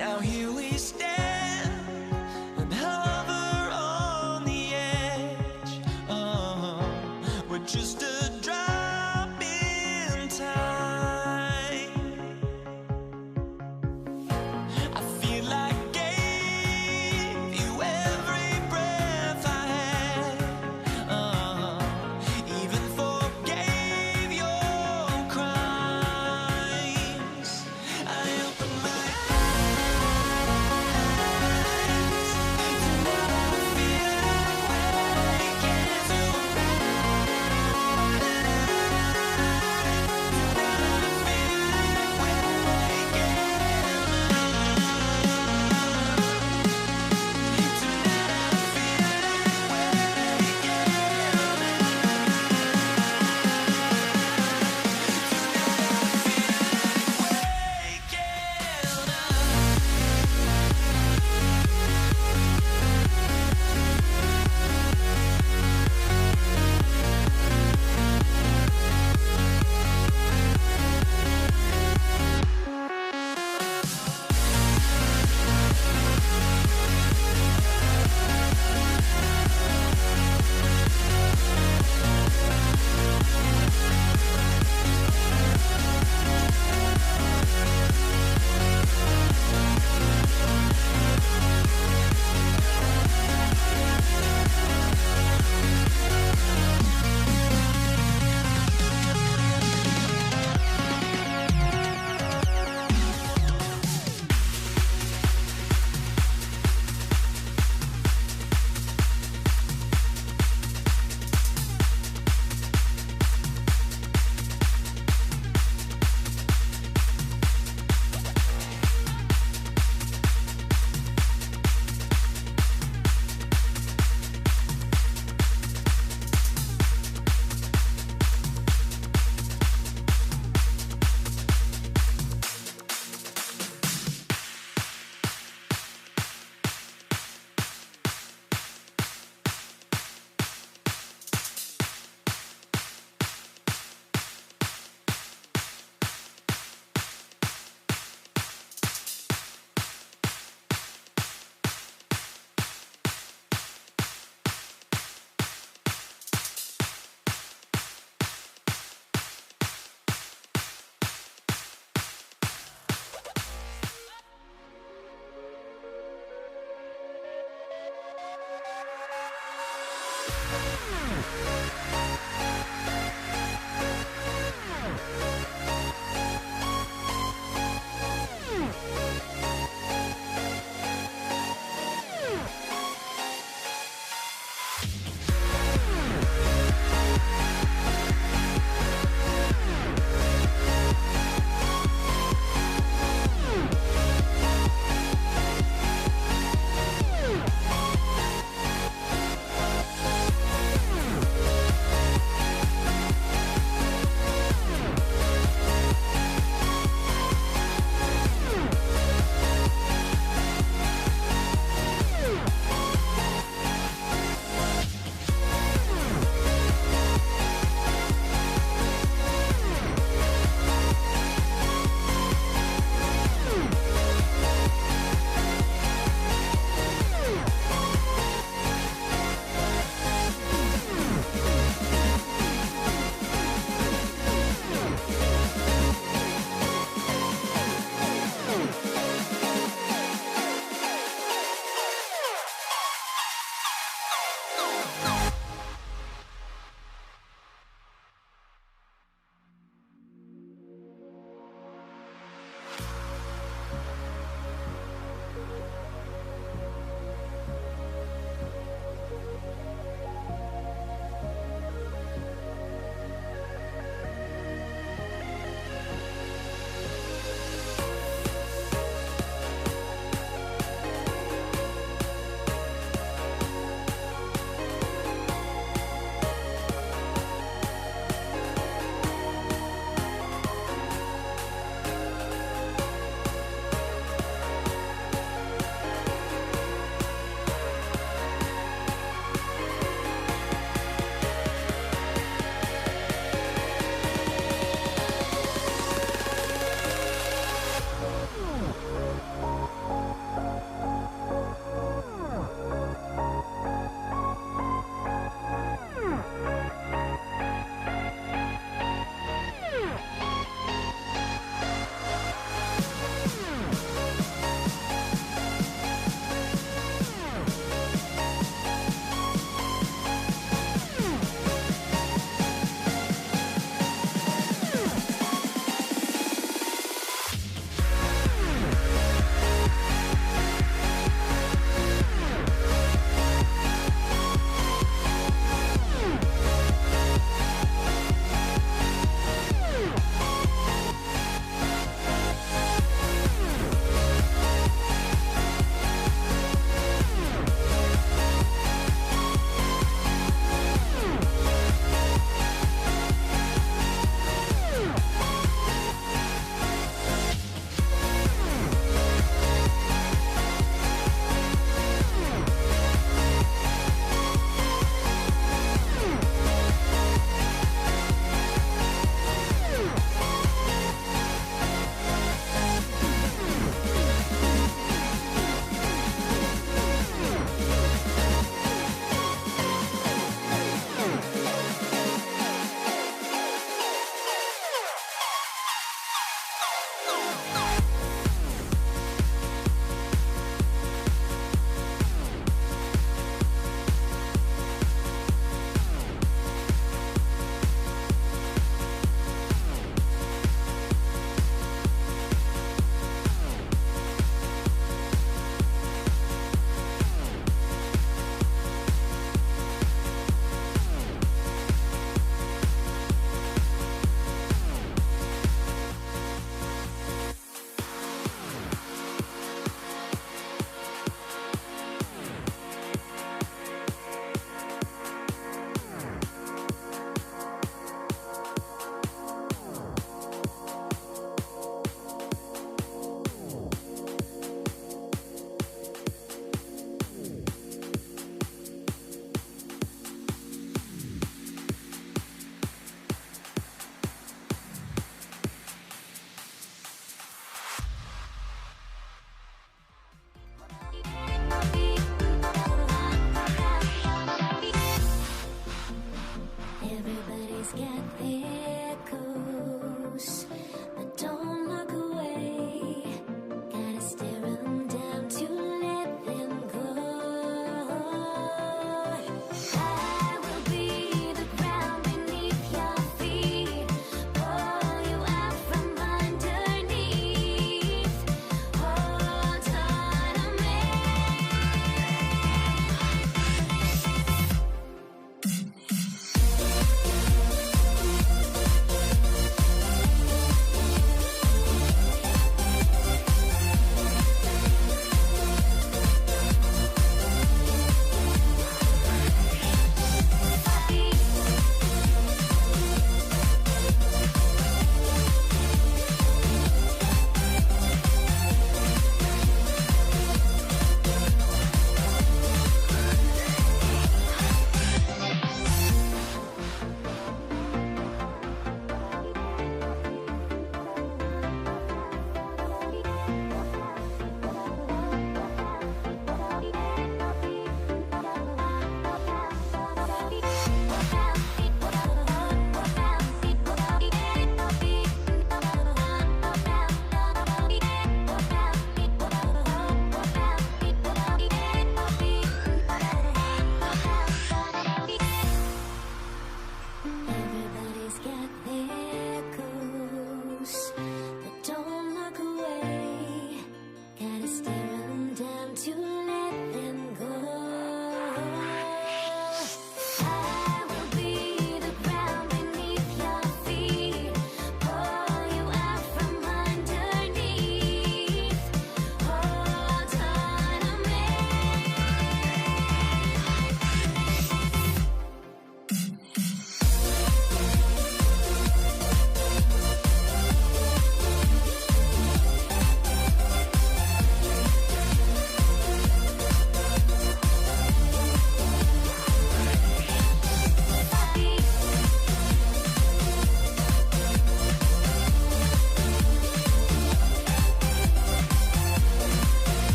Now here we stand and hover on the edge. We're just a drop in time. I feel like gave you every breath I had. Even forgave your crimes. I opened my eyes.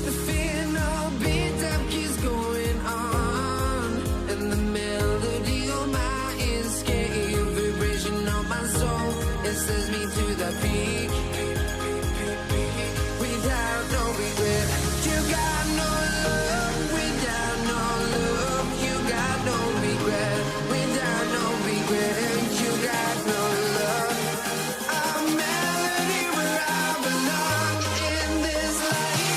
The fear no beat up keeps going on, and the melody on my ears, scary vibration on my soul. It sends me to the peak without no regret. You got no love without no love. You got no regret without no regret. You got no love. A melody where I belong in this life.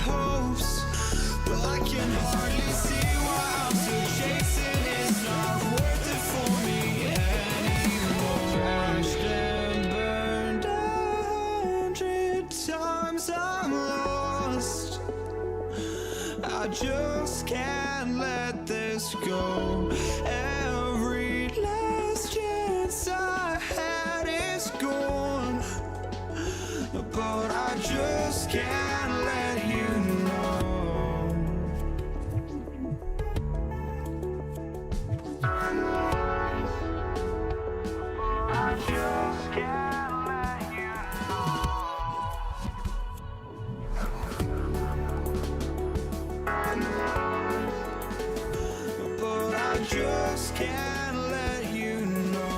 hopes, but I can hardly see why I'm still chasing. It's not worth it for me anymore. Crashed and burned 100 times, I'm lost. I just can't let this go. Every last chance I had is gone, but I just can't let you know. I just can't let you know. But I just can't let you know.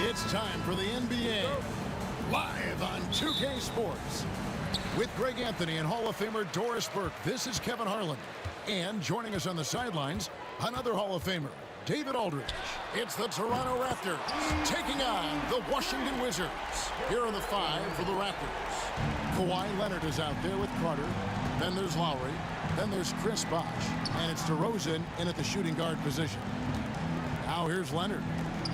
It's time for the NBA, live on 2K Sports. With Greg Anthony and Hall of Famer Doris Burke, this is Kevin Harlan. And joining us on the sidelines, another Hall of Famer, David Aldridge. It's the Toronto Raptors taking on the Washington Wizards. Here are the five for the Raptors. Kawhi Leonard is out there with Carter. Then there's Lowry. Then there's Chris Bosh. And it's DeRozan in at the shooting guard position. Now here's Leonard.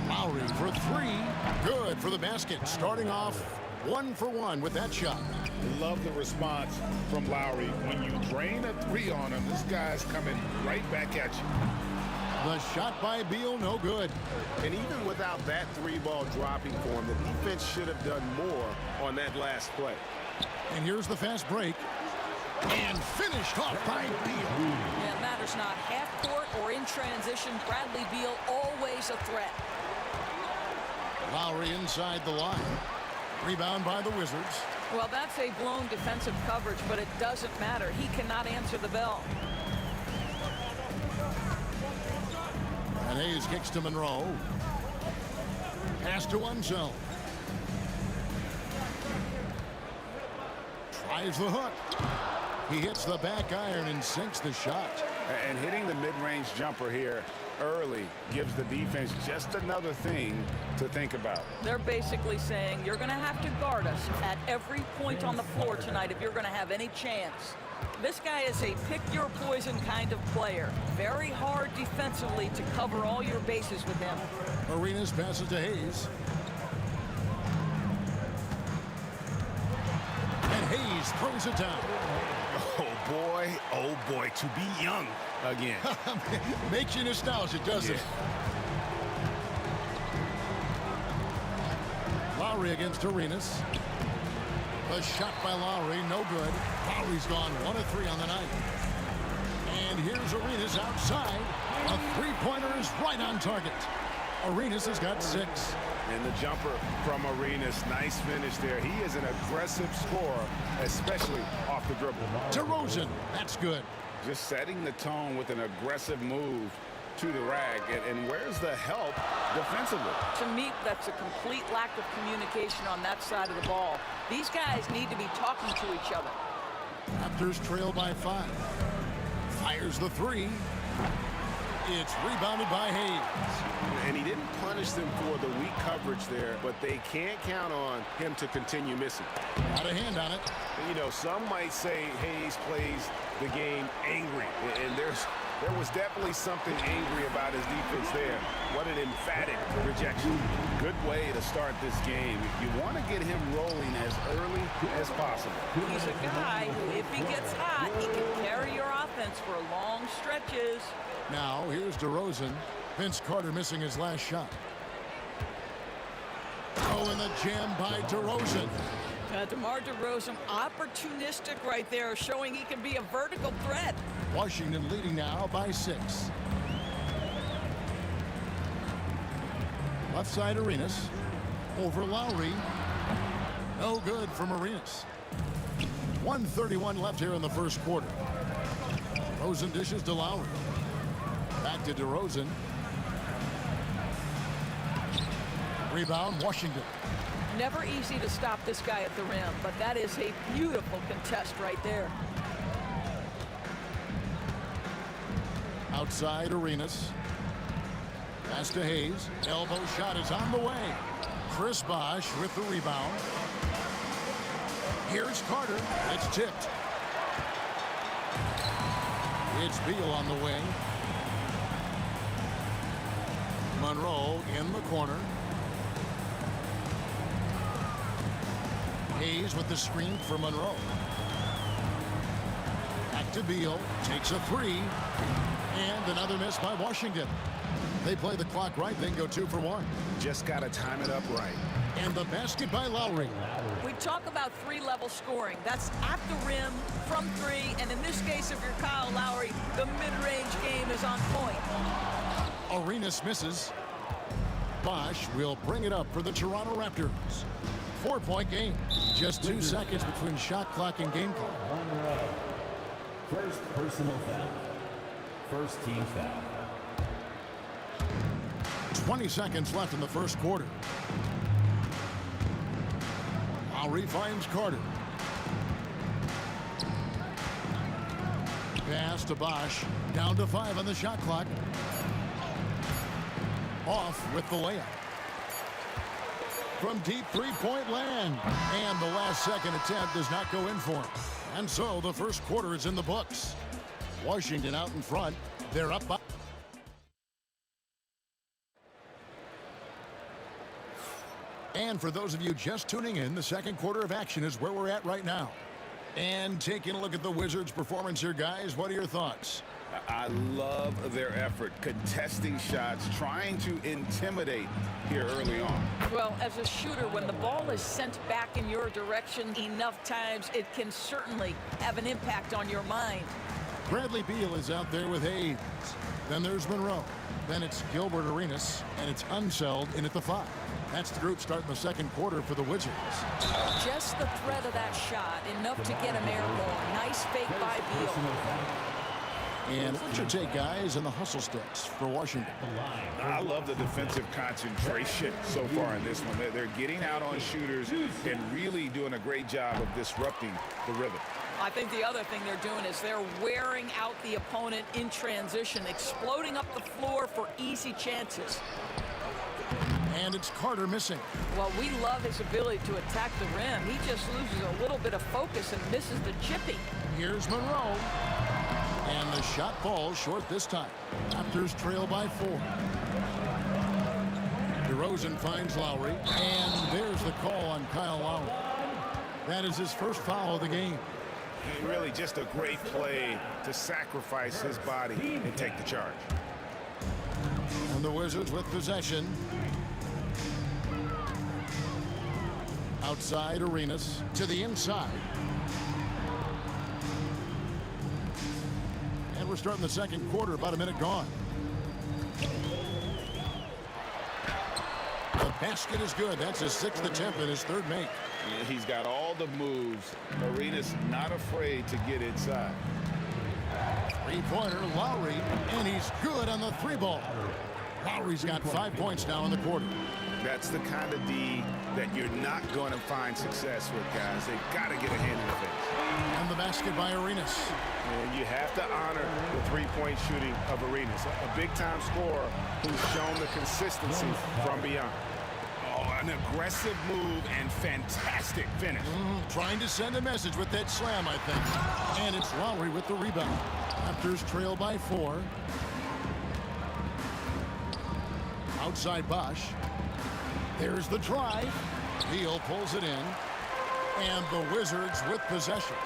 Lowry for three. Good for the basket. Starting off 1 for 1 with that shot. Love the response from Lowry. When you drain a three on him, this guy's coming right back at you. The shot by Beal, no good. And even without that three ball dropping for him, the defense should have done more on that last play. And here's the fast break. And finished off by Beal. Yeah, it matters not half court or in transition. Bradley Beal always a threat. Lowry inside the line. Rebound by the Wizards. Well, that's a blown defensive coverage, but it doesn't matter. He cannot answer the bell. And Hayes kicks to Monroe. Pass to Unseld. Tries the hook. He hits the back iron and sinks the shot. And hitting the mid-range jumper here early gives the defense just another thing to think about. They're basically saying you're going to have to guard us at every point on the floor tonight if you're going to have any chance. This guy is a pick-your-poison kind of player. Very hard defensively to cover all your bases with him. Arenas passes to Hayes. And Hayes throws it down. Oh boy, to be young again. Makes you nostalgic, doesn't it? Lowry against Arenas. The shot by Lowry, no good. Lowry's gone 1 of 3 on the night. And here's Arenas outside. A three-pointer is right on target. Arenas has got 6. And the jumper from Arenas, nice finish there. He is an aggressive scorer, especially off the dribble. DeRozan, that's good. Just setting the tone with an aggressive move to the rack. And where's the help defensively? To me, that's a complete lack of communication on that side of the ball. These guys need to be talking to each other. Raptors trail by 5. Fires the 3. It's rebounded by Hayes. And he didn't punish them for the weak coverage there, but they can't count on him to continue missing. Got a hand on it. You know, some might say Hayes plays the game angry, and there was definitely something angry about his defense there. What an emphatic rejection. Good way to start this game. You want to get him rolling as early as possible. He's a guy who, if he gets hot, he can carry your offense for long stretches. Now, here's DeRozan. Vince Carter missing his last shot. Oh, and the jam by DeRozan. DeMar DeRozan, opportunistic right there, showing he can be a vertical threat. Washington leading now by 6. Left side Arenas. Over Lowry. No good from Arenas. 1:31 left here in the first quarter. DeRozan dishes to Lowry. Back to DeRozan. Rebound, Washington. Never easy to stop this guy at the rim, but that is a beautiful contest right there. Outside Arenas. Pass to Hayes. Elbow shot is on the way. Chris Bosh with the rebound. Here's Carter. It's tipped. It's Beal on the wing. Monroe in the corner. Hayes with the screen for Monroe. Back to Beal. Takes a 3. And another miss by Washington. They play the clock right, then go 2 for 1. Just got to time it up right. And the basket by Lowry. We talk about 3-level scoring. That's at the rim, from 3, and in this case, if you're Kyle Lowry, the mid-range game is on point. Arenas misses. Bosh will bring it up for the Toronto Raptors. 4-point game. Just 2 seconds between shot clock and game clock. First personal foul. First team foul. 20 seconds left in the first quarter. Lowry finds Carter. Pass to Bosh. Down to 5 on the shot clock. Off with the layup. From deep three-point land. And the last second attempt does not go in for him. And so the first quarter is in the books. Washington out in front. They're up by... And for those of you just tuning in, the second quarter of action is where we're at right now. And taking a look at the Wizards' performance here, guys, what are your thoughts? I love their effort, contesting shots, trying to intimidate here early on. Well, as a shooter, when the ball is sent back in your direction enough times, it can certainly have an impact on your mind. Bradley Beal is out there with Hayes. Then there's Monroe. Then it's Gilbert Arenas, and it's Unseld in at the 5. That's the group starting the second quarter for the Wizards. Just the threat of that shot, enough to get him airborne. Nice fake by Beal. And what's your take, guys, on the hustle sticks for Washington? I love the defensive concentration so far in this one. They're getting out on shooters and really doing a great job of disrupting the rhythm. I think the other thing they're doing is they're wearing out the opponent in transition, exploding up the floor for easy chances. And it's Carter missing. Well, we love his ability to attack the rim. He just loses a little bit of focus and misses the chippy. Here's Monroe. And the shot falls short this time. Raptors trail by 4. DeRozan finds Lowry. And there's the call on Kyle Lowry. That is his first foul of the game. Really just a great play to sacrifice his body and take the charge. And the Wizards with possession. Outside Arenas to the inside. And we're starting the second quarter, about a minute gone. The basket is good. That's his 6th attempt and his 3rd make. He's got all the moves. Arenas not afraid to get inside. Three-pointer, Lowry, and he's good on the 3-ball. Lowry's got 5 points now in the quarter. That's the kind of D that you're not going to find success with, guys. They've got to get a hand in the face. And the basket by Arenas. And you have to honor the three-point shooting of Arenas, a big-time scorer who's shown the consistency from beyond. Oh, an aggressive move and fantastic finish. Trying to send a message with that slam, I think. And it's Lowry with the rebound. Raptors trail by 4. Outside Bosch. There's the drive. Beal pulls it in. And the Wizards with possession.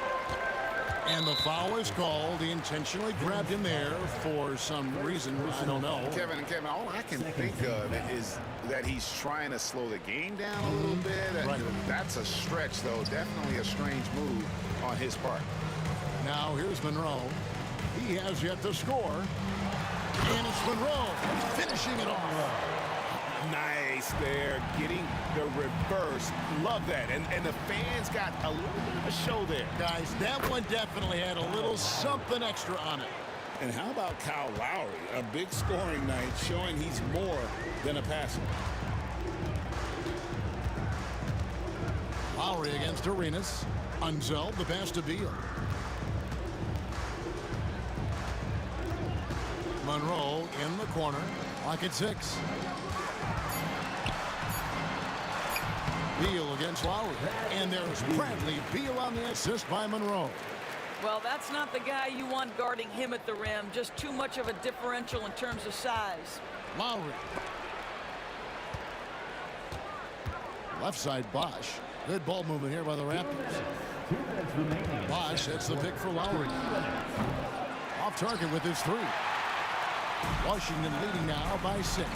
And the foul is called. He intentionally grabbed him there for some reason. I don't know. Kevin, all I can think of is that he's trying to slow the game down a little bit. Right. That's a stretch, though. Definitely a strange move on his part. Now here's Monroe. He has yet to score. And it's Monroe finishing it off. Nice there, getting the reverse. Love that. And the fans got a little bit of a show there. Guys, that one definitely had a little something extra on it. And how about Kyle Lowry? A big scoring night showing he's more than a passer. Lowry against Arenas. Unzel, the pass to Beal. Monroe in the corner. Lock at 6. Beal against Lowry. And there's Bradley Beal on the assist by Monroe. Well, that's not the guy you want guarding him at the rim. Just too much of a differential in terms of size. Lowry. Left side Bosch. Good ball movement here by the Raptors. Bosch hits the pick for Lowry. Off target with his 3. Washington leading now by 6.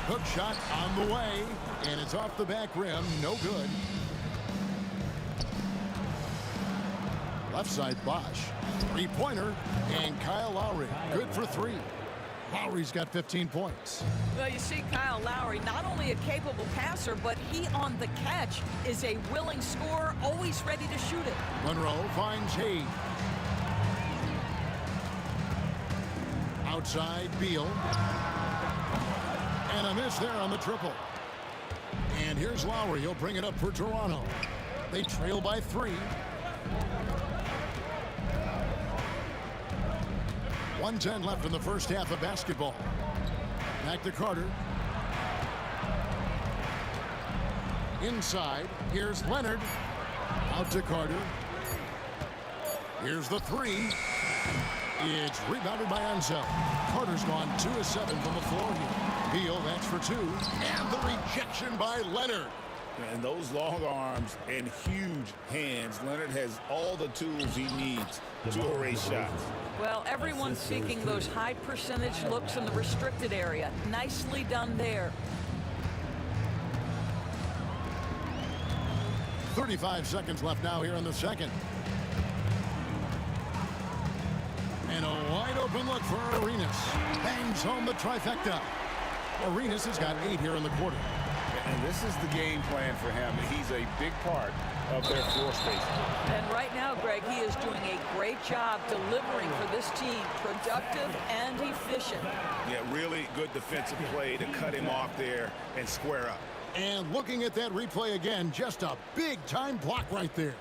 Hook shot on the way, and it's off the back rim. No good. Left side Bosch. 3-pointer, and Kyle Lowry. Good for 3. Lowry's got 15 points. Well, you see Kyle Lowry, not only a capable passer, but he on the catch is a willing scorer, always ready to shoot it. Monroe finds Hayes. Outside Beal. And a miss there on the triple. And here's Lowry. He'll bring it up for Toronto. They trail by 3. 1:10 left in the first half of basketball. Back to Carter. Inside. Here's Leonard. Out to Carter. Here's the 3. It's rebounded by Unzel. Carter's gone 2 of 7 from the floor here. Beal, that's for 2. And the rejection by Leonard. And those long arms and huge hands. Leonard has all the tools he needs to erase shots. Well, everyone's seeking those high percentage looks in the restricted area. Nicely done there. 35 seconds left now here in the second. And a wide open look for Arenas. Bangs home the trifecta. Arenas has got 8 here in the quarter. And this is the game plan for him. He's a big part of their floor space. And right now, Greg, he is doing a great job delivering for this team, productive and efficient. Yeah, really good defensive play to cut him off there and square up. And looking at that replay again, just a big-time block right there.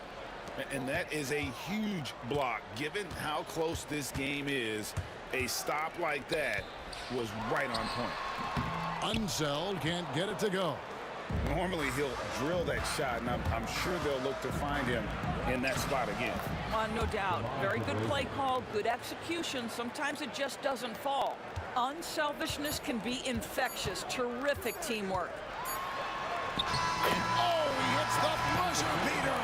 And that is a huge block. Given how close this game is, a stop like that was right on point. Unseld can't get it to go. Normally he'll drill that shot, and I'm sure they'll look to find him in that spot again. No doubt. Very good play call, good execution. Sometimes it just doesn't fall. Unselfishness can be infectious. Terrific teamwork. And oh, he hits the buzzer beater.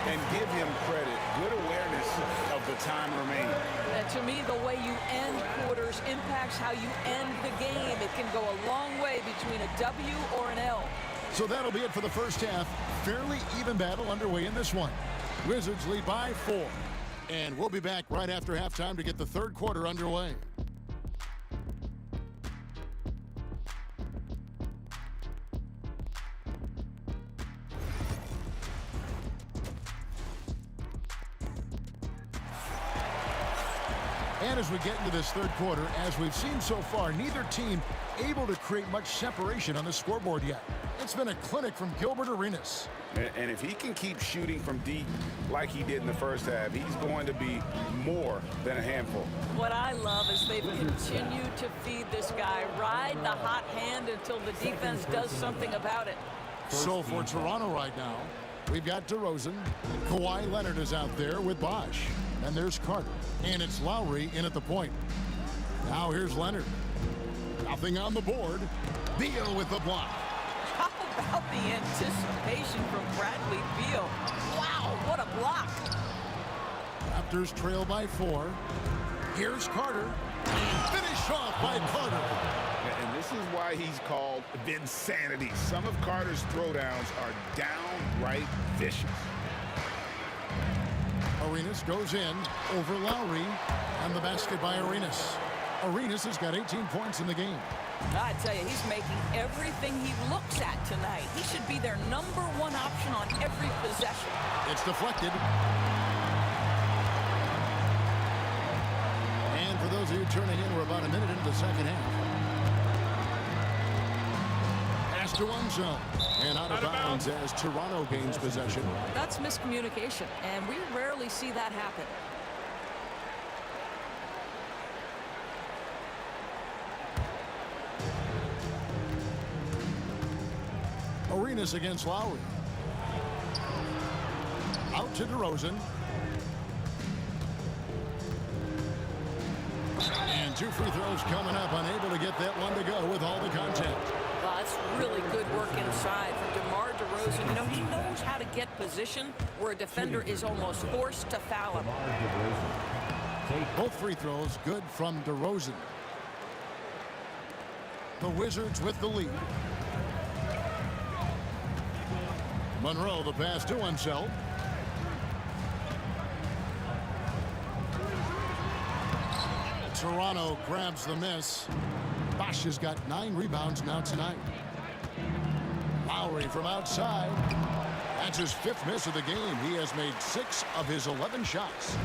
And give him credit. Good awareness of the time remaining. And to me, the way you end quarters impacts how you end the game. It can go a long way between a W or an L. So that'll be it for the first half. Fairly even battle underway in this one. Wizards lead by 4. And we'll be back right after halftime to get the third quarter underway. And as we get into this third quarter, as we've seen so far, neither team able to create much separation on the scoreboard yet. It's been a clinic from Gilbert Arenas. And if he can keep shooting from deep like he did in the first half, he's going to be more than a handful. What I love is they've continued to feed this guy, ride the hot hand until the defense does something about it. So for Toronto right now, we've got DeRozan. Kawhi Leonard is out there with Bosh. And there's Carter. And it's Lowry in at the point. Now here's Leonard. Nothing on the board. Beal with the block. How about the anticipation from Bradley Beal? Wow, what a block. Raptors trail by 4. Here's Carter. And finish off by Carter. And this is why he's called Vinsanity. Some of Carter's throwdowns are downright vicious. Arenas goes in over Lowry, and the basket by Arenas. Arenas has got 18 points in the game. I tell you, he's making everything he looks at tonight. He should be their #1 option on every possession. It's deflected. And for those of you turning in, we're about a minute into the second half. Pass to one zone. And out of bounds as Toronto gains possession. That's miscommunication, and we rarely see that happen. Arenas against Lowry. Out to DeRozan. And 2 free throws coming up, unable to get that one to go with all the contact. That's really good work inside for DeMar DeRozan. You know, he knows how to get position where a defender is almost forced to foul him. Both free throws good from DeRozan. The Wizards with the lead. Monroe, the pass to Unseld. Toronto grabs the miss. Bosh has got 9 rebounds now tonight. Lowry from outside. That's his 5th miss of the game. He has made 6 of his 11 shots.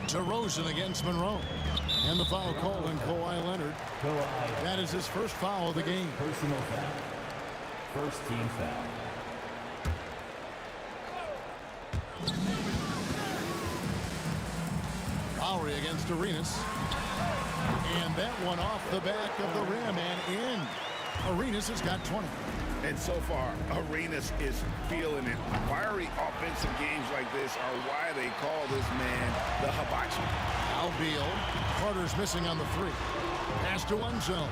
DeRozan against Monroe. And the foul called on Kawhi Leonard. That is his first foul of the game. Personal foul. First team foul. Lowry against Arenas. And that one off the back of the rim and in. Arenas has got 20. And so far, Arenas is feeling it. Fiery offensive games like this are why they call this man the hibachi. Al Beal. Carter's missing on the 3. Pass to one zone.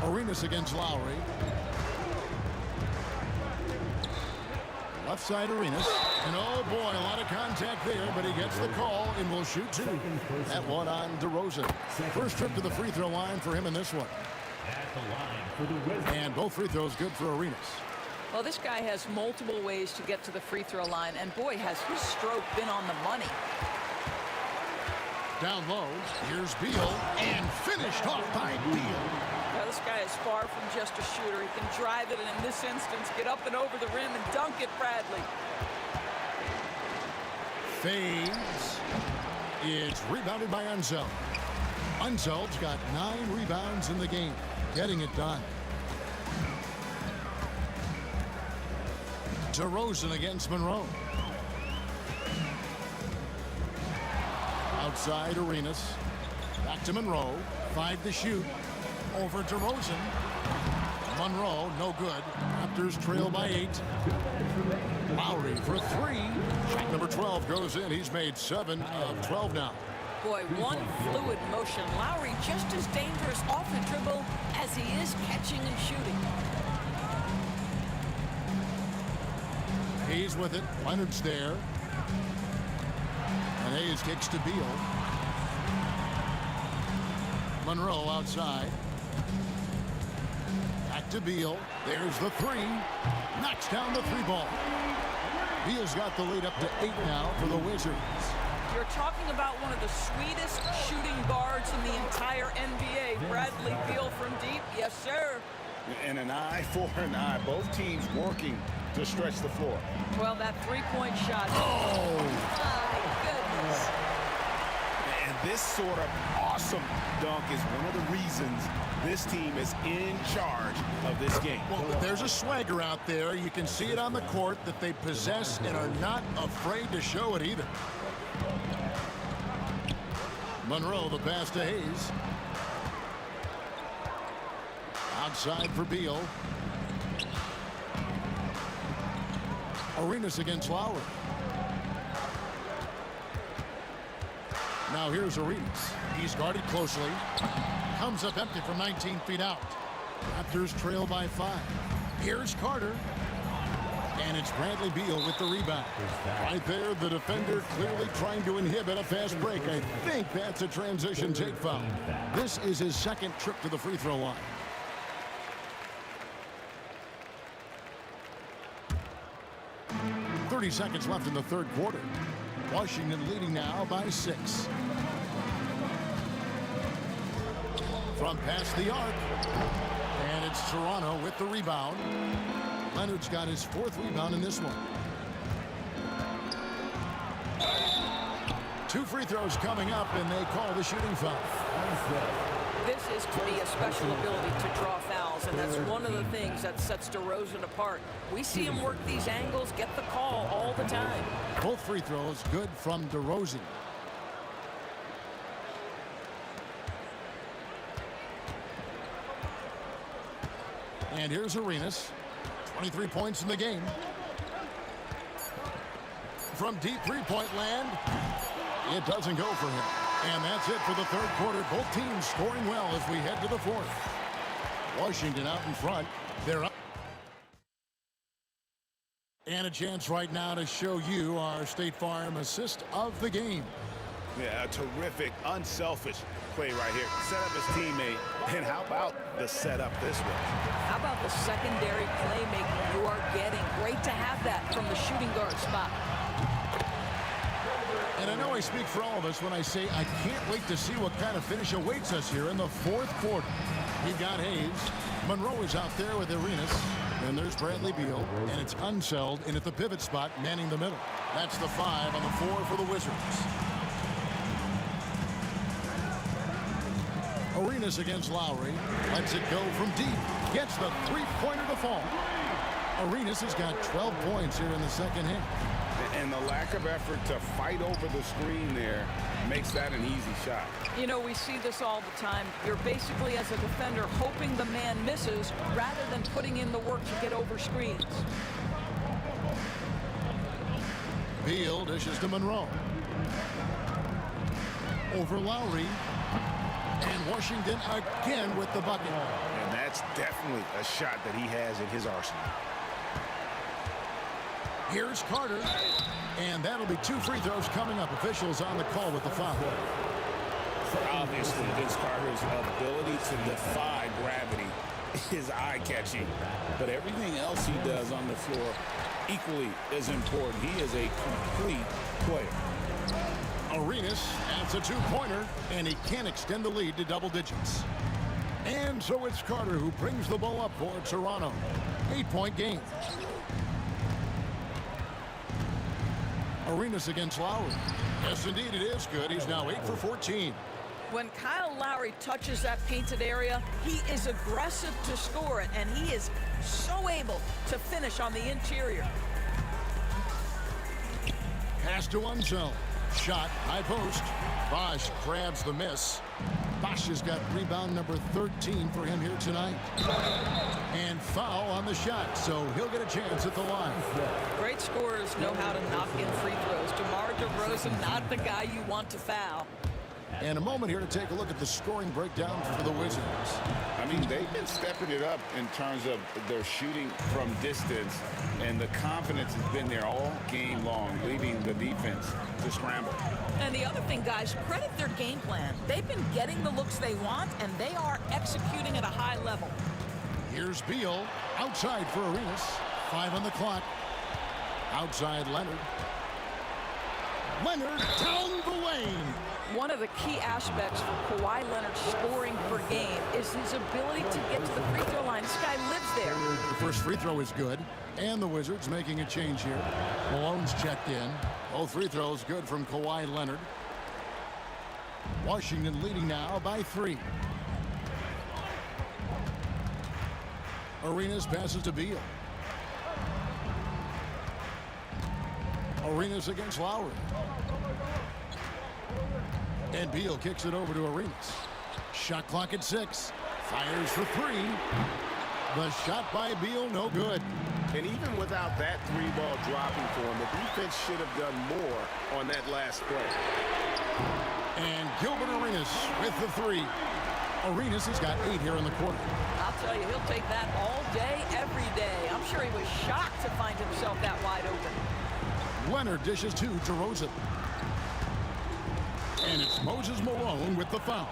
Arenas against Lowry. Left side Arenas. And oh boy, a lot of contact there, but he gets the call and will shoot 2. That one on DeRozan. First trip to the free throw line for him in this one. At the line for the Wizards. And both free throws good for Arenas. Well, this guy has multiple ways to get to the free throw line, and boy, has his stroke been on the money. Down low, here's Beal, and finished off by Beal. Now, this guy is far from just a shooter. He can drive it, and in this instance, get up and over the rim and dunk it, Bradley. Fades. It's rebounded by Unseld. Unseld's got 9 rebounds in the game, getting it done. DeRozan against Monroe. Outside Arenas. Back to Monroe. 5 to shoot. Over DeRozan. Monroe, no good. Raptors trail by 8. Lowry for 3. Shot number 12 goes in. He's made 7 of 12 now. Boy, one fluid motion. Lowry just as dangerous off the dribble as he is catching and shooting. Hayes with it. Leonard's there. And Hayes kicks to Beal. Monroe outside. Back to Beal. There's the 3. Knocks down the 3 ball. Beal's got the lead up to 8 now for the Wizards. You're talking about one of the sweetest shooting guards in the entire NBA. Bradley Beal from deep. Yes, sir. And an eye for an eye. Both teams working to stretch the floor. Well, that three-point shot. Oh! My goodness. And this sort of awesome dunk is one of the reasons this team is in charge of this game. Well, there's a swagger out there. You can see it on the court that they possess and are not afraid to show it either. Monroe, the pass to Hayes. Outside for Beal. Arenas against Lowry. Now here's Arenas. He's guarded closely. Comes up empty from 19 feet out. Raptors trail by 5. Here's Carter. And it's Bradley Beal with the rebound. Right there, the defender clearly trying to inhibit a fast break. I think that's a transition take foul. This is his second trip to the free throw line. .30 seconds left in the third quarter. Washington leading now by 6. From past the arc. And it's Toronto with the rebound. Leonard's got his 4th rebound in this one. 2 free throws coming up, and they call the shooting foul. This is to me a special ability to draw fouls, and that's one of the things that sets DeRozan apart. We see him work these angles, get the call all the time. Both free throws good from DeRozan. And here's Arenas. 23 points in the game. From deep three-point land, it doesn't go for him. And that's it for the third quarter. Both teams scoring well as we head to the fourth. Washington out in front. They're up. And a chance right now to show you our State Farm assist of the game. Yeah, a terrific, unselfish play right here. Set up his teammate. And how about the setup this way? How about the secondary playmaking you are getting? Great to have that from the shooting guard spot. And I know I speak for all of us when I say I can't wait to see what kind of finish awaits us here in the fourth quarter. We've got Hayes. Monroe is out there with Arenas. And there's Bradley Beal. And it's Unseld in at the pivot spot, manning the middle. That's the 5 on the 4 for the Wizards. Arenas against Lowry. Lets it go from deep. Gets the three-pointer to fall. Arenas has got 12 points here in the second half. And the lack of effort to fight over the screen there makes that an easy shot. You know, we see this all the time. You're basically, as a defender, hoping the man misses rather than putting in the work to get over screens. Beal dishes to Monroe. Over Lowry. And Washington again with the bucket. And that's definitely a shot that he has in his arsenal. Here's Carter. And that'll be 2 free throws coming up. Officials on the call with the foul. Obviously, Vince Carter's ability to defy gravity is eye-catching. But everything else he does on the floor equally is important. He is a complete player. Arenas adds a two-pointer, and he can't extend the lead to double digits. And so it's Carter who brings the ball up for Toronto. 8-point game. Arenas against Lowry. Yes, indeed, it is good. He's now 8 for 14. When Kyle Lowry touches that painted area, he is aggressive to score it, and he is so able to finish on the interior. Pass to Unzel. Shot, high post. Bosch grabs the miss. Bosch has got rebound number 13 for him here tonight. And foul on the shot, so he'll get a chance at the line. Great scorers know how to knock in free throws. DeMar DeRozan, not the guy you want to foul. And a moment here to take a look at the scoring breakdown for the Wizards. I mean, they've been stepping it up in terms of their shooting from distance, and the confidence has been there all game long, leaving the defense to scramble. And the other thing, guys, credit their game plan. They've been getting the looks they want, and they are executing at a high level. Here's Beal, outside for Arenas. 5 on the clock. Outside Leonard. Leonard down the lane. One of the key aspects for Kawhi Leonard's scoring per game is his ability to get to the free throw line. This guy lives there. The first free throw is good. And the Wizards making a change here. Malone's checked in. Both free throws good from Kawhi Leonard. Washington leading now by 3. Arenas passes to Beal. Arenas against Lowry. And Beal kicks it over to Arenas. Shot clock at 6. Fires for 3. The shot by Beal, no good. And even without that three-ball dropping for him, the defense should have done more on that last play. And Gilbert Arenas with the 3. Arenas has got 8 here in the quarter. I'll tell you, he'll take that all day, every day. I'm sure he was shocked to find himself that wide open. Leonard dishes to DeRozan. And it's Moses Malone with the foul.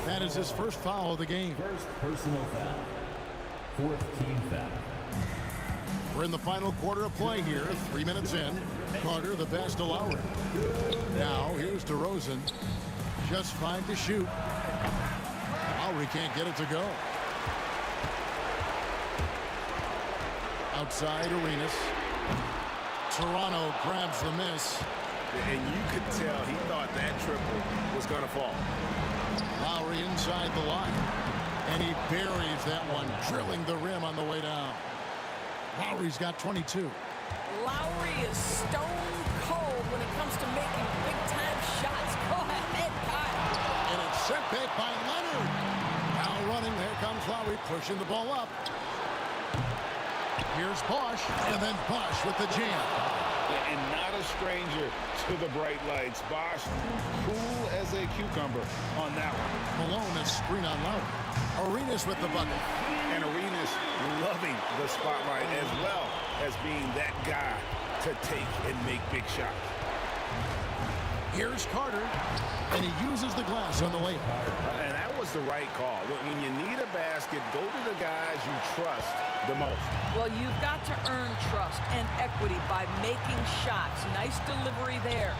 That is his first foul of the game. First personal foul. 4th team foul. We're in the final quarter of play here. 3 minutes in. Carter the pass to Lowry. Now here's DeRozan. Just 5 to shoot. Lowry can't get it to go. Outside Arenas. Toronto grabs the miss. And you could tell he thought that triple was going to fall. Lowry inside the line. And he buries that one, drilling the rim on the way down. Lowry's got 22. Lowry is stone cold when it comes to making big-time shots. Go ahead, Kyle. And it's sent back by Leonard. Now running, there comes Lowry, pushing the ball up. Here's Bosch, and then Bosch with the jam. And not a stranger to the bright lights. Bosch, cool as a cucumber on that one. Malone is screen on Lowry. Arenas with the bucket. And Arenas loving the spotlight as well as being that guy to take and make big shots. Here's Carter, and he uses the glass on the layup. And that was the right call. When you need a basket, go to the guys you trust the most. Well, you've got to earn trust and equity by making shots. Nice delivery there.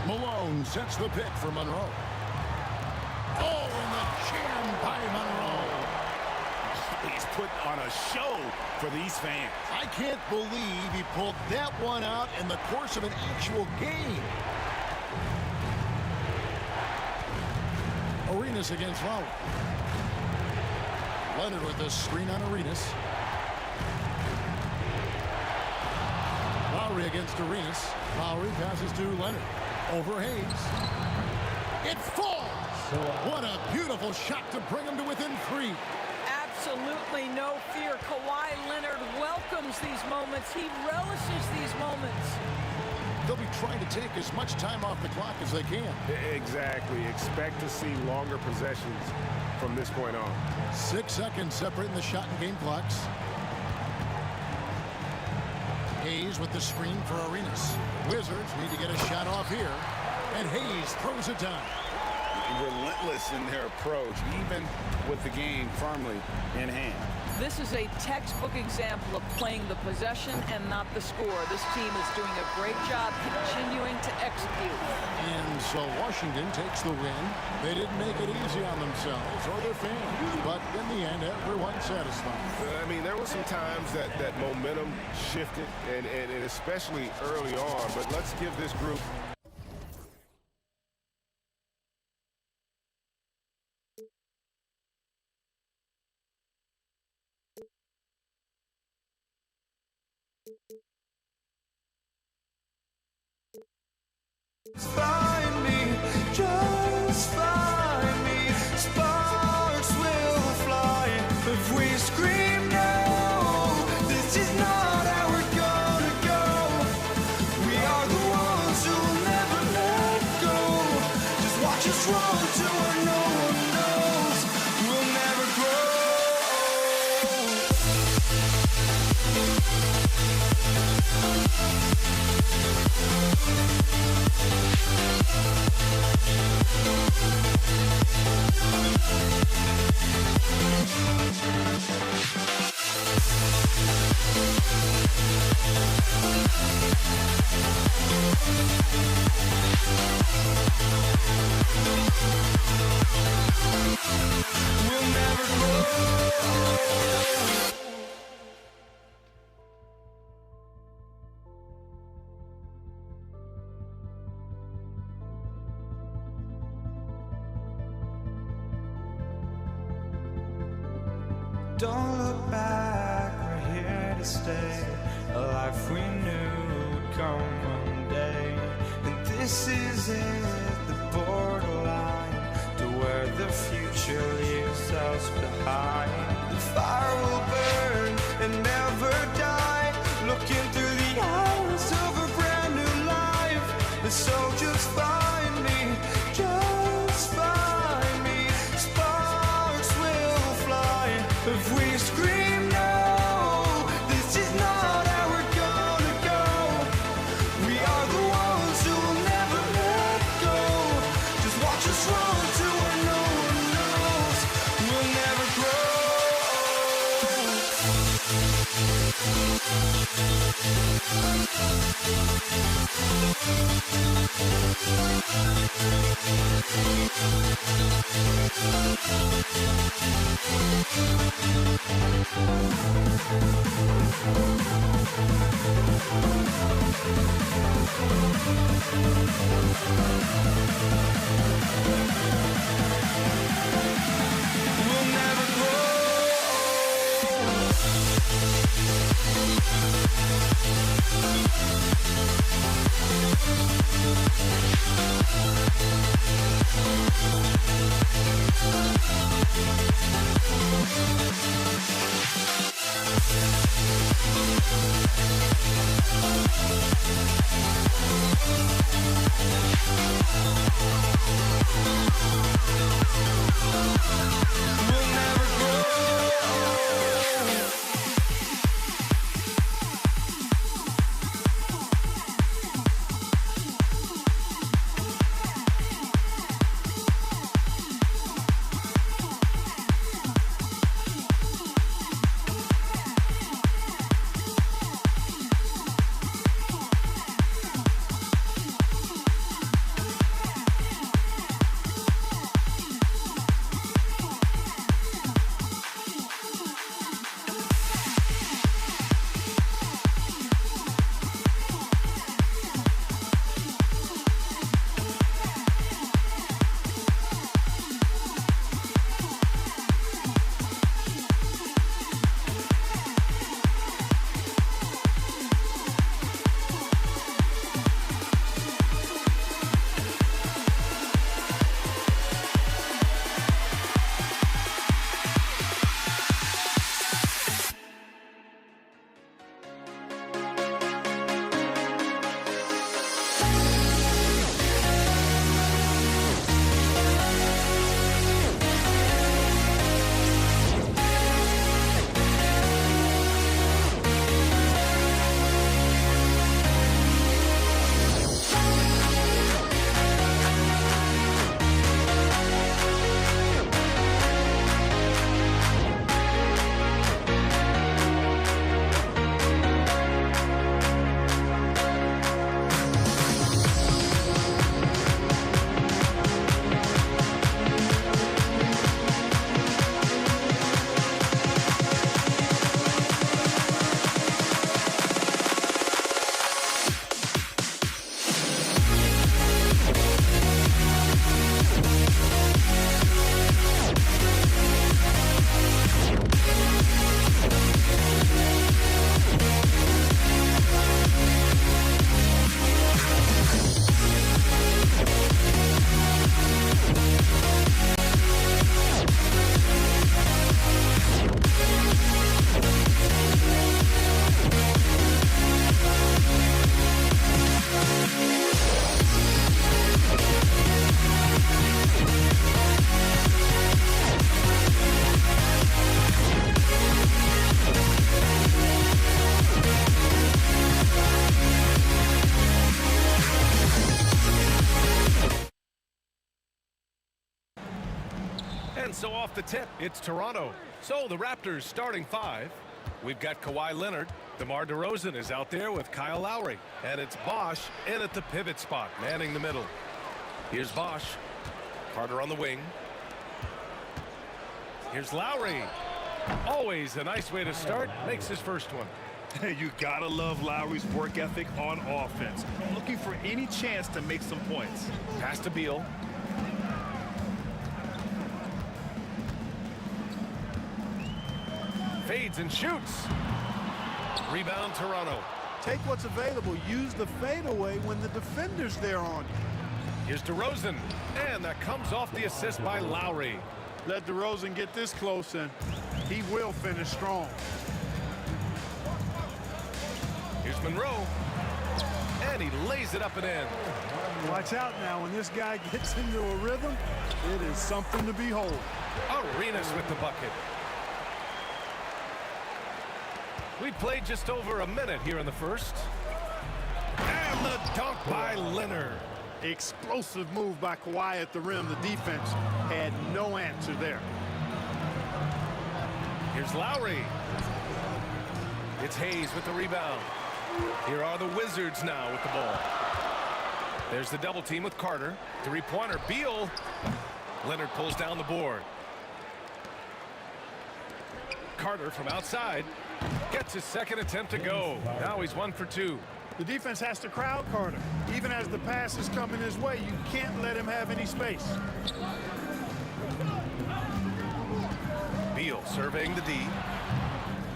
Malone sets the pick for Monroe. Oh, and the jam by Monroe. He's put on a show for these fans. I can't believe he pulled that one out in the course of an actual game. Arenas against Lowry. Leonard with the screen on Arenas. Lowry against Arenas. Lowry passes to Leonard. Over Hayes. It falls. What a beautiful shot to bring him to within 3. Absolutely no fear. Kawhi Leonard welcomes these moments. He relishes these moments. They'll be trying to take as much time off the clock as they can. Exactly. Expect to see longer possessions from this point on. 6 seconds separating the shot and game clocks. Hayes with the screen for Arenas. Wizards need to get a shot off here. And Hayes throws it down. Relentless in their approach, even with the game firmly in hand. This is a textbook example of playing the possession and not the score. This team is doing a great job continuing to execute. And so Washington takes the win. They didn't make it easy on themselves or their fans, but in the end, everyone's satisfied. I mean, there were some times that momentum shifted, and especially early on, but let's give this group Find me, just find me. Sparks will fly if we scream no. This is not how we're gonna go. We are the ones who will never let go. Just watch us run to where no one knows. We'll never grow. We'll never grow. Don't look back, we're here to stay. A life we knew would come one day. And this is it, the borderline to where the future leaves us behind. The fire will burn and never die, looking through the eyes of a brand new life. And so just find me, just find me. Sparks will fly if we scream no. This is not how we're gonna go. We are the ones who will never let go. Just watch us run to where no one knows. We'll never grow. We'll never grow. We'll never grow. And so off the tip, it's Toronto. So the Raptors starting 5. We've got Kawhi Leonard. DeMar DeRozan is out there with Kyle Lowry. And it's Bosch in at the pivot spot, manning the middle. Here's Bosch. Carter on the wing. Here's Lowry. Always a nice way to start. Makes his first one. You gotta love Lowry's work ethic on offense. Looking for any chance to make some points. Pass to Beal. Fades and shoots. Rebound Toronto. Take what's available. Use the fadeaway when the defender's there on you. Here's DeRozan. And that comes off the assist by Lowry. Let DeRozan get this close and he will finish strong. Here's Monroe. And he lays it up and in. Watch out now. When this guy gets into a rhythm, it is something to behold. Arenas with the bucket. We played just over a minute here in the first. And the dunk by Leonard. Explosive move by Kawhi at the rim. The defense had no answer there. Here's Lowry. It's Hayes with the rebound. Here are the Wizards now with the ball. There's the double team with Carter. Three-pointer, Beal. Leonard pulls down the board. Carter from outside gets his second attempt to go. Now he's 1 for 2. The defense has to crowd Carter. Even as the pass is coming his way, you can't let him have any space. Beal surveying the D.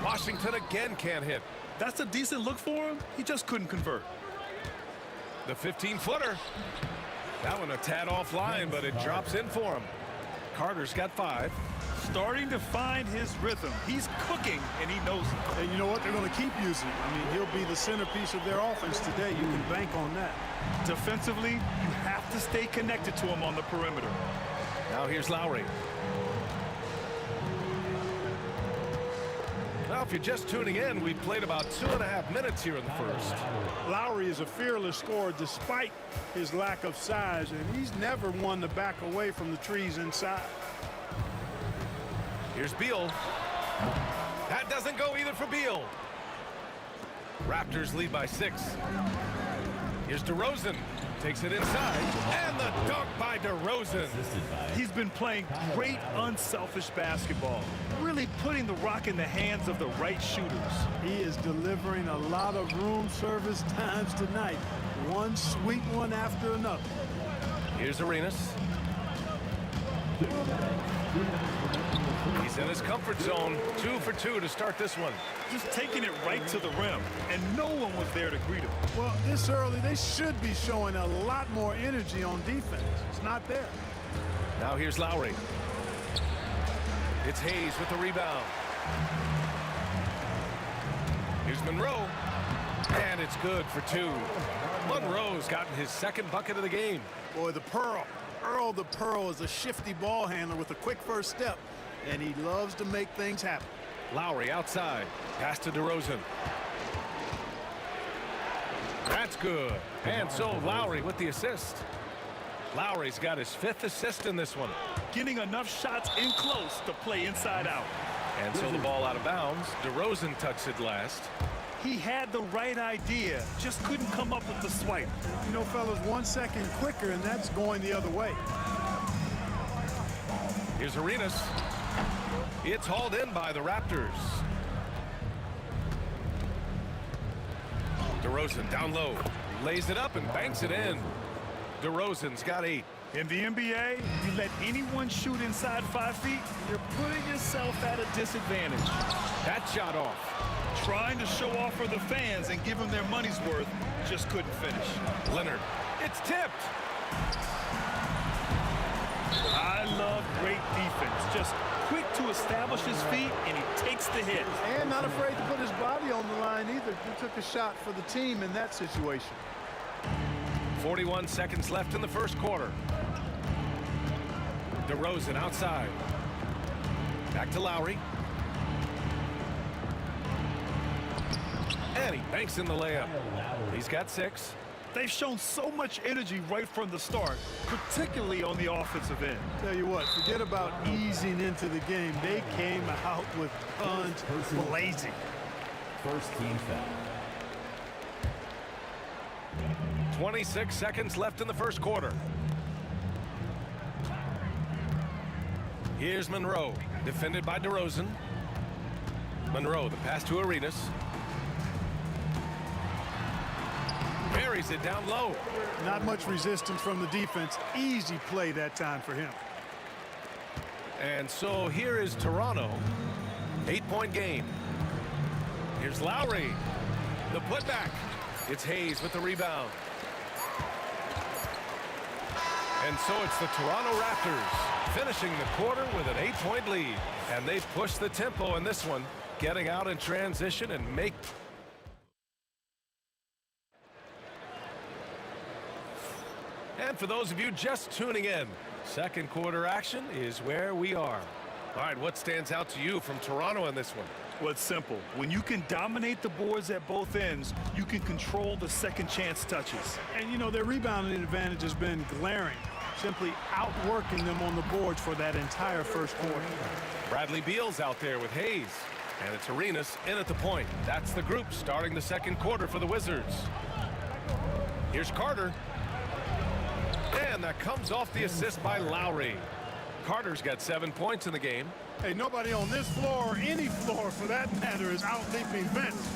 Washington again can't hit. That's a decent look for him. He just couldn't convert. The 15-footer. That one a tad offline, but it drops in for him. Carter's got 5. Starting to find his rhythm. He's cooking, and he knows it. And you know what? They're going to keep using him. I mean, he'll be the centerpiece of their offense today. You can bank on that. Defensively, you have to stay connected to him on the perimeter. Now here's Lowry. Now, if you're just tuning in, we've played about 2.5 minutes here in the first. Lowry is a fearless scorer despite his lack of size, and he's never one to back away from the trees inside. Here's Beal. That doesn't go either for Beal. Raptors lead by 6. Here's DeRozan. Takes it inside. And the dunk by DeRozan. He's been playing great unselfish basketball. Really putting the rock in the hands of the right shooters. He is delivering a lot of room service times tonight. One sweet one after another. Here's Arenas. He's in his comfort zone. 2 for 2 to start this one. Just taking it right to the rim, and no one was there to greet him. Well, this early, they should be showing a lot more energy on defense. It's not there. Now here's Lowry. It's Hayes with the rebound. Here's Monroe. And it's good for 2. Monroe's gotten his second bucket of the game. Boy, the Pearl. Earl the Pearl is a shifty ball handler with a quick first step, and he loves to make things happen. Lowry outside. Pass to DeRozan. That's good. And so Lowry with the assist. Lowry's got his 5th assist in this one. Getting enough shots in close to play inside out. And so the ball out of bounds. DeRozan touched it last. He had the right idea, just couldn't come up with the swipe. You know, fellas, 1 second quicker, and that's going the other way. Here's Arenas. It's hauled in by the Raptors. DeRozan down low. Lays it up and banks it in. DeRozan's got 8. In the NBA, you let anyone shoot inside 5 feet, you're putting yourself at a disadvantage. That shot off. Trying to show off for the fans and give them their money's worth, just couldn't finish. Leonard. It's tipped. I love great defense. Just quick to establish his feet, and he takes the hit. And not afraid to put his body on the line either. He took a shot for the team in that situation. 41 seconds left in the first quarter. DeRozan outside. Back to Lowry. And he banks in the layup. He's got 6. They've shown so much energy right from the start, particularly on the offensive end. Tell you what, forget about easing into the game. They came out with guns blazing. First team foul. 26 seconds left in the first quarter. Here's Monroe, defended by DeRozan. Monroe, the pass to Arenas. Buries it down low. Not much resistance from the defense. Easy play that time for him. And so here is Toronto. 8-point game. Here's Lowry. The putback. It's Hayes with the rebound. And so it's the Toronto Raptors finishing the quarter with an 8-point lead. And they've pushed the tempo in this one, getting out in transition and make... And for those of you just tuning in, second quarter action is where we are. All right, what stands out to you from Toronto in this one? Well, it's simple. When you can dominate the boards at both ends, you can control the second chance touches. And, you know, their rebounding advantage has been glaring, simply outworking them on the boards for that entire first quarter. Bradley Beal's out there with Hayes. And it's Arenas in at the point. That's the group starting the second quarter for the Wizards. Here's Carter. And that comes off the assist by Lowry. Carter's got 7 points in the game. Hey, nobody on this floor or any floor for that matter is out-leaping Vince.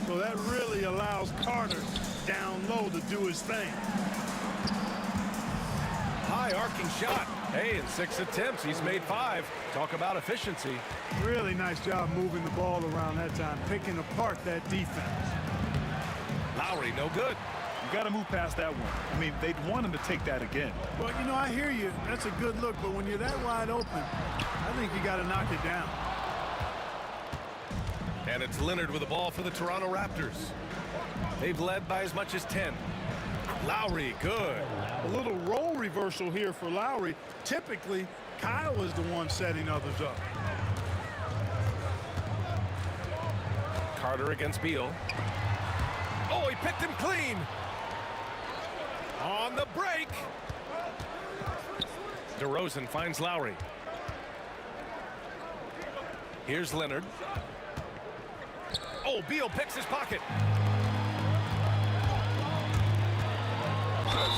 So that really allows Carter down low to do his thing. High arcing shot. Hey, in 6 attempts, he's made 5. Talk about efficiency. Really nice job moving the ball around that time, picking apart that defense. Lowry, no good. You got to move past that one. I mean, they'd want him to take that again. Well, you know, I hear you. That's a good look, but when you're that wide open, I think you got to knock it down. And it's Leonard with the ball for the Toronto Raptors. They've led by as much as 10. Lowry, good. A little role reversal here for Lowry. Typically, Kyle is the one setting others up. Carter against Beal. Oh, he picked him clean. On the break. DeRozan finds Lowry. Here's Leonard. Oh, Beal picks his pocket.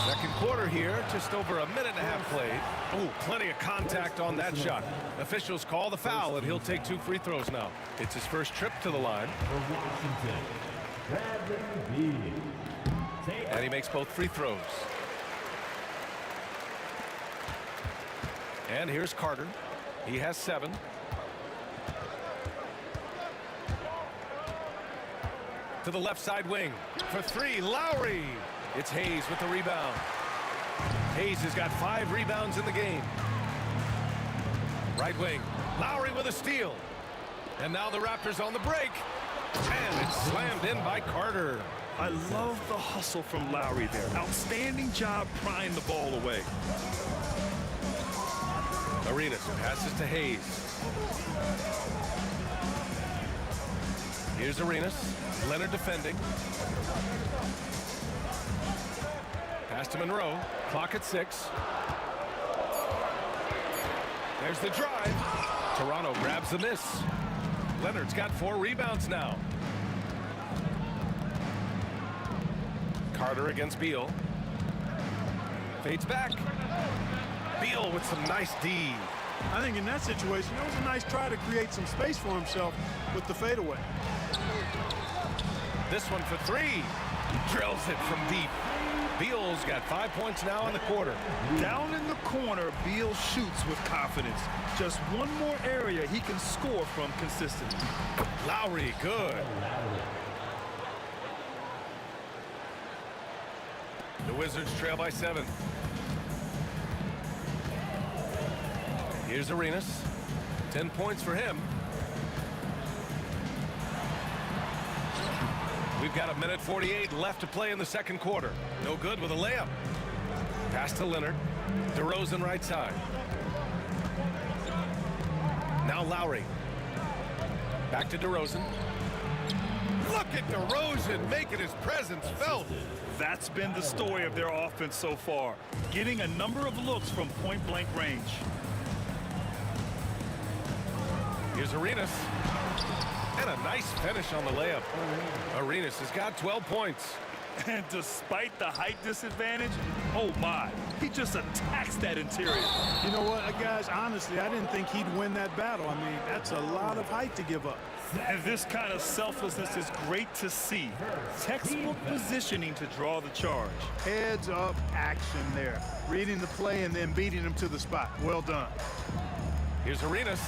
Second quarter here, just over a minute and a half played. Oh, plenty of contact on that shot. Officials call the foul, and he'll take 2 free throws now. It's his first trip to the line. And he makes both free throws. And here's Carter. He has 7. To the left side wing. For 3, Lowry. It's Hayes with the rebound. Hayes has got 5 rebounds in the game. Right wing. Lowry with a steal. And now the Raptors on the break. And it's slammed in by Carter. I love the hustle from Lowry there. Outstanding job prying the ball away. Arenas passes to Hayes. Here's Arenas. Leonard defending. Pass to Monroe. Clock at 6. There's the drive. Toronto grabs the miss. Leonard's got 4 rebounds now. Carter against Beal. Fades back. Beal with some nice D. I think in that situation, it was a nice try to create some space for himself with the fadeaway. This one for 3. Drills it from deep. Beal's got 5 points now in the quarter. Down in the corner, Beal shoots with confidence. Just one more area he can score from consistently. Lowry, good. The Wizards trail by 7. Here's Arenas. 10 points for him. We've got 1:48 left to play in the second quarter. No good with a layup. Pass to Leonard. DeRozan right side. Now Lowry. Back to DeRozan. Look at DeRozan making his presence felt. That's been the story of their offense so far, getting a number of looks from point-blank range. Here's Arenas. And a nice finish on the layup. Arenas has got 12 points. And despite the height disadvantage, oh my, he just attacks that interior. You know what, guys, honestly, I didn't think he'd win that battle. I mean, that's a lot of height to give up. And this kind of selflessness is great to see. Textbook positioning to draw the charge. Heads up action there. Reading the play and then beating him to the spot. Well done. Here's Arenas.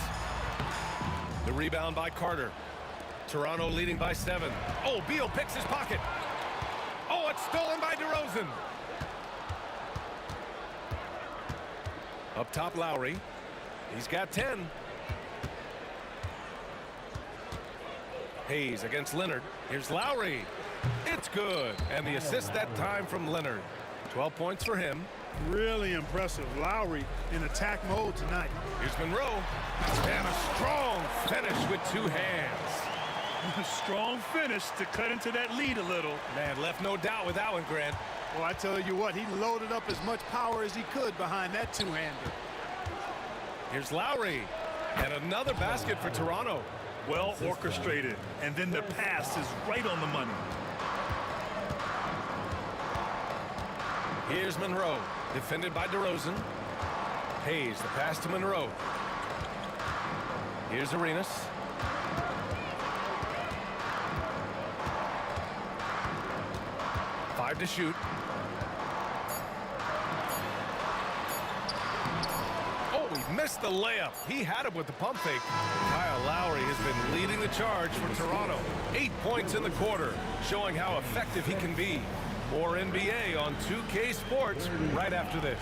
The rebound by Carter. Toronto leading by 7. Oh, Beal picks his pocket. Oh, it's stolen by DeRozan. Up top, Lowry. He's got 10. Hayes against Leonard. Here's Lowry. It's good. And the assist that time from Leonard. 12 points for him. Really impressive. Lowry in attack mode tonight. Here's Monroe. And a strong finish with 2 hands. Strong finish to cut into that lead a little. Man, left no doubt with that one, Grant. Well, I tell you what, he loaded up as much power as he could behind that two-hander. Here's Lowry. And another basket for Toronto. Well orchestrated. And then the pass is right on the money. Here's Monroe. Defended by DeRozan. Hayes, the pass to Monroe. Here's Arenas. To shoot. Oh, he missed the layup. He had it with the pump fake. Kyle Lowry has been leading the charge for Toronto. 8 points in the quarter, showing how effective he can be. More NBA on 2K Sports right after this.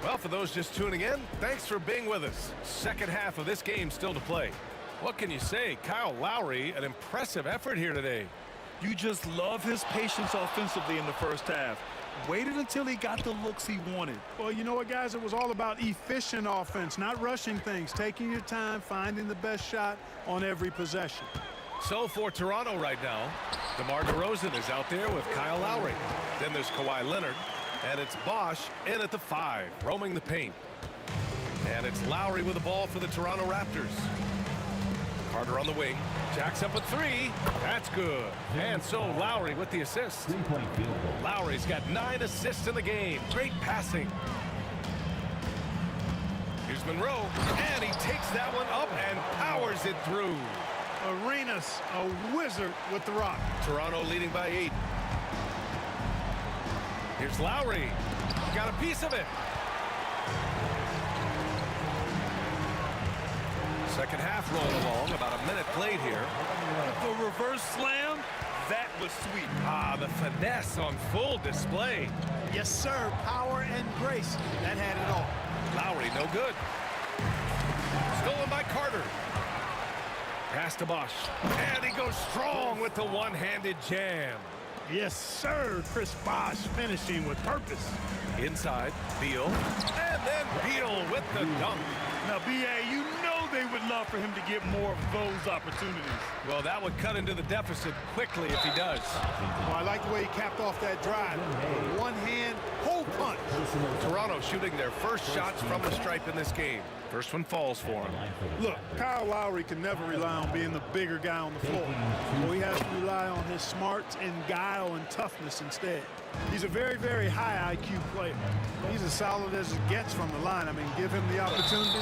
Well, for those just tuning in, thanks for being with us. Second half of this game still to play. What can you say? Kyle Lowry, an impressive effort here today. You just love his patience offensively in the first half. Waited until he got the looks he wanted. Well, you know what, guys? It was all about efficient offense, not rushing things, taking your time, finding the best shot on every possession. So for Toronto right now, DeMar DeRozan is out there with Kyle Lowry. Then there's Kawhi Leonard. And it's Bosch in at the 5, roaming the paint. And it's Lowry with the ball for the Toronto Raptors. Carter on the wing. Jacks up a 3. That's good. And so Lowry with the assist. Lowry's got 9 assists in the game. Great passing. Here's Monroe. And he takes that one up and powers it through. Arenas, a wizard with the rock. Toronto leading by 8. Here's Lowry. Got a piece of it. Second half rolling along. About a minute played here. The reverse slam, that was sweet. Ah, the finesse on full display. Yes, sir. Power and grace. That had it all. Lowry, no good. Stolen by Carter. Pass to Bosch. And he goes strong with the one-handed jam. Yes, sir. Chris Bosh finishing with purpose. Inside, Beal. And then Beal with the dunk. Now, B.A., you know they would love for him to get more of those opportunities. Well, that would cut into the deficit quickly if he does. Well, I like the way he capped off that drive. One hand, hole punch. Toronto shooting their first shots from the stripe in this game. First one falls for him. Look, Kyle Lowry can never rely on being the bigger guy on the floor. So he has to rely on his smarts and guile and toughness instead. He's a very, very high IQ player. He's as solid as it gets from the line. I mean, give him the opportunity,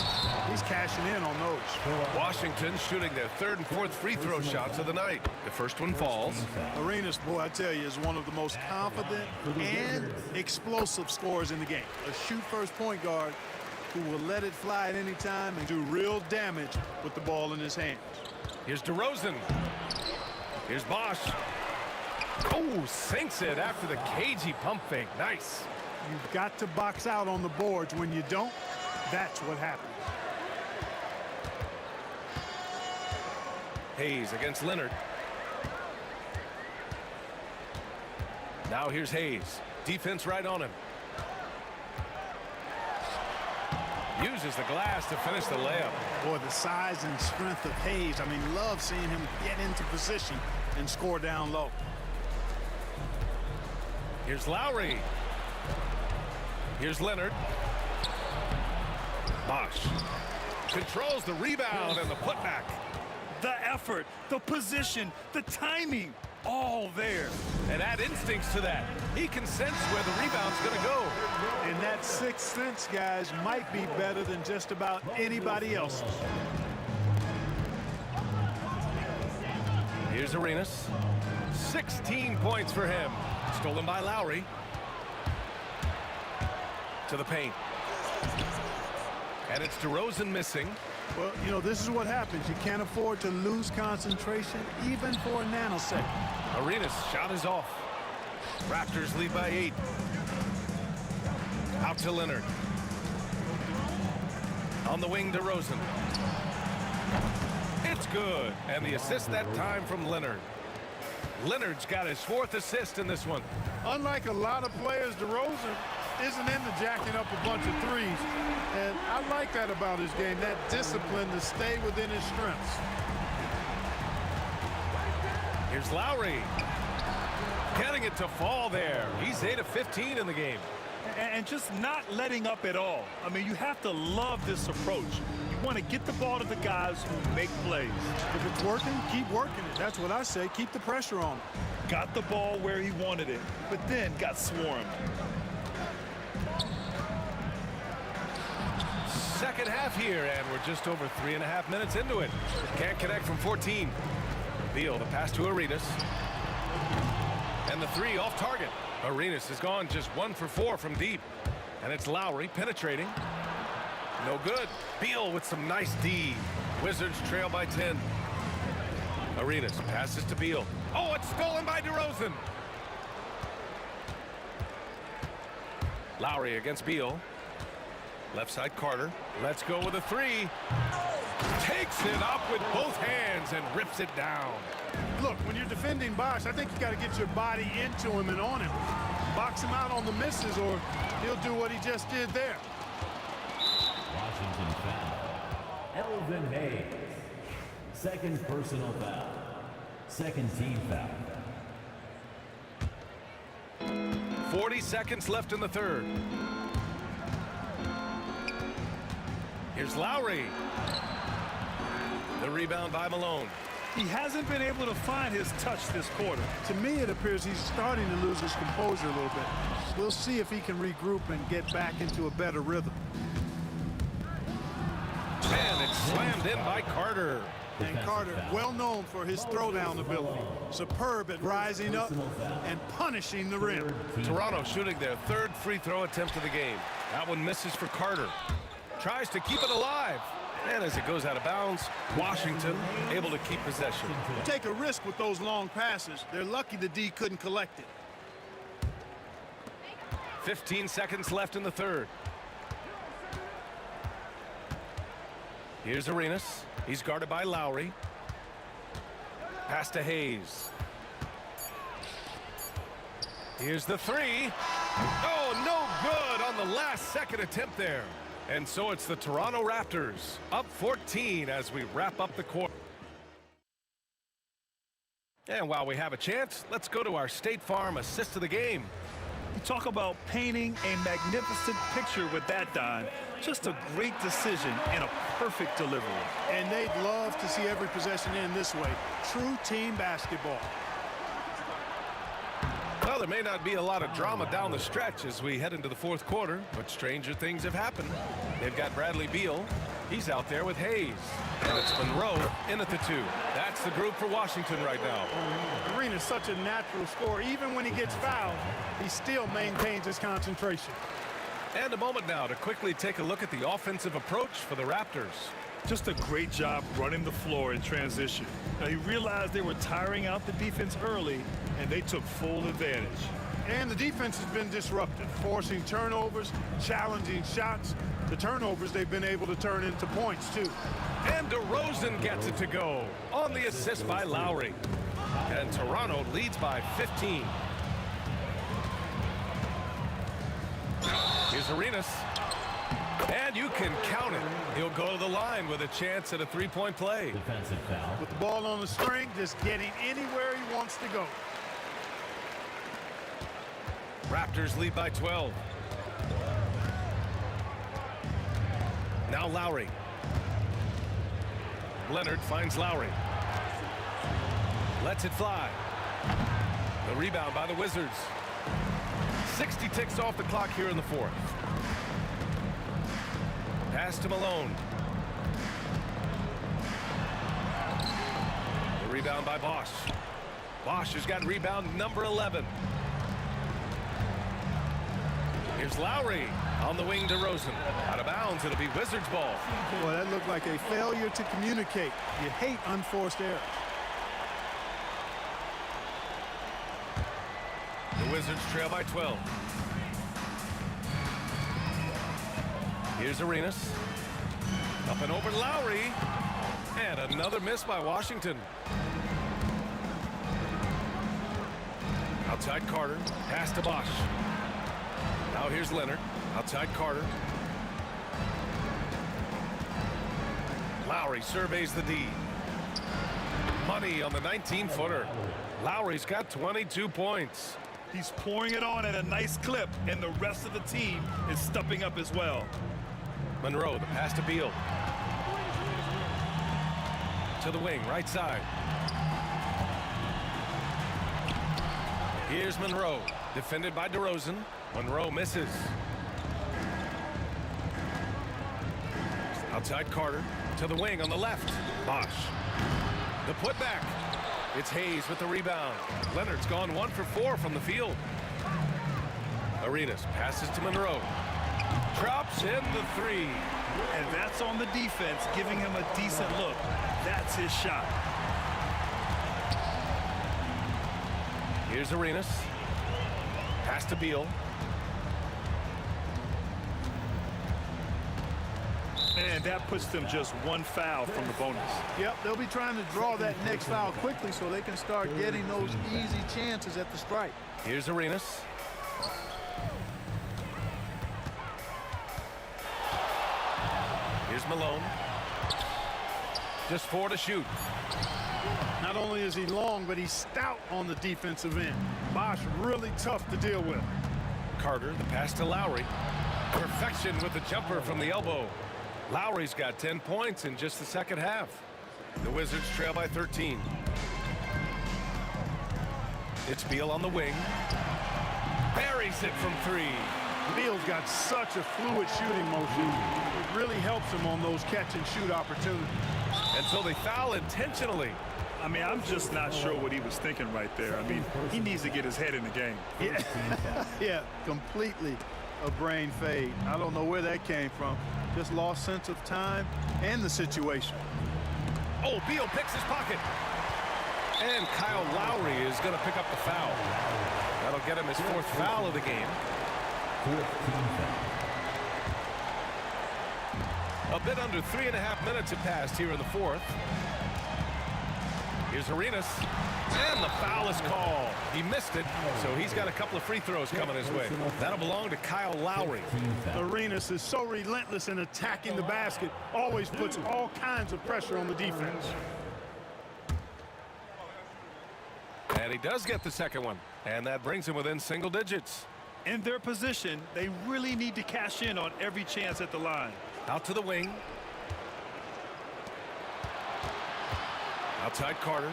he's cashing in on those. Washington shooting their third and fourth free throw shots of the night. The first one falls. Arenas, boy, I tell you, is one of the most confident and explosive scorers in the game. A shoot-first point guard who will let it fly at any time and do real damage with the ball in his hands. Here's DeRozan. Here's Bosch. Oh, sinks it after the cagey pump fake. Nice. You've got to box out on the boards. When you don't, that's what happens. Hayes against Leonard. Now here's Hayes. Defense right on him. Uses the glass to finish the layup. Boy, the size and strength of Hayes. I mean, love seeing him get into position and score down low. Here's Lowry. Here's Leonard. Bosch controls the rebound and the putback. The effort, the position, the timing, all there. And add instincts to that. He can sense where the rebound's going to go. And that sixth sense, guys, might be better than just about anybody else's. Here's Arenas. 16 points for him. Stolen by Lowry. To the paint. And it's DeRozan missing. Well, you know, this is what happens. You can't afford to lose concentration even for a nanosecond. Arenas' shot is off. Raptors lead by 8. Out to Leonard. On the wing, DeRozan. It's good. And the assist that time from Leonard. Leonard's got his 4th assist in this one. Unlike a lot of players, DeRozan isn't into jacking up a bunch of threes. And I like that about his game, that discipline to stay within his strengths. Here's Lowry. Getting it to fall there. He's 8 of 15 in the game. And just not letting up at all. I mean, you have to love this approach. You want to get the ball to the guys who make plays. If it's working, keep working it. That's what I say. Keep the pressure on him. Got the ball where he wanted it, but then got swarmed. Second half here, and we're just over 3.5 minutes into it. Can't connect from 14. Beal, the pass to Arenas. And the 3 off target. Arenas has gone just 1 for 4 from deep. And it's Lowry penetrating. No good. Beal with some nice D. Wizards trail by 10. Arenas passes to Beal. Oh, it's stolen by DeRozan. Lowry against Beal. Left side Carter. Let's go with a 3. Takes it up with both hands and rips it down. Look, when you're defending Bosch, I think you got to get your body into him and on him. Box him out on the misses or he'll do what he just did there. Washington foul. Elvin Hayes. Second personal foul. Second team foul. 40 seconds left in the third. Here's Lowry. The rebound by Malone. He hasn't been able to find his touch this quarter. To me, it appears he's starting to lose his composure a little bit. We'll see if he can regroup and get back into a better rhythm. And it's slammed in by Carter. And Carter, well known for his throwdown ability. Superb at rising up and punishing the rim. Toronto shooting their 3rd free throw attempt of the game. That one misses for Carter. Tries to keep it alive. And as it goes out of bounds, Washington able to keep possession. Take a risk with those long passes. They're lucky the D couldn't collect it. 15 seconds left in the third. Here's Arenas. He's guarded by Lowry. Pass to Hayes. Here's the 3. Oh, no good on the last second attempt there. And so it's the Toronto Raptors up 14 as we wrap up the quarter. And while we have a chance, let's go to our State Farm assist of the game. You talk about painting a magnificent picture with that, Don. Just a great decision and a perfect delivery. And they'd love to see every possession end this way. True team basketball. Well, there may not be a lot of drama down the stretch as we head into the fourth quarter, but stranger things have happened. They've got Bradley Beal. He's out there with Hayes. And it's Monroe in at the 2. That's the group for Washington right now. Arena's such a natural scorer. Even when he gets fouled, he still maintains his concentration. And a moment now to quickly take a look at the offensive approach for the Raptors. Just a great job running the floor in transition. Now, he realized they were tiring out the defense early, and they took full advantage. And the defense has been disrupted, forcing turnovers, challenging shots. The turnovers they've been able to turn into points, too. And DeRozan gets it to go on the assist by Lowry. And Toronto leads by 15. Here's Arenas. And you can count it. He'll go to the line with a chance at a three-point play. Defensive foul. With the ball on the string, just getting anywhere he wants to go. Raptors lead by 12. Now Lowry. Leonard finds Lowry. Lets it fly. The rebound by the Wizards. 60 ticks off the clock here in the fourth. Pass to Malone. The rebound by Bosch. Bosch has got rebound number 11. Here's Lowry on the wing to DeRozan. Out of bounds, it'll be Wizards ball. Boy, that looked like a failure to communicate. You hate unforced errors. The Wizards trail by 12. Here's Arenas. Up and over Lowry. And another miss by Washington. Outside Carter. Pass to Bosch. Now here's Leonard. Outside Carter. Lowry surveys the D. Money on the 19-footer. Lowry's got 22 points. He's pouring it on at a nice clip, and the rest of the team is stepping up as well. Monroe, the pass to Beal. To the wing, right side. Here's Monroe, defended by DeRozan. Monroe misses. Outside Carter, to the wing on the left. Bosch. The putback. It's Hayes with the rebound. Leonard's gone 1 for 4 from the field. Arenas passes to Monroe. Drops in the three. And that's on the defense, giving him a decent look. That's his shot. Here's Arenas. Pass to Beal. And that puts them just one foul from the bonus. Yep, they'll be trying to draw that next foul quickly so they can start getting those easy chances at the strike. Here's Arenas. Here's Malone. Just 4 to shoot. Not only is he long, but he's stout on the defensive end. Bosch really tough to deal with. Carter, the pass to Lowry. Perfection with the jumper from the elbow. Lowry's got 10 points in just the second half. The Wizards trail by 13. It's Beal on the wing. Buries it from 3. Beal's got such a fluid shooting motion. It really helps him on those catch-and-shoot opportunities. And so they foul intentionally. I mean, I'm just not sure what he was thinking right there. I mean, he needs to get his head in the game. Yeah, yeah, completely a brain fade. I don't know where that came from. Just lost sense of time and the situation. Oh, Beal picks his pocket. And Kyle Lowry is going to pick up the foul. That'll get him his 4th foul of the game. A bit under 3.5 minutes have passed here in the 4th. Here's Arenas. And the foul is called. He missed it, so he's got a couple of free throws coming his way. That'll belong to Kyle Lowry. Arenas is so relentless in attacking the basket, always puts all kinds of pressure on the defense. And he does get the second one, and that brings him within single digits. In their position, they really need to cash in on every chance at the line. Out to the wing. Outside Carter.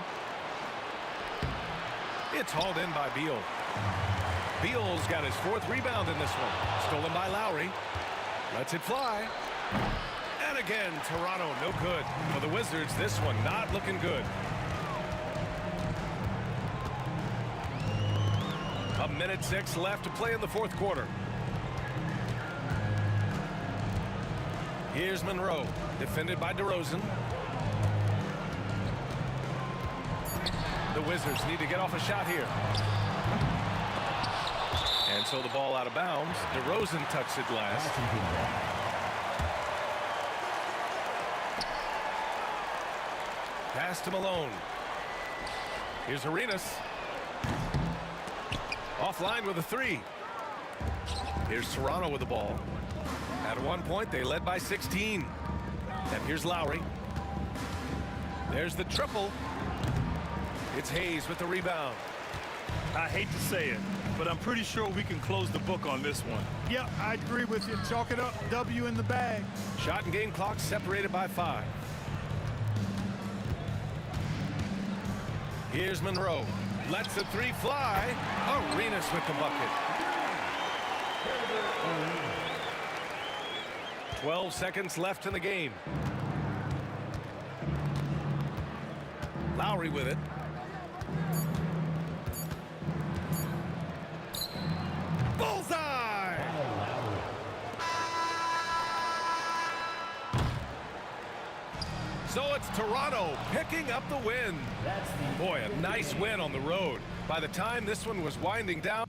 It's hauled in by Beal. Beal's got his 4th rebound in this one. Stolen by Lowry. Lets it fly. And again, Toronto no good. For the Wizards, this one not looking good. A minute 6 left to play in the 4th quarter. Here's Monroe, defended by DeRozan. The Wizards need to get off a shot here. And so the ball out of bounds. DeRozan touched it last. Pass to Malone. Here's Arenas. Offline with a three. Here's Toronto with the ball. At one point, they led by 16. And here's Lowry. There's the triple. It's Hayes with the rebound. I hate to say it, but I'm pretty sure we can close the book on this one. Yep, I agree with you. Chalk it up. W in the bag. Shot and game clock separated by 5. Here's Monroe. Lets the three fly. Arenas with the bucket. 12 seconds left in the game. Lowry with it. Bullseye! So it's Toronto picking up the win. Boy, a nice win on the road. By the time this one was winding down,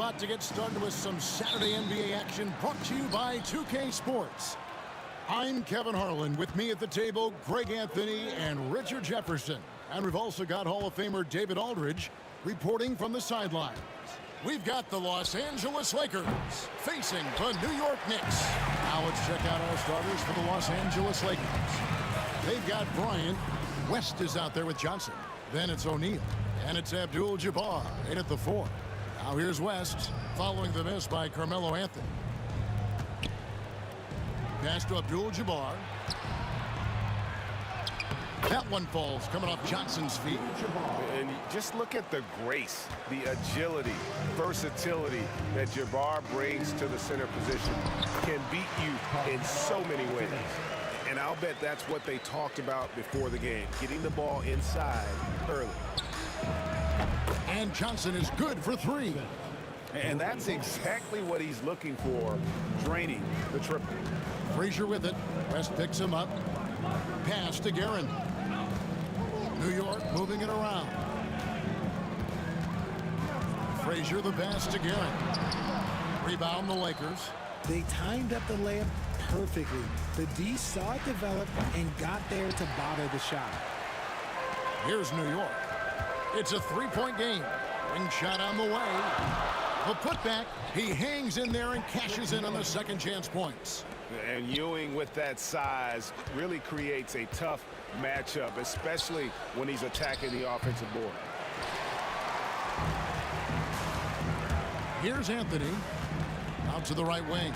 about to get started with some Saturday NBA action brought to you by 2K Sports. I'm Kevin Harlan. With me at the table, Greg Anthony and Richard Jefferson. And we've also got Hall of Famer David Aldridge reporting from the sidelines. We've got the Los Angeles Lakers facing the New York Knicks. Now let's check out our starters for the Los Angeles Lakers. They've got Bryant. West is out there with Johnson. Then it's O'Neal. And it's Abdul-Jabbar in at the 4. Now here's West, following the miss by Carmelo Anthony. Pass to Abdul-Jabbar. That one falls, coming off Johnson's feet. And just look at the grace, the agility, versatility that Jabbar brings to the center position. Can beat you in so many ways. And I'll bet that's what they talked about before the game, getting the ball inside early. And Johnson is good for 3. And that's exactly what he's looking for, draining the triple. Frazier with it. West picks him up. Pass to Guerin. New York moving it around. Frazier the pass to Guerin. Rebound the Lakers. They timed up the layup perfectly. The D saw it develop and got there to bother the shot. Here's New York. It's a 3-point game. Ring shot on the way. The putback. He hangs in there and cashes in on the second chance points. And Ewing with that size really creates a tough matchup, especially when he's attacking the offensive board. Here's Anthony. Out to the right wing.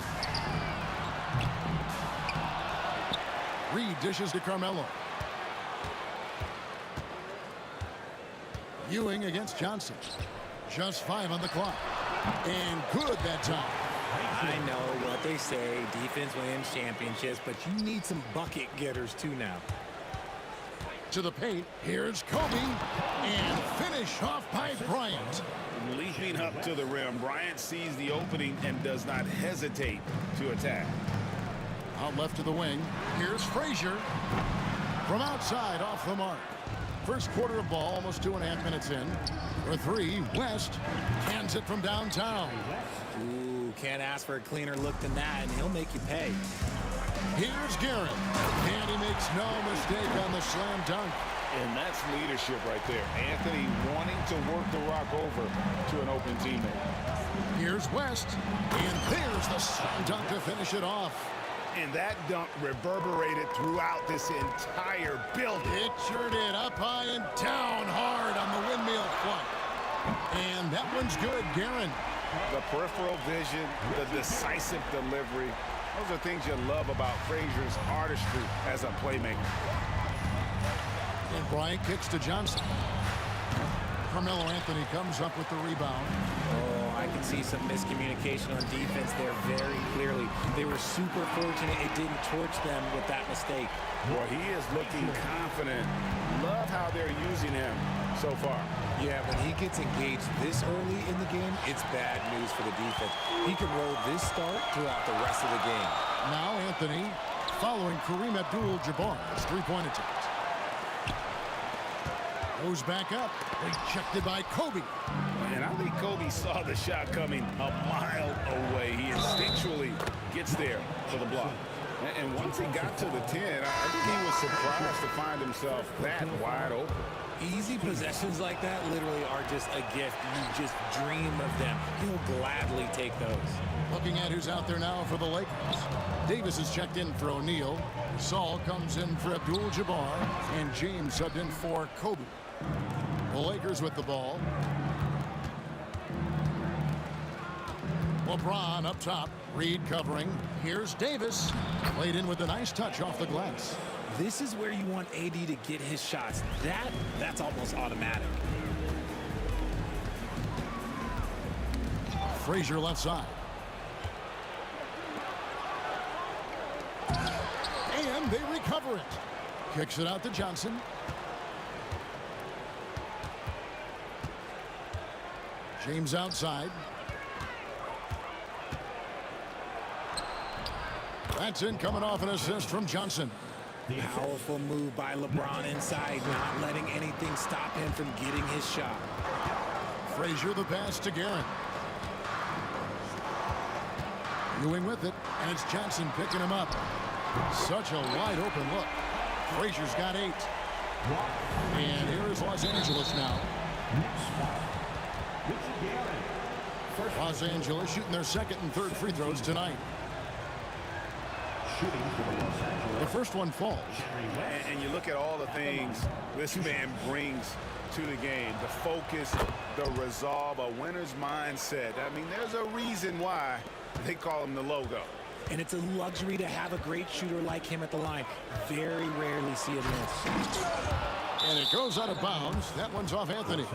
Reed dishes to Carmelo. Ewing against Johnson. Just 5 on the clock. And good that time. I know what they say, defense wins championships, but you need some bucket getters too now. To the paint, here's Kobe, and finish off by Bryant. Leaping up to the rim, Bryant sees the opening and does not hesitate to attack. Out left to the wing, here's Frazier. From outside, off the mark. First quarter of ball, almost 2.5 minutes in. For 3, West cans it from downtown. Ooh, can't ask for a cleaner look than that, and he'll make you pay. Here's Guerin, and he makes no mistake on the slam dunk. And that's leadership right there. Anthony wanting to work the rock over to an open teammate. Here's West, and there's the slam dunk to finish it off. And that dunk reverberated throughout this entire building. It sure did, up high and down hard on the windmill front. And that one's good, Guerin. The peripheral vision, the decisive delivery. Those are things you love about Frazier's artistry as a playmaker. And Bryant kicks to Johnson. Carmelo Anthony comes up with the rebound. Oh, I can see some miscommunication on defense there very clearly. They were super fortunate it didn't torch them with that mistake. Well, he is looking confident. Love how they're using him so far. Yeah, when he gets engaged this early in the game, it's bad news for the defense. He can roll this start throughout the rest of the game. Now Anthony following Kareem Abdul-Jabbar's 3-point attempt. Goes back up. Rejected by Kobe. And I think Kobe saw the shot coming a mile away. He instinctually gets there for the block. And once he got to the 10, I think he was surprised to find himself that wide open. Easy possessions like that literally are just a gift. You just dream of them. He'll gladly take those. Looking at who's out there now for the Lakers. Davis is checked in for O'Neal. Saul comes in for Abdul-Jabbar. And James subbed in for Kobe. The Lakers with the ball. LeBron up top. Reed covering. Here's Davis. Played in with a nice touch off the glass. This is where you want AD to get his shots. That's almost automatic. Frazier left side. And they recover it. Kicks it out to Johnson. James outside. That's in, coming off an assist from Johnson. Powerful move by LeBron inside, not letting anything stop him from getting his shot. Frazier the pass to Guerin. Ewing with it, and it's Johnson picking him up. Such a wide open look. Frazier's got 8. And here is Los Angeles now. Los Angeles shooting their second and third free throws tonight. The first one falls. And you look at all the things this man brings to the game. The focus, the resolve, a winner's mindset. I mean, there's a reason why they call him the logo. And it's a luxury to have a great shooter like him at the line. Very rarely see him miss. And it goes out of bounds. That one's off Anthony.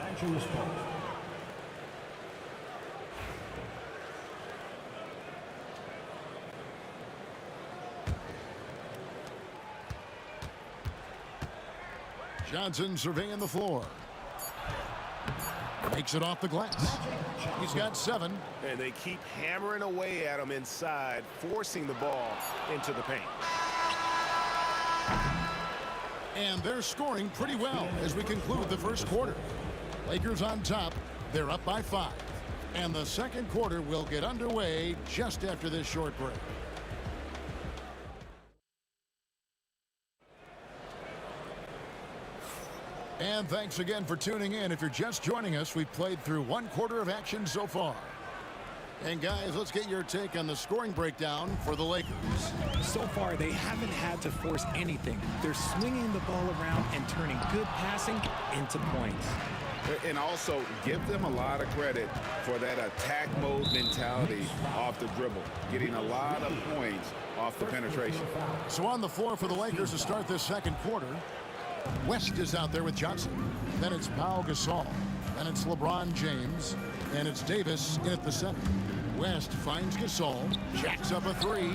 Johnson surveying the floor. Makes it off the glass. He's got 7. And they keep hammering away at him inside, forcing the ball into the paint. And they're scoring pretty well as we conclude the first quarter. Lakers on top. They're up by 5. And the second quarter will get underway just after this short break. And thanks again for tuning in. If you're just joining us, we've played through 1 quarter of action so far. And guys, let's get your take on the scoring breakdown for the Lakers. So far, they haven't had to force anything. They're swinging the ball around and turning good passing into points. And also give them a lot of credit for that attack mode mentality off the dribble, getting a lot of points off the penetration. So on the floor for the Lakers to start this second quarter, West is out there with Johnson. Then it's Pau Gasol. Then it's LeBron James. And it's Davis in at the center. West finds Gasol. Jacks up a 3.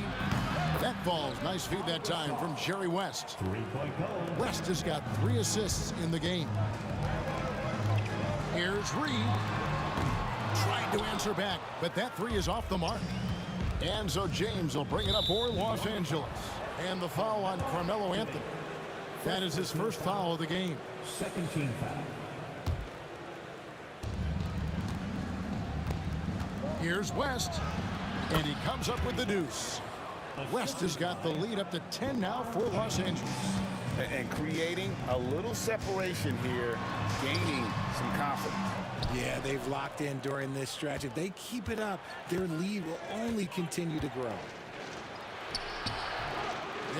That falls. Nice feed that time from Jerry West. West has got 3 assists in the game. Here's Reed. Tried to answer back, but that 3 is off the mark. And so James will bring it up for Los Angeles. And the foul on Carmelo Anthony. That is his first foul of the game. Second team foul. Here's West, and he comes up with the deuce. West has got the lead up to 10 now for Los Angeles. And creating a little separation here, gaining some confidence. Yeah, they've locked in during this stretch. If they keep it up, their lead will only continue to grow.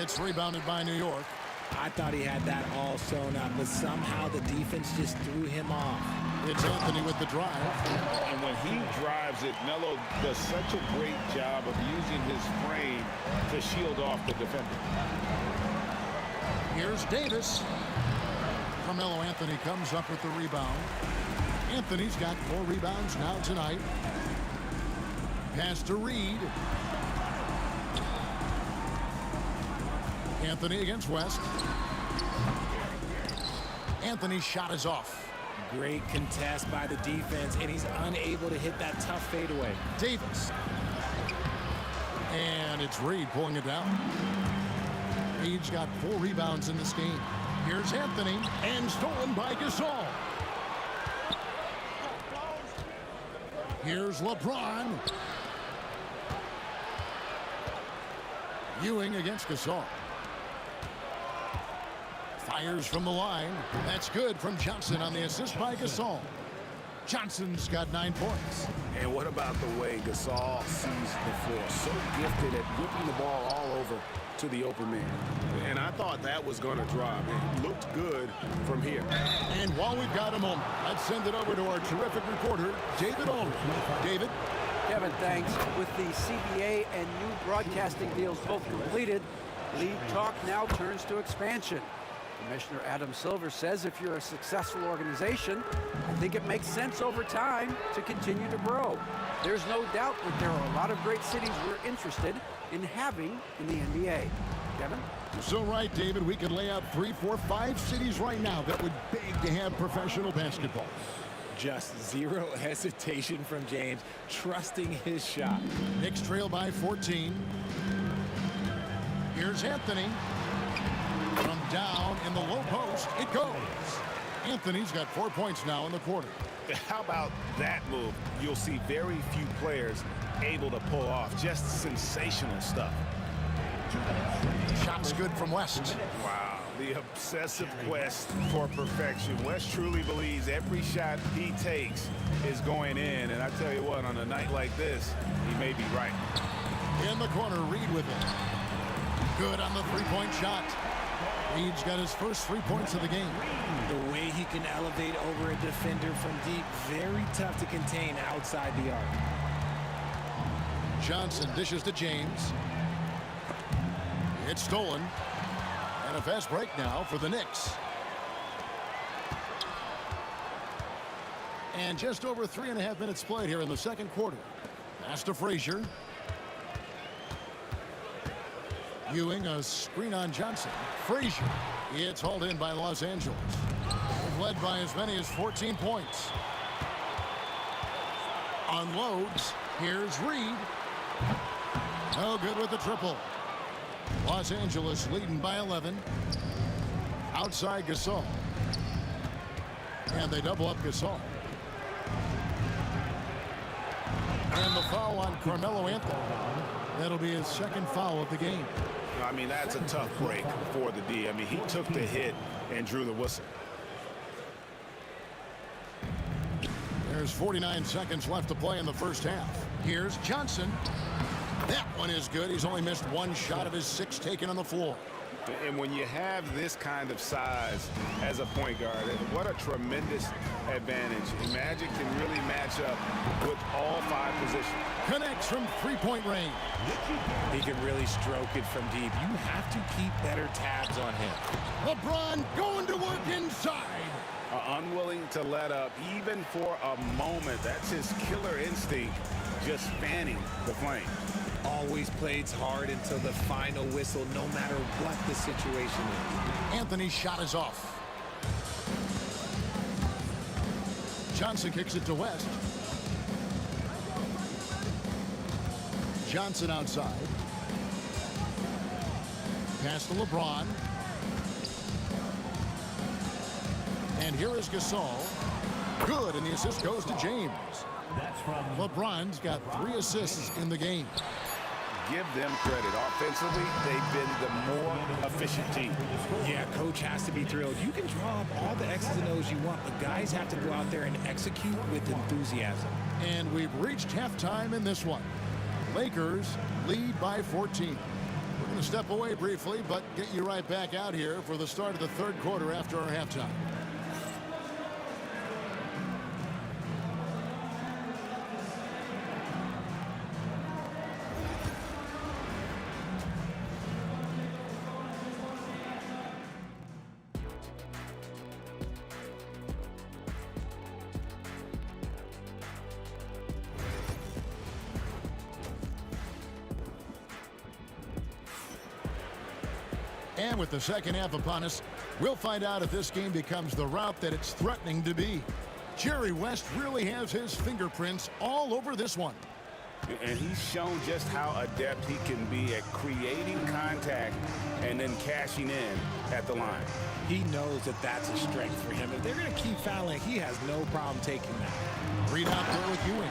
It's rebounded by New York. I thought he had that all sewn up, but somehow the defense just threw him off. It's Anthony with the drive. And when he drives it, Melo does such a great job of using his frame to shield off the defender. Here's Davis. Carmelo Anthony comes up with the rebound. Anthony's got 4 rebounds now tonight. Pass to Reed. Anthony against West. Anthony's shot is off. Great contest by the defense, and he's unable to hit that tough fadeaway. Davis. And it's Reed pulling it down. Reed's got 4 rebounds in this game. Here's Anthony, and stolen by Gasol. Here's LeBron. Ewing against Gasol. Fires from the line. That's good from Johnson on the assist by Gasol. Johnson's got 9 points. And what about the way Gasol sees the floor? So gifted at whipping the ball all over to the open man. And I thought that was going to drop. It looked good from here. And while we've got a moment, let's send it over to our terrific reporter, David Aldridge. David? Kevin, thanks. With the CBA and new broadcasting deals both completed, league talk now turns to expansion. Commissioner Adam Silver says if you're a successful organization, I think it makes sense over time to continue to grow. There's no doubt that there are a lot of great cities we're interested in having in the NBA. Kevin? So right, David, we could lay out 3, 4, 5 cities right now that would beg to have professional basketball. Just zero hesitation from James, trusting his shot. Knicks trail by 14. Here's Anthony. From down in the low post, it goes. Anthony's got 4 points now in the quarter. How about that move? You'll see very few players able to pull off. Just sensational stuff. Shot's good from West. Wow, the obsessive quest for perfection. West truly believes every shot he takes is going in. And I tell you what, on a night like this, he may be right. In the corner, Reed with it. Good on the three-point shot. Reed's got his first 3 points of the game. The way he can elevate over a defender from deep, very tough to contain outside the arc. Johnson dishes to James. It's stolen. And a fast break now for the Knicks. And just over 3.5 minutes played here in the second quarter. Pass to Frazier. Ewing, a screen on Johnson. Frazier. It's hauled in by Los Angeles. They've led by as many as 14 points. Unloads. Here's Reed. No good with the triple. Los Angeles leading by 11. Outside Gasol. And they double up Gasol. And the foul on Carmelo Anthony. That'll be his second foul of the game. I mean, that's a tough break for the D. I mean, he took the hit and drew the whistle. There's 49 seconds left to play in the first half. Here's Johnson. That one is good. He's only missed one shot of his 6 taken on the floor. And when you have this kind of size as a point guard, what a tremendous advantage. Magic can really match up with all 5 positions. Connects from three-point range. He can really stroke it from deep. You have to keep better tabs on him. LeBron going to work inside. Unwilling to let up even for a moment. That's his killer instinct, just fanning the flame. Always plays hard until the final whistle, no matter what the situation is. Anthony's shot is off. Johnson kicks it to West. Johnson outside. Pass to LeBron. And here is Gasol. Good, and the assist goes to James. LeBron's got 3 assists in the game. Give them credit. Offensively, they've been the more efficient team. Yeah, coach has to be thrilled. You can draw up all the X's and O's you want, but guys have to go out there and execute with enthusiasm. And we've reached halftime in this one. Lakers lead by 14. We're going to step away briefly, but get you right back out here for the start of the third quarter after our halftime. And with the second half upon us, we'll find out if this game becomes the route that it's threatening to be. Jerry West really has his fingerprints all over this one. And he's shown just how adept he can be at creating contact and then cashing in at the line. He knows that that's a strength for him. If they're going to keep fouling, he has no problem taking that. Reed out there with Ewing.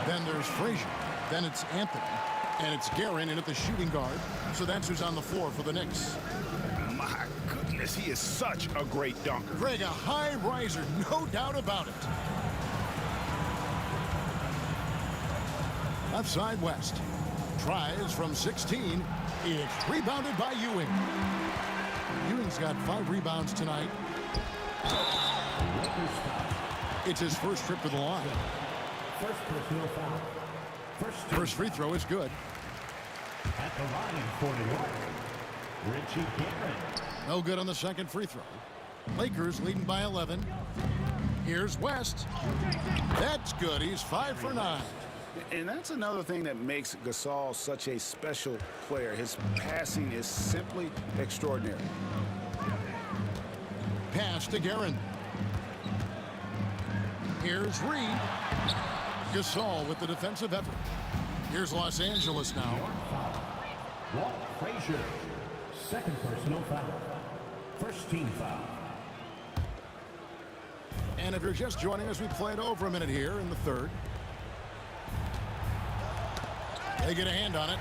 Then there's Frazier. Then it's Anthony. And it's Guerin in at the shooting guard. So that's who's on the floor for the Knicks. My goodness, he is such a great dunker. Greg, a high riser, no doubt about it. Left side West. Tries from 16. It's rebounded by Ewing. Ewing's got 5 rebounds tonight. It's his first trip to the line. First personal foul. First free throw is good. At the line for New York, Richie Guerin. No good on the second free throw. Lakers leading by 11. Here's West. That's good. He's 5 for 9. And that's another thing that makes Gasol such a special player. His passing is simply extraordinary. Pass to Guerin. Here's Reed. Gasol with the defensive effort. Here's Los Angeles now. Walt Frazier, second personal foul. First team foul. And if you're just joining us, we played over a minute here in the third. They get a hand on it.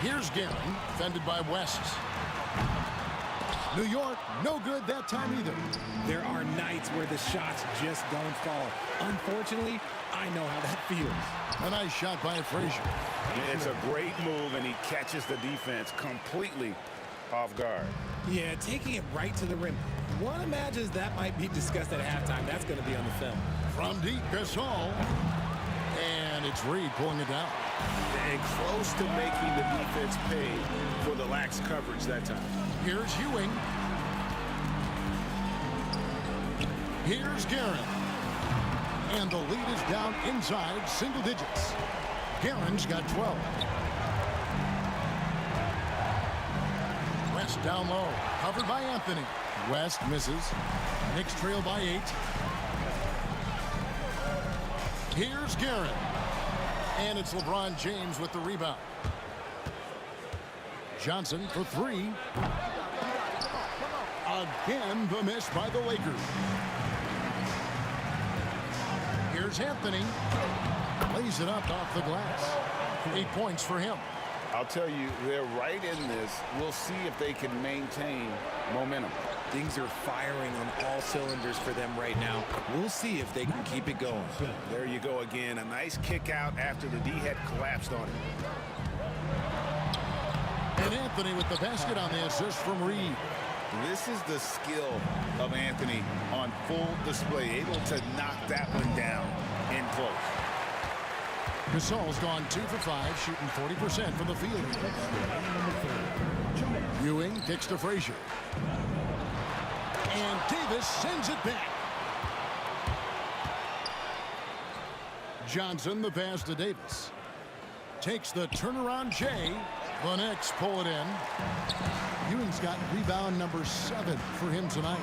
Here's Guerin, defended by West. New York, no good that time either. There are nights where the shots just don't fall. Unfortunately, I know how that feels. A nice shot by Frazier. It's a great move, and he catches the defense completely off guard. Yeah, taking it right to the rim. One imagines that might be discussed at halftime. That's going to be on the film. From deep, Gasol. And it's Reed pulling it down. And close to making the defense pay for the lax coverage that time. Here's Ewing. Here's Guerin. And the lead is down inside single digits. Guerin's got 12. West down low. Covered by Anthony. West misses. Knicks trail by 8. Here's Guerin. And it's LeBron James with the rebound. Johnson for 3. Again, the miss by the Lakers. Here's Anthony. Lays it up off the glass. 8 points for him. I'll tell you, they're right in this. We'll see if they can maintain momentum. Things are firing on all cylinders for them right now. We'll see if they can keep it going. There you go again. A nice kick out after the D had collapsed on him. And Anthony with the basket on the assist from Reed. This is the skill of Anthony on full display, able to knock that one down in close. Gasol's gone 2 for 5, shooting 40% from the field. Ewing kicks to Frazier. And Davis sends it back. Johnson the pass to Davis. Takes the turnaround J. The Knicks pull it in. Ewing's got rebound number 7 for him tonight.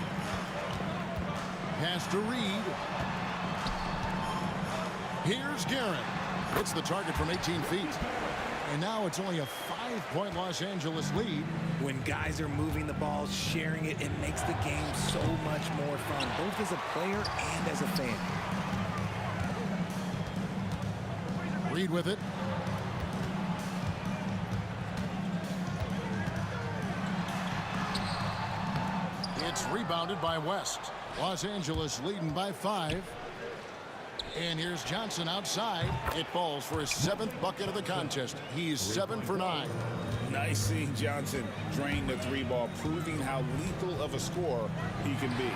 Pass to Reed. Here's Guerin. Hits the target from 18 feet. And now it's only a 5-point Los Angeles lead. When guys are moving the ball, sharing it, it makes the game so much more fun, both as a player and as a fan. Reed with it. It's rebounded by West. Los Angeles leading by 5. And here's Johnson outside. It falls for his 7th bucket of the contest. He's 7 for 9. Nice seeing Johnson drain the 3-ball, proving how lethal of a scorer he can be.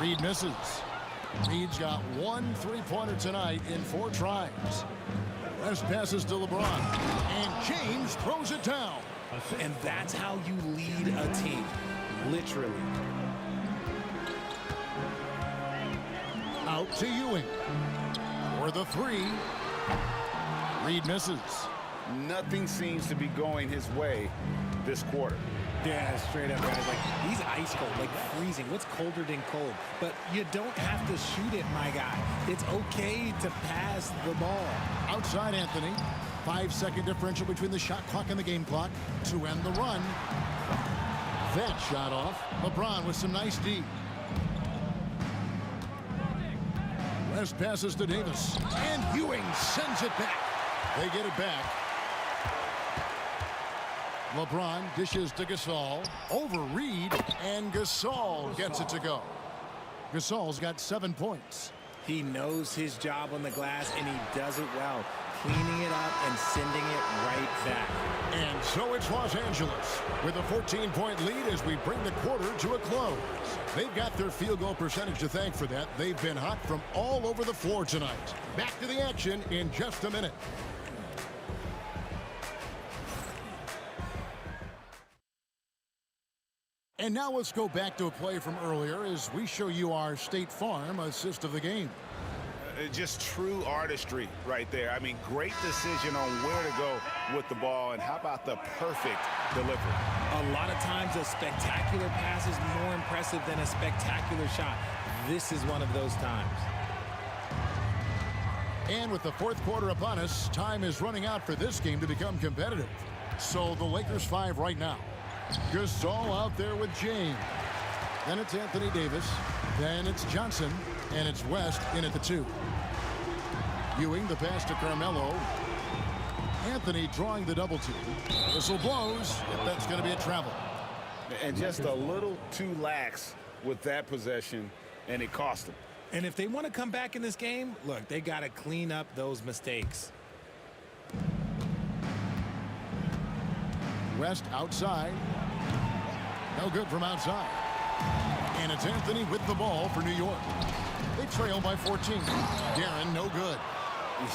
Reed misses. Reed's got 1 3-pointer tonight in 4 tries. West passes to LeBron. And James throws it down. And that's how you lead a team. Literally. Out to Ewing. For the 3. Reed misses. Nothing seems to be going his way this quarter. Yeah, straight up, guys. Like, he's ice cold, like freezing. What's colder than cold? But you don't have to shoot it, my guy. It's okay to pass the ball. Outside Anthony. 5-second differential between the shot clock and the game clock to end the run. That shot off. LeBron with some nice D. West passes to Davis. And Ewing sends it back. They get it back. LeBron dishes to Gasol. Over Reed. And Gasol gets it to go. Gasol's got 7 points. He knows his job on the glass, and he does it well. Cleaning it up and sending it right back. And so it's Los Angeles with a 14-point lead as we bring the quarter to a close. They've got their field goal percentage to thank for that. They've been hot from all over the floor tonight. Back to the action in just a minute. And now let's go back to a play from earlier as we show you our State Farm assist of the game. Just true artistry right there. I mean, great decision on where to go with the ball, and how about the perfect delivery? A lot of times a spectacular pass is more impressive than a spectacular shot. This is one of those times. And with the 4th quarter upon us, time is running out for this game to become competitive. So the Lakers 5 right now. Gasol out there with James. Then it's Anthony Davis. Then it's Johnson. And it's West in at the 2. Ewing the pass to Carmelo. Anthony drawing the double team. Whistle blows. That's going to be a travel. And just a little too lax with that possession, and it cost them. And if they want to come back in this game, look, they got to clean up those mistakes. West outside. No good from outside. And it's Anthony with the ball for New York. They trail by 14. Darren, no good.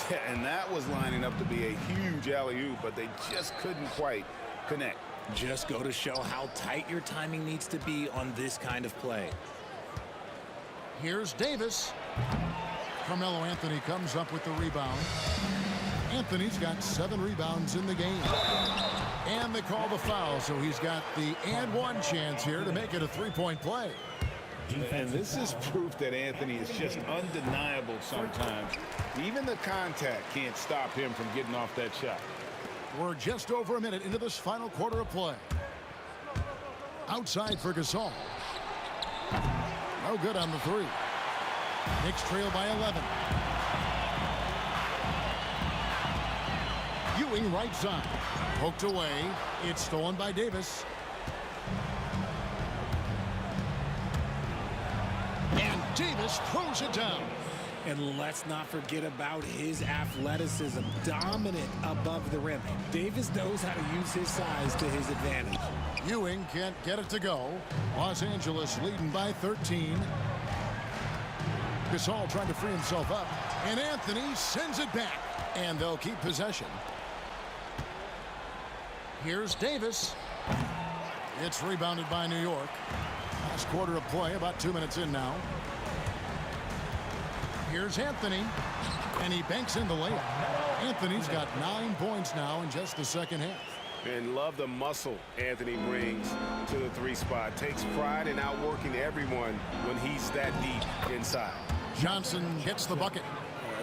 Yeah, and that was lining up to be a huge alley-oop, but they just couldn't quite connect. Just go to show how tight your timing needs to be on this kind of play. Here's Davis. Carmelo Anthony comes up with the rebound. Anthony's got 7 rebounds in the game. And they call the foul, so he's got the and one chance here to make it a 3-point play. And this is proof that Anthony is just undeniable sometimes. Even the contact can't stop him from getting off that shot. We're just over a minute into this final quarter of play. Outside for Gasol. No good on the 3. Knicks trail by 11. Ewing right side. Poked away. It's stolen by Davis. And Davis throws it down. And let's not forget about his athleticism. Dominant above the rim. Davis knows how to use his size to his advantage. Ewing can't get it to go. Los Angeles leading by 13. Gasol trying to free himself up. And Anthony sends it back. And they'll keep possession. Here's Davis. It's rebounded by New York. Last quarter of play, about 2 minutes in now. Here's Anthony, and he banks in the layup. Anthony's got 9 points now in just the second half. And love the muscle Anthony brings to the 3 spot. Takes pride in outworking everyone when he's that deep inside. Johnson hits the bucket.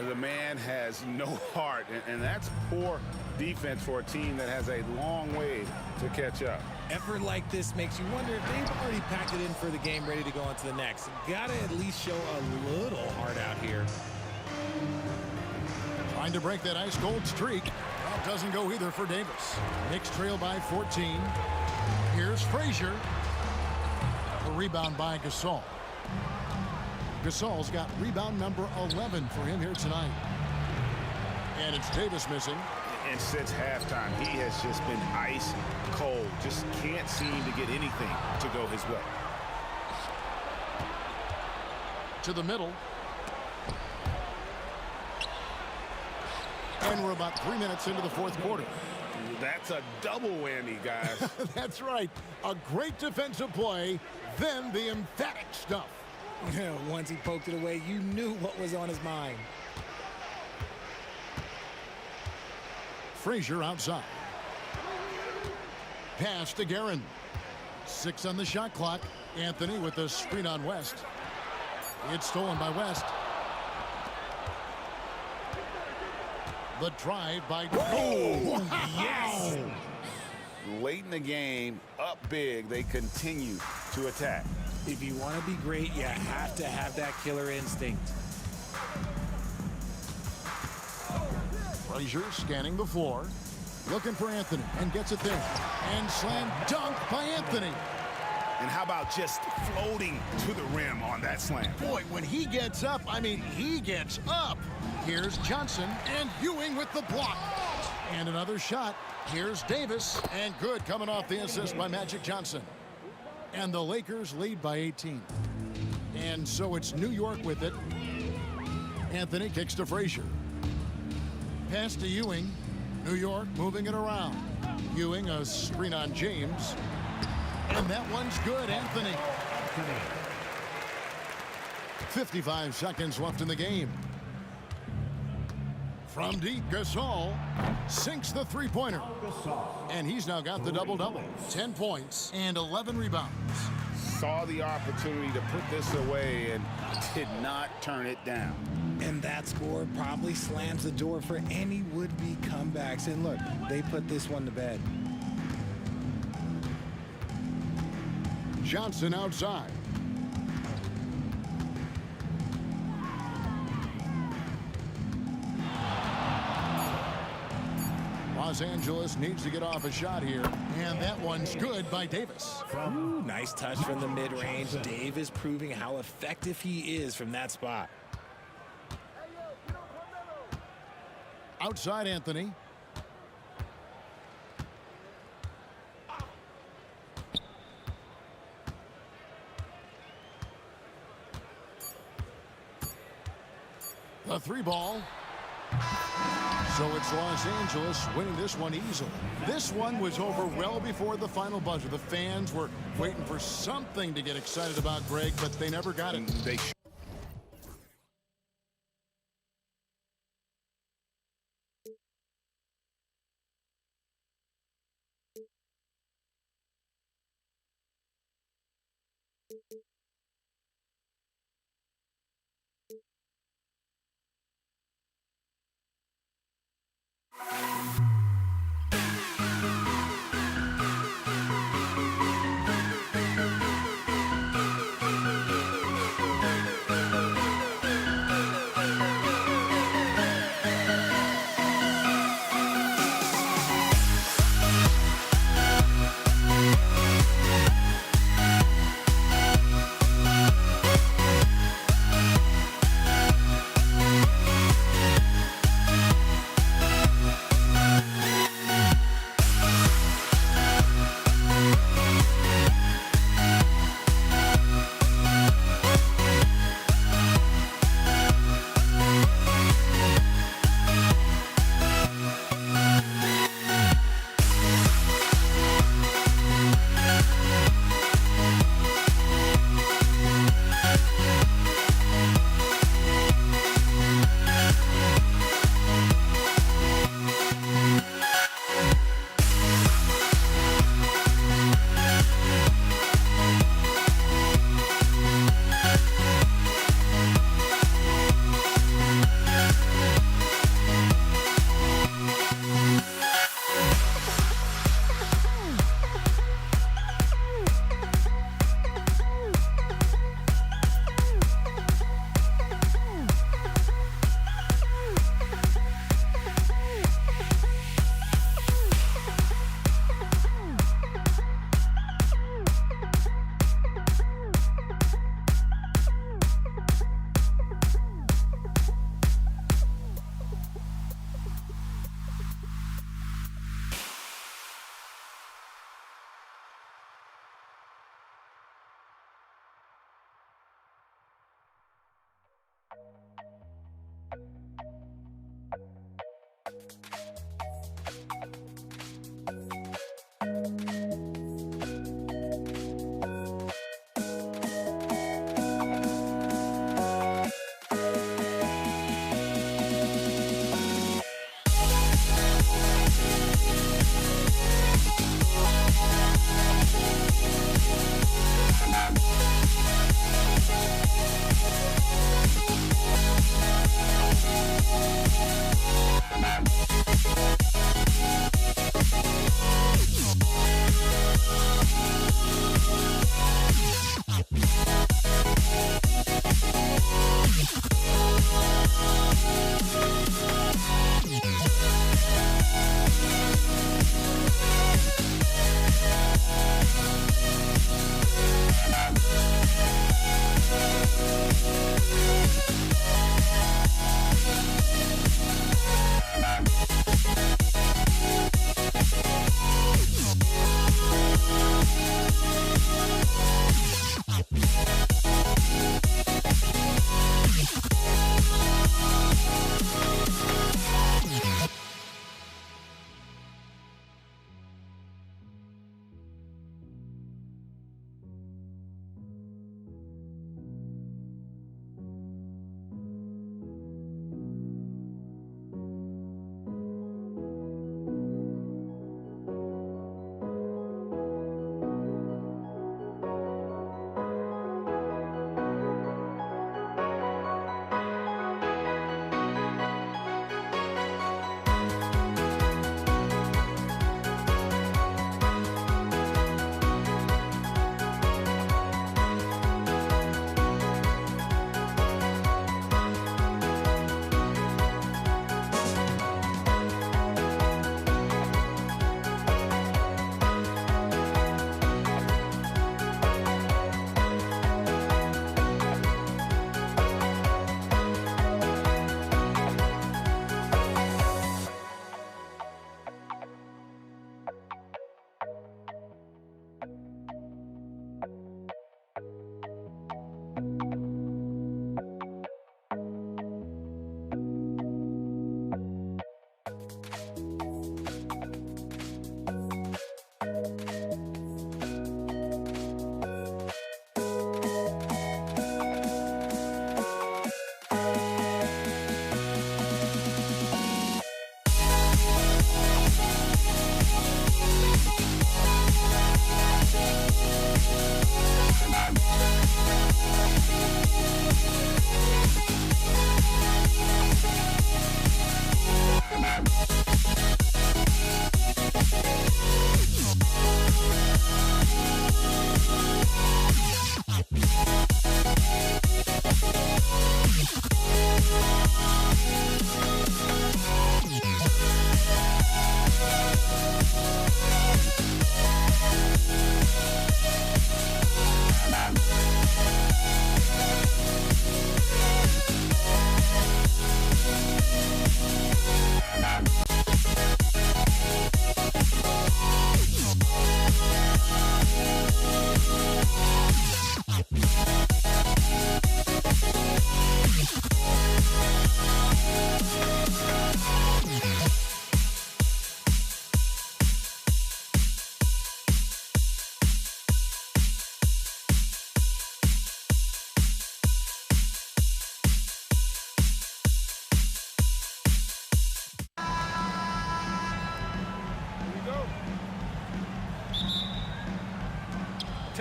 The man has no heart, and that's poor defense for a team that has a long way to catch up. Effort like this makes you wonder if they've already packed it in for the game, ready to go on to the next. Gotta at least show a little heart out here. Trying to break that ice-cold streak. Well, it doesn't go either for Davis. Knicks trail by 14. Here's Frazier. A rebound by Gasol. Gasol's got rebound number 11 for him here tonight. And it's Davis missing. And since halftime, he has just been ice cold. Just can't seem to get anything to go his way. To the middle. And we're about 3 minutes into the fourth quarter. That's a double whammy, guys. That's right. A great defensive play, then the emphatic stuff. Once he poked it away, you knew what was on his mind. Frazier outside. Pass to Guerin. 6 on the shot clock. Anthony with the screen on West. It's stolen by West. The drive by... Oh, yes! Late in the game, up big, they continue to attack. If you want to be great, you have to have that killer instinct. Frazier scanning the floor, looking for Anthony, and gets it there. And slam dunk by Anthony. And how about just floating to the rim on that slam? Boy, when he gets up, I mean, he gets up. Here's Johnson, and Ewing with the block. And another shot. Here's Davis, and good coming off the assist by Magic Johnson. And the Lakers lead by 18. And so it's New York with it. Anthony kicks to Frazier. Pass to Ewing. New York moving it around. Ewing, a screen on James. And that one's good, Anthony. 55 seconds left in the game. From deep, Gasol sinks the three-pointer. And he's now got the double-double. 10 points and 11 rebounds. Saw the opportunity to put this away and did not turn it down. And that score probably slams the door for any would-be comebacks. And look, they put this one to bed. Johnson outside. Los Angeles needs to get off a shot here, and that one's good by Davis. Ooh, nice touch from the mid-range. Davis proving how effective he is from that spot. Outside Anthony. The three ball. So it's Los Angeles winning this one easily. This one was over well before the final buzzer. The fans were waiting for something to get excited about, Greg, but they never got it. They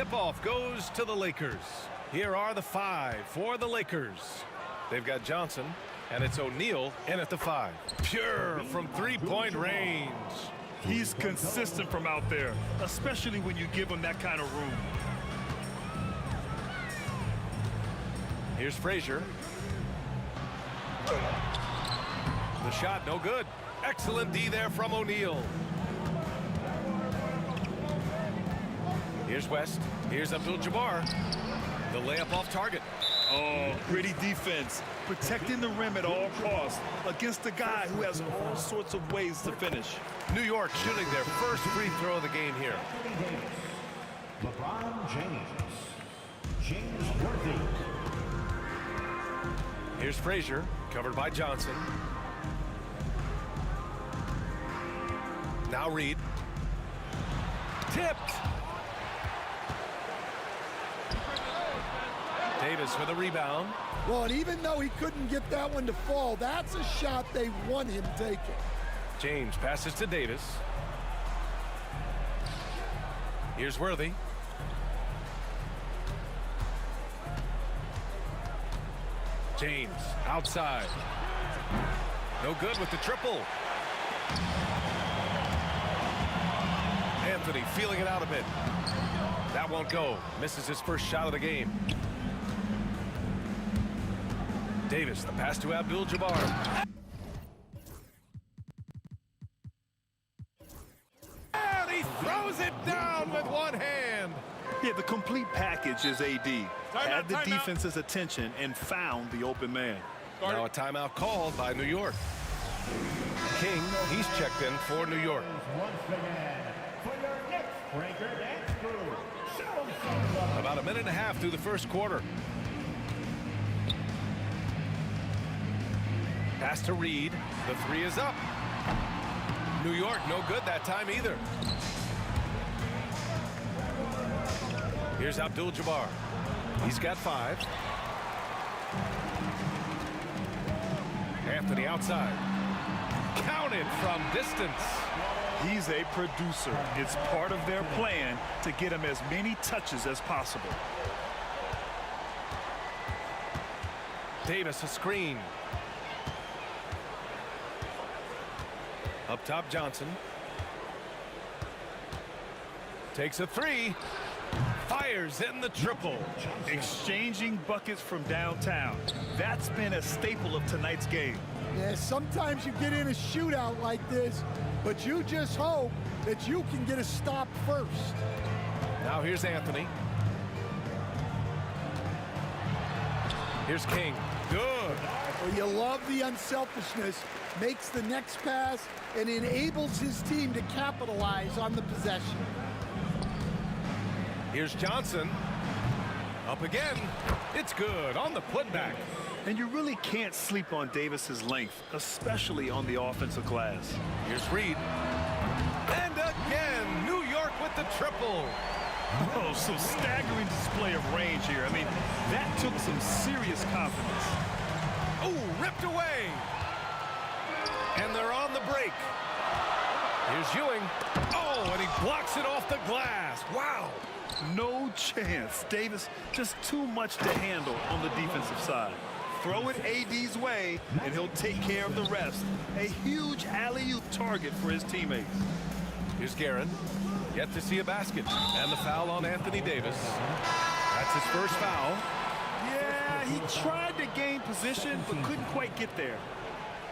tip-off goes to the Lakers. Here are the 5 for the Lakers. They've got Johnson, and it's O'Neal in at the 5. Pure from three-point range. He's consistent from out there, especially when you give him that kind of room. Here's Frazier. The shot, no good. Excellent D there from O'Neal. Here's West. Here's Abdul-Jabbar. The layup off target. Oh, gritty defense. Protecting the rim at all costs against a guy who has all sorts of ways to finish. New York shooting their first free throw of the game here. LeBron James. James Worthy. Here's Frazier, covered by Johnson. Now Reed. Tipped. Davis for the rebound. Well, and even though he couldn't get that one to fall, that's a shot they want him taking. James passes to Davis. Here's Worthy. James outside. No good with the triple. Anthony feeling it out a bit. That won't go. Misses his first shot of the game. Davis, the pass to Abdul-Jabbar. And he throws it down with one hand. Yeah, the complete package is AD. Had the defense's attention and found the open man. Now a timeout called by New York. King, he's checked in for New York. About a minute and a half through the first quarter. Pass to Reed. The 3 is up. New York no good that time either. Here's Abdul-Jabbar. He's got 5. Anthony outside. Counted from distance. He's a producer. It's part of their plan to get him as many touches as possible. Davis a screen. Up top, Johnson. Takes a 3. Fires in the triple. Exchanging buckets from downtown. That's been a staple of tonight's game. Yeah, sometimes you get in a shootout like this, but you just hope that you can get a stop first. Now here's Anthony. Here's King. Good. Well, you love the unselfishness. Makes the next pass and enables his team to capitalize on the possession. Here's Johnson. Up again. It's good on the putback. And you really can't sleep on Davis's length, especially on the offensive glass. Here's Reed. And again, New York with the triple. Oh, some staggering display of range here. I mean, that took some serious confidence. Oh, ripped away. And they're on the break. Here's Ewing. Oh, and he blocks it off the glass. Wow. No chance. Davis just too much to handle on the defensive side. Throw it AD's way, and he'll take care of the rest. A huge alley-oop target for his teammates. Here's Guerin. Yet to see a basket. And the foul on Anthony Davis. That's his first foul. Yeah, he tried to gain position, but couldn't quite get there.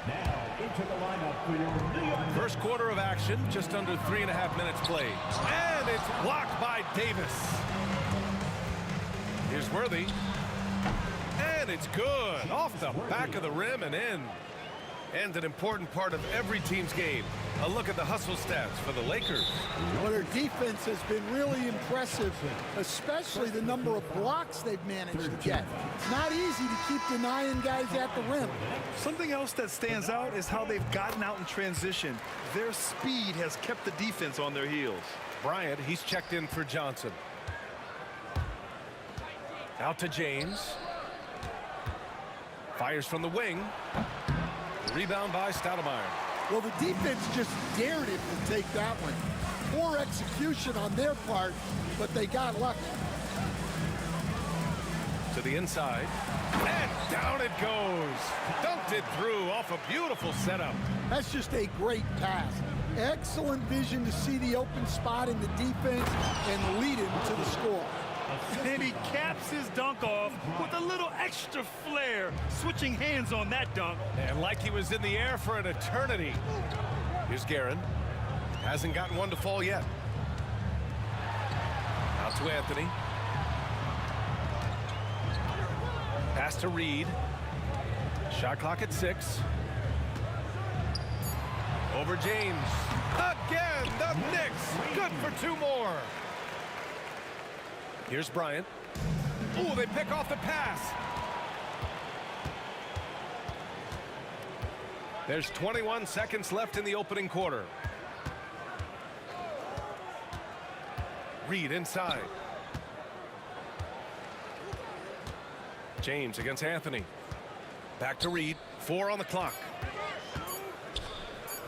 Now into the lineup for your New York. First quarter of action, just under 3.5 minutes played. And it's blocked by Davis. Here's Worthy. And it's good. Off the back of the rim and in. And an important part of every team's game. A look at the hustle stats for the Lakers. Well, their defense has been really impressive, especially the number of blocks they've managed to get. It's not easy to keep denying guys at the rim. Something else that stands out is how they've gotten out in transition. Their speed has kept the defense on their heels. Bryant, he's checked in for Johnson. Out to James. Fires from the wing. Rebound by Stoudemire. Well, the defense just dared him to take that one. poor execution on their part, but they got lucky. To the inside, and down it goes. Dunked it through off a beautiful setup. That's just a great pass. Excellent vision to see the open spot in the defense and lead him to the score. And he caps his dunk off with a little extra flair, switching hands on that dunk. And like he was in the air for an eternity. Here's Guerin. Hasn't gotten one to fall yet. Out to Anthony. Pass to Reed. Shot clock at 6. Over James. Again, the Knicks. Good for 2 more. Here's Bryant. Ooh, they pick off the pass. There's 21 seconds left in the opening quarter. Reed inside. James against Anthony. Back to Reed. 4 on the clock.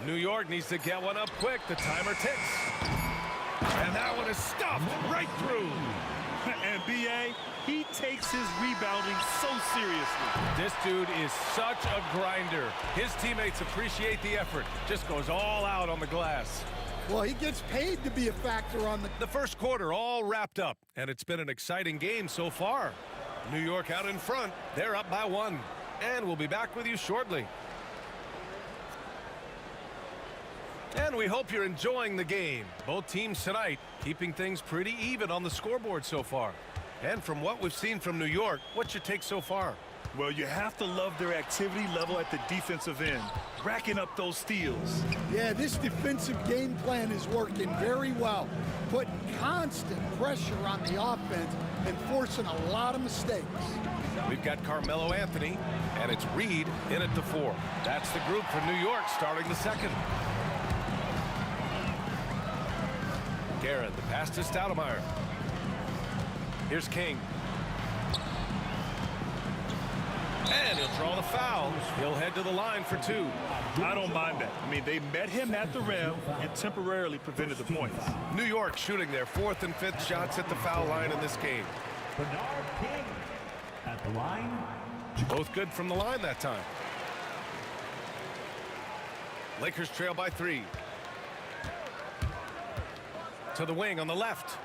New York needs to get one up quick. The timer ticks. And that one is stuffed right through. And B.A., he takes his rebounding so seriously. This dude is such a grinder. His teammates appreciate the effort. Just goes all out on the glass. Well, he gets paid to be a factor on the first quarter all wrapped up, and it's been an exciting game so far. New York out in front. They're up by 1. And we'll be back with you shortly. And we hope you're enjoying the game. Both teams tonight keeping things pretty even on the scoreboard so far. And from what we've seen from New York, what's your take so far? Well, you have to love their activity level at the defensive end, racking up those steals. Yeah, this defensive game plan is working very well, putting constant pressure on the offense and forcing a lot of mistakes. We've got Carmelo Anthony, and it's Reed in at the 4. That's the group for New York starting the second. Guerin, the pass to Stoudemire. Here's King. And he'll draw the foul. He'll head to the line for 2. I don't mind that. I mean, they met him at the rim and temporarily prevented the points. New York shooting their 4th and 5th shots at the foul line in this game. Bernard King at the line. Both good from the line that time. Lakers trail by 3. To the wing on the left.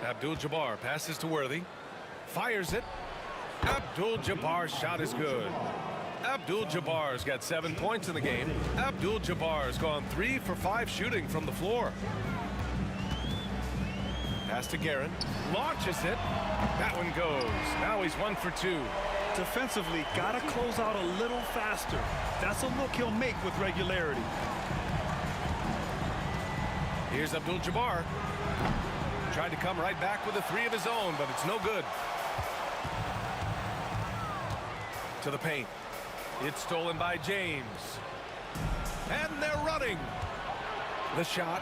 Abdul-Jabbar passes to Worthy. Fires it. Abdul-Jabbar's shot is good. Abdul-Jabbar's got 7 points in the game. Abdul-Jabbar's gone 3 for 5 shooting from the floor. Pass to Guerin. Launches it. That one goes. Now he's 1 for 2. Defensively, gotta close out a little faster. That's a look he'll make with regularity. Here's Abdul-Jabbar. Tried to come right back with a 3 of his own, but it's no good. To the paint. It's stolen by James. And they're running. The shot.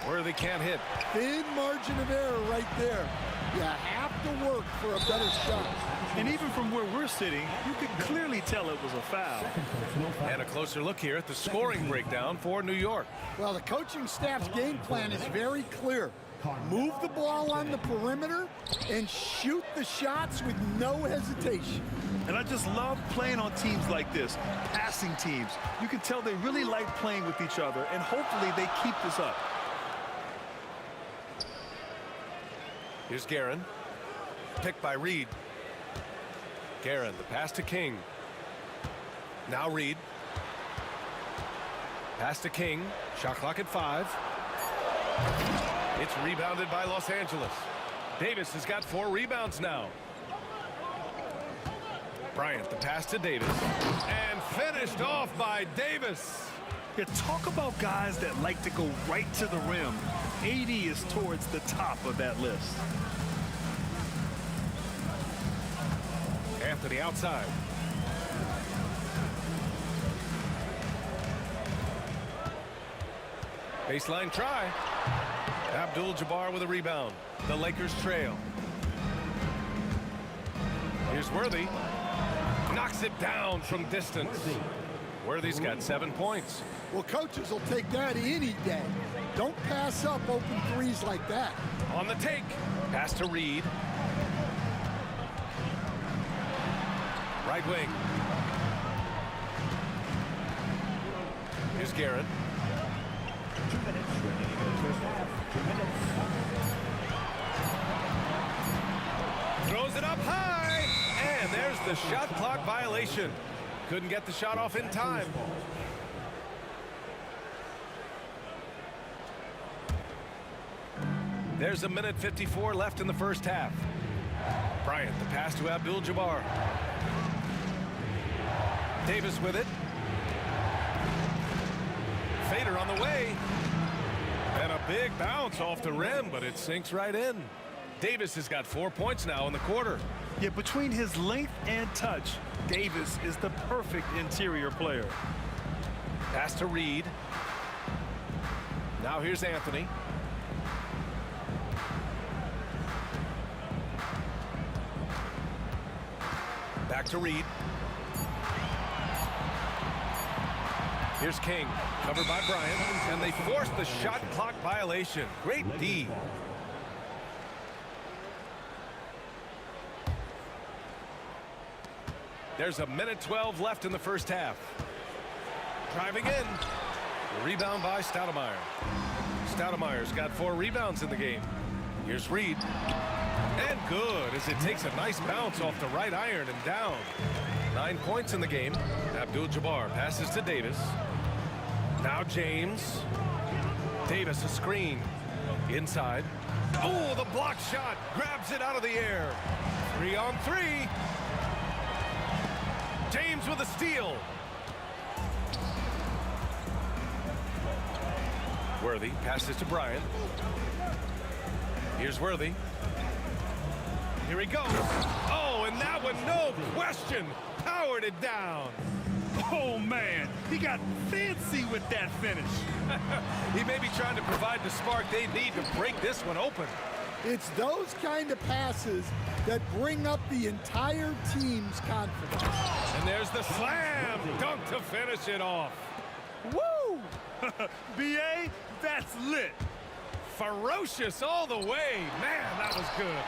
Worthy can't hit. Thin margin of error right there. You have to work for a better shot. And even from where we're sitting, you can clearly tell it was a foul. And a closer look here at the scoring breakdown for New York. Well, the coaching staff's game plan is very clear. Move the ball on the perimeter and shoot the shots with no hesitation. And I just love playing on teams like this, passing teams. You can tell they really like playing with each other, and hopefully they keep this up. Here's Guerin. Picked by Reed. Guerin, the pass to King. Now Reed. Pass to King. Shot clock at 5. It's rebounded by Los Angeles. Davis has got 4 rebounds now. Bryant, the pass to Davis. And finished off by Davis. Yeah, talk about guys that like to go right to the rim. AD is towards the top of that list. Anthony outside. Baseline try. Abdul-Jabbar with a rebound. The Lakers trail. Here's Worthy. Knocks it down from distance. Worthy's got 7 points. Well, coaches will take that any day. Don't pass up open threes like that. On the take. Pass to Reed. Right wing. Here's Garrett. 2 minutes remaining in the first half. 2 minutes. Throws it up high. And there's the shot clock violation. Couldn't get the shot off in time. There's a minute 54 left in the first half. Bryant, the pass to Abdul-Jabbar. Davis with it. Fader on the way. And a big bounce off the rim, but it sinks right in. Davis has got 4 points now in the quarter. Yeah, between his length and touch, Davis is the perfect interior player. Pass to Reed. Now here's Anthony. Back to Reed. Here's King, covered by Bryant, and they force the shot clock violation. Great D. There's a minute 12 left in the first half. Driving in. Rebound by Stoudemire. Stoudemire's got 4 rebounds in the game. Here's Reed. And good, as it takes a nice bounce off the right iron and down. 9 points in the game. Abdul-Jabbar passes to Davis. Now James. Davis a screen. Inside. Oh, the block shot. Grabs it out of the air. 3 on 3. James with a steal. Worthy passes to Bryant. Here's Worthy. Here he goes. Oh, and that one, no question, powered it down. Oh, man, he got fancy with that finish. He may be trying to provide the spark they need to break this one open. It's those kind of passes that bring up the entire team's confidence. And there's the slam dunk to finish it off. Woo! B.A., that's lit. Ferocious all the way. Man, that was good.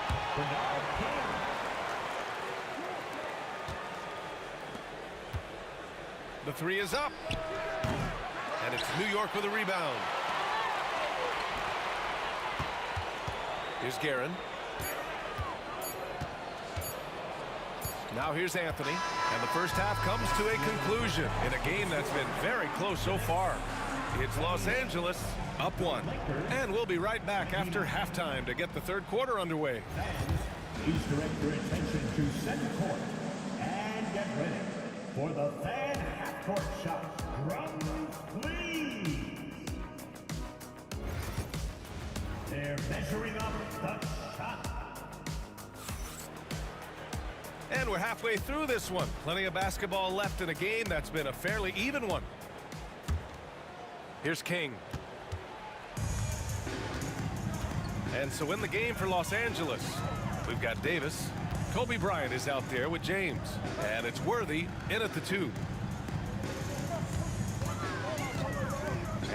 The 3 is up. And it's New York with a rebound. Here's Guerin. Now here's Anthony. And the first half comes to a conclusion in a game that's been very close so far. It's Los Angeles up 1. And we'll be right back after halftime to get the third quarter underway. Fans, please direct your attention to center court and get ready for the fan half-court shot. Drums, please. They're measuring up the shot. And we're halfway through this one. Plenty of basketball left in a game that's been a fairly even one. Here's King. And so in the game for Los Angeles, we've got Davis. Kobe Bryant is out there with James. And it's Worthy in at the 2.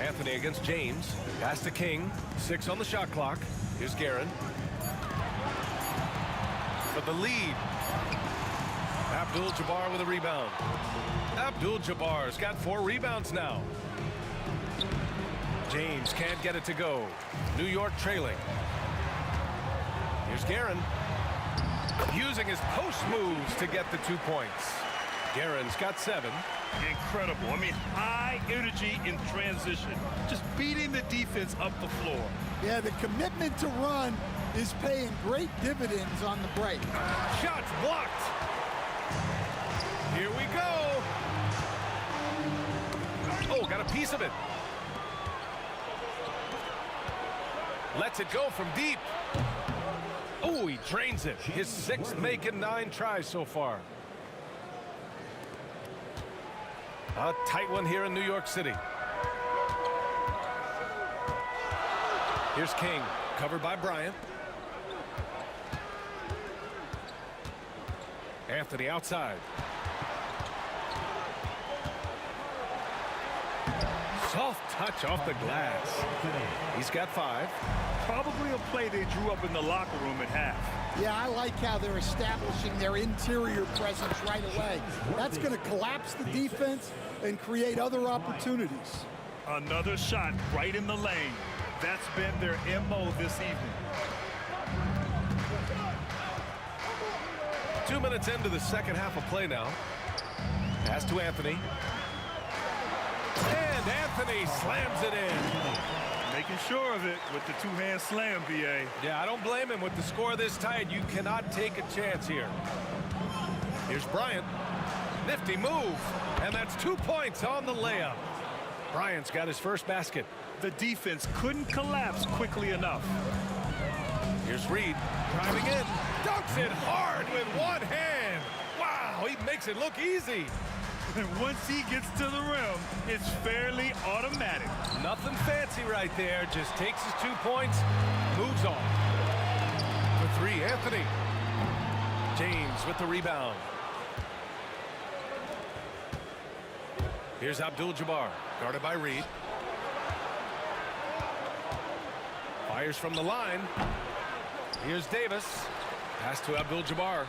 Anthony against James. Pass to King. 6 on the shot clock. Here's Guerin. For the lead. Abdul-Jabbar with a rebound. Abdul-Jabbar's got 4 rebounds now. James can't get it to go. New York trailing. Here's Guerin. Using his post moves to get the 2 points. Guerin's got 7. Incredible. I mean, high energy in transition. Just beating the defense up the floor. Yeah, the commitment to run is paying great dividends on the break. Shots blocked. Here we go. Oh, got a piece of it. Lets it go from deep. Oh, he drains it. His 6th make in 9 tries so far. A tight one here in New York City. Here's King, covered by Bryant. Anthony outside. Soft touch off the glass. He's got 5. Probably a play they drew up in the locker room at half. Yeah, I like how they're establishing their interior presence right away. That's going to collapse the defense and create other opportunities. Another shot right in the lane. That's been their MO this evening. 2 minutes into the second half of play now. Pass to Anthony. And Anthony slams it in. Making sure of it with the two-hand slam, BA. Yeah, I don't blame him. With the score this tight, you cannot take a chance here. Here's Bryant. Nifty move. And that's 2 points on the layup. Bryant's got his first basket. The defense couldn't collapse quickly enough. Here's Reed driving in. Dunks it hard with one hand. Wow, he makes it look easy. And once he gets to the rim, it's fairly automatic. Nothing fancy right there. Just takes his 2 points, moves on. For 3, Anthony. James with the rebound. Here's Abdul-Jabbar, guarded by Reed. Fires from the line. Here's Davis. Pass to Abdul-Jabbar.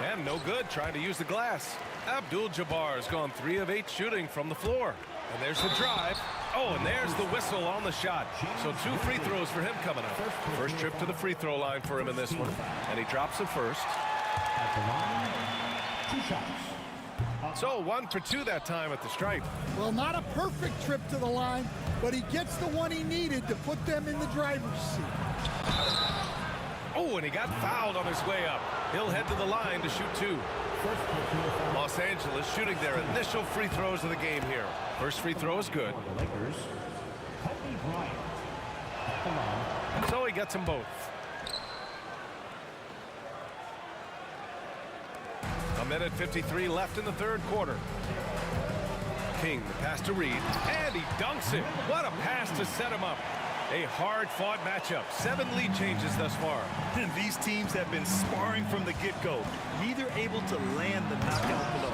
And no good, trying to use the glass. Abdul-Jabbar has gone 3 of 8 shooting from the floor. And there's the drive. Oh, and there's the whistle on the shot. So 2 free throws for him coming up. First trip to the free throw line for him in this one. And he drops it first. At the line, 2 shots. So 1 for 2 that time at the stripe. Well, not a perfect trip to the line, but he gets the one he needed to put them in the driver's seat. Oh, and he got fouled on his way up. He'll head to the line to shoot 2. Los Angeles shooting their initial free throws of the game here. First free throw is good. The Lakers, Kobe Bryant. At the line. So he gets them both. A minute 53 left in the third quarter. King, the pass to Reed, and he dunks it. What a pass to set him up. A hard-fought matchup. 7 lead changes thus far. And these teams have been sparring from the get-go. Neither able to land the knockout blow.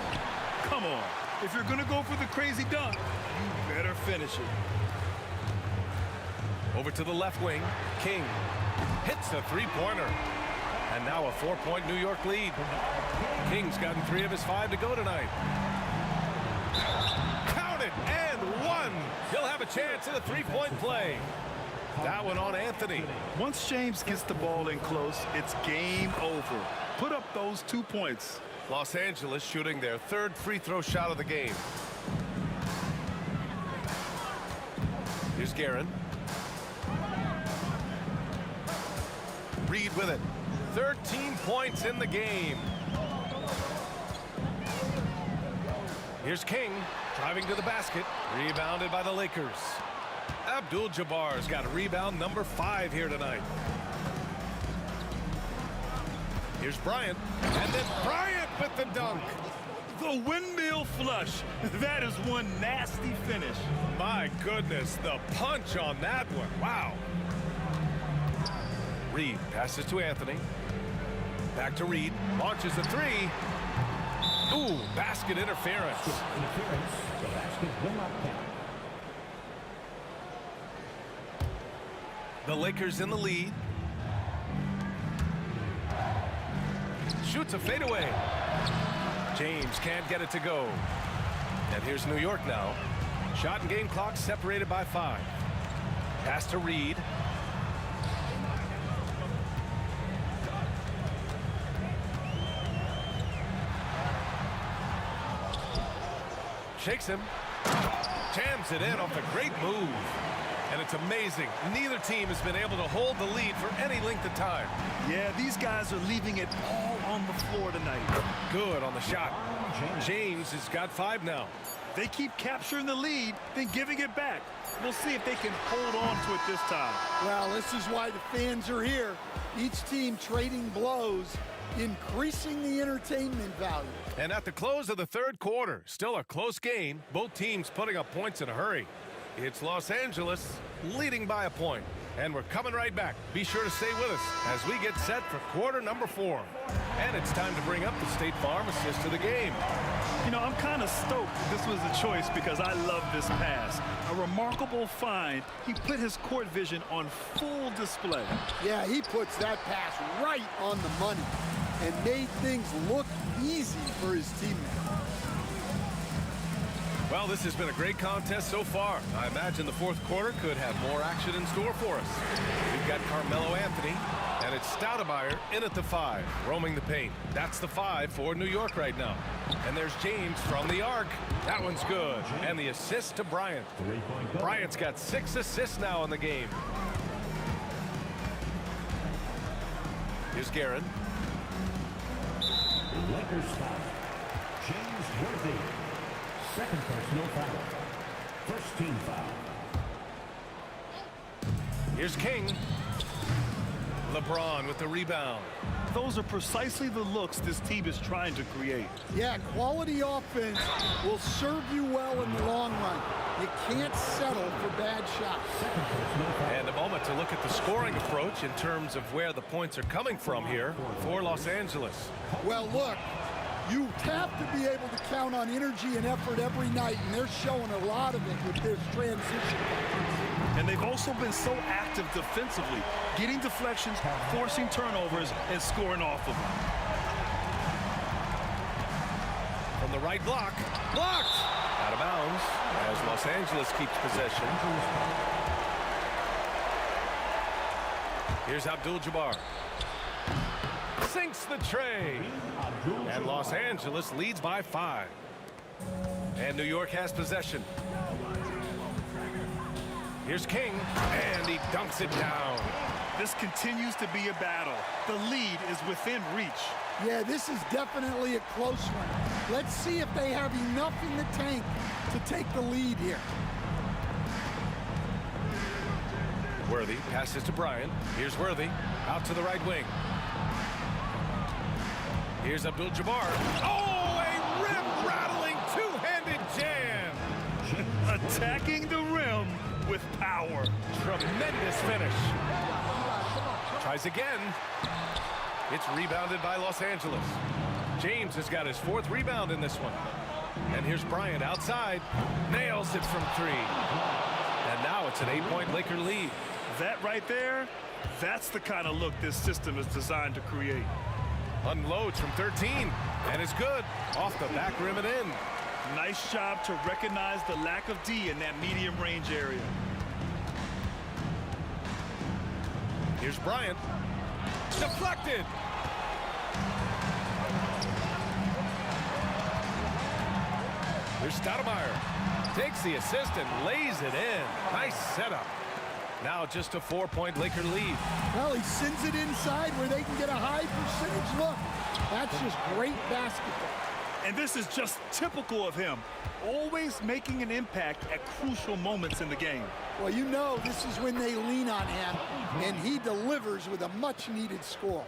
Come on. If you're going to go for the crazy dunk, you better finish it. Over to the left wing. King hits the 3-pointer. And now a 4-point New York lead. King's gotten 3 of his 5 to go tonight. Count it, and 1. He'll have a chance at a 3-point play. That one on Anthony. Once James gets the ball in close, it's game over. Put up those 2 points. Los Angeles shooting their 3rd free throw shot of the game. Here's Guerin. Reed with it. 13 points in the game. Here's King driving to the basket. Rebounded by the Lakers. Abdul-Jabbar's got rebound number 5 here tonight. Here's Bryant. And then Bryant with the dunk. The windmill flush. That is one nasty finish. My goodness, the punch on that one. Wow. Reed passes to Anthony. Back to Reed. Launches a 3. Ooh, basket interference. The basket will not count. The Lakers in the lead. Shoots a fadeaway. James can't get it to go. And here's New York now. Shot and game clock separated by 5. Pass to Reed. Shakes him. Jams it in off a great move. And it's amazing. Neither team has been able to hold the lead for any length of time. Yeah, these guys are leaving it all on the floor tonight. Good on the shot. James has got 5 now. They keep capturing the lead, then giving it back. We'll see if they can hold on to it this time. Well, this is why the fans are here. Each team trading blows, increasing the entertainment value. And at the close of the third quarter, still a close game. Both teams putting up points in a hurry. It's Los Angeles leading by a point. And we're coming right back. Be sure to stay with us as we get set for quarter number 4. And it's time to bring up the State Farm assist to the game. You know, I'm kind of stoked this was a choice because I love this pass. A remarkable find. He put his court vision on full display. Yeah, he puts that pass right on the money and made things look easy for his teammate. Well, this has been a great contest so far. I imagine the fourth quarter could have more action in store for us. We've got Carmelo Anthony, and it's Stoudemire in at the 5, roaming the paint. That's the 5 for New York right now. And there's James from the arc. That one's good. And the assist to Bryant. Bryant's got 6 assists now in the game. Here's Guerin. Lakers foul. James Worthy. Second personal foul. First team foul. Here's King. LeBron with the rebound. Those are precisely the looks this team is trying to create. Yeah, quality offense will serve you well in the long run. You can't settle for bad shots. And a moment to look at the scoring approach in terms of where the points are coming from here for Los Angeles. Well, look, you have to be able to count on energy and effort every night, and they're showing a lot of it with this transition. And they've also been so active defensively, getting deflections, forcing turnovers, and scoring off of them. From the right block, blocked! Out of bounds as Los Angeles keeps possession. Here's Abdul-Jabbar. Sinks the tray. And Los Angeles leads by 5. And New York has possession. Here's King, and he dunks it down. This continues to be a battle. The lead is within reach. Yeah, this is definitely a close one. Let's see if they have enough in the tank to take the lead here. Worthy passes to Bryant. Here's Worthy, out to the right wing. Here's Abdul-Jabbar. Oh, a rim-rattling two-handed jam. Attacking the rim with power. Tremendous finish. Tries again. It's rebounded by Los Angeles. James has got his 4th rebound in this one. And here's Bryant outside. Nails it from 3. And now it's an 8-point Laker lead. That right there, that's the kind of look this system is designed to create. Unloads from 13. And it's good. Off the back rim and in. Nice job to recognize the lack of D in that medium range area. Here's Bryant. Deflected. Here's Stoudemire. Takes the assist and lays it in. Nice setup. Now just a 4-point Laker lead. Well, he sends it inside where they can get a high percentage look. That's just great basketball. And this is just typical of him, always making an impact at crucial moments in the game. Well, you know this is when they lean on him, and he delivers with a much-needed score.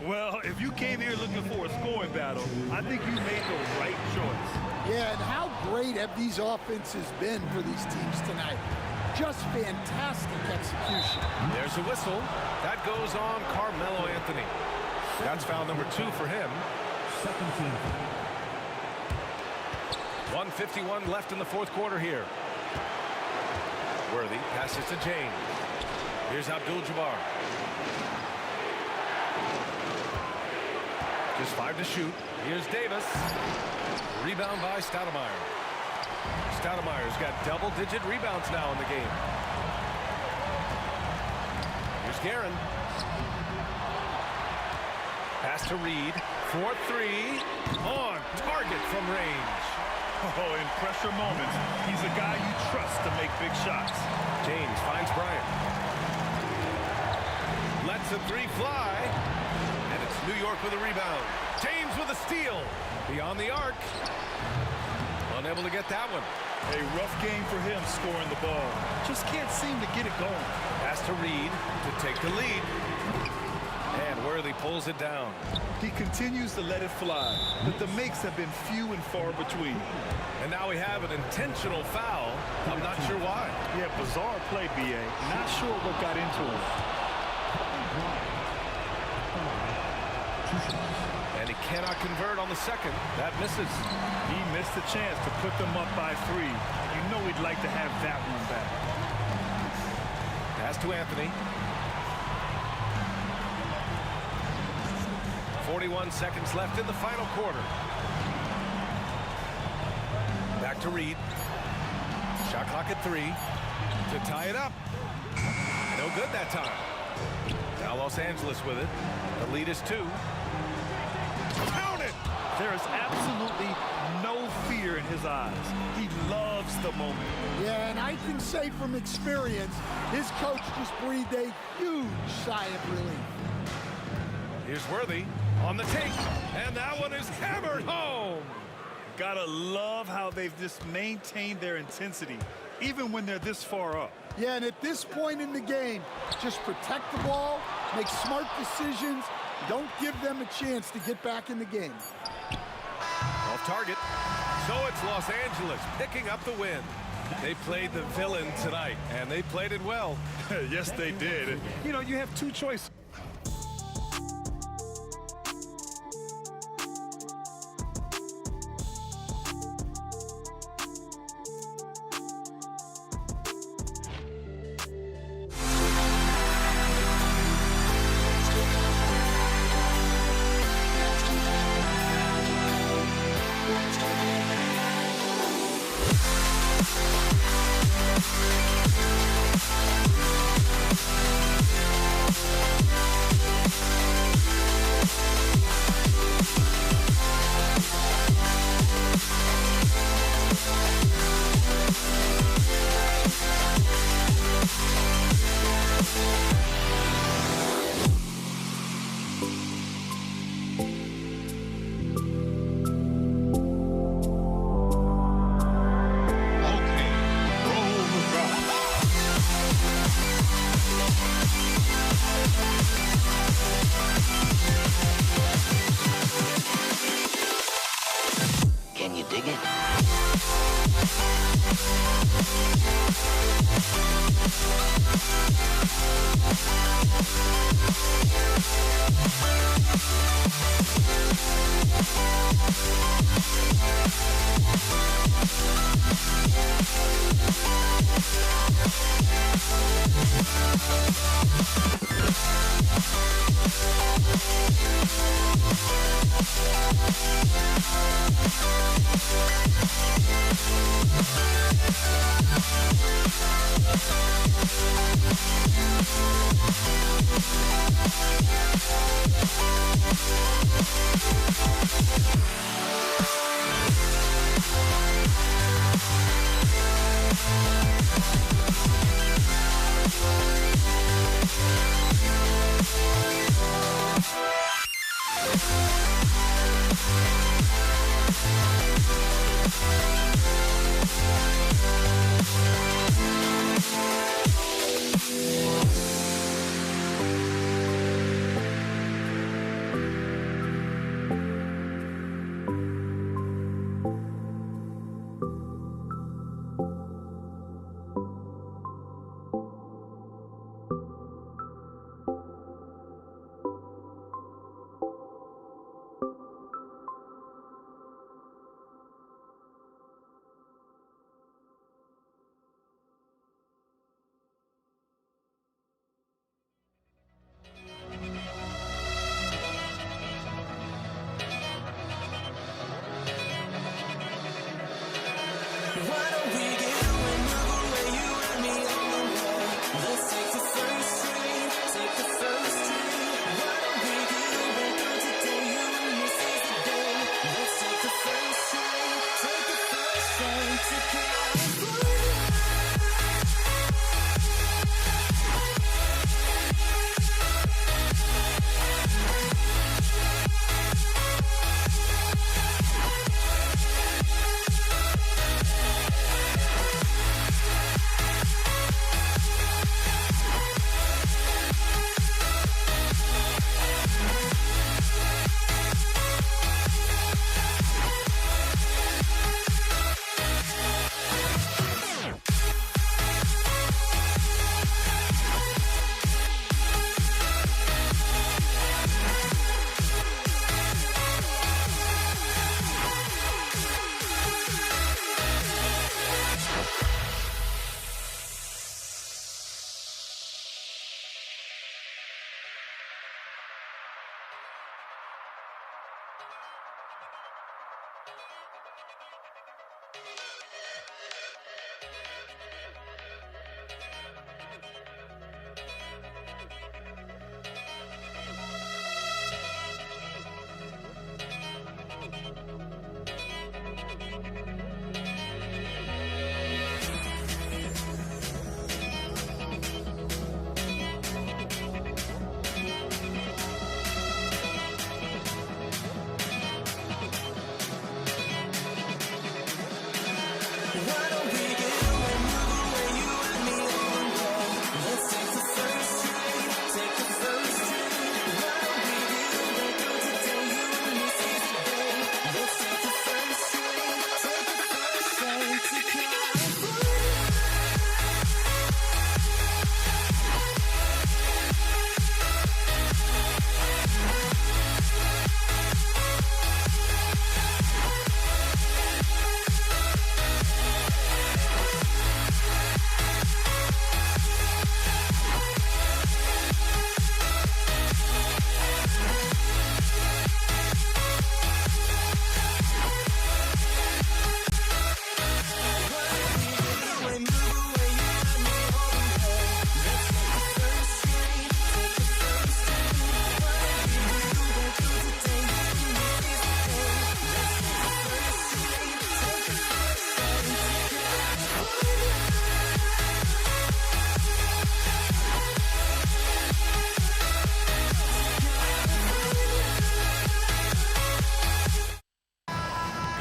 Well, if you came here looking for a scoring battle, I think you made the right choice. Yeah, and how great have these offenses been for these teams tonight? Just fantastic execution. There's a whistle. That goes on Carmelo Anthony. That's foul number 2 for him. 1:51 left in the fourth quarter here. Worthy passes to James. Here's Abdul-Jabbar. Just 5 to shoot. Here's Davis. Rebound by Stoudemire. Stoudemire's got double-digit rebounds now in the game. Here's Guerin. Pass to Reed. 4-3. On target from range. Oh, in pressure moments, he's a guy you trust to make big shots. James finds Bryant. Lets a 3 fly. And it's New York with a rebound. James with a steal. Beyond the arc. Unable to get that one. A rough game for him scoring the ball. Just can't seem to get it going. Pass to Reed to take the lead. And Worthy pulls it down. He continues to let it fly, but the makes have been few and far between. And now we have an intentional foul. I'm not sure why. Yeah, bizarre play, B.A. Not sure what got into him. And he cannot convert on the second. That misses. He missed a chance to put them up by 3. You know he'd like to have that one back. Pass to Anthony. 41 seconds left in the final quarter. Back to Reed. Shot clock at 3 to tie it up. No good that time. Now Los Angeles with it. The lead is 2. Count it! There is absolutely no fear in his eyes. He loves the moment. Yeah, and I can say from experience, his coach just breathed a huge sigh of relief. Here's Worthy on the take, and that one is hammered home. Gotta love how they've just maintained their intensity, even when they're this far up. Yeah, and at this point in the game, just protect the ball, make smart decisions, don't give them a chance to get back in the game. Off target. So it's Los Angeles picking up the win. They played the villain tonight, and they played it well. Yes, they did. You know, you have 2 choices. Can you dig it?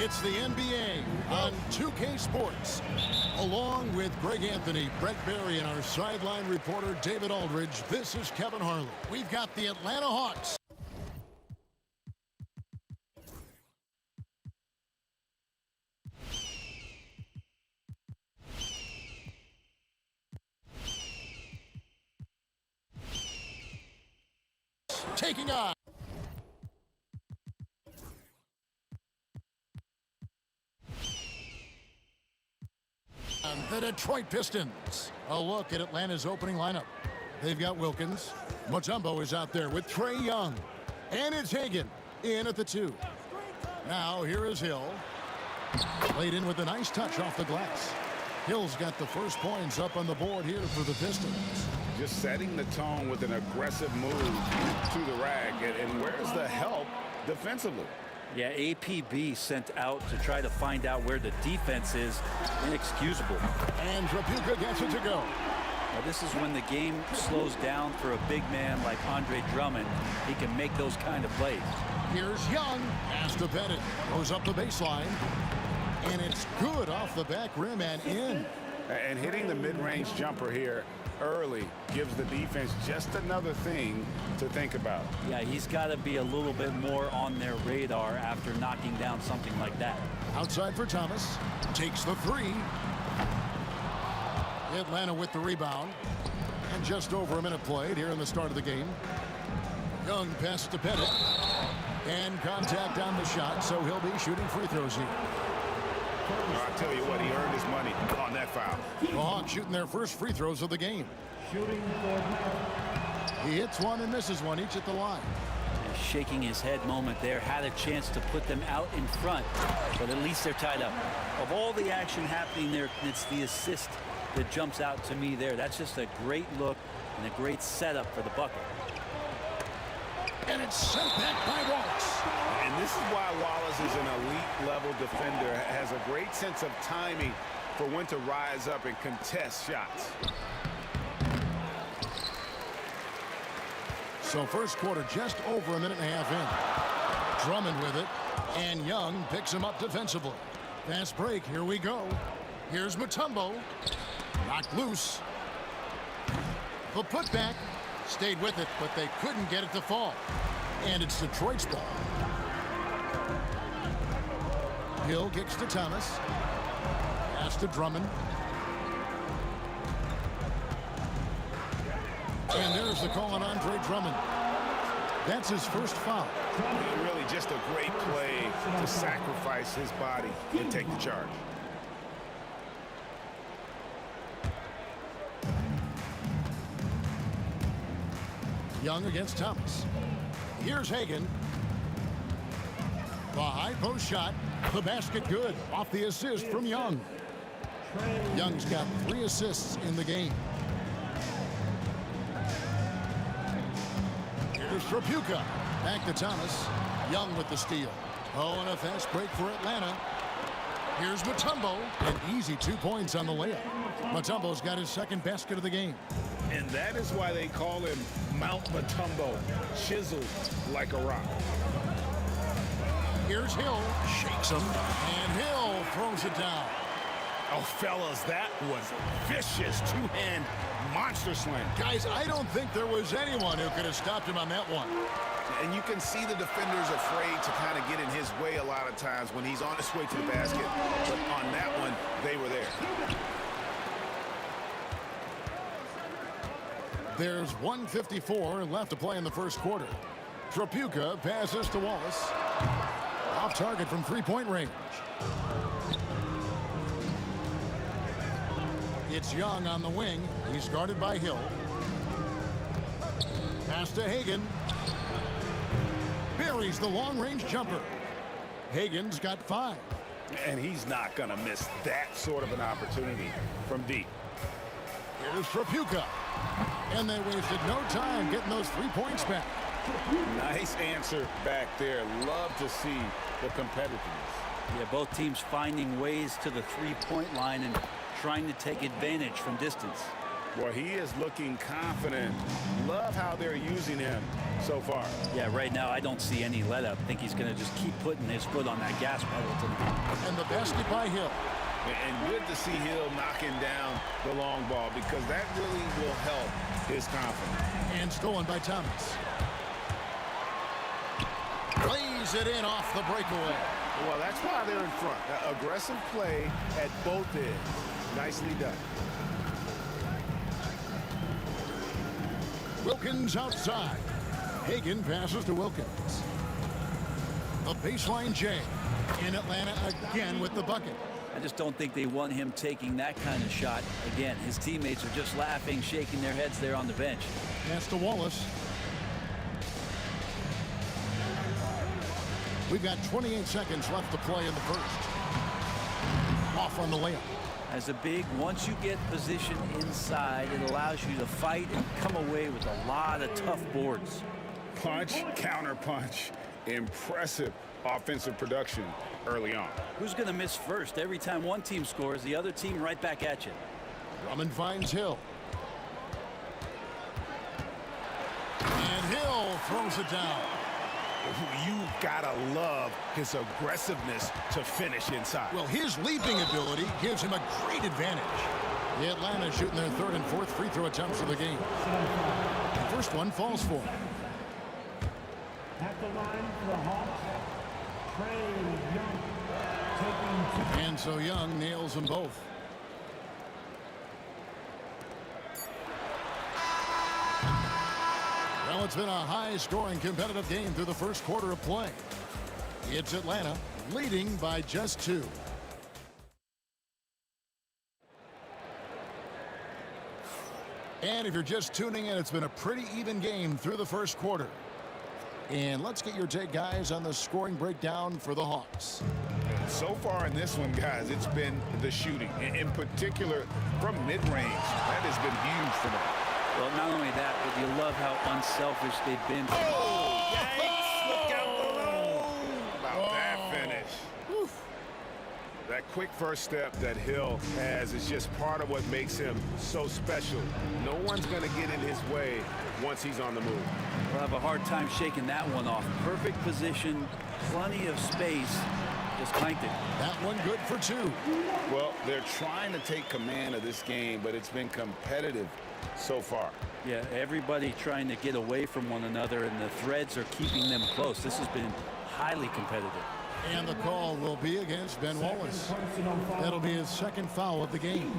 It's the NBA on 2K Sports. Along with Greg Anthony, Brett Berry, and our sideline reporter David Aldridge, this is Kevin Harlan. We've got the Atlanta Hawks. Taking on the Detroit Pistons. A look at Atlanta's opening lineup. They've got Wilkins. Mutombo is out there with Trae Young. And it's Hagan in at the 2. Now here is Hill. Played in with a nice touch off the glass. Hill's got the first points up on the board here for the Pistons. Just setting the tone with an aggressive move to the rack. And where's the help defensively? Yeah, APB sent out to try to find out where the defense is. Inexcusable. And Trapuka gets it to go. Now, this is when the game slows down for a big man like Andre Drummond. He can make those kind of plays. Here's Young. Has to bet it. Goes up the baseline. And it's good off the back rim and in. And hitting the mid-range jumper here early gives the defense just another thing to think about. Yeah, he's got to be a little bit more on their radar after knocking down something like that. Outside for Thomas. Takes the 3. Atlanta with the rebound. And just over a minute played here in the start of the game. Young passes to Pettit. And contact on the shot, so he'll be shooting free throws here. I'll tell you what, he earned his money on that foul. The Hawks shooting their first free throws of the game. He hits one and misses one, each at the line. Shaking his head moment there, had a chance to put them out in front, but at least they're tied up. Of all the action happening there, it's the assist that jumps out to me there. That's just a great look and a great setup for the bucket. And it's sent back by Wallace. And this is why Wallace is an elite-level defender, has a great sense of timing for when to rise up and contest shots. So first quarter just over a minute and a half in. Drummond with it, and Young picks him up defensively. Fast break, here we go. Here's Mutombo. Knocked loose. The putback. Stayed with it, but they couldn't get it to fall. And it's Detroit's ball. Hill kicks to Thomas. Pass to Drummond. And there's the call on Andre Drummond. That's his first foul. Really just a great play to sacrifice his body and take the charge. Young against Thomas. Here's Hagan. The high post shot. The basket good. Off the assist from Young. Young's got 3 assists in the game. Here's Trapuka. Back to Thomas. Young with the steal. Oh, and a fast break for Atlanta. Here's Mutombo. An easy 2 points on the layup. Mutombo's got his second basket of the game. And that is why they call him Mount Mutombo, chiseled like a rock. Here's Hill. Shakes him. And Hill throws it down. Oh, fellas, that was a vicious two-hand monster slam. Guys, I don't think there was anyone who could have stopped him on that one. And you can see the defenders afraid to kind of get in his way a lot of times when he's on his way to the basket. But on that one, they were there. There's 1:54 left to play in the first quarter. Trapuka passes to Wallace. Off target from three-point range. It's Young on the wing. He's guarded by Hill. Pass to Hagan. Buries the long-range jumper. Hagan's got 5. And he's not going to miss that sort of an opportunity from deep. Here's Trapuka. And they wasted no time getting those 3 points back. Nice answer back there. Love to see the competitiveness. Yeah, both teams finding ways to the three-point line and trying to take advantage from distance. Well, he is looking confident. Love how they're using him so far. Yeah, right now I don't see any let up. I think he's going to just keep putting his foot on that gas pedal tonight. And the basket by Hill. And good to see Hill knocking down the long ball because that really will help his confidence. And stolen by Thomas. Plays it in off the breakaway. Well, that's why they're in front. Aggressive play at both ends. Nicely done. Wilkins outside. Hagan passes to Wilkins. The baseline J. In Atlanta again with the bucket. I just don't think they want him taking that kind of shot. Again, his teammates are just laughing, shaking their heads there on the bench. Pass to Wallace. We've got 28 seconds left to play in the first. Off on the layup. As a big, once you get position inside, it allows you to fight and come away with a lot of tough boards. Punch, counter punch. Impressive offensive production early on. Who's going to miss first? Every time one team scores, the other team right back at you. Drummond finds Hill. And Hill throws it down. You gotta love his aggressiveness to finish inside. Well, his leaping ability gives him a great advantage. The Atlanta shooting their third and fourth free throw attempts of the game. The first one falls for him. At the line for the Hawks, Trey Young taking 2. And so Young nails them both. Well, it's been a high-scoring competitive game through the first quarter of play. It's Atlanta leading by just 2. And if you're just tuning in, it's been a pretty even game through the first quarter. And let's get your take, guys, on the scoring breakdown for the Hawks. So far in this one, guys, it's been the shooting. In particular, from mid-range. That has been huge for them. Well, not only that, but you love how unselfish they've been. Oh, yikes! Look out below! About that finish. Whew. That quick first step that Hill has is just part of what makes him so special. No one's going to get in his way once he's on the move. We'll have a hard time shaking that one off. Perfect position, plenty of space. Just clanked it. That one good for 2. Well, they're trying to take command of this game, but it's been competitive so far. Yeah, everybody trying to get away from one another, and the threads are keeping them close. This has been highly competitive. And the call will be against Ben Wallace. That'll be his second foul of the game.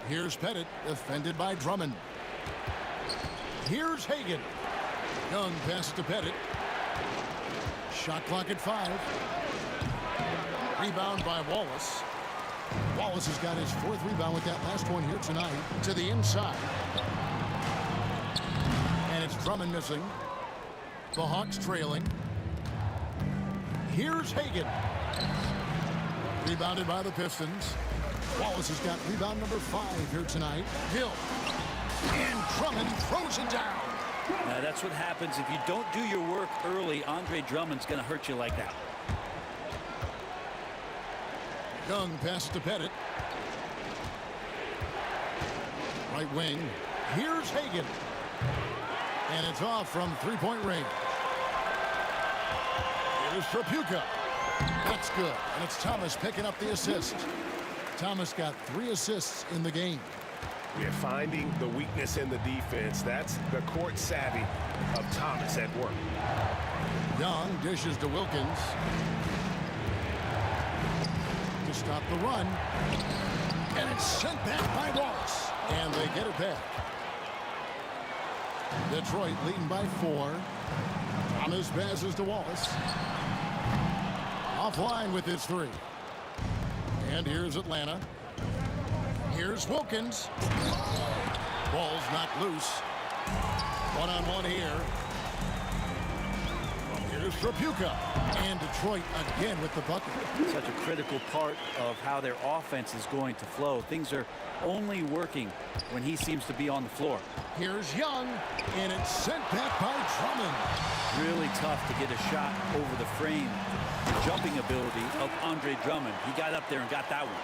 Here's Pettit, defended by Drummond. Here's Hagan. Young passes to Pettit. Shot clock at 5. Rebound by Wallace. Wallace has got his 4th rebound with that last one here tonight to the inside. And it's Drummond missing. The Hawks trailing. Here's Hagan. Rebounded by the Pistons. Wallace has got rebound number 5 here tonight. Hill. And Drummond throws it down. Now that's what happens if you don't do your work early. Andre Drummond's going to hurt you like that. Young passes to Pettit. Right wing. Here's Hagan. And it's off from three-point range. Here's Trapuka. That's good. And it's Thomas picking up the assist. Thomas got 3 assists in the game. We're finding the weakness in the defense. That's the court savvy of Thomas at work. Young dishes to Wilkins. To stop the run. And it's sent back by Wallace. And they get it back. Detroit leading by 4. Thomas passes to Wallace. Offline with his 3. And here's Atlanta. Here's Wilkins. Ball's knocked loose. One-on-one here. Here's Trapuka. And Detroit again with the bucket. Such a critical part of how their offense is going to flow. Things are only working when he seems to be on the floor. Here's Young. And it's sent back by Drummond. Really tough to get a shot over the frame. The jumping ability of Andre Drummond. He got up there and got that one.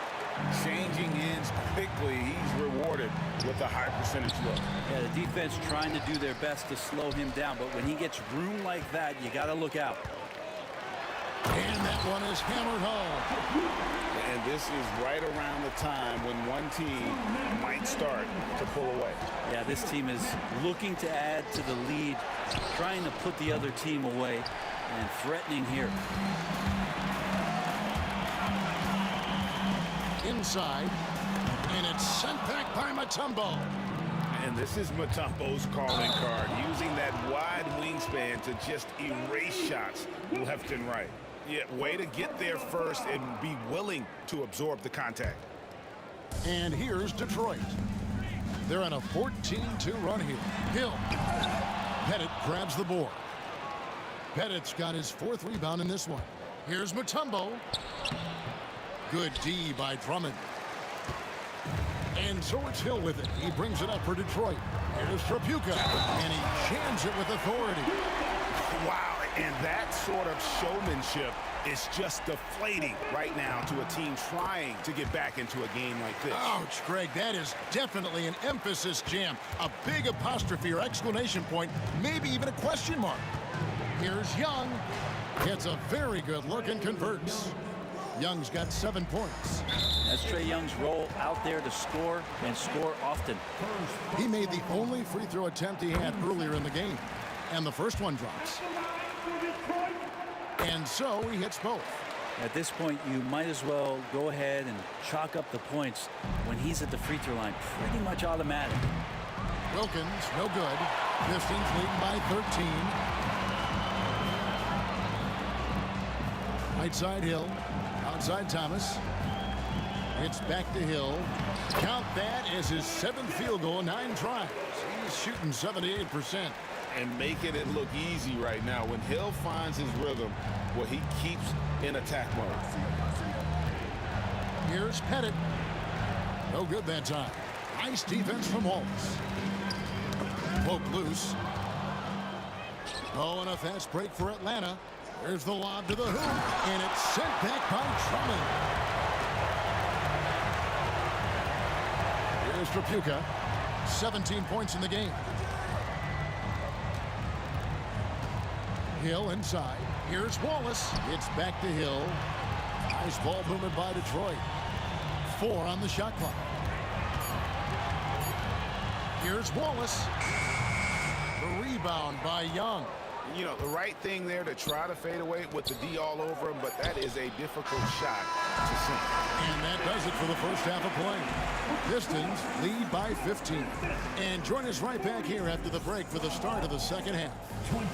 Changing ends quickly. He's rewarded with a high percentage look. Yeah, the defense trying to do their best to slow him down, but when he gets room like that, you got to look out. And that one is hammered home. And this is right around the time when one team might start to pull away. Yeah, this team is looking to add to the lead, trying to put the other team away, and threatening here. Inside, and it's sent back by Mutombo. And this is Mutombo's calling card, using that wide wingspan to just erase shots left and right. Yeah, way to get there first and be willing to absorb the contact. And here's Detroit. They're on a 14-2 run here. Hill. Pettit grabs the board. Pettit's got his 4th rebound in this one. Here's Mutombo. Good D by Drummond. And so it's Hill with it. He brings it up for Detroit. Here's Trapuka. And he jams it with authority. Wow, and that sort of showmanship is just deflating right now to a team trying to get back into a game like this. Ouch, Greg, that is definitely an emphasis jam. A big apostrophe or exclamation point, maybe even a question mark. Here's Young. Gets a very good look and converts. Young's got 7 points. That's Trae Young's role out there to score and score often. He made the only free throw attempt he had earlier in the game. And the first one drops. And so he hits both. At this point, you might as well go ahead and chalk up the points when he's at the free throw line. Pretty much automatic. Wilkins, no good. Pistons leading by 13. Right side Hill. Outside Thomas. It's back to Hill. Count that as his 7th field goal, 9 tries. He's shooting 78%. And making it look easy right now. When Hill finds his rhythm, well, he keeps in attack mode. Here's Pettit. No good that time. Nice defense from Wallace. Poke loose. Oh, and a fast break for Atlanta. There's the lob to the hoop, and it's sent back by Drummond. Here's Trapuka. 17 points in the game. Hill inside. Here's Wallace. It's back to Hill. Nice ball movement by Detroit. 4 on the shot clock. Here's Wallace. The rebound by Young. You know, the right thing there to try to fade away with the D all over him, but that is a difficult shot to sink. And that does it for the first half of play. Pistons lead by 15. And join us right back here after the break for the start of the second half. 25.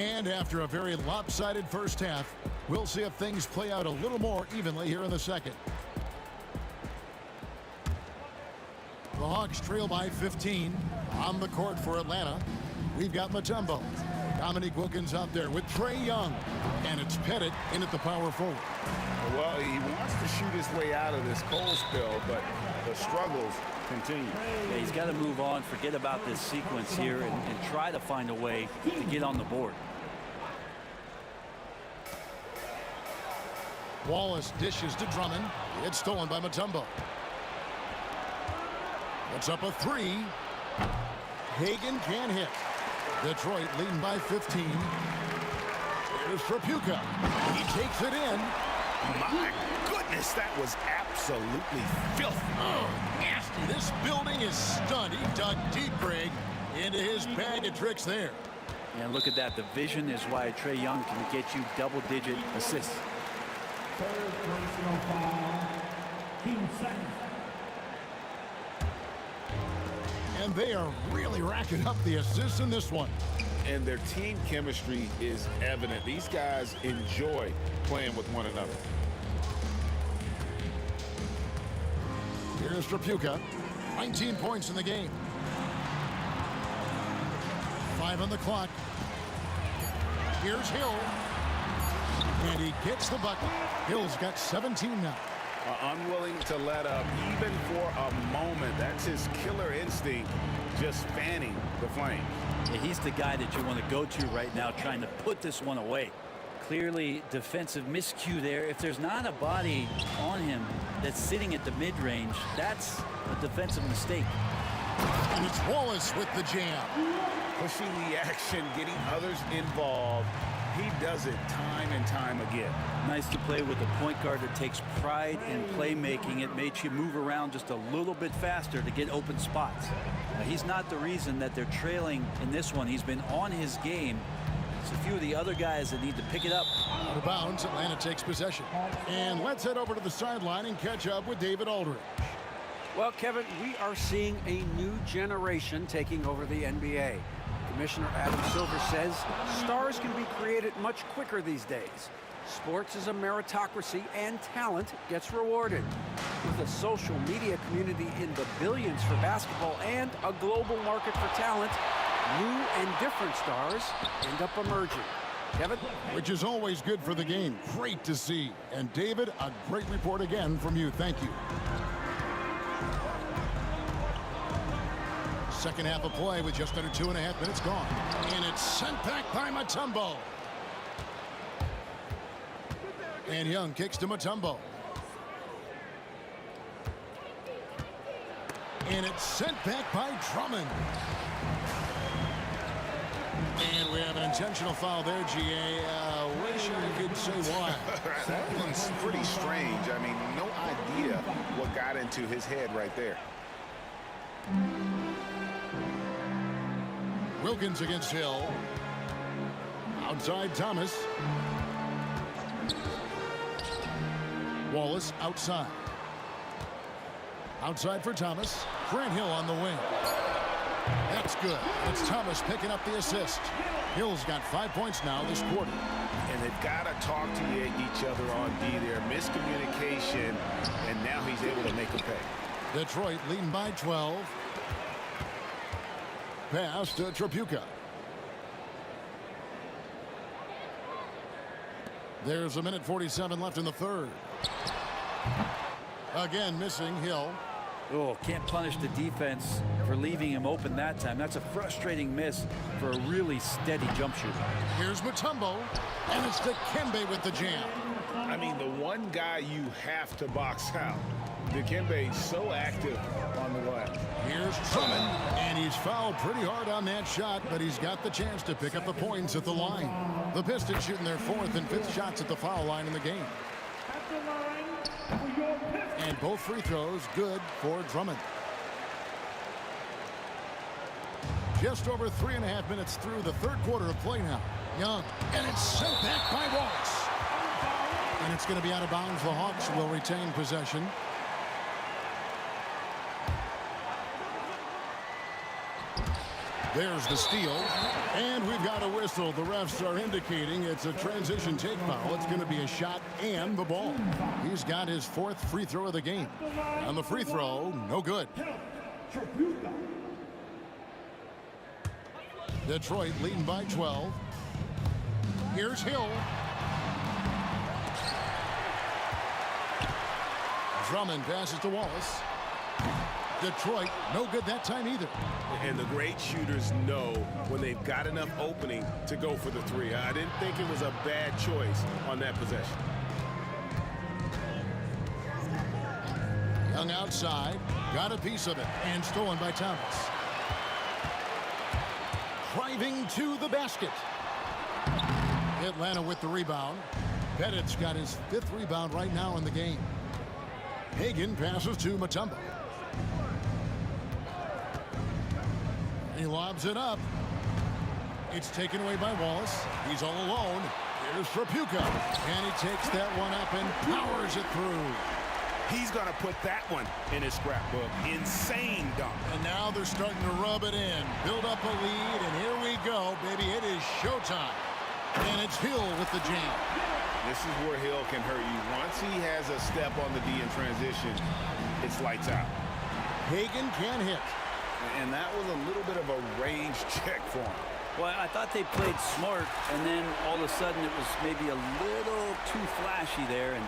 And after a very lopsided first half, we'll see if things play out a little more evenly here in the second. The Hawks trail by 15 on the court for Atlanta. We've got Mutombo. Dominique Wilkins out there with Trae Young. And it's Pettit in at the power forward. Well, he wants to shoot his way out of this cold spell, but the struggles continue. Yeah, he's got to move on, forget about this sequence here, and try to find a way to get on the board. Wallace dishes to Drummond. It's stolen by Mutombo. It's up a three. Hagan can't hit. Detroit leading by 15. Here's Trapuka. He takes it in. My goodness, that was absolutely filthy. Oh, nasty. This building is stunned. He dug deep, Greg, into his bag of tricks there. And look at that. The vision is why Trae Young can get you double-digit assists. Third personal foul, Team second. And they are really racking up the assists in this one. And their team chemistry is evident. These guys enjoy playing with one another. Here's Trapuka. 19 points in the game. 5 on the clock. Here's Hill. And he gets the bucket. Hill's got 17 now. Unwilling to let up even for a moment. That's his killer instinct, just fanning the flames. Yeah, he's the guy that you want to go to right now, trying to put this one away. Clearly defensive miscue there. If there's not a body on him that's sitting at the mid-range, that's a defensive mistake. And it's Wallace with the jam. Pushing the action, getting others involved. He does it time and time again. Nice to play with a point guard that takes pride in playmaking. It makes you move around just a little bit faster to get open spots. He's not the reason that they're trailing in this one. He's been on his game. It's a few of the other guys that need to pick it up. Out of bounds, Atlanta takes possession. And let's head over to the sideline and catch up with David Aldridge. Well, Kevin, we are seeing a new generation taking over the NBA. Commissioner Adam Silver says stars can be created much quicker these days. Sports is a meritocracy and talent gets rewarded. With a social media community in the billions for basketball and a global market for talent, new and different stars end up emerging. Kevin? Which is always good for the game. Great to see. And David, a great report again from you. Thank you. Second half of play with just under 2.5 minutes gone. And it's sent back by Mutombo. And Young kicks to Mutombo. And it's sent back by Drummond. And we have an intentional foul there, GA. Wish I could say why. That one's pretty strange. I mean, no idea what got into his head right there. Wilkins against Hill. Outside Thomas. Wallace outside. Outside for Thomas. Grant Hill on the wing. That's good. It's Thomas picking up the assist. Hill's got 5 points now this quarter. And they've got to talk to each other on D there. Miscommunication, and now he's able to make them pay. Detroit leading by 12. Pass to Trapuka. There's 1:47 left in the third. Again missing Hill. Oh, can't punish the defense for leaving him open that time. That's a frustrating miss for a really steady jump shooter. Here's Mutombo, and it's Dikembe with the jam. I mean, the one guy you have to box out. Dikembe so active on the left. Here's Drummond, and he's fouled pretty hard on that shot, but he's got the chance to pick up the points at the line. The Pistons shooting their 4th and 5th shots at the foul line in the game. And both free throws good for Drummond. Just over 3.5 minutes through the third quarter of play now. Young, and it's sent back by Wallace. And it's going to be out of bounds. The Hawks will retain possession. There's the steal. And we've got a whistle. The refs are indicating it's a transition take foul. It's going to be a shot and the ball. He's got his 4th free throw of the game. And the free throw, no good. Detroit leading by 12. Here's Hill. Drummond passes to Wallace. Detroit, no good that time either. And the great shooters know when they've got enough opening to go for the three. I didn't think it was a bad choice on that possession. Young outside, got a piece of it, and stolen by Thomas. Driving to the basket. Atlanta with the rebound. Pettit's got his 5th rebound right now in the game. Hagan passes to Mutombo. He lobs it up. It's taken away by Wallace. He's all alone. Here's Trapuka. And he takes that one up and powers it through. He's going to put that one in his scrapbook. Insane dunk. And now they're starting to rub it in. Build up a lead, and here we go, baby. It is showtime. And it's Hill with the jam. This is where Hill can hurt you. Once he has a step on the D in transition, it's lights out. Hagan can hit. And that was a little bit of a range check for him. Well, I thought they played smart, and then all of a sudden it was maybe a little too flashy there, and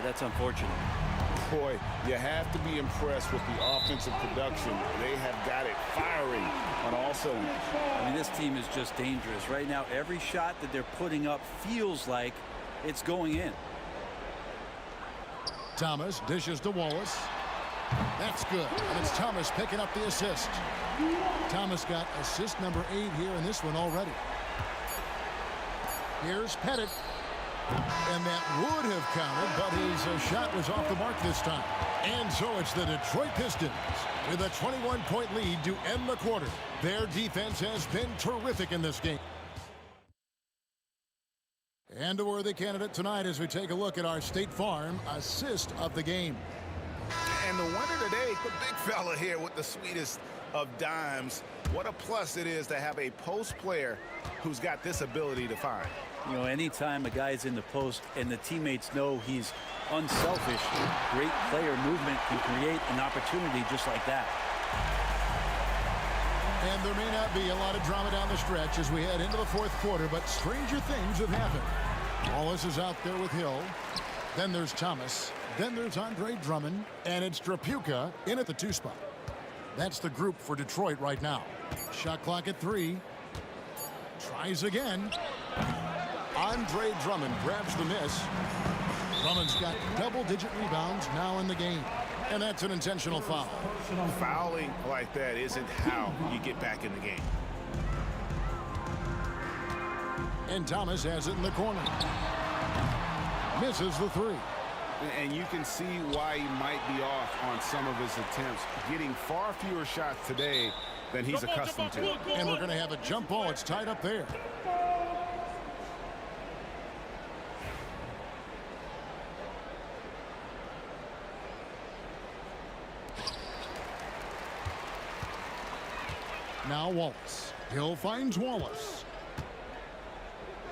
that's unfortunate. Boy, you have to be impressed with the offensive production. They have got it firing on all cylinders. I mean, this team is just dangerous. Right now, every shot that they're putting up feels like it's going in. Thomas dishes to Wallace. That's good. And it's Thomas picking up the assist. Thomas got assist number 8 here in this one already. Here's Pettit. And that would have counted, but his shot was off the mark this time. And so it's the Detroit Pistons with a 21-point lead to end the quarter. Their defense has been terrific in this game. And a worthy candidate tonight as we take a look at our State Farm assist of the game. And the winner today, the big fella here with the sweetest of dimes. What a plus it is to have a post player who's got this ability to find. You know, anytime a guy's in the post and the teammates know he's unselfish, great player movement can create an opportunity just like that. And there may not be a lot of drama down the stretch as we head into the 4th quarter, but stranger things have happened. Wallace is out there with Hill. Then there's Thomas. Then there's Andre Drummond. And it's Trapuka in at the 2 spot. That's the group for Detroit right now. Shot clock at 3. Tries again. Andre Drummond grabs the miss. Drummond's got double-digit rebounds now in the game. And that's an intentional foul. Fouling like that isn't how you get back in the game. And Thomas has it in the corner. Misses the 3. And you can see why he might be off on some of his attempts. Getting far fewer shots today than he's accustomed to. And we're going to have a jump ball. It's tied up there. Now Wallace. Hill finds Wallace.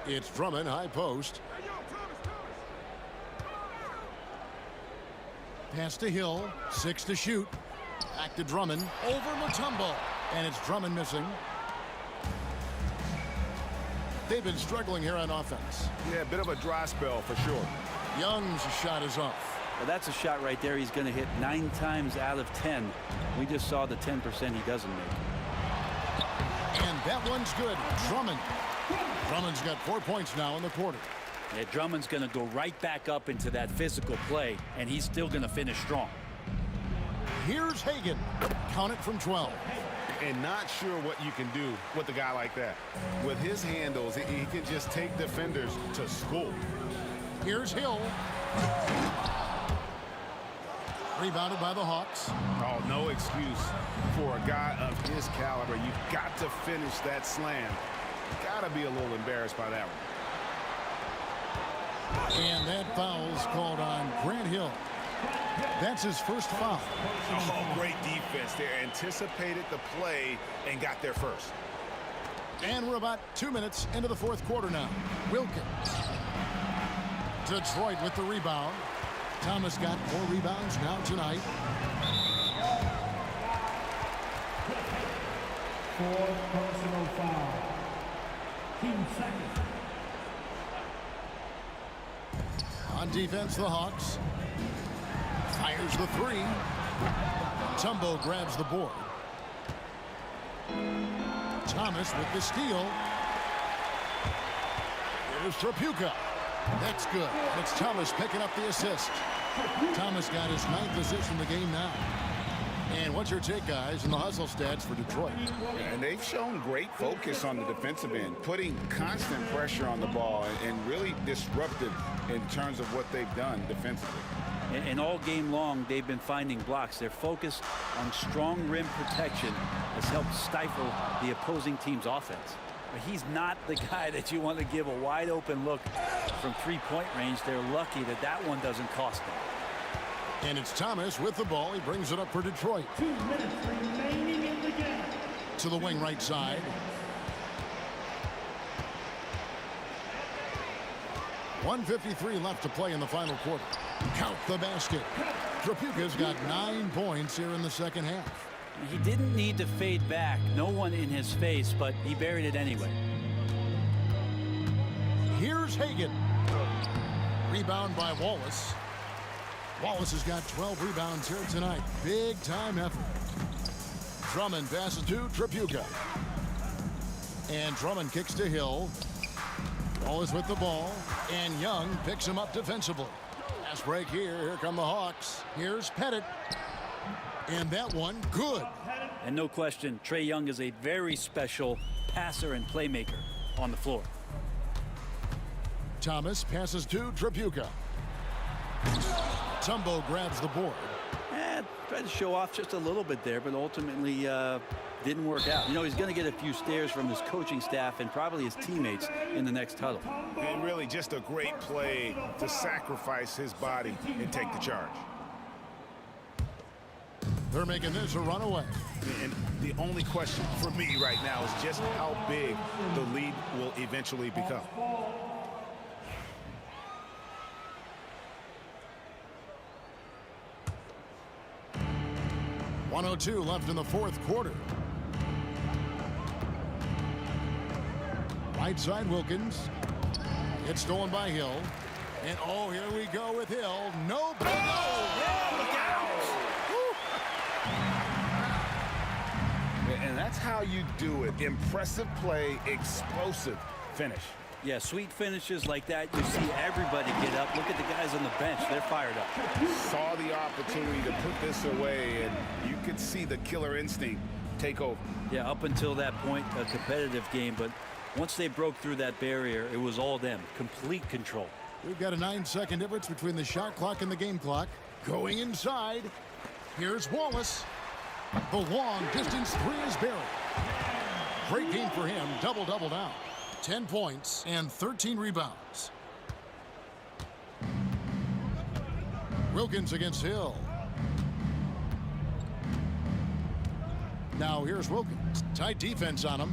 It's Drummond, high post. Pass to Hill. 6 to shoot. Back to Drummond. Over Mutombo. And it's Drummond missing. They've been struggling here on offense. Yeah, a bit of a dry spell for sure. Young's shot is off. Well, that's a shot right there he's going to hit 9 times out of 10. We just saw the 10% he doesn't make. And that one's good. Drummond. Drummond's got 4 points now in the quarter. Yeah, Drummond's going to go right back up into that physical play, and he's still going to finish strong. Here's Hagan. Count it from 12. And not sure what you can do with a guy like that. With his handles, he can just take defenders to school. Here's Hill. Rebounded by the Hawks. Oh, no excuse for a guy of his caliber. You've got to finish that slam. Got to be a little embarrassed by that one. And that foul's called on Grant Hill. That's his first foul. Oh, great defense there. Anticipated the play and got there first. And we're about 2 minutes into the fourth quarter now. Wilkins. Detroit with the rebound. Thomas got 4 rebounds now tonight. 4 personal foul. Team second. On defense, the Hawks. Fires the 3. Tumbo grabs the board. Thomas with the steal. Here's Trapuka. That's good. And it's Thomas picking up the assist. Thomas got his 9th assist in the game now. And what's your take, guys, in the hustle stats for Detroit? And they've shown great focus on the defensive end, putting constant pressure on the ball and really disruptive in terms of what they've done defensively. And all game long, they've been finding blocks. Their focus on strong rim protection has helped stifle the opposing team's offense. But he's not the guy that you want to give a wide open look from 3-point range. They're lucky that that one doesn't cost them. And it's Thomas with the ball. He brings it up for Detroit. 2 minutes remaining in the game. To the wing right side. .153 left to play in the final quarter. Count the basket. Trapuka's got 9 points here in the second half. He didn't need to fade back. No one in his face, but he buried it anyway. Here's Hagan. Rebound by Wallace. Wallace has got 12 rebounds here tonight. Big time effort. Drummond passes to Trapuka. And Drummond kicks to Hill. Wallace with the ball. And Young picks him up defensively. Last break here. Here come the Hawks. Here's Pettit. And that one, good. And no question, Trae Young is a very special passer and playmaker on the floor. Thomas passes to Trapuka. Tumbo grabs the board. Tried to show off just a little bit there, but ultimately didn't work out. You know, he's going to get a few stares from his coaching staff and probably his teammates in the next huddle. And really just a great play to sacrifice his body and take the charge. They're making this a runaway. And the only question for me right now is just how big the lead will eventually become. .102 left in the fourth quarter. Right side, Wilkins. It's stolen by Hill. And oh, here we go with Hill. No, but Look out! And that's how you do it. Impressive play, explosive finish. Yeah, sweet finishes like that, you see everybody get up. Look at the guys on the bench. They're fired up. Saw the opportunity to put this away, and you could see the killer instinct take over. Yeah, up until that point, a competitive game, but once they broke through that barrier, it was all them. Complete control. We've got a 9-second difference between the shot clock and the game clock. Going inside. Here's Wallace. The long distance 3 is buried. Great game for him. Double-double now. 10 points and 13 rebounds. Wilkins against Hill. Now here's Wilkins. Tight defense on him.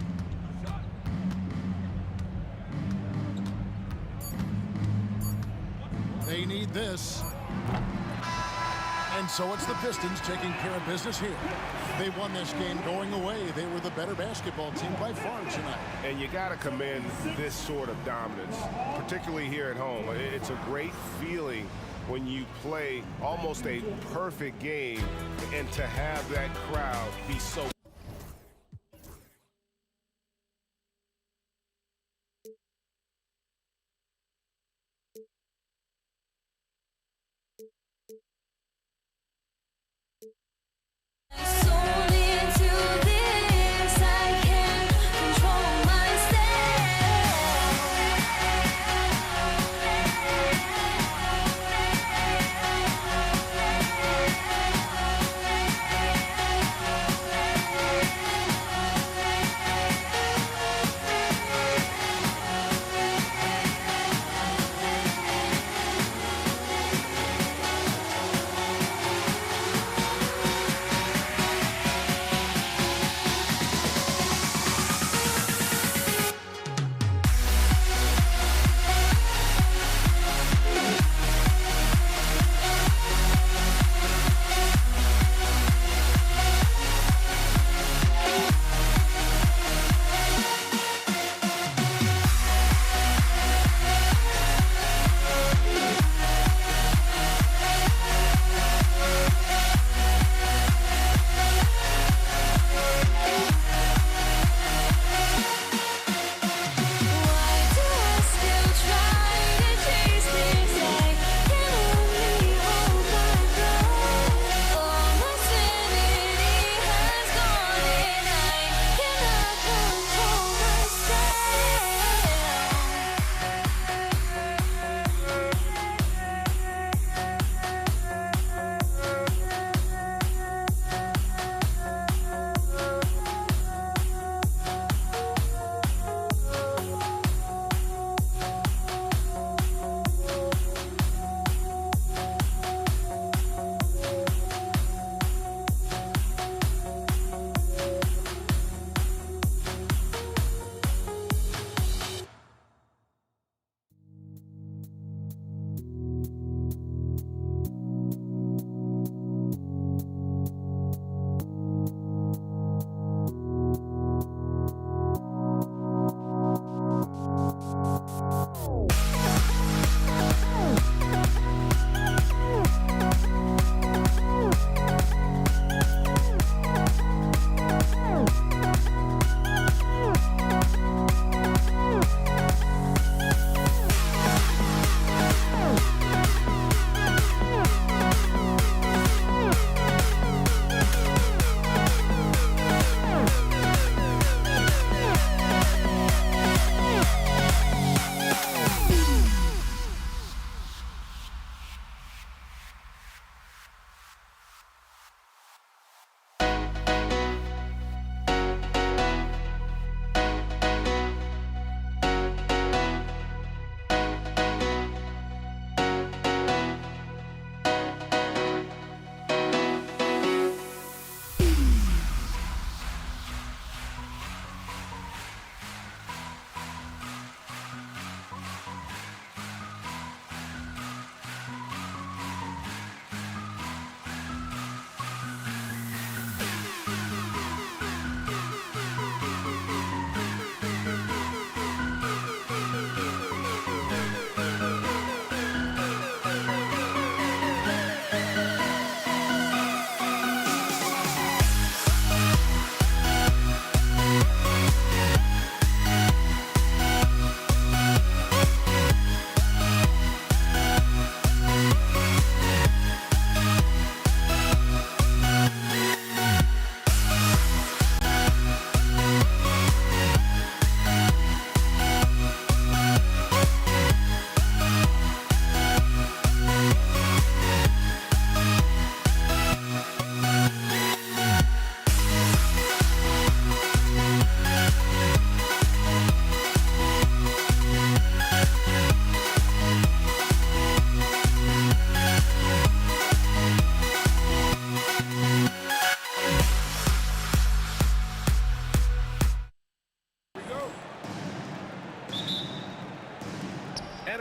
They need this. And so it's the Pistons taking care of business here. They won this game going away. They were the better basketball team by far tonight. And you got to commend this sort of dominance, particularly here at home. It's a great feeling when you play almost a perfect game and to have that crowd be so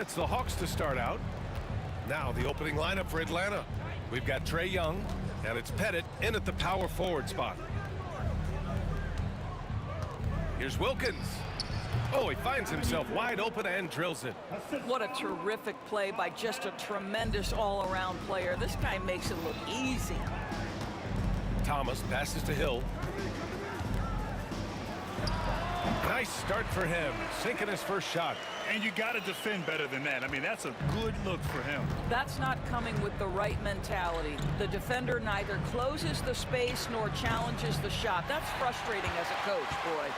It's the Hawks to start out. Now the opening lineup for Atlanta. We've got Trae Young, and it's Pettit in at the power forward spot. Here's Wilkins. Oh, he finds himself wide open and drills it. What a terrific play by just a tremendous all-around player. This guy makes it look easy. Thomas passes to Hill. Nice start for him, sinking his first shot. And you got to defend better than that. I mean, that's a good look for him. That's not coming with the right mentality. The defender neither closes the space nor challenges the shot. That's frustrating as a coach, boy.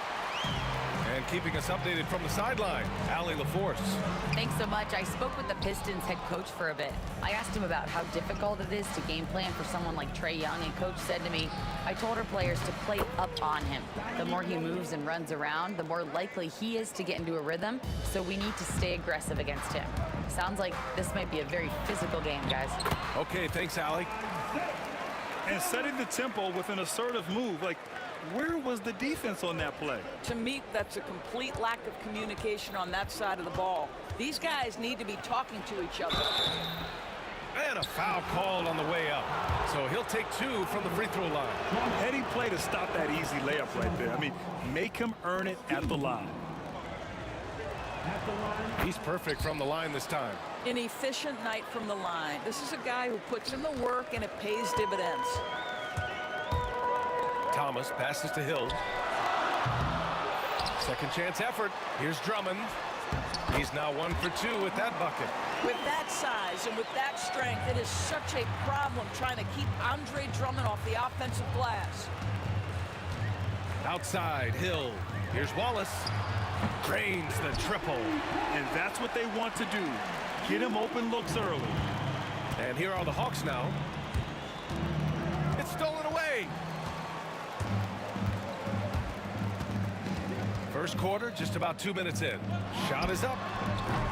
And keeping us updated from the sideline, Allie LaForce. Thanks so much. I spoke with the Pistons head coach for a bit. I asked him about how difficult it is to game plan for someone like Trae Young, and coach said to me, I told our players to play up on him. The more he moves and runs around, the more likely he is to get into a rhythm, so we need to stay aggressive against him. Sounds like this might be a very physical game, guys. Okay, thanks, Allie. And setting the tempo with an assertive move, like, where was the defense on that play? To me, that's a complete lack of communication on that side of the ball. These guys need to be talking to each other. And a foul called on the way up. So he'll take 2 from the free throw line. Heady play to stop that easy layup right there. I mean, make him earn it at the line. He's perfect from the line this time. An efficient night from the line. This is a guy who puts in the work and it pays dividends. Thomas passes to Hill. Second chance effort. Here's Drummond. He's now 1 for 2 with that bucket. With that size and with that strength, it is such a problem trying to keep Andre Drummond off the offensive glass. Outside, Hill. Here's Wallace. Drains the triple. And that's what they want to do. Get him open looks early. And here are the Hawks now. It's stolen away. First quarter, just about 2 minutes in. Shot is up.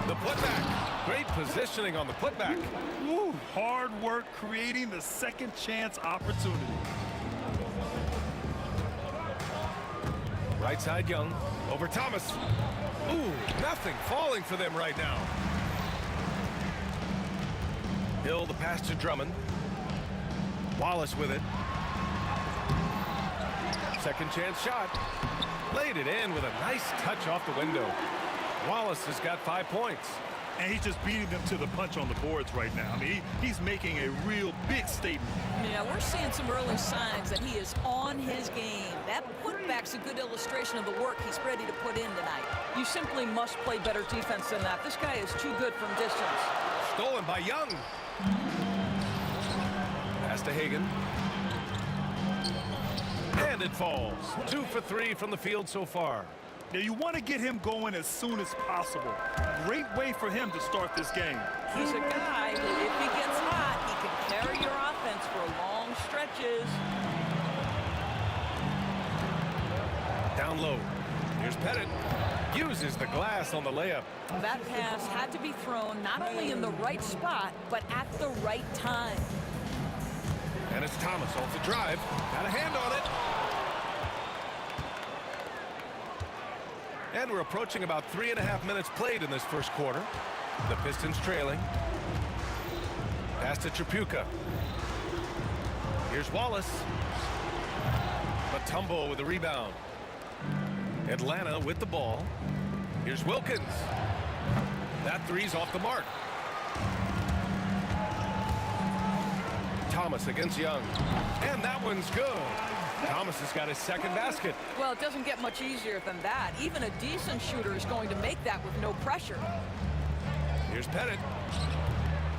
The putback. Great positioning on the putback. Woo, hard work creating the second chance opportunity. Right side, Young. Over Thomas. Ooh, nothing falling for them right now. Hill, the pass to Drummond. Wallace with it. Second chance shot. Laid it in with a nice touch off the window. Wallace has got 5 points. And he's just beating them to the punch on the boards right now. I mean, he's making a real big statement. Yeah, we're seeing some early signs that he is on his game. That putback's a good illustration of the work he's ready to put in tonight. You simply must play better defense than that. This guy is too good from distance. Stolen by Young. Pass to Hagan. And it falls. 2 for 3 from the field so far. Now you want to get him going as soon as possible. Great way for him to start this game. He's a guy who, if he gets hot, he can carry your offense for long stretches. Down low. Here's Pettit. Uses the glass on the layup. That pass had to be thrown not only in the right spot, but at the right time. And it's Thomas off the drive. Got a hand on it. And we're approaching about 3.5 minutes played in this first quarter. The Pistons trailing. Pass to Tripucka. Here's Wallace. Mutombo with the rebound. Atlanta with the ball. Here's Wilkins. That three's off the mark. Thomas against Young. And that one's good. Thomas has got his second basket. Well, it doesn't get much easier than that. Even a decent shooter is going to make that with no pressure. Here's Pettit.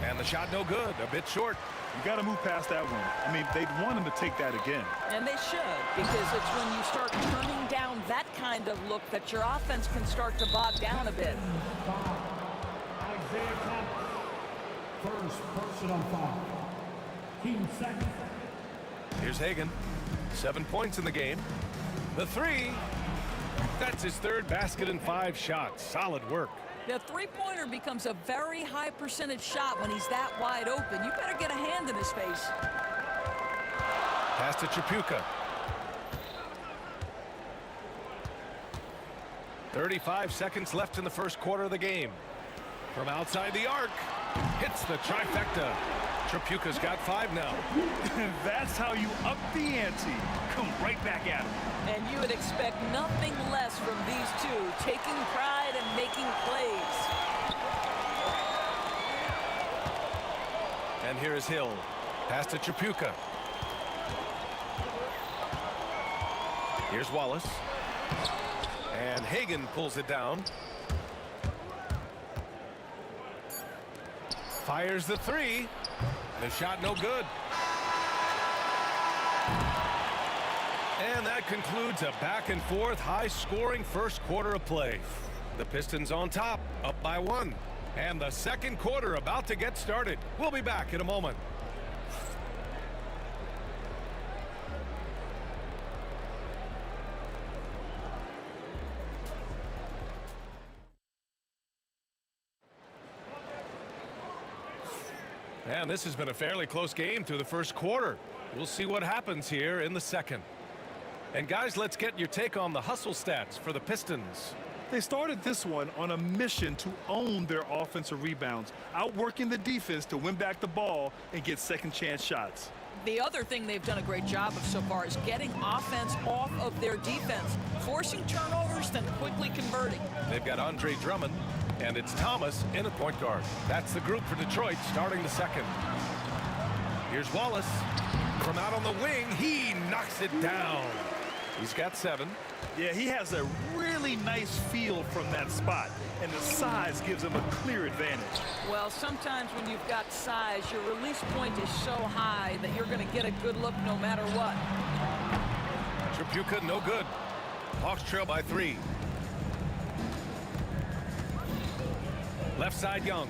And the shot no good. A bit short. You got to move past that one. I mean, they'd want him to take that again. And they should, because it's when you start turning down that kind of look that your offense can start to bog down a bit. First personal foul. Team second. Here's Hagan. 7 points in the game. The three. That's his third basket and 5 shots. Solid work. The three-pointer becomes a very high percentage shot when he's that wide open. You better get a hand in his face. Pass to Tripucka. 35 seconds left in the first quarter of the game. From outside the arc. Hits the trifecta. Tripucka's got 5 now. That's how you up the ante. Come right back at him. And you would expect nothing less from these two, taking pride and making plays. And here is Hill. Pass to Tripucka. Here's Wallace. And Hagan pulls it down. Fires the 3. The shot no good. And that concludes a back-and-forth, high-scoring first quarter of play. The Pistons on top, up by 1. And the second quarter about to get started. We'll be back in a moment. And this has been a fairly close game through the first quarter. We'll see what happens here in the second. And guys, let's get your take on the hustle stats for the Pistons. They started this one on a mission to own their offensive rebounds, outworking the defense to win back the ball and get second chance shots. The other thing they've done a great job of so far is getting offense off of their defense, forcing turnovers, then quickly converting. They've got Andre Drummond, and it's Thomas in at point guard. That's the group for Detroit starting the second. Here's Wallace. From out on the wing, he knocks it down. He's got 7. Yeah, he has a really nice feel from that spot, and the size gives him a clear advantage. Well, sometimes when you've got size, your release point is so high that you're going to get a good look no matter what. Tripucka, no good. Hawks trail by 3. Left side, Young.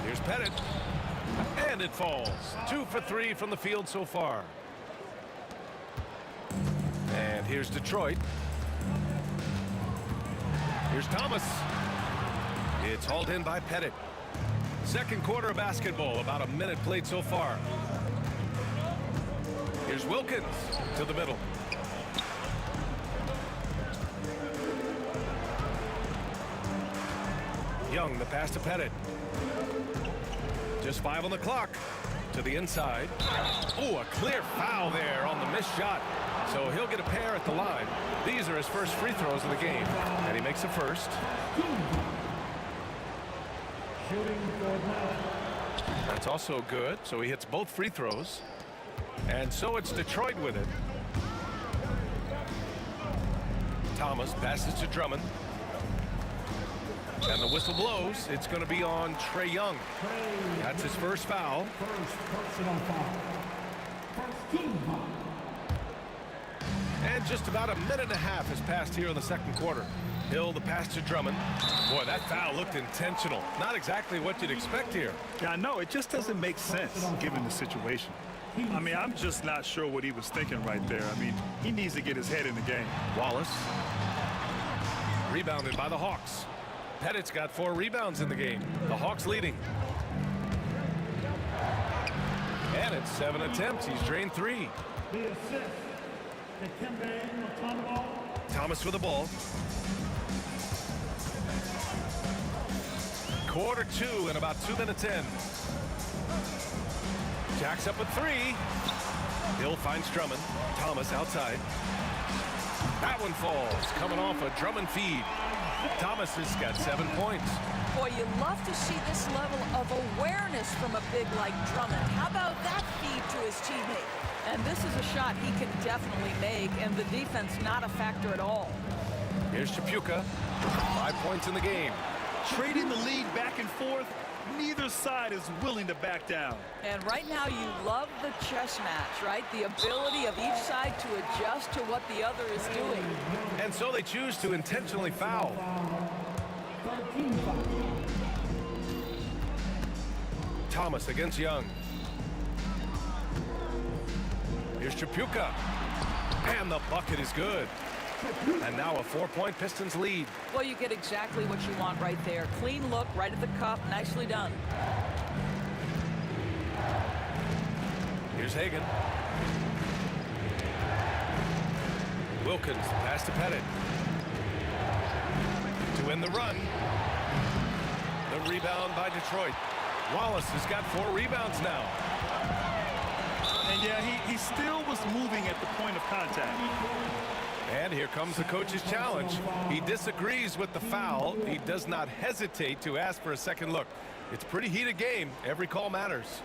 Here's Pettit. And it falls. 2 for 3 from the field so far. And here's Detroit. Here's Thomas. It's hauled in by Pettit. Second quarter of basketball, about a minute played so far. Here's Wilkins to the middle. Young, the pass to Pettit. Just 5 on the clock. To the inside. Oh, a clear foul there on the missed shot. So he'll get a pair at the line. These are his first free throws of the game. And he makes the first. That's also good. So he hits both free throws. And so it's Detroit with it. Thomas passes to Drummond. And the whistle blows. It's going to be on Trae Young. That's his first foul. And just about a minute and a half has passed here in the second quarter. Hill, the pass to Drummond. Boy, that foul looked intentional. Not exactly what you'd expect here. Yeah, I know. It just doesn't make sense given the situation. I mean, I'm just not sure what he was thinking right there. I mean, he needs to get his head in the game. Wallace. Rebounded by the Hawks. Pettit's got 4 rebounds in the game. The Hawks leading. And it's 7 attempts. He's drained 3. Thomas with the ball. Quarter 2 and about 2 minutes in. Jacks up with 3. Hill finds Drummond. Thomas outside. That one falls. Coming off a Drummond feed. Thomas has got 7 points. Boy, you love to see this level of awareness from a big like Drummond. How about that feed to his teammate? And this is a shot he can definitely make, and the defense not a factor at all. Here's Tripucka. 5 points in the game. Trading the lead back and forth, neither side is willing to back down. And right now you love the chess match, right? The ability of each side to adjust to what the other is doing. And so they choose to intentionally foul. Thomas against Young. Here's Tripucka. And the bucket is good. And now a 4-point Pistons lead. Well, you get exactly what you want right there. Clean look, right at the cup. Nicely done. Here's Hagan. Wilkins, pass to Pettit. To win the run. rebound by Detroit. Wallace has got 4 rebounds now. And yeah, he still was moving at the point of contact. And here comes the coach's challenge. He disagrees with the foul. He does not hesitate to ask for a second look. It's a pretty heated game. Every call matters.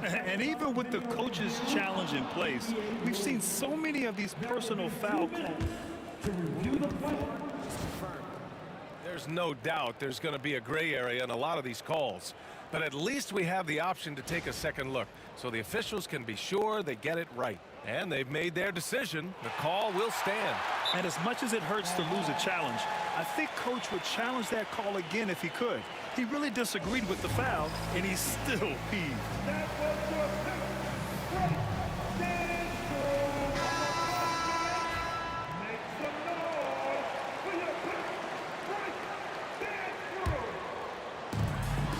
And even with the coach's challenge in place, we've seen so many of these personal foul calls. To review the play. There's no doubt there's going to be a gray area in a lot of these calls. But at least we have the option to take a second look, so the officials can be sure they get it right. And they've made their decision. The call will stand. And as much as it hurts to lose a challenge, I think Coach would challenge that call again if he could. He really disagreed with the foul, and he's still peeved.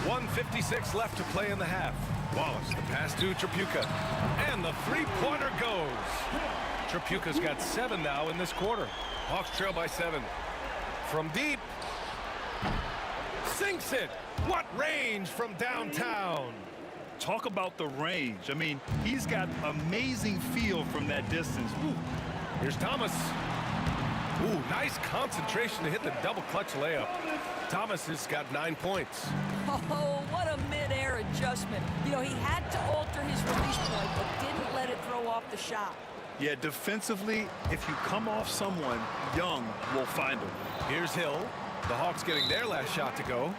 .156 left to play in the half. Wallace, the pass to Tripucka. And the three-pointer goes. Tripucka's got 7 now in this quarter. Hawks trail by 7. From deep. Sinks it. What range from downtown. Talk about the range. I mean, he's got amazing feel from that distance. Woo. Here's Thomas. Ooh, nice concentration to hit the double clutch layup. Thomas has got 9 points. Oh, what a mid-air adjustment. You know, he had to alter his release point, but didn't let it throw off the shot. Yeah, defensively, if you come off someone, Young will find him. Here's Hill. The Hawks getting their last shot to go.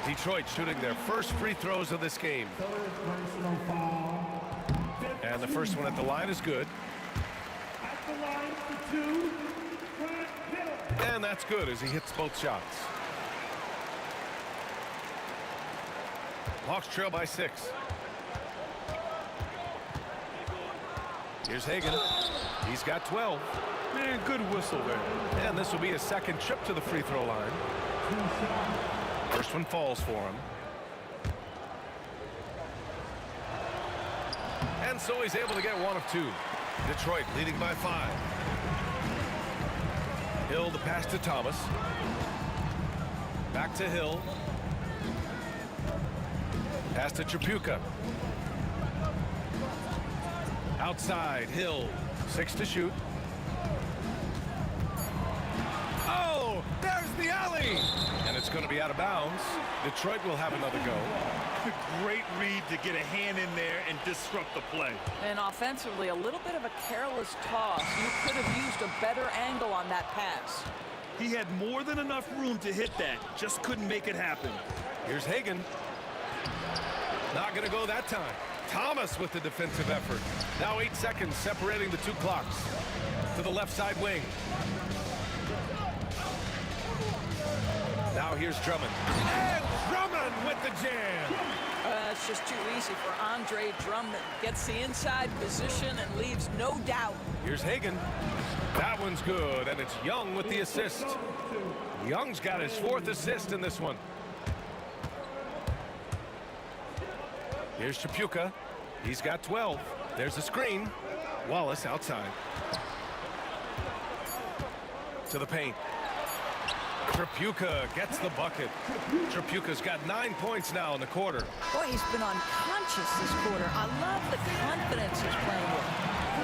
Detroit shooting their first free throws of this game. And the first one at the line is good. At the line for 2. And that's good as he hits both shots. Hawks trail by 6. Here's Hagan. He's got 12. Man, good whistle there. And this will be his second trip to the free throw line. First one falls for him. And so he's able to get 1 of 2. Detroit leading by 5. Hill the pass to Thomas. Back to Hill. Pass to Tripucka. Outside, Hill. 6 to shoot. Oh, there's the alley! And it's going to be out of bounds. Detroit will have another go. Great read to get a hand in there and disrupt the play. And offensively, a little bit of a careless toss. You could have used a better angle on that pass. He had more than enough room to hit that, just couldn't make it happen. Here's Hagan. Not going to go that time. Thomas with the defensive effort. Now 8 seconds separating the 2 clocks. To the left side wing. Now here's Drummond. And Drummond with the jam. It's just too easy for Andre Drummond. Gets the inside position and leaves no doubt. Here's Hagan. That one's good, and it's Young with the assist. Young's got his 4th assist in this one. Here's Tripucka. He's got 12. There's a screen. Wallace outside. To the paint. Tripucka gets the bucket. Tripucka's got 9 points now in the quarter. Boy, he's been unconscious this quarter. I love the confidence he's playing with.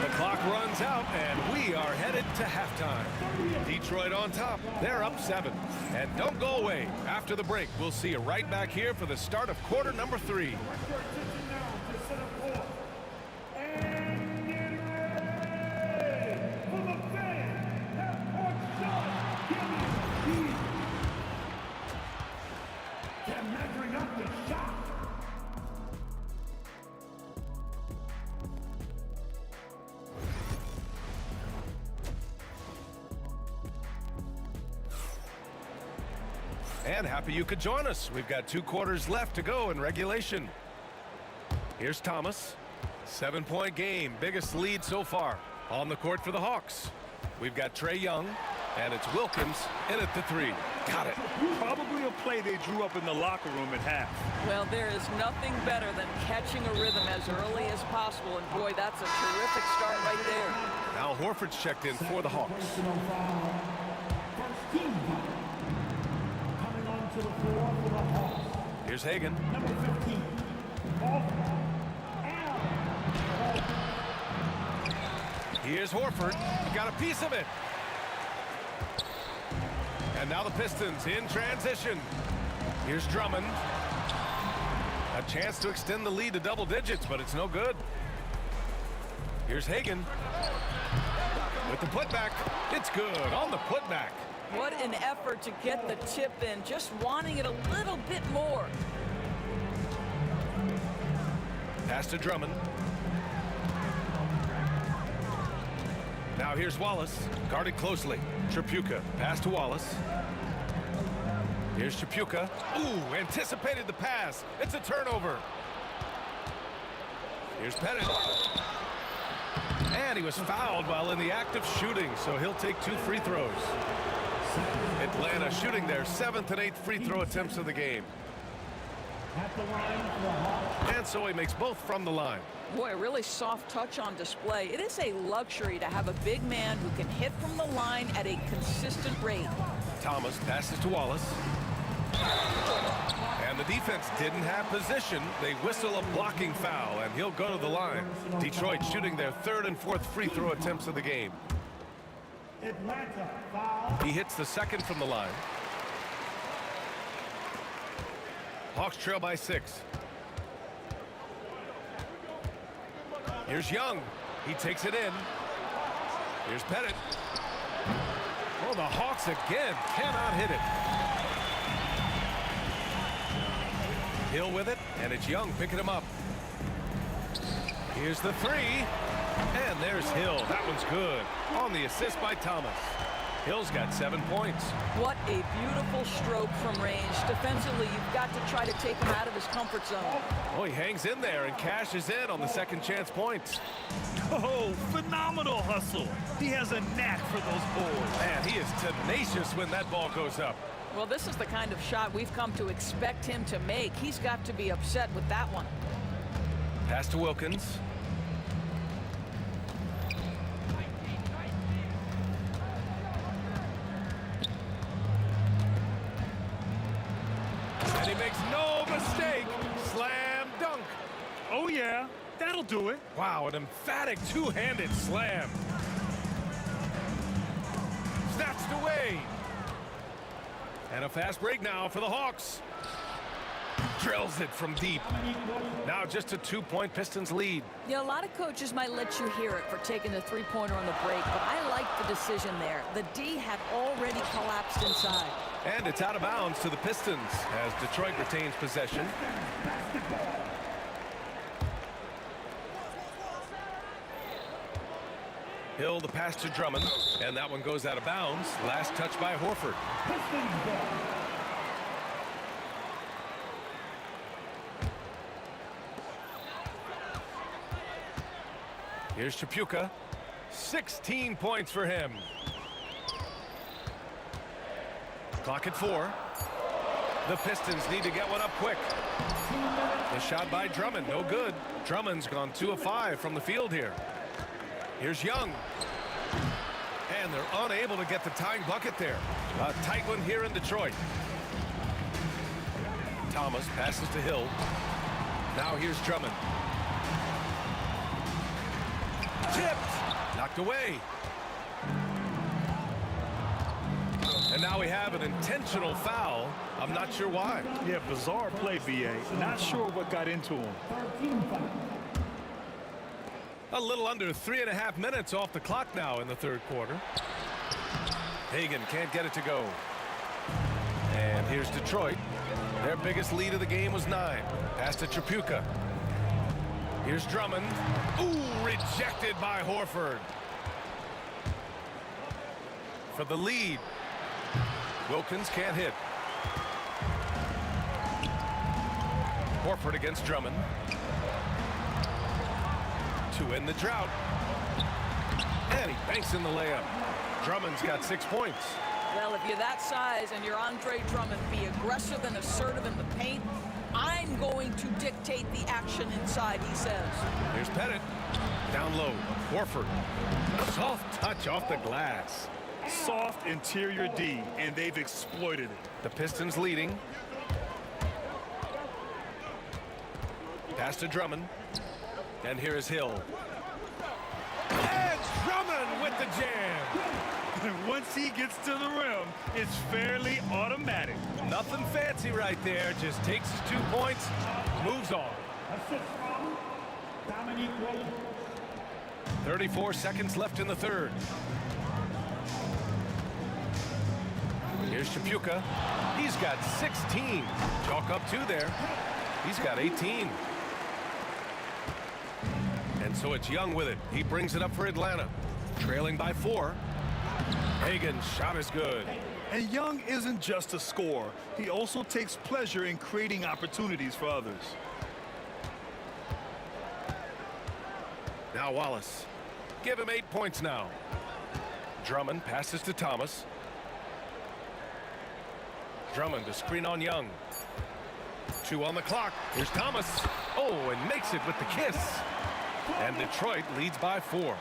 The clock runs out, and we are headed to halftime. Detroit on top. They're up 7. And don't go away. After the break, we'll see you right back here for the start of quarter number 3. And happy you could join us. We've got 2 quarters left to go in regulation. Here's Thomas. 7-point game. Biggest lead so far. On the court for the Hawks. We've got Trae Young. And it's Wilkins in at the 3. Got it. Probably a play they drew up in the locker room at half. Well, there is nothing better than catching a rhythm as early as possible. And boy, that's a terrific start right there. Now Horford's checked in for the Hawks. Personal foul. First team foul. Coming onto the floor for the Hawks. Here's Hagan. Number 15. Here's Horford. He got a piece of it. And now the Pistons in transition. Here's Drummond. A chance to extend the lead to double digits, but it's no good. Here's Hagan. With the putback. It's good on the putback. What an effort to get the tip in, just wanting it a little bit more. Pass to Drummond. Now here's Wallace, guarded closely. Tripucka, pass to Wallace. Here's Tripucka. Ooh, anticipated the pass. It's a turnover. Here's Pettit. And he was fouled while in the act of shooting, so he'll take 2 free throws. Atlanta shooting their 7th and 8th free throw attempts of the game. At the line for the Hawks. And so he makes both from the line. Boy, a really soft touch on display. It is a luxury to have a big man who can hit from the line at a consistent rate. Thomas passes to Wallace. And the defense didn't have position. They whistle a blocking foul, and he'll go to the line. Detroit shooting their 3rd and 4th free throw attempts of the game. Atlanta foul. He hits the 2nd from the line. Hawks trail by 6. Here's Young. He takes it in. Here's Pettit. Oh, the Hawks again cannot hit it. Hill with it, and it's Young picking him up. Here's the 3. And there's Hill. That one's good. On the assist by Thomas. Hill's got 7 points. What a beautiful stroke from range. Defensively, you've got to try to take him out of his comfort zone. Oh, he hangs in there and cashes in on the second chance points. Oh, phenomenal hustle. He has a knack for those balls. Man, he is tenacious when that ball goes up. Well, this is the kind of shot we've come to expect him to make. He's got to be upset with that one. Pass to Wilkins. And he makes no mistake. Slam dunk. Oh, yeah. That'll do it. Wow, an emphatic two-handed slam. Snatched away. And a fast break now for the Hawks. Drills it from deep. Now just a 2-point Pistons lead. Yeah, a lot of coaches might let you hear it for taking the three-pointer on the break, but I like the decision there. The D had already collapsed inside. And it's out of bounds to the Pistons as Detroit retains possession. Hill the pass to Drummond, and that one goes out of bounds. Last touch by Horford. Here's Tripucka. 16 points for him. Clock at 4. The Pistons need to get one up quick. The shot by Drummond, no good. Drummond's gone 2 of 5 from the field here. Here's Young. And they're unable to get the tying bucket there. A tight one here in Detroit. Thomas passes to Hill. Now here's Drummond. Tipped. Knocked away. And now we have an intentional foul. I'm not sure why. Yeah, bizarre play, B.A. Not sure what got into him. A little under 3.5 minutes off the clock now in the third quarter. Hagan can't get it to go. And here's Detroit. Their biggest lead of the game was 9. Pass to Tripucka. Here's Drummond. Ooh, rejected by Horford. For the lead. Wilkins can't hit. Horford against Drummond. To end the drought. And he banks in the layup. Drummond's got 6 points. Well, if you're that size and you're Andre Drummond, be aggressive and assertive in the paint. I'm going to dictate the action inside, he says. Here's Pettit. Down low. Horford. Soft touch off the glass. Soft interior D, and they've exploited it. The Pistons leading. Pass to Drummond. And here is Hill. And Drummond with the jam. Once he gets to the rim, it's fairly automatic. Nothing fancy right there. Just takes his 2 points, moves on. 34 seconds left in the third. Here's Chapuka. He's got 16. Chalk up 2 there. He's got 18. And so it's Young with it. He brings it up for Atlanta. Trailing by 4. Hagen's shot is good. And Young isn't just a scorer. He also takes pleasure in creating opportunities for others. Now Wallace. Give him 8 points now. Drummond passes to Thomas. Drummond to screen on Young. 2 on the clock. Here's Thomas. Oh, and makes it with the kiss. And Detroit leads by 4.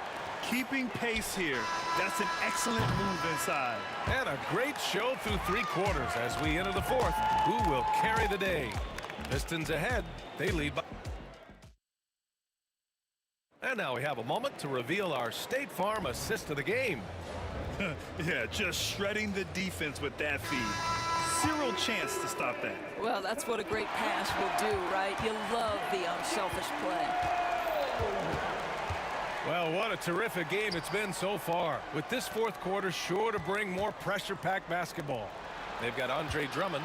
Keeping pace here. That's an excellent move inside. And a great show through 3 quarters as we enter the 4th. Who will carry the day? Pistons ahead. They lead by. And now we have a moment to reveal our State Farm assist of the game. Yeah, just shredding the defense with that feed. 0 chance to stop that. Well, that's what a great pass will do, right? You love the unselfish play. Well, what a terrific game it's been so far. With this 4th quarter sure to bring more pressure-packed basketball. They've got Andre Drummond,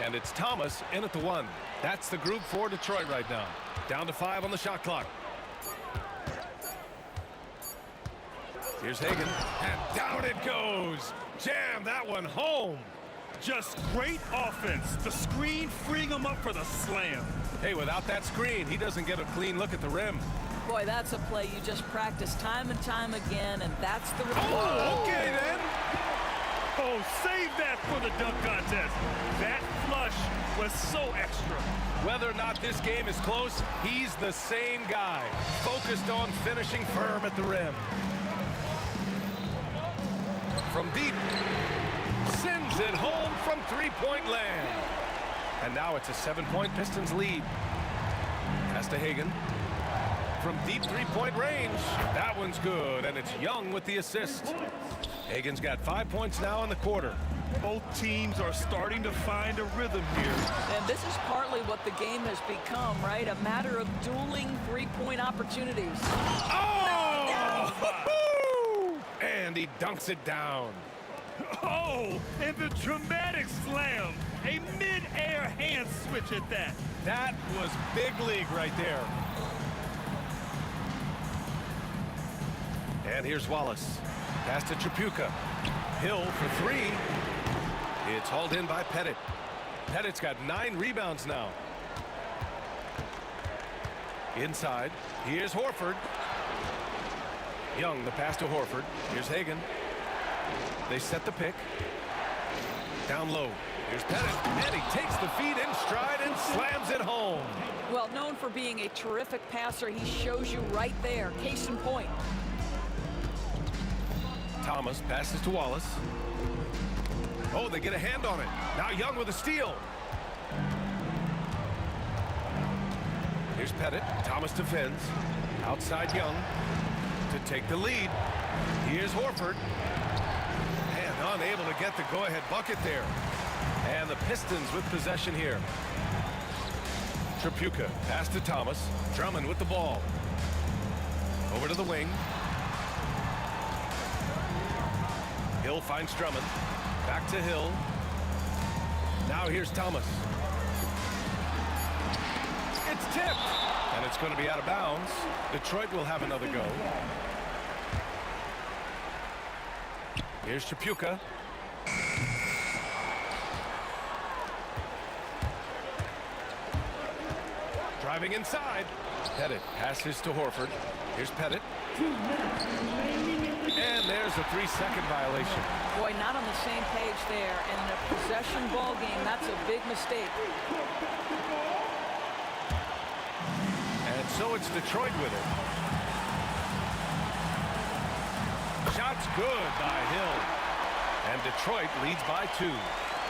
and it's Thomas in at the 1. That's the group for Detroit right now. Down to 5 on the shot clock. Here's Hagen, and down it goes. Jam that one home. Just great offense. The screen freeing him up for the slam. Hey, without that screen, he doesn't get a clean look at the rim. Boy, that's a play you just practice time and time again, and that's the result. Oh, okay then. Oh, save that for the dunk contest. That flush was so extra. Whether or not this game is close, he's the same guy, focused on finishing firm at the rim. From deep, sends it home from 3-point land. And now it's a 7-point Pistons lead. Pass to Hagen. From deep 3-point range. That one's good, and it's Young with the assist. Hagen's got 5 points now in the quarter. Both teams are starting to find a rhythm here. And this is partly what the game has become, right? A matter of dueling 3-point opportunities. Oh! And he dunks it down. Oh, and the dramatic slam. A mid-air hand switch at that. That was big league right there. And here's Wallace. Pass to Chapuka. Hill for 3. It's hauled in by Pettit. Pettit's got 9 rebounds now. Inside. Here's Horford. Young, the pass to Horford. Here's Hagen. They set the pick. Down low. Here's Pettit. And he takes the feed in stride and slams it home. Well, known for being a terrific passer, he shows you right there. Case in point. Thomas passes to Wallace. Oh, they get a hand on it. Now Young with a steal. Here's Pettit. Thomas defends. Outside Young to take the lead. Here's Horford. And unable to get the go-ahead bucket there. And the Pistons with possession here. Chapuka pass to Thomas. Drummond with the ball. Over to the wing. Hill finds Drummond. Back to Hill. Now here's Thomas. It's tipped. And it's going to be out of bounds. Detroit will have another go. Here's Chapuka. Driving inside. Pettit passes to Horford. Here's Pettit. And there's a 3-second violation. Boy, not on the same page there. And in a possession ball game, that's a big mistake. And so it's Detroit with it. Shot's good by Hill. And Detroit leads by 2.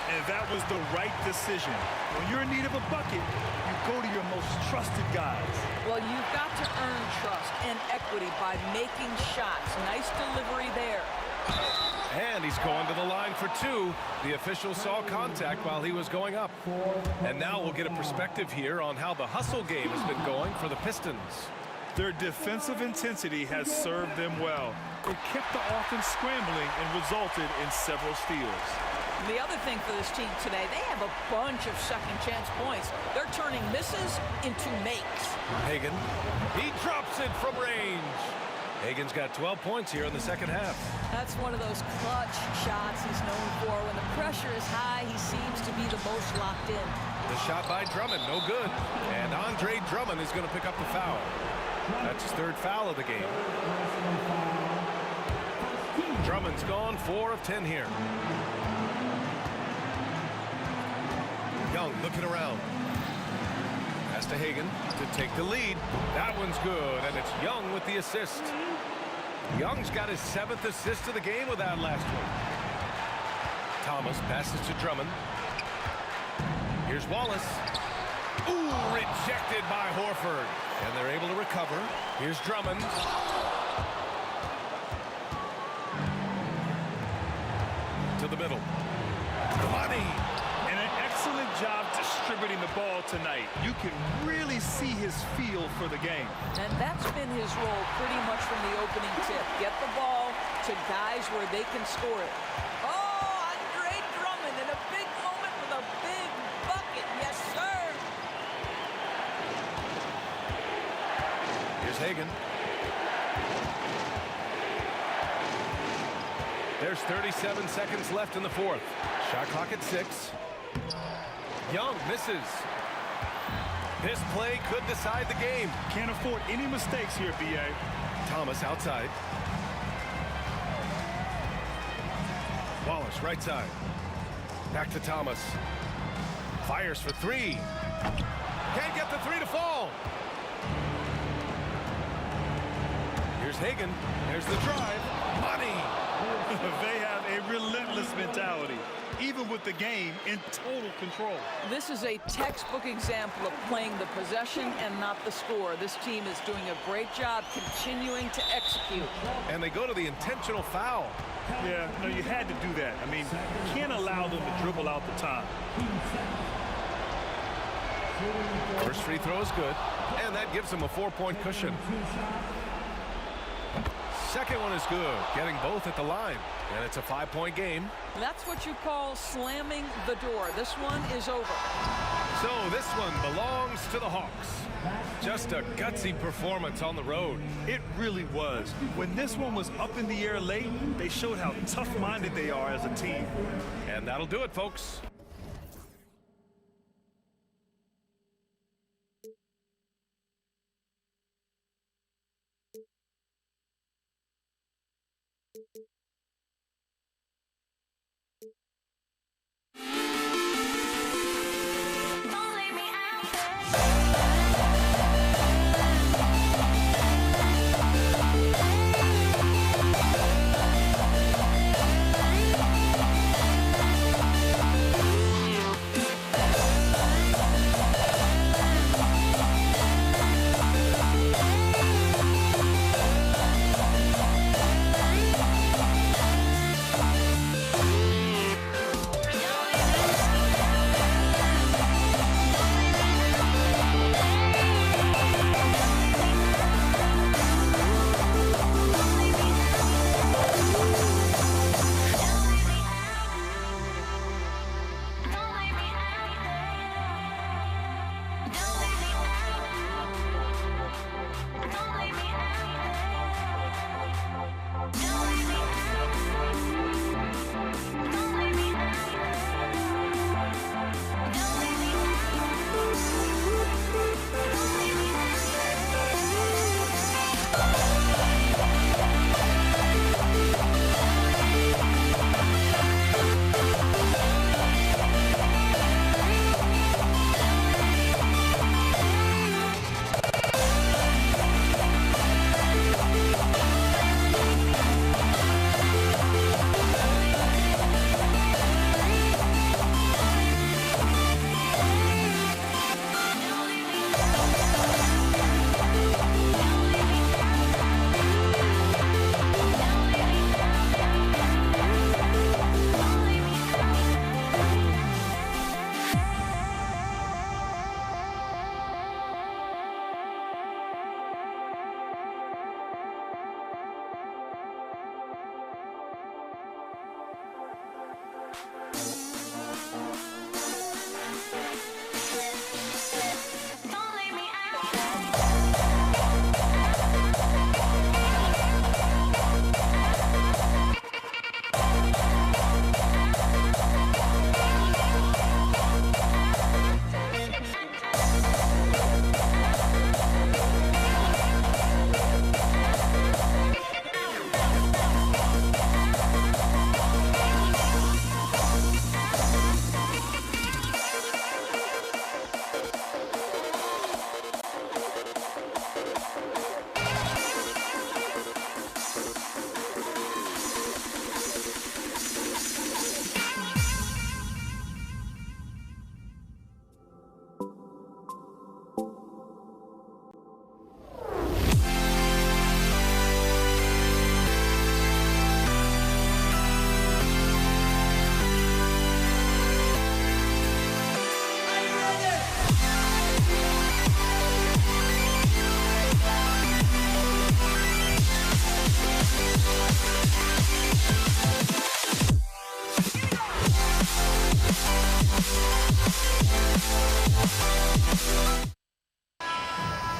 And that was the right decision. When you're in need of a bucket, you go to your most trusted guys. Well, you've got to earn trust and equity by making shots. Nice delivery there. And he's going to the line for 2. The official saw contact while he was going up. And now we'll get a perspective here on how the hustle game has been going for the Pistons. Their defensive intensity has served them well. It kept the offense scrambling and resulted in several steals. The other thing for this team today, they have a bunch of second chance points. They're turning misses into makes. Hagan, he drops it from range. Hagan's got 12 points here in the second half. That's one of those clutch shots he's known for. When the pressure is high, he seems to be the most locked in. The shot by Drummond, no good. And Andre Drummond is going to pick up the foul. That's his 3rd foul of the game. Drummond's gone 4 of 10 here. Young looking around. Pass to Hagan to take the lead. That one's good, and it's Young with the assist. Young's got his 7th assist of the game with that last one. Thomas passes to Drummond. Here's Wallace. Ooh, rejected by Horford. And they're able to recover. Here's Drummond. To the middle. Money. And an excellent job distributing the ball tonight. You can really see his feel for the game. And that's been his role pretty much from the opening tip. Get the ball to guys where they can score it. Oh, Andre Drummond in a big moment with a big bucket. Yes, sir. Here's Hagan. There's 37 seconds left in the 4th. Shot clock at 6. Young misses. This play could decide the game. Can't afford any mistakes here, B.A. Thomas outside. Wallace right side. Back to Thomas. Fires for 3. Can't get the 3 to fall. Here's Hagan. There's the drive. Money. They have a relentless mentality, even with the game in total control. This is a textbook example of playing the possession and not the score. This team is doing a great job continuing to execute. And they go to the intentional foul. Yeah, no, you had to do that. I mean, you can't allow them to dribble out the time. First free throw is good, and that gives them a 4-point cushion. Second one is good, getting both at the line, and it's a 5-point game. That's what you call slamming the door. This one is over. So this one belongs to the Hawks. Just a gutsy performance on the road. It really was. When this one was up in the air late, they showed how tough-minded they are as a team. And that'll do it, folks.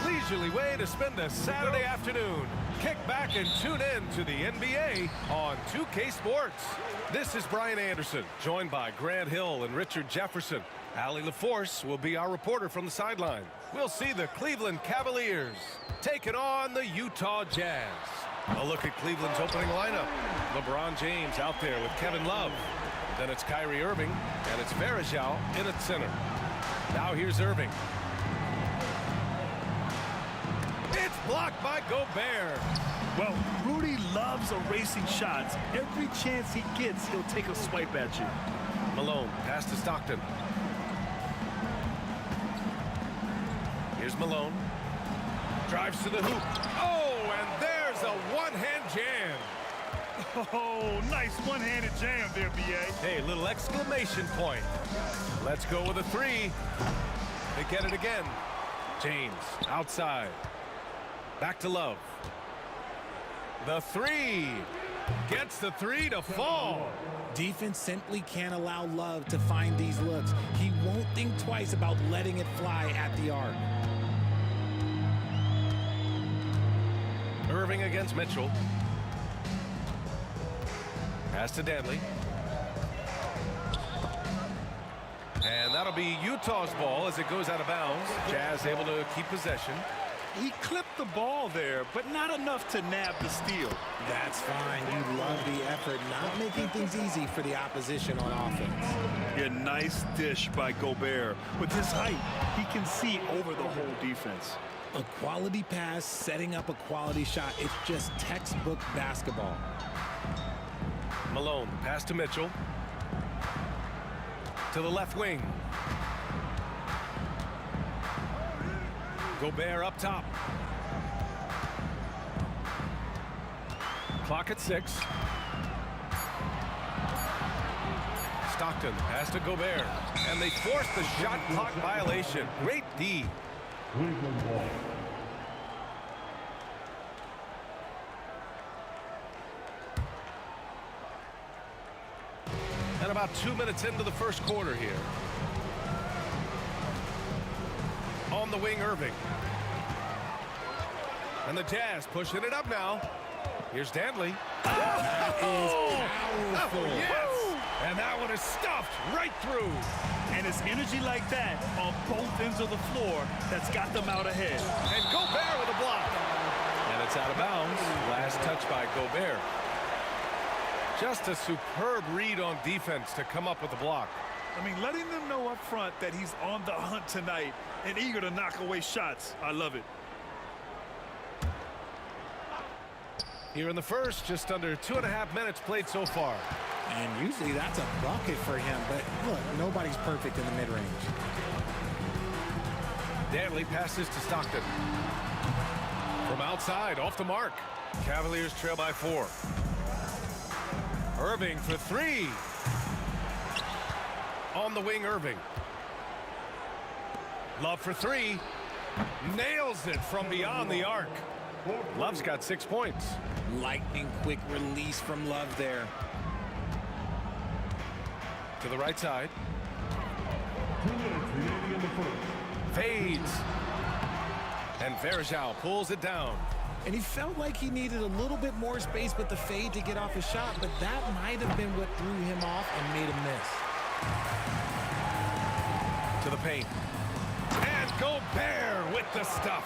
Leisurely way to spend a Saturday afternoon. Kick back and tune in to the NBA on 2K Sports. This is Brian Anderson, joined by Grant Hill and Richard Jefferson. Allie LaForce will be our reporter from the sideline. We'll see the Cleveland Cavaliers taking on the Utah Jazz. A look at Cleveland's opening lineup. LeBron James out there with Kevin Love. Then it's Kyrie Irving, and it's Varejao in at center. Now here's Irving. It's blocked by Gobert. Well, Rudy loves erasing shots. Every chance he gets, he'll take a swipe at you. Malone, pass to Stockton. Here's Malone. Drives to the hoop. Oh, and there's a one-hand jam. Oh, nice one-handed jam there, B.A. Hey, little exclamation point. Let's go with a three. They get it again. James, outside. Back to Love. The three. Gets the three to fall. Defense simply can't allow Love to find these looks. He won't think twice about letting it fly at the arc. Irving against Mitchell. Pass to Danley. And that'll be Utah's ball as it goes out of bounds. Jazz able to keep possession. He clipped the ball there, but not enough to nab the steal. That's fine. You love the effort, not making things easy for the opposition on offense. Yeah, nice dish by Gobert. With his height, he can see over the whole defense. A quality pass, setting up a quality shot. It's just textbook basketball. Malone, pass to Mitchell. To the left wing. Gobert up top. Clock at 6. Stockton pass to Gobert. And they force the shot clock violation. Great D. And about 2 minutes into the first quarter here. On the wing, Irving. And the Jazz pushing it up now. Here's Danley. That is powerful. Yes! And that one is stuffed right through. And it's energy like that on both ends of the floor that's got them out ahead. And Gobert with a block. And it's out of bounds. Last touch by Gobert. Just a superb read on defense to come up with the block. I mean, letting them know up front that he's on the hunt tonight and eager to knock away shots. I love it. Here in the first, just under 2.5 minutes played so far. And usually that's a bucket for him, but look, nobody's perfect in the mid-range. Danley passes to Stockton. From outside, off the mark. Cavaliers trail by 4. Irving for 3. On the wing, Irving. Love for 3. Nails it from beyond the arc. Love's got 6 points. Lightning quick release from Love there. To the right side. Fades. And Verjao pulls it down. And he felt like he needed a little bit more space with the fade to get off his shot, but that might have been what threw him off and made him miss. To the paint. And Gobert with the stuff.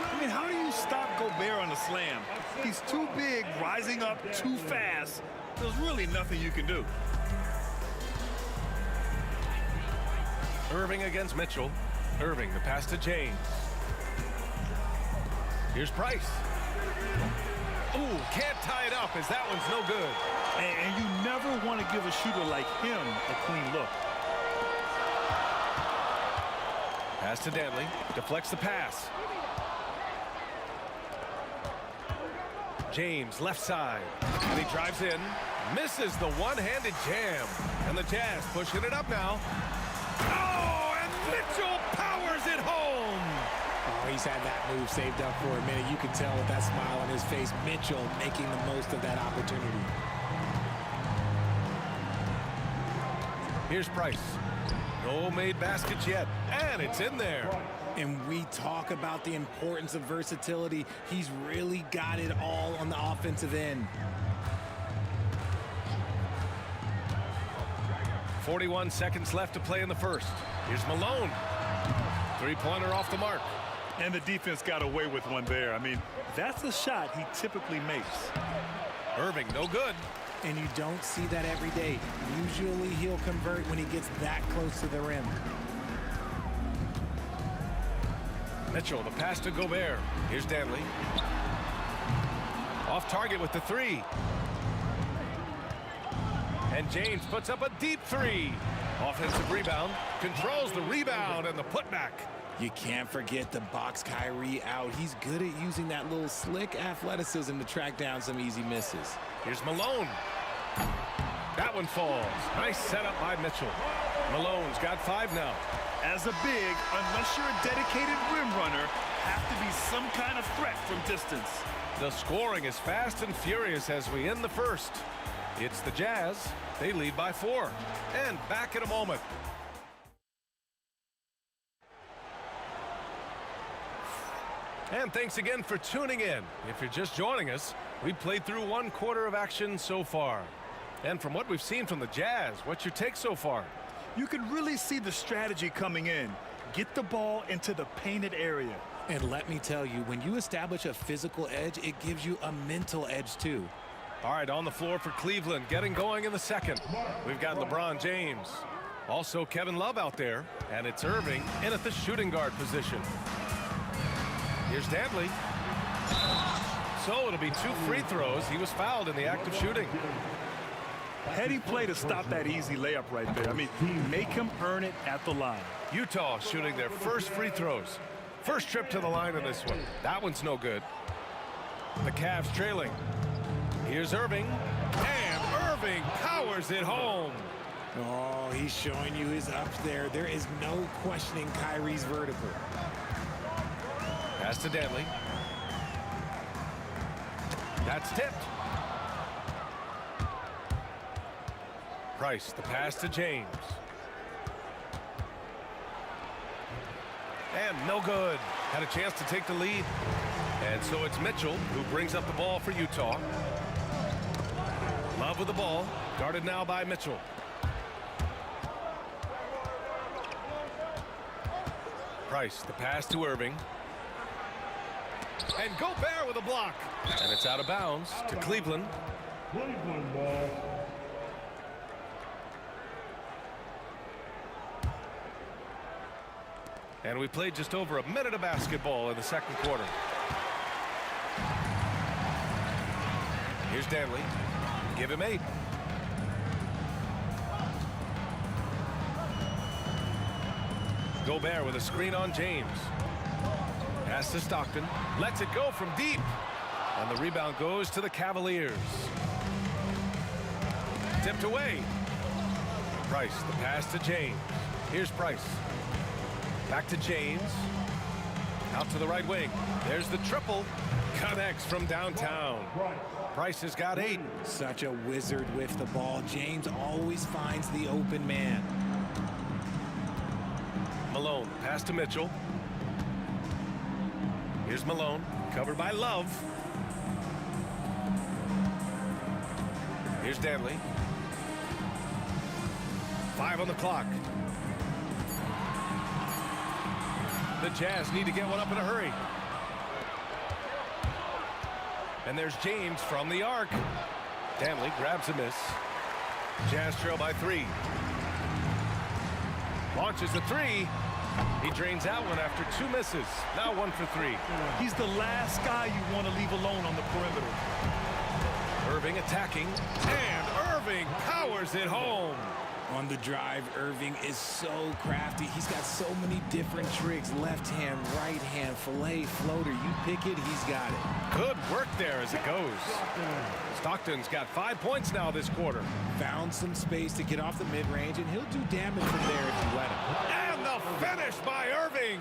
I mean, how do you stop Gobert on a slam? He's too big, rising up too fast. There's really nothing you can do. Irving against Mitchell. Irving, the pass to James. Here's Price. Ooh, can't tie it up as that one's no good. And you never want to give a shooter like him a clean look. Pass to Dantley. Deflects the pass. James, left side. And he drives in. Misses the one-handed jam. And the Jazz pushing it up now. Oh, and Mitchell powers it home. Oh, he's had that move saved up for a minute. You can tell with that smile on his face, Mitchell making the most of that opportunity. Here's Price. No made baskets yet, and it's in there. And we talk about the importance of versatility. He's really got it all on the offensive end. 41 seconds left to play in the first. Here's Malone. Three-pointer off the mark. And the defense got away with one there. I mean, that's a shot he typically makes. Irving, no good. And you don't see that every day. Usually he'll convert when he gets that close to the rim. Mitchell, the pass to Gobert. Here's Dantley. Off target with the three. And James puts up a deep three. Offensive rebound. Controls the rebound and the putback. You can't forget the box Kyrie out. He's good at using that little slick athleticism to track down some easy misses. Here's Malone. That one falls. Nice setup by Mitchell. Malone's got 5 now. As a big, unless you're a dedicated rim runner, have to be some kind of threat from distance. The scoring is fast and furious as we end the first. It's the Jazz. They lead by 4. And back in a moment. And thanks again for tuning in. If you're just joining us, we've played through 1 quarter of action so far. And from what we've seen from the Jazz, what's your take so far? You can really see the strategy coming in. Get the ball into the painted area. And let me tell you, when you establish a physical edge, it gives you a mental edge too. All right, on the floor for Cleveland, getting going in the second. We've got LeBron James. Also Kevin Love out there. And it's Irving in at the shooting guard position. Here's Dantley. So it'll be 2 free throws. He was fouled in the act of shooting. Heady play to stop that easy layup right there. I mean, make him earn it at the line. Utah shooting their first free throws. First trip to the line in this one. That one's no good. The Cavs trailing. Here's Irving. And Irving powers it home. Oh, he's showing you his ups there. There is no questioning Kyrie's vertical. Pass to Dantley. That's tipped. Price, the pass to James. And no good. Had a chance to take the lead. And so it's Mitchell who brings up the ball for Utah. Love with the ball. Guarded now by Mitchell. Price, the pass to Irving. And Gobert with a block. And it's out of bounds to Cleveland. Cleveland ball. And we played just over a minute of basketball in the second quarter. Here's Dantley. Give him 8. Gobert with a screen on James. Pass to Stockton. Lets it go from deep. And the rebound goes to the Cavaliers. Tipped away. Price, the pass to James. Here's Price. Back to James. Out to the right wing. There's the triple. Connects from downtown. Price has got 8. Such a wizard with the ball. James always finds the open man. Malone, pass to Mitchell. Here's Malone, covered by Love. Here's Danley. 5 on the clock. The Jazz need to get one up in a hurry. And there's James from the arc. Danley grabs a miss. Jazz trail by 3. Launches the 3. He drains out one after 2 misses. Now 1 for 3. He's the last guy you want to leave alone on the perimeter. Irving attacking, and Irving powers it home. On the drive, Irving is so crafty. He's got so many different tricks. Left hand, right hand, fillet, floater. You pick it, he's got it. Good work there as it goes. Stockton's got 5 points now this quarter. Found some space to get off the mid-range, and he'll do damage from there if you let him. And the finish by Irving.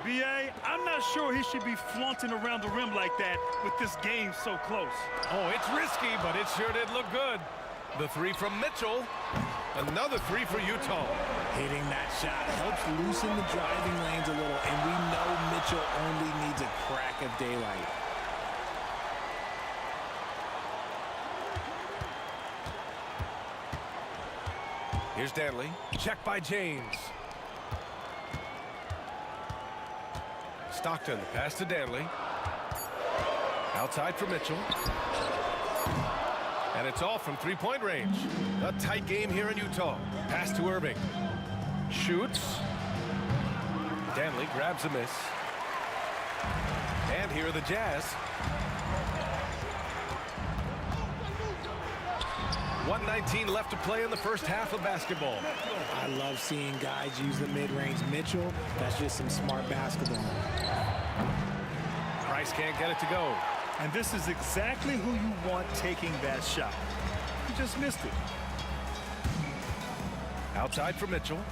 B.A., I'm not sure he should be flaunting around the rim like that with this game so close. Oh, it's risky, but it sure did look good. The 3 from Mitchell. Another 3 for Utah. Hitting that shot helps loosen the driving lanes a little, and we know Mitchell only needs a crack of daylight. Here's Danley. Check by James. Stockton, pass to Danley. Outside for Mitchell. And it's off from 3-point range. A tight game here in Utah. Pass to Irving. Shoots. Danley grabs a miss. And here are the Jazz. 1:19 left to play in the first half of basketball. I love seeing guys use the mid-range. Mitchell, that's just some smart basketball. Price can't get it to go. And this is exactly who you want taking that shot. You just missed it. Outside for Mitchell.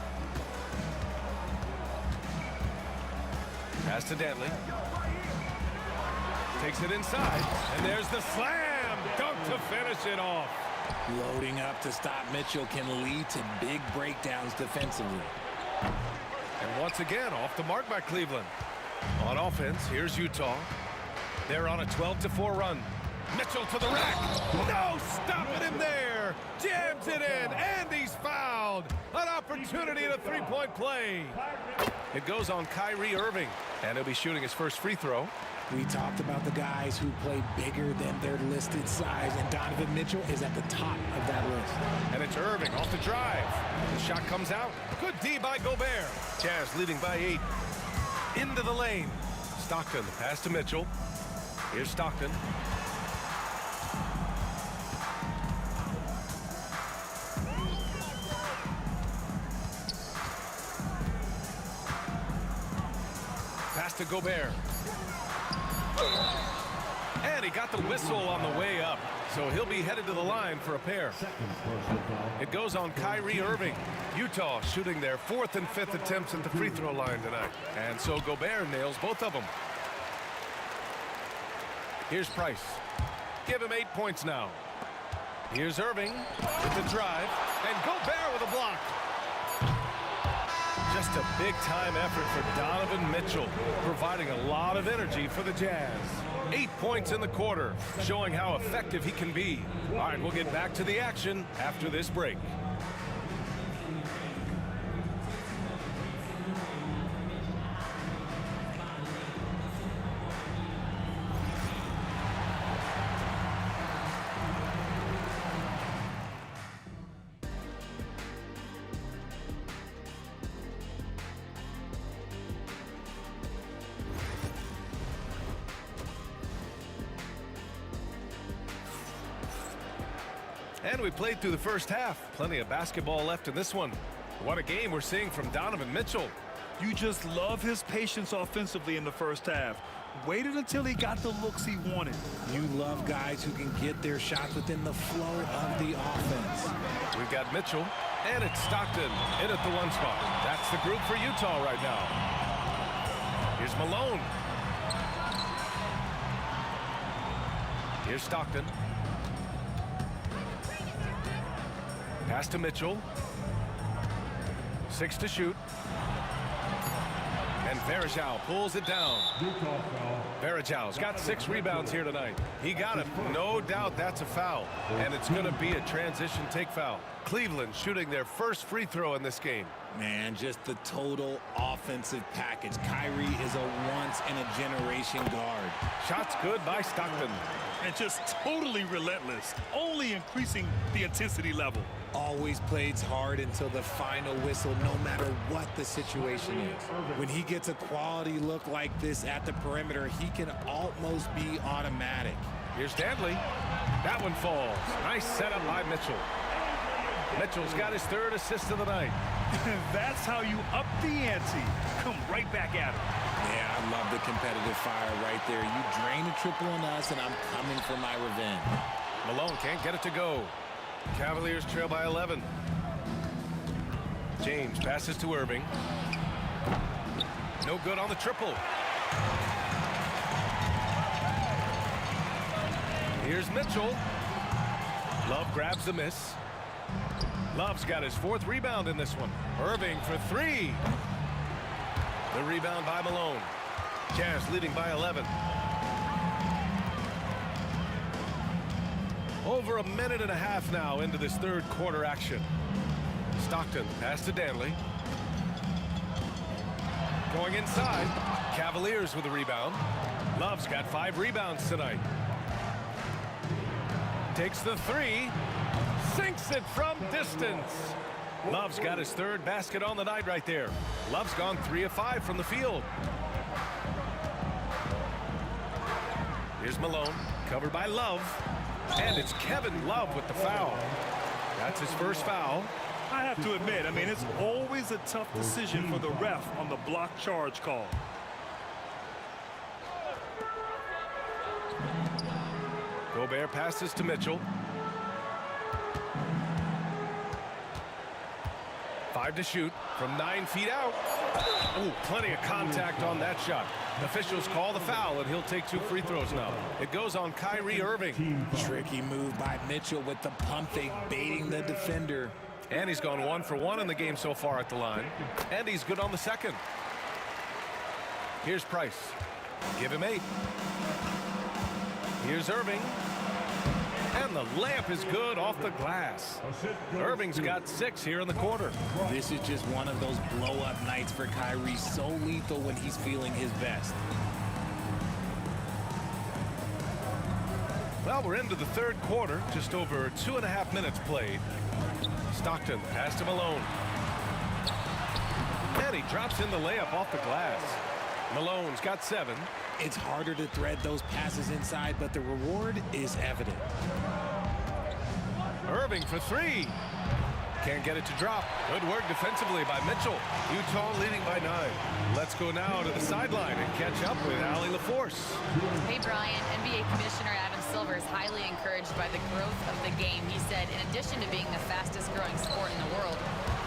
Pass to Danley. Takes it inside. And there's the slam dunk to finish it off. Loading up to stop Mitchell can lead to big breakdowns defensively. And once again, off the mark by Cleveland. On offense, here's Utah. They're on a 12-4 run. Mitchell to the rack. No stopping him there. Jams it in, and he's fouled. An opportunity at a 3-point play. It goes on Kyrie Irving, and he'll be shooting his first free throw. We talked about the guys who play bigger than their listed size, and Donovan Mitchell is at the top of that list. And it's Irving off the drive. The shot comes out. Good D by Gobert. Jazz leading by 8. Into the lane. Stockton, pass to Mitchell. Here's Stockton. Pass to Gobert. And he got the whistle on the way up, so he'll be headed to the line for a pair. It goes on Kyrie Irving. Utah shooting their 4th and 5th attempts at the free throw line tonight. And so Gobert nails both of them. Here's Price. Give him 8 points now. Here's Irving with the drive, and Gobert with a block. Just a big-time effort for Donovan Mitchell, providing a lot of energy for the Jazz. 8 points in the quarter, showing how effective he can be. All right, we'll get back to the action after this break. And we played through the first half. Plenty of basketball left in this one. What a game we're seeing from Donovan Mitchell. You just love his patience offensively in the first half. Waited until he got the looks he wanted. You love guys who can get their shots within the flow of the offense. We've got Mitchell, and it's Stockton in at the 1 spot. That's the group for Utah right now. Here's Malone. Here's Stockton. Pass to Mitchell. 6 to shoot. And Varejao pulls it down. Verajao's got 6 rebounds here tonight. He got it. No doubt that's a foul. And it's going to be a transition take foul. Cleveland shooting their first free throw in this game. Man, just the total offensive package. Kyrie is a once-in-a-generation guard. Shots good by Stockton. And just totally relentless, only increasing the intensity level. Always plays hard until the final whistle, no matter what the situation is. When he gets a quality look like this at the perimeter, he can almost be automatic. Here's Dantley. That one falls. Nice setup by Mitchell. Mitchell's got his 3rd assist of the night. That's how you up the ante. Come right back at him. Yeah, I love the competitive fire right there. You drain a triple on us, and I'm coming for my revenge. Malone can't get it to go. Cavaliers trail by 11. James passes to Irving. No good on the triple. Here's Mitchell. Love grabs the miss. Love's got his 4th rebound in this one. Irving for 3. The rebound by Malone. Jazz leading by 11. Over a minute and a half now into this 3rd quarter action. Stockton pass to Dantley. Going inside. Cavaliers with a rebound. Love's got 5 rebounds tonight. Takes the 3. Sinks it from distance. Love's got his 3rd basket on the night right there. Love's gone 3 of 5 from the field. Here's Malone, covered by Love. And it's Kevin Love with the foul. That's his first foul. I have to admit, I mean, it's always a tough decision for the ref on the block charge call. Gobert passes to Mitchell. 5 to shoot from 9 feet out. Ooh, plenty of contact on that shot. Officials call the foul, and he'll take 2 free throws now. It goes on Kyrie Irving. Tricky move by Mitchell with the pump fake, baiting the defender. And he's gone 1 for 1 in the game so far at the line. And he's good on the 2nd. Here's Price. Give him 8. Here's Irving. And the layup is good off the glass. Irving's got 6 here in the quarter. This is just one of those blow-up nights for Kyrie. So lethal when he's feeling his best. Well, we're into the 3rd quarter. Just over 2.5 minutes played. Stockton pass to Malone. And he drops in the layup off the glass. Malone's got 7. It's harder to thread those passes inside, but the reward is evident. Irving for 3. Can't get it to drop. Good work defensively by Mitchell. Utah leading by 9. Let's go now to the sideline and catch up with Allie LaForce. Hey, Brian. NBA Commissioner Adam Silver is highly encouraged by the growth of the game. He said, in addition to being the fastest growing sport in the world,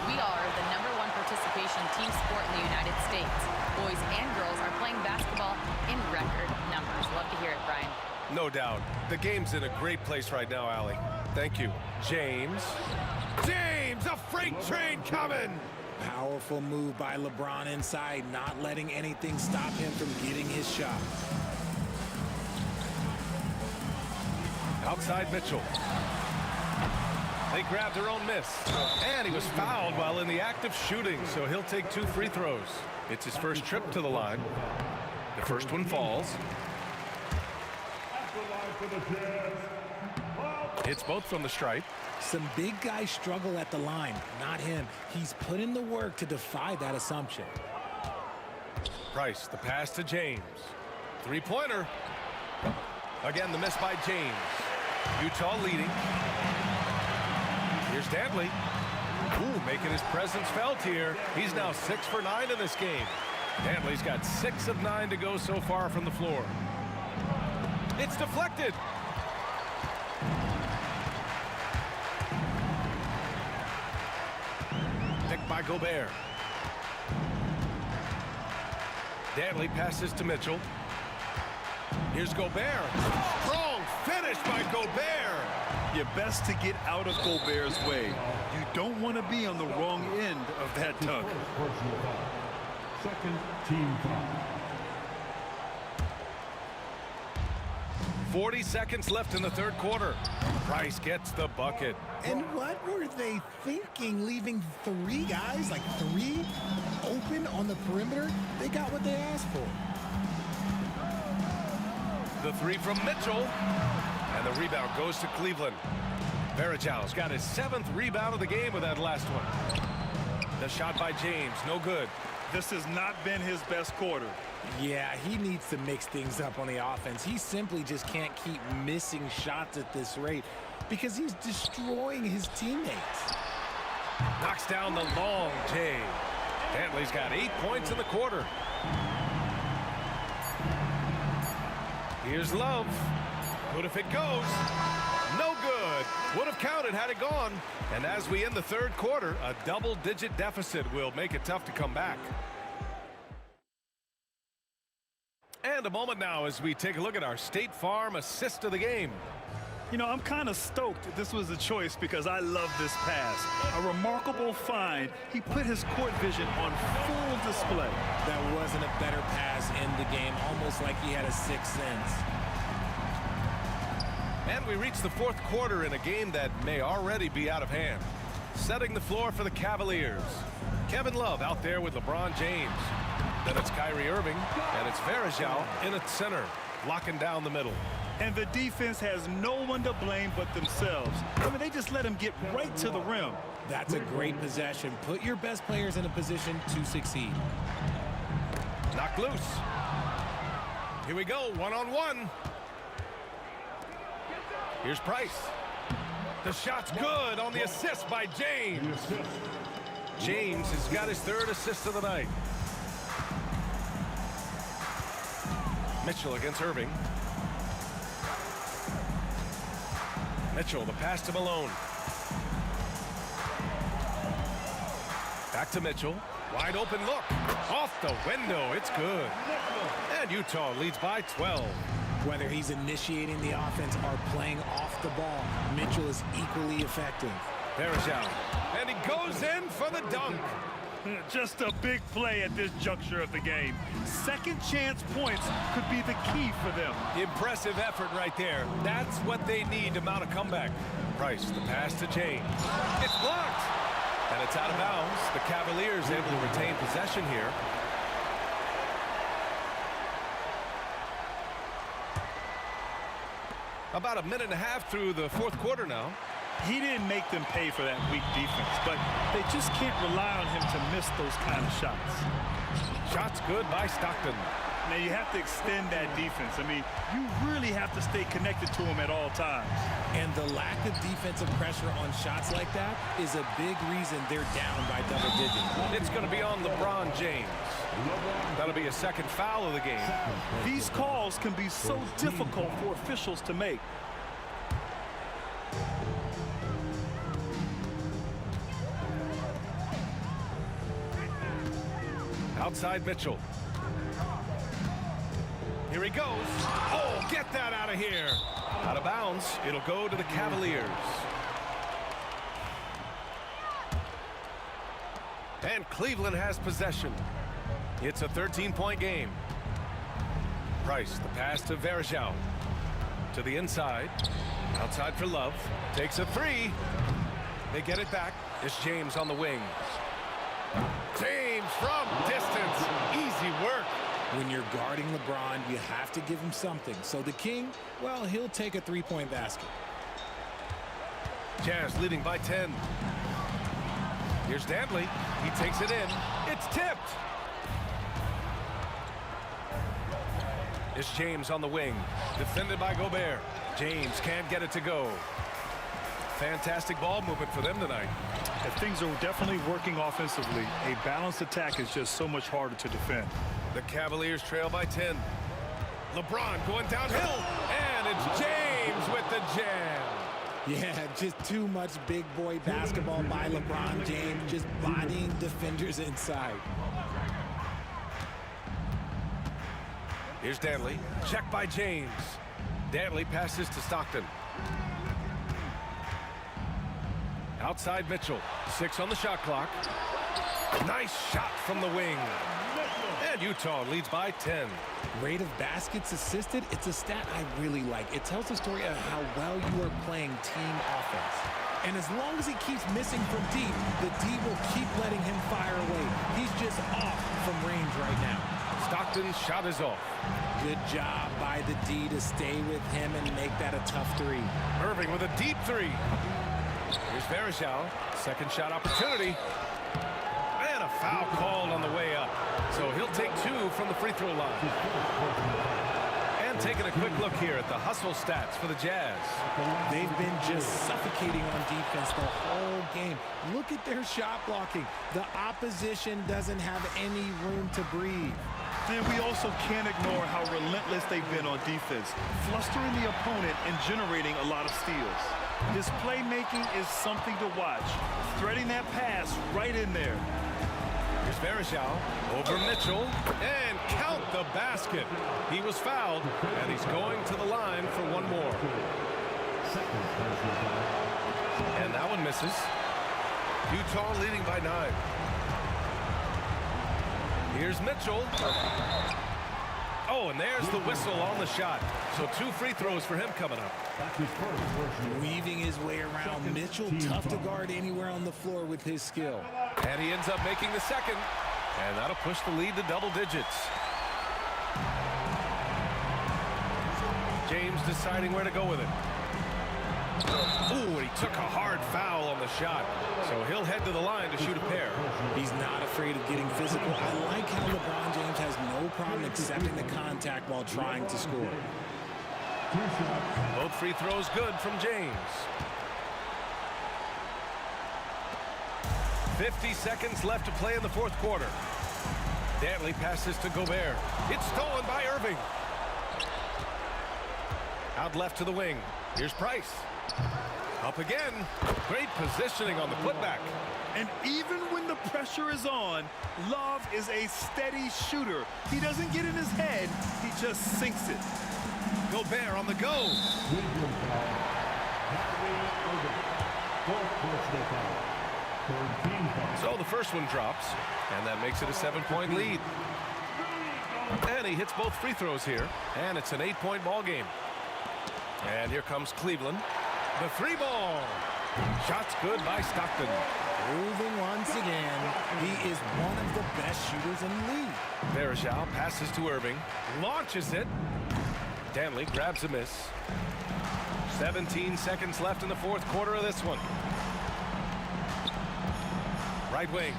we are the #1 participation team sport in the United States. Boys and girls are playing basketball in record numbers. Love to hear it, Brian. No doubt. The game's in a great place right now, Allie. Thank you. James. James, a freight train coming! Powerful move by LeBron inside, not letting anything stop him from getting his shot. Outside Mitchell. They grabbed their own miss. And he was fouled while in the act of shooting, so he'll take 2 free throws. It's his first trip to the line. The first one falls. Hits both from the stripe. Some big guys struggle at the line, not him. He's put in the work to defy that assumption. Price, the pass to James. 3-pointer. Again, the miss by James. Utah leading. Here's Dantley. Ooh, making his presence felt here. He's now 6 for 9 in this game. Dantley's got 6 of 9 to go so far from the floor. It's deflected. Picked by Gobert. Dantley passes to Mitchell. Here's Gobert. Strong finish by Gobert. You're best to get out of Gobert's way. You don't want to be on the wrong end of that dunk. Second team foul. 40 seconds left in the third quarter. Price gets the bucket. And what were they thinking, leaving 3 guys, like 3, open on the perimeter? They got what they asked for. The 3 from Mitchell. And the rebound goes to Cleveland. Varejão's got his 7th rebound of the game with that last one. The shot by James, no good. This has not been his best quarter. Yeah, he needs to mix things up on the offense. He simply just can't keep missing shots at this rate because he's destroying his teammates. Knocks down the long J. Dantley's got 8 points in the quarter. Here's Love. Good if it goes. No good. Would have counted had it gone. And as we end the third quarter, a double-digit deficit will make it tough to come back. And a moment now as we take a look at our State Farm assist of the game. You know, I'm kind of stoked this was a choice because I love this pass. A remarkable find. He put his court vision on full display. That wasn't a better pass in the game, almost like he had a sixth sense. And we reach the fourth quarter in a game that may already be out of hand. Setting the floor for the Cavaliers. Kevin Love out there with LeBron James. Then it's Kyrie Irving, and it's Varejão in at center, locking down the middle. And the defense has no one to blame but themselves. I mean, they just let him get right to the rim. That's a great possession. Put your best players in a position to succeed. Knocked loose. Here we go, one-on-one. Here's Price. The shot's good on the assist by James. James has got his 3rd assist of the night. Mitchell against Irving. Mitchell, the pass to Malone. Back to Mitchell. Wide open look. Off the window. It's good. And Utah leads by 12. Whether he's initiating the offense or playing off the ball, Mitchell is equally effective. Varejão. And he goes in for the dunk. Just a big play at this juncture of the game. Second chance points could be the key for them. Impressive effort right there. That's what they need to mount a comeback. Price, the pass to James. It's blocked. And it's out of bounds. The Cavaliers able to retain possession here. About a minute and a half through the fourth quarter now. He didn't make them pay for that weak defense, but they just can't rely on him to miss those kind of shots. Shots good by Stockton. Now, you have to extend that defense. I mean, you really have to stay connected to him at all times. And the lack of defensive pressure on shots like that is a big reason they're down by double digits. It's going to be on LeBron James. That'll be a second foul of the game. These calls can be so difficult for officials to make. Outside Mitchell. Here he goes. Oh, get that out of here. Out of bounds. It'll go to the Cavaliers. And Cleveland has possession. It's a 13-point game. Price, the pass to Varejão. To the inside. Outside for Love. Takes a 3. They get it back. It's James on the wing. James from distance. Easy work. When you're guarding LeBron, you have to give him something. So the King, well, he'll take a 3-point basket. Jazz leading by 10. Here's Dantley. He takes it in. It's tipped. It's James on the wing. Defended by Gobert. James can't get it to go. Fantastic ball movement for them tonight. If things are definitely working offensively, a balanced attack is just so much harder to defend. The Cavaliers trail by 10. LeBron going downhill. And it's James with the jam. Yeah, just too much big boy basketball by LeBron James, just bodying defenders inside. Here's Dantley. Check by James. Dantley passes to Stockton. Outside Mitchell. 6 on the shot clock. Nice shot from the wing. And Utah leads by 10. Rate of baskets assisted, it's a stat I really like. It tells the story of how well you are playing team offense. And as long as he keeps missing from deep, the D will keep letting him fire away. He's just off from range right now. Stockton's shot is off. Good job by the D to stay with him and make that a tough three. Irving with a deep three. Here's Varejao. Second shot opportunity. And a foul called on the way up. So he'll take 2 from the free throw line. And taking a quick look here at the hustle stats for the Jazz. They've been just suffocating on defense the whole game. Look at their shot blocking. The opposition doesn't have any room to breathe. And we also can't ignore how relentless they've been on defense, flustering the opponent and generating a lot of steals. His playmaking is something to watch, threading that pass right in there. Here's Varejao over Mitchell, and count the basket. He was fouled, and he's going to the line for one more. And that one misses. Utah leading by 9. Here's Mitchell. Oh, and there's the whistle on the shot. So 2 free throws for him coming up. Weaving his way around Mitchell, tough to guard anywhere on the floor with his skill. And he ends up making the second. And that'll push the lead to double digits. James deciding where to go with it. Ooh, and he took a hard foul on the shot. So he'll head to the line to shoot a pair. He's not afraid of getting physical. I like how LeBron James has no problem accepting the contact while trying to score. Both free throws good from James. 50 seconds left to play in the fourth quarter. Dantley passes to Gobert. It's stolen by Irving. Out left to the wing. Here's Price. Up again. Great positioning on the putback. And even when the pressure is on, Love is a steady shooter. He doesn't get in his head, he just sinks it. Gobert on the go. So the first one drops, and that makes it a 7-point lead. And he hits both free throws here, and it's an 8-point ball game. And here comes Cleveland. The 3-ball. Shots good by Stockton. Proving once again, he is one of the best shooters in the league. Varejao passes to Irving. Launches it. Dantley grabs a miss. 17 seconds left in the fourth quarter of this one. Right wing.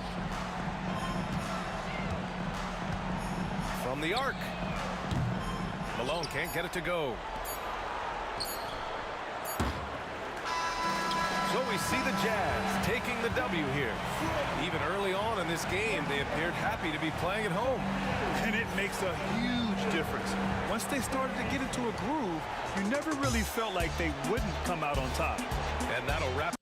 From the arc. Malone can't get it to go. So we see the Jazz taking the W here. Even early on in this game, they appeared happy to be playing at home. And it makes a huge difference. Once they started to get into a groove, you never really felt like they wouldn't come out on top. And that'll wrap.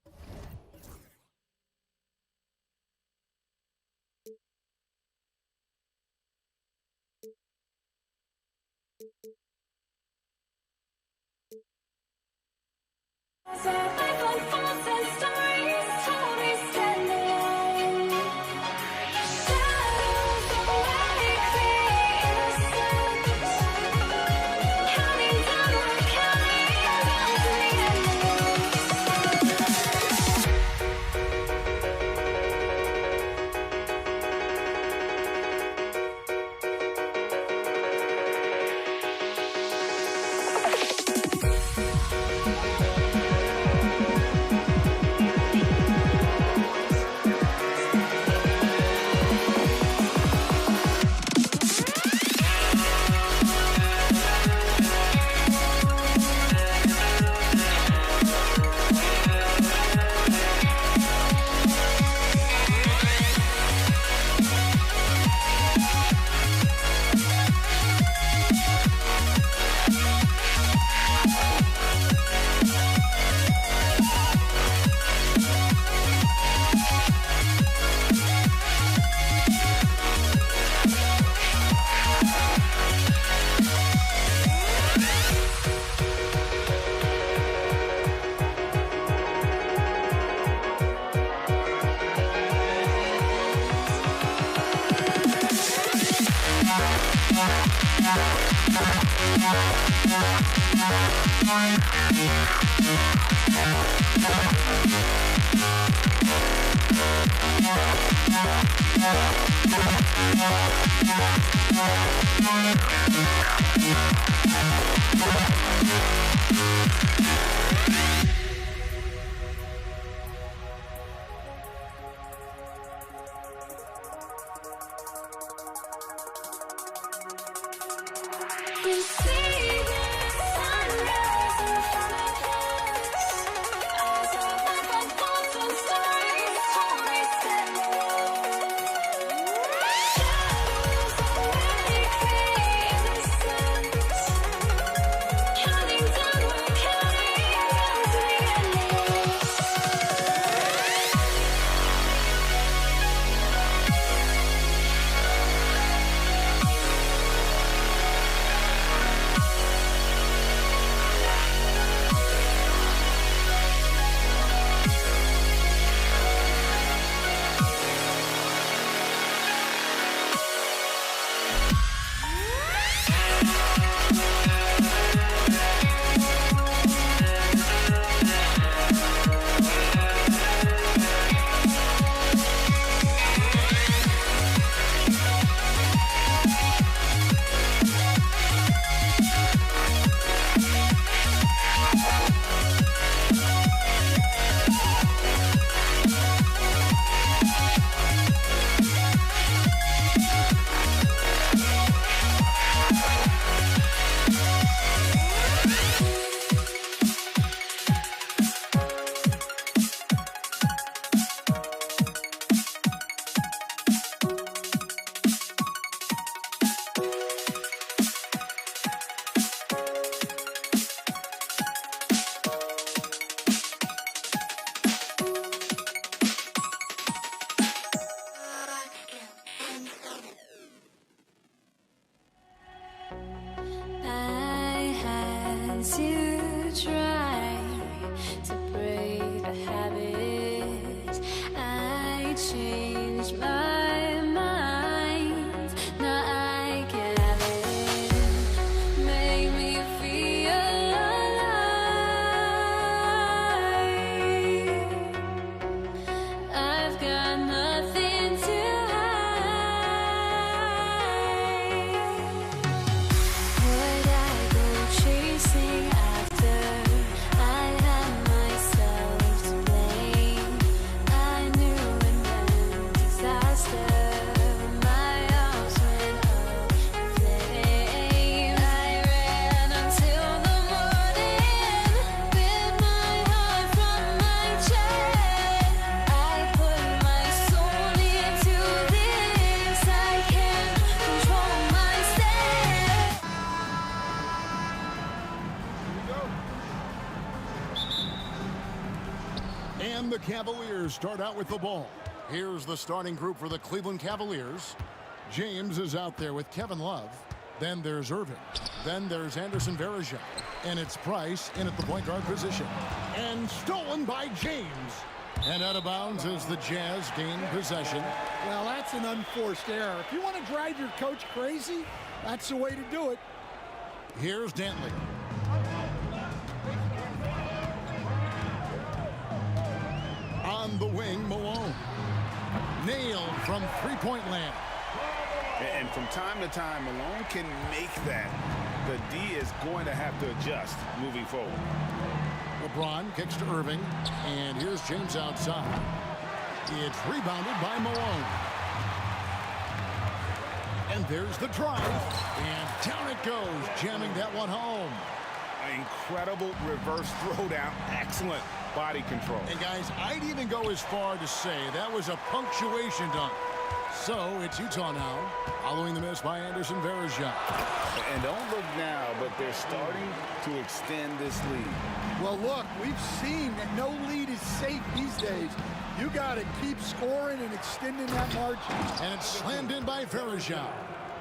And the Cavaliers start out with the ball. Here's the starting group for the Cleveland Cavaliers. James is out there with Kevin Love. Then there's Irving. Then there's Anderson Varejao. And it's Price in at the point guard position. And stolen by James. And out of bounds as the Jazz gain possession. Well, that's an unforced error. If you want to drive your coach crazy, that's the way to do it. Here's Dantley. On the wing, Malone. Nailed from three-point land. And from time to time, Malone can make that. The D is going to have to adjust moving forward. LeBron kicks to Irving. And here's James outside. It's rebounded by Malone. And there's the drive. And down it goes, jamming that one home. Incredible reverse throwdown. Excellent body control. And guys, I'd even go as far to say that was a punctuation dunk. So it's Utah now, following the miss by Anderson Varejao. And don't look now, but they're starting to extend this lead. Well, look, we've seen that no lead is safe these days. You got to keep scoring and extending that margin. And it's slammed in by Varejao.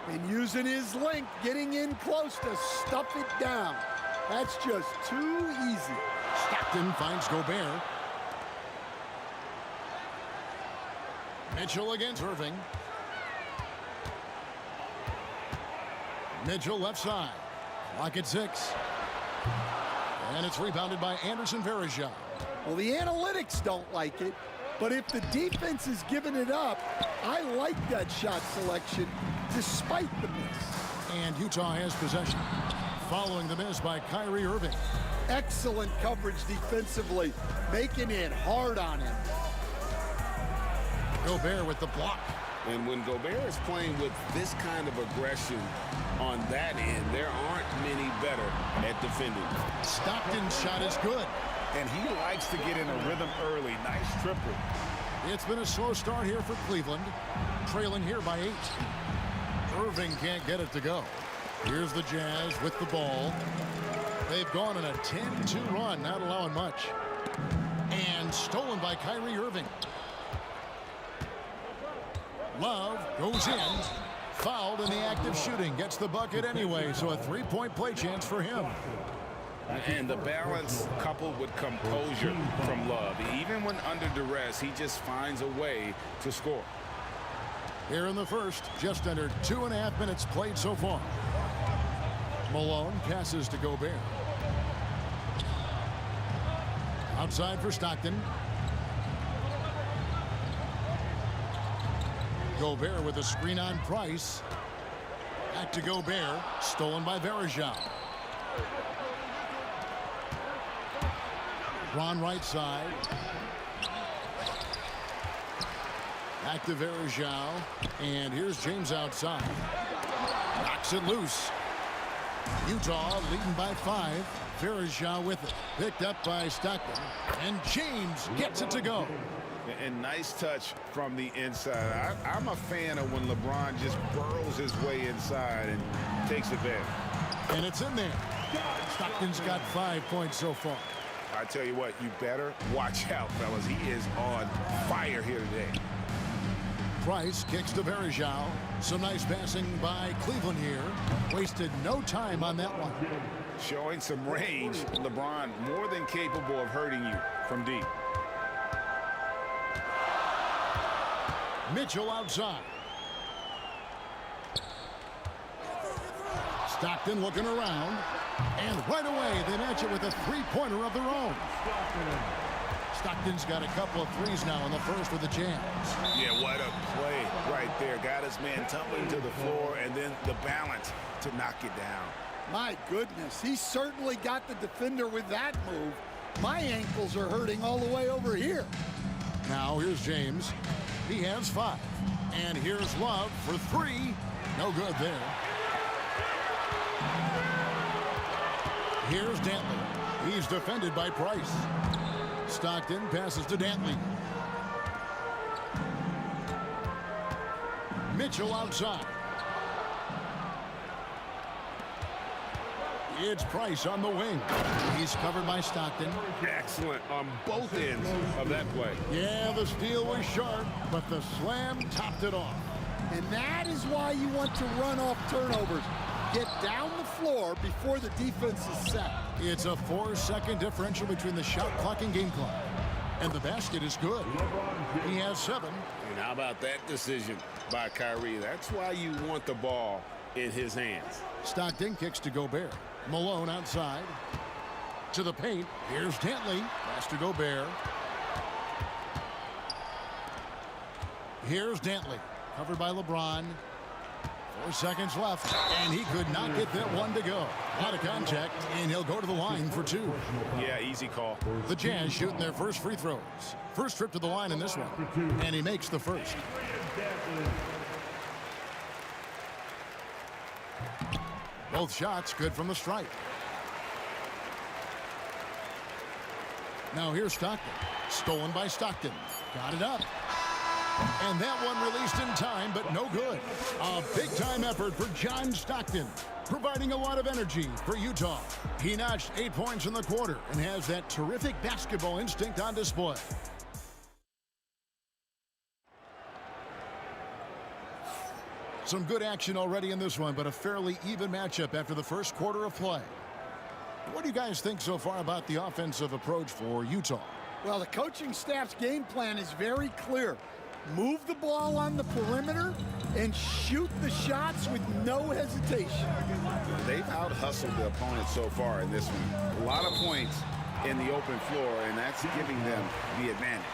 And using his length, getting in close to stuff it down. That's just too easy. Stockton finds Gobert. Mitchell against Irving. Mitchell left side. Clock at 6. And it's rebounded by Anderson Varejao. Well, the analytics don't like it, but if the defense is giving it up, I like that shot selection despite the miss. And Utah has possession. Following the miss by Kyrie Irving. Excellent coverage defensively, making it hard on him. Gobert with the block. And when Gobert is playing with this kind of aggression on that end, there aren't many better at defending. Stockton's shot is good. And he likes to get in a rhythm early. Nice triple. It's been a slow start here for Cleveland. Trailing here by 8. Irving can't get it to go. Here's the Jazz with the ball. They've gone on a 10-2 run, not allowing much. And stolen by Kyrie Irving. Love goes in. Fouled in the act of shooting. Gets the bucket anyway, so a 3-point play chance for him. And the balance coupled with composure from Love. Even when under duress, he just finds a way to score. Here in the first, just under 2.5 minutes played so far. Malone passes to Gobert. Outside for Stockton. Gobert with a screen on Price. Back to Gobert. Stolen by Varejao. Ron right side. Back to Varejao. And here's James outside. Knocks it loose. Utah leading by 5. Varejao with it. Picked up by Stockton. And James gets it to go. And nice touch from the inside. I'm a fan of when LeBron just burrows his way inside and takes advantage. And it's in there. Stockton's got 5 points so far. I tell you what, you better watch out, fellas. He is on fire here today. Price kicks to Varejao. Some nice passing by Cleveland here. Wasted no time on that one. Showing some range. LeBron more than capable of hurting you from deep. Mitchell outside. Stockton looking around. And right away, they match it with a three-pointer of their own. Stockton's got a couple of threes now in the first with the Jazz. Yeah, what a play right there. Got his man tumbling to the floor, and then the balance to knock it down. My goodness, he certainly got the defender with that move. My ankles are hurting all the way over here. Now here's James. He has 5. And here's Love for 3. No good there. Here's Dantley. He's defended by Price. Stockton passes to Dantley. Mitchell outside. It's Price on the wing. He's covered by Stockton. Excellent on both ends of that play. Yeah, the steal was sharp, but the slam topped it off. And that is why you want to run off turnovers. Get down the floor before the defense is set. It's a 4-second differential between the shot clock and game clock. And the basket is good. He has 7. And how about that decision by Kyrie? That's why you want the ball in his hands. Stockton kicks to Gobert. Malone outside. To the paint. Here's Dantley. Pass to Gobert. Here's Dantley. Covered by LeBron. 4 seconds left. And he could not get that one to go. A lot of contact. And he'll go to the line for 2. Yeah, easy call. The Jazz shooting their first free throws. First trip to the line in this one. And he makes the first. Both shots good from the stripe. Now here's Stockton. Stolen by Stockton. Got it up. And that one released in time, but no good. A big-time effort for John Stockton, providing a lot of energy for Utah. He notched 8 points in the quarter and has that terrific basketball instinct on display. Some good action already in this one, but a fairly even matchup after the first quarter of play. What do you guys think so far about the offensive approach for Utah? Well, the coaching staff's game plan is very clear. Move the ball on the perimeter and shoot the shots with no hesitation. They've out-hustled the opponent so far in this one. A lot of points in the open floor, and that's giving them the advantage.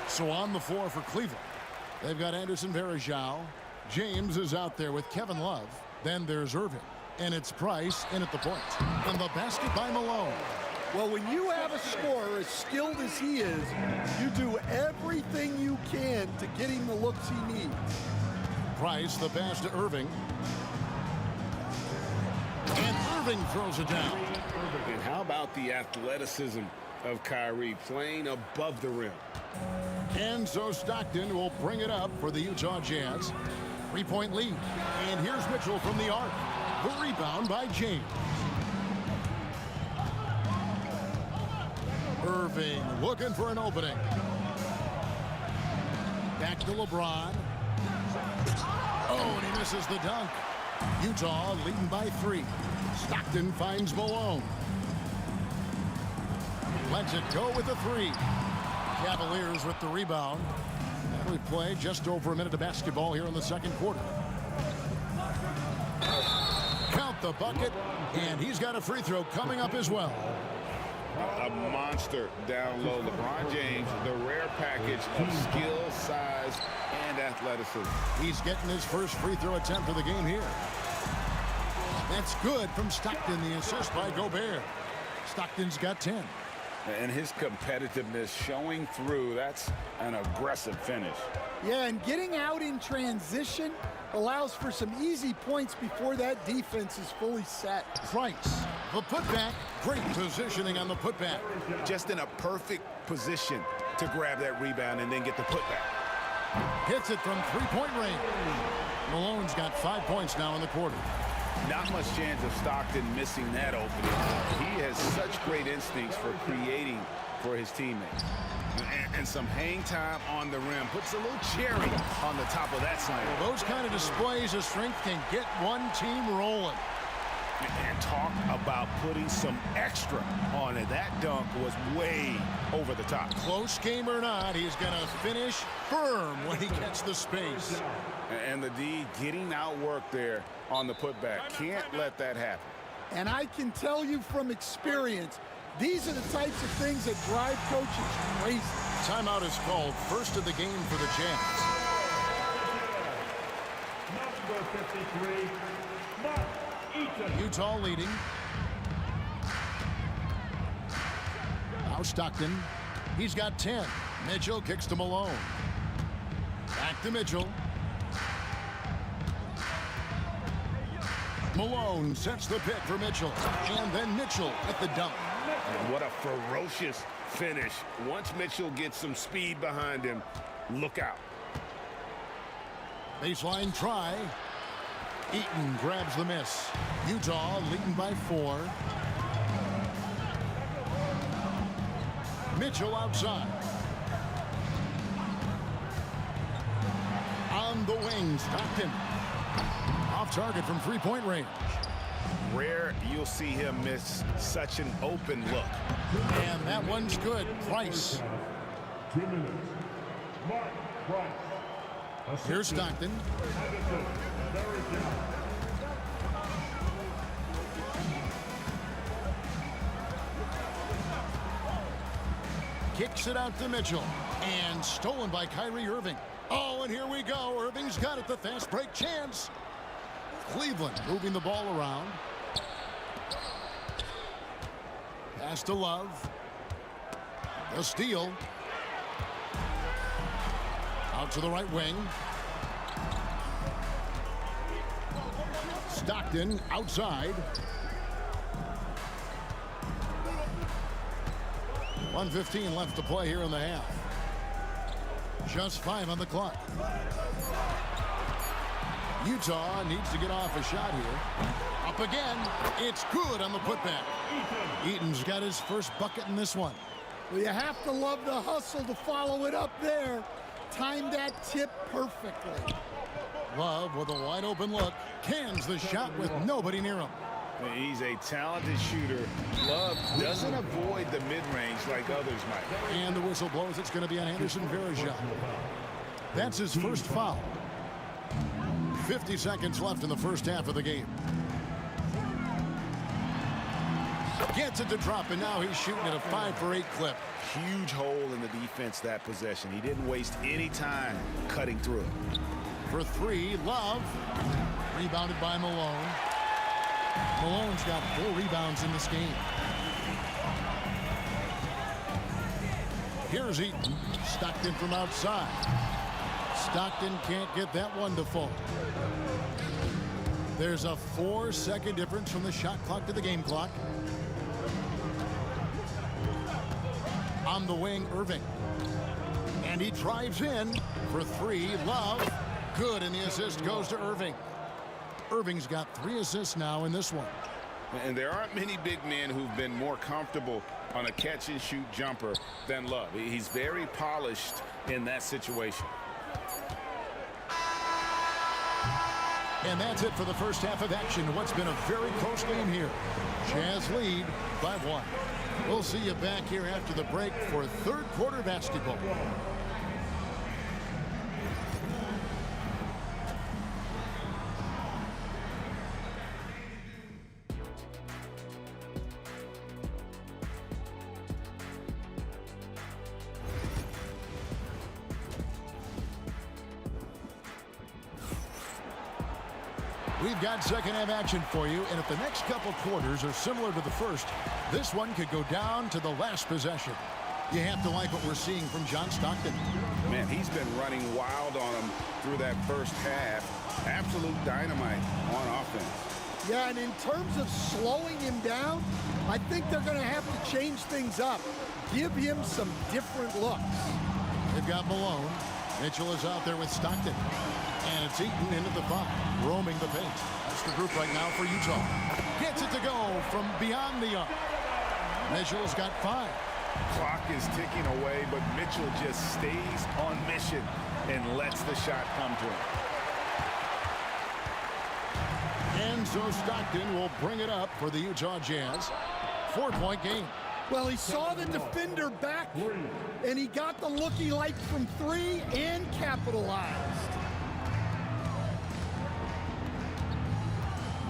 So on the floor for Cleveland, they've got Anderson Varejao. James is out there with Kevin Love. Then there's Irving. And it's Price in at the point. And the basket by Malone. Well, when you have a scorer as skilled as he is, you do everything you can to get him the looks he needs. Price, the pass to Irving. And Irving throws it down. And how about the athleticism of Kyrie playing above the rim? And so Stockton will bring it up for the Utah Jazz. 3-point lead. And here's Mitchell from the arc. The rebound by James. Irving looking for an opening. Back to LeBron. Oh, and he misses the dunk. Utah leading by 3. Stockton finds Malone. Lets it go with the 3. Cavaliers with the rebound. We play just over a minute of basketball here in the second quarter. Count the bucket, and he's got a free throw coming up as well. A monster down low. LeBron James, the rare package of skill, size, and athleticism. He's getting his first free throw attempt of the game here. That's good from Stockton, the assist by Gobert. Stockton's got 10. And his competitiveness showing through. That's an aggressive finish. Yeah, and getting out in transition allows for some easy points before that defense is fully set. Price, the putback. Great positioning on the putback. Just in a perfect position to grab that rebound and then get the putback. Hits it from 3-point range. Malone's got 5 points now in the quarter. Not much chance of Stockton missing that opening. He has such great instincts for creating for his teammates. And some hang time on the rim. Puts a little cherry on the top of that sign. Well, those kind of displays of strength can get one team rolling. And talk about putting some extra on it. That dunk was way over the top. Close game or not, he's going to finish firm when he gets the space. And the D getting outworked there on the putback. Can't let that happen. And I can tell you from experience, these are the types of things that drive coaches crazy. Timeout is called. First of the game for the Jazz. Number 53, Utah leading. Now Stockton. He's got 10. Mitchell kicks to Malone. Back to Mitchell. Malone sets the pick for Mitchell. And then Mitchell at the dunk. And what a ferocious finish. Once Mitchell gets some speed behind him, look out. Baseline try. Eaton grabs the miss. Utah leading by 4. Mitchell outside. On the wing, Stockton. Off target from 3-point range. Rare you'll see him miss such an open look. And that one's good. Price. 2 minutes. Mark Price. Here's Stockton. Kicks it out to Mitchell. And stolen by Kyrie Irving. Oh, and here we go. Irving's got it. The fast break chance. Cleveland moving the ball around. Pass to Love. The steal. Out to the right wing. Stockton outside. 1:15 left to play here in the half. Just 5 on the clock. Utah needs to get off a shot here. Up again. It's good on the putback. Eaton's got his first bucket in this one. Well, you have to love the hustle to follow it up there. Timed that tip perfectly. Love with a wide open look. Cans the shot with nobody near him. He's a talented shooter. Love doesn't avoid the mid-range like others might. And the whistle blows. It's going to be on Anderson Varejao. That's his first foul. 50 seconds left in the first half of the game. Gets it to drop, and now he's shooting at a 5-for-8 clip. Huge hole in the defense that possession. He didn't waste any time cutting through it. For three, Love. Rebounded by Malone. Malone's got 4 rebounds in this game. Here's Eaton. Stockton from outside. Stockton can't get that one to fall. There's a 4-second difference from the shot clock to the game clock. On the wing, Irving. And he drives in for 3. Love. Good, and the assist goes to Irving. Irving's got 3 assists now in this one. And there aren't many big men who've been more comfortable on a catch-and-shoot jumper than Love. He's very polished in that situation. And that's it for the first half of action. What's been a very close game here. Jazz lead by 1. We'll see you back here after the break for third quarter basketball. We've got second half action for you, and if the next couple quarters are similar to the first, this one could go down to the last possession. You have to like what we're seeing from John Stockton. Man, he's been running wild on him through that first half. Absolute dynamite on offense. Yeah, and in terms of slowing him down, I think they're going to have to change things up. Give him some different looks. They've got Malone. Mitchell is out there with Stockton. And it's Eaton into the 5, roaming the paint. That's the group right now for Utah. Gets it to go from beyond the arc. Mitchell's got 5. Clock is ticking away, but Mitchell just stays on mission and lets the shot come to him. And so Stockton will bring it up for the Utah Jazz. 4-point game. Well, he saw the defender back, and he got the look he liked from 3 and capitalized.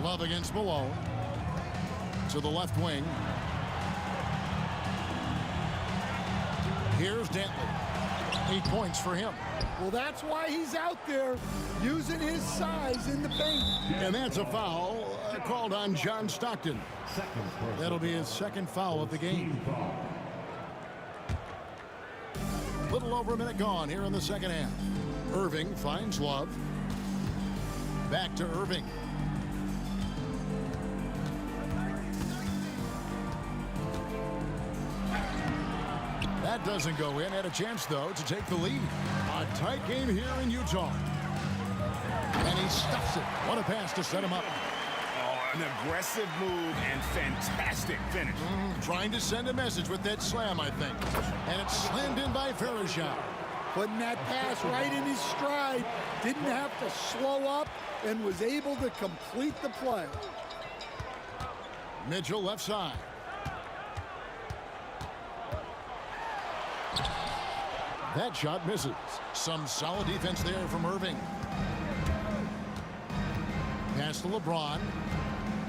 Love against Malone. To the left wing. Here's Dantley. 8 points for him. Well, that's why he's out there using his size in the paint. And that's a foul called on John Stockton. That'll be his second foul of the game. Little over a minute gone here in the second half. Irving finds Love. Back to Irving. That doesn't go in. Had a chance, though, to take the lead. A tight game here in Utah. And he stuffs it. What a pass to set him up. Oh, an aggressive move and fantastic finish. Trying to send a message with that slam, I think. And it's slammed in by Farishah. Putting that pass right in his stride. Didn't have to slow up and was able to complete the play. Mitchell left side. That shot misses. Some solid defense there from Irving. Pass to LeBron.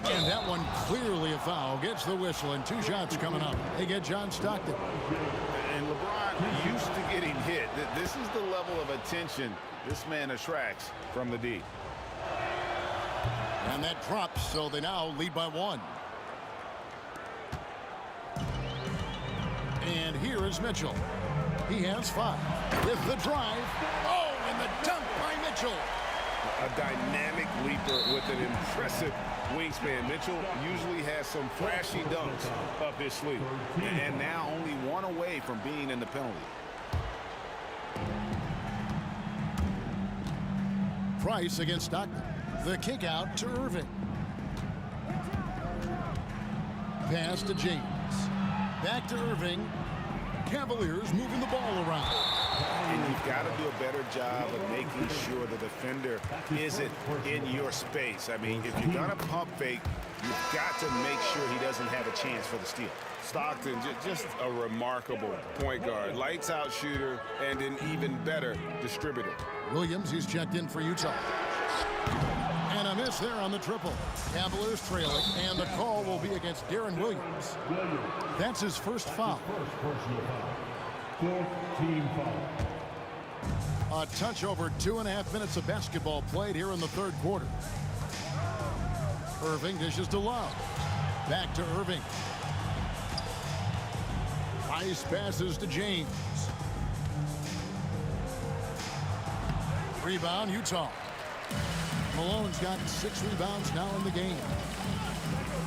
And that one clearly a foul. Gets the whistle, and 2 shots coming up. They get John Stockton. And LeBron used to getting hit. This is the level of attention this man attracts from the D. And that drops, so they now lead by 1. And here is Mitchell. He has 5 with the drive. Oh, and the dunk by Mitchell. A dynamic leaper with an impressive wingspan. Mitchell usually has some flashy dunks up his sleeve. And now only 1 away from being in the penalty. Price against Stockton. The kick out to Irving. Pass to James. Back to Irving. Cavaliers moving the ball around. And you've got to do a better job of making sure the defender isn't in your space. I mean, if you're going to pump fake, you've got to make sure he doesn't have a chance for the steal. Stockton, just a remarkable point guard. Lights out shooter and an even better distributor. Williams, he's checked in for Utah. And a miss there on the triple. Cavaliers trailing, and the call will be against Darren Williams. That's his first foul. Fourth team foul. A touch over 2.5 minutes of basketball played here in the third quarter. Irving dishes to Love. Back to Irving. Ice passes to James. Rebound, Utah. Malone's got 6 rebounds now in the game.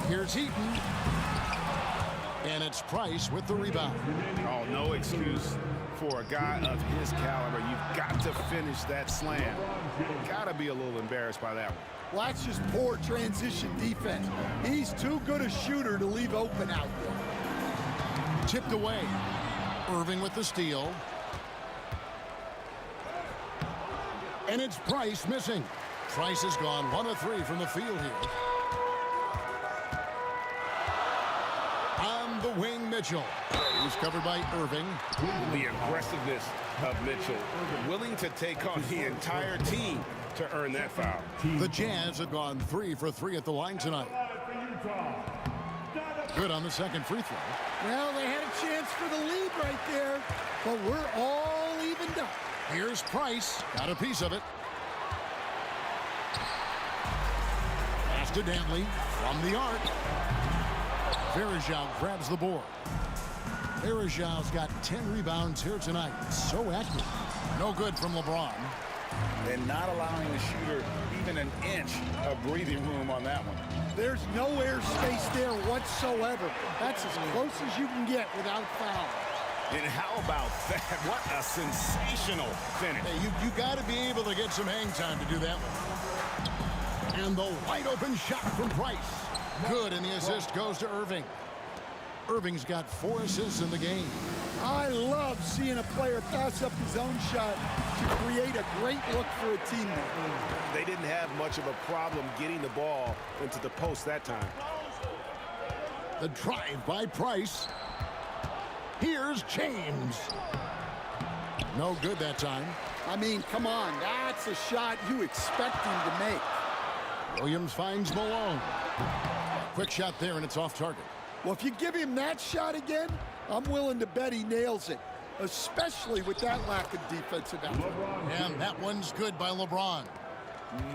Here's Heaton. And it's Price with the rebound. Oh, no excuse for a guy of his caliber. You've got to finish that slam. Got to be a little embarrassed by that one. Well, that's just poor transition defense. He's too good a shooter to leave open out there. Tipped away. Irving with the steal. And it's Price missing. Price has gone 1 of 3 from the field here. On the wing, Mitchell. He's covered by Irving. The aggressiveness of Mitchell. Willing to take on the entire team to earn that foul. The Jazz have gone 3 for 3 at the line tonight. Good on the second free throw. Well, they had a chance for the lead right there, but we're all evened up. Here's Price. Got a piece of it. Pass to Dantley from the arc. Verajao grabs the board. Verajao's got 10 rebounds here tonight. So accurate. No good from LeBron. And not allowing the shooter even an inch of breathing room on that one. There's no airspace there whatsoever. That's as close as you can get without foul. And how about that? What a sensational finish. Hey, you got to be able to get some hang time to do that one. And the wide open shot from Price. Good, and the assist goes to Irving. Irving's got 4 assists in the game. I love seeing a player pass up his own shot to create a great look for a teammate. They didn't have much of a problem getting the ball into the post that time. The drive by Price. Here's James. No good that time. I mean, come on. That's a shot you expect him to make. Williams finds Malone. Quick shot there, and it's off target. Well, if you give him that shot again, I'm willing to bet he nails it, especially with that lack of defensive effort. And that one's good by LeBron.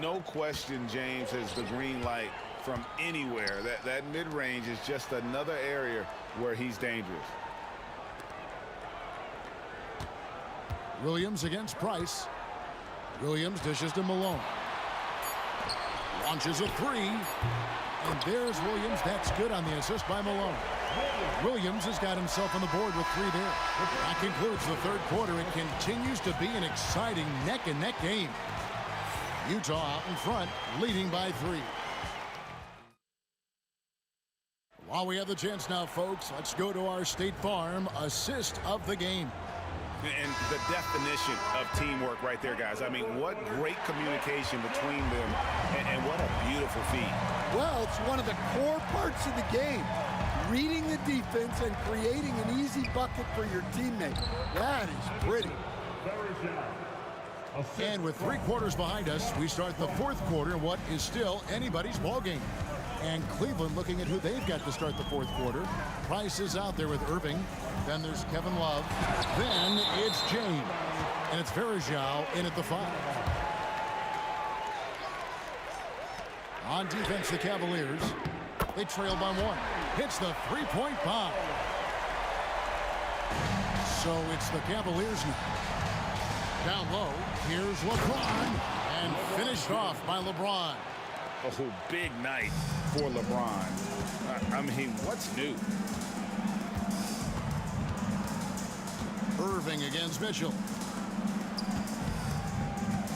No question James has the green light from anywhere. That mid-range is just another area where he's dangerous. Williams against Price. Williams dishes to Malone. Launches a 3. And there's Williams. That's good on the assist by Malone. Williams has got himself on the board with 3 there. That concludes the third quarter. It continues to be an exciting neck-and-neck game. Utah out in front, leading by 3. While we have the chance now, folks, let's go to our State Farm assist of the game. And the definition of teamwork right there, guys. I mean, what great communication between them, and what a beautiful feat. Well, it's one of the core parts of the game. Reading the defense and creating an easy bucket for your teammate. That is pretty. And with 3 quarters behind us, we start the fourth quarter in what is still anybody's ball game. And Cleveland looking at who they've got to start the fourth quarter. Price is out there with Irving. Then there's Kevin Love. Then it's James. And it's Verajao in at the 5. On defense, the Cavaliers. They trail by 1. Hits the 3-point bomb. So it's the Cavaliers now. Down low, here's LeBron. And finished off by LeBron. Oh, big night for LeBron. I mean, what's new? Irving against Mitchell.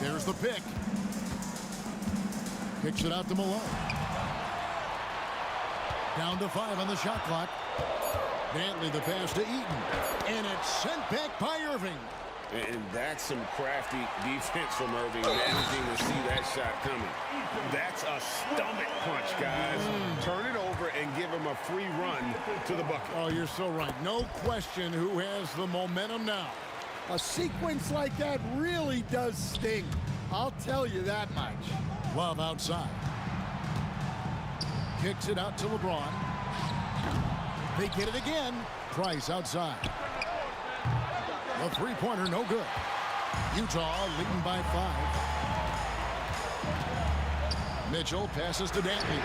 There's the pick. Kicks it out to Malone. Down to 5 on the shot clock. Dantley the pass to Eaton. And it's sent back by Irving. And that's some crafty defense from Irving, managing to see that shot coming. That's a stomach punch, guys. Turn it over and give him a free run to the bucket. Oh, you're so right. No question who has the momentum now. A sequence like that really does sting. I'll tell you that much. Love outside. Kicks it out to LeBron. They get it again. Price outside. The three-pointer, no good. Utah leading by 5. Mitchell passes to Dantley.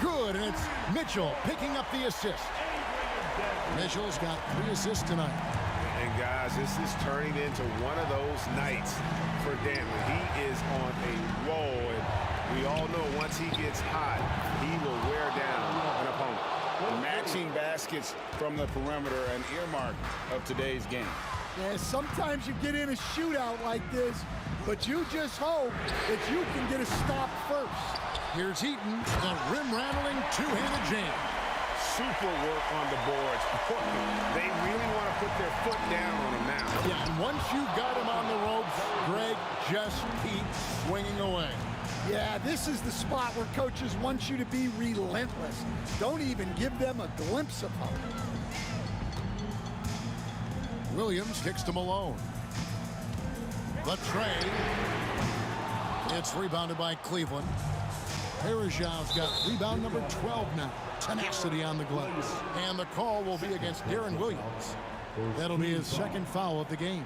Good, and it's Mitchell picking up the assist. Mitchell's got 3 assists tonight. And guys, this is turning into one of those nights for Dantley. He is on a roll, and we all know once he gets hot, he will wear down an opponent. Matching baskets from the perimeter, an earmark of today's game. Yeah, sometimes you get in a shootout like this, but you just hope that you can get a stop first. Here's Heaton, the rim-rattling two-handed jam. Super work on the boards. They really want to put their foot down on him now. Yeah, and once you've got him on the ropes, Greg, just keep swinging away. Yeah, this is the spot where coaches want you to be relentless. Don't even give them a glimpse of hope. Williams kicks to Malone. The tray. It's rebounded by Cleveland. Perejau's got rebound number 12 now. Tenacity on the glass. And the call will be against Darren Williams. That'll be his second foul of the game.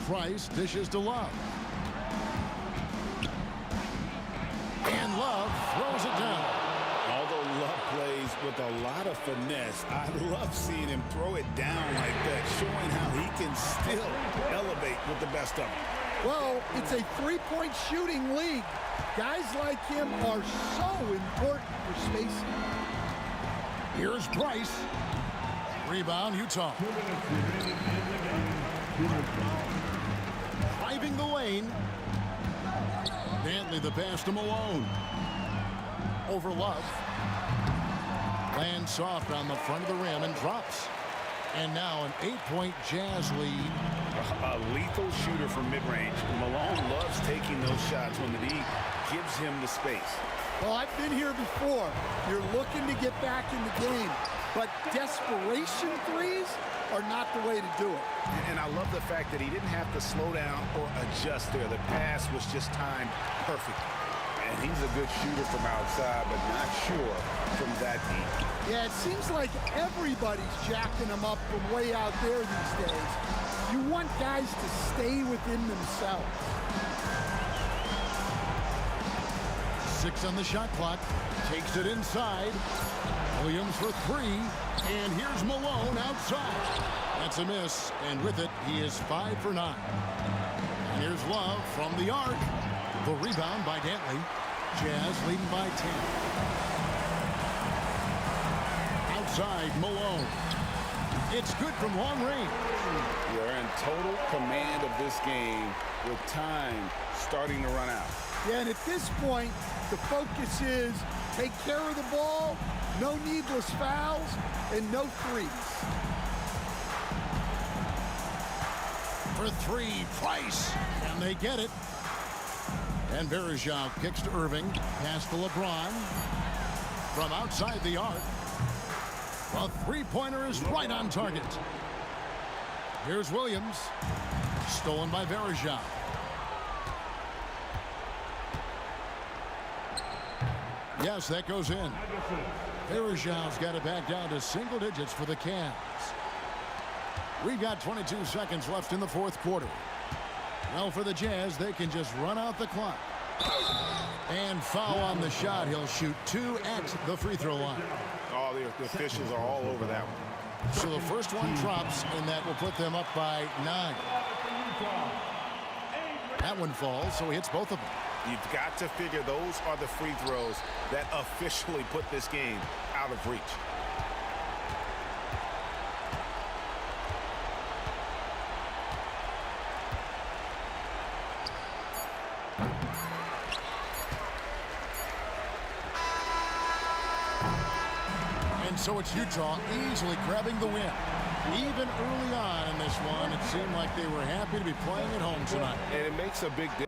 Price dishes to Love. And Love throws it down. Although Love plays with a lot of finesse, I love seeing him throw it down like that, showing how he can still elevate with the best of them. Well, it's a three-point shooting league. Guys like him are so important for spacing. Here's Price. Rebound, Utah. Driving the lane. Dantley the pass to Malone. Over Love. Lands soft on the front of the rim and drops. And now an 8-point Jazz lead. A lethal shooter from mid-range. Malone loves taking those shots when the D gives him the space. Well, I've been here before. You're looking to get back in the game, but desperation threes are not the way to do it. And I love the fact that he didn't have to slow down or adjust there. The pass was just timed perfect. And he's a good shooter from outside, but not sure from that deep. Yeah, it seems like everybody's jacking him up from way out there these days. You want guys to stay within themselves. 6 on the shot clock. Takes it inside. Williams for 3. And here's Malone outside. That's a miss. And with it, he is 5 for 9. And here's Love from the arc. The rebound by Dantley. Jazz leading by 10. Outside, Malone. It's good from long range. You're in total command of this game with time starting to run out. Yeah, and at this point, the focus is take care of the ball, no needless fouls, and no threes. For 3, Price. And they get it. And Perejau kicks to Irving. Pass to LeBron. From outside the arc. The three-pointer is right on target. Here's Williams. Stolen by Perejau. Yes, that goes in. Perejau's got it back down to single digits for the Cavs. We've got 22 seconds left in the fourth quarter. Well, for the Jazz, they can just run out the clock. And foul on the shot. He'll shoot 2 at the free throw line. Oh, the officials are all over that one. So the first one drops, and that will put them up by 9. That one falls, so he hits both of them. You've got to figure those are the free throws that officially put this game out of reach. And so it's Utah easily grabbing the win. Even early on in this one, it seemed like they were happy to be playing at home tonight. And it makes a big difference.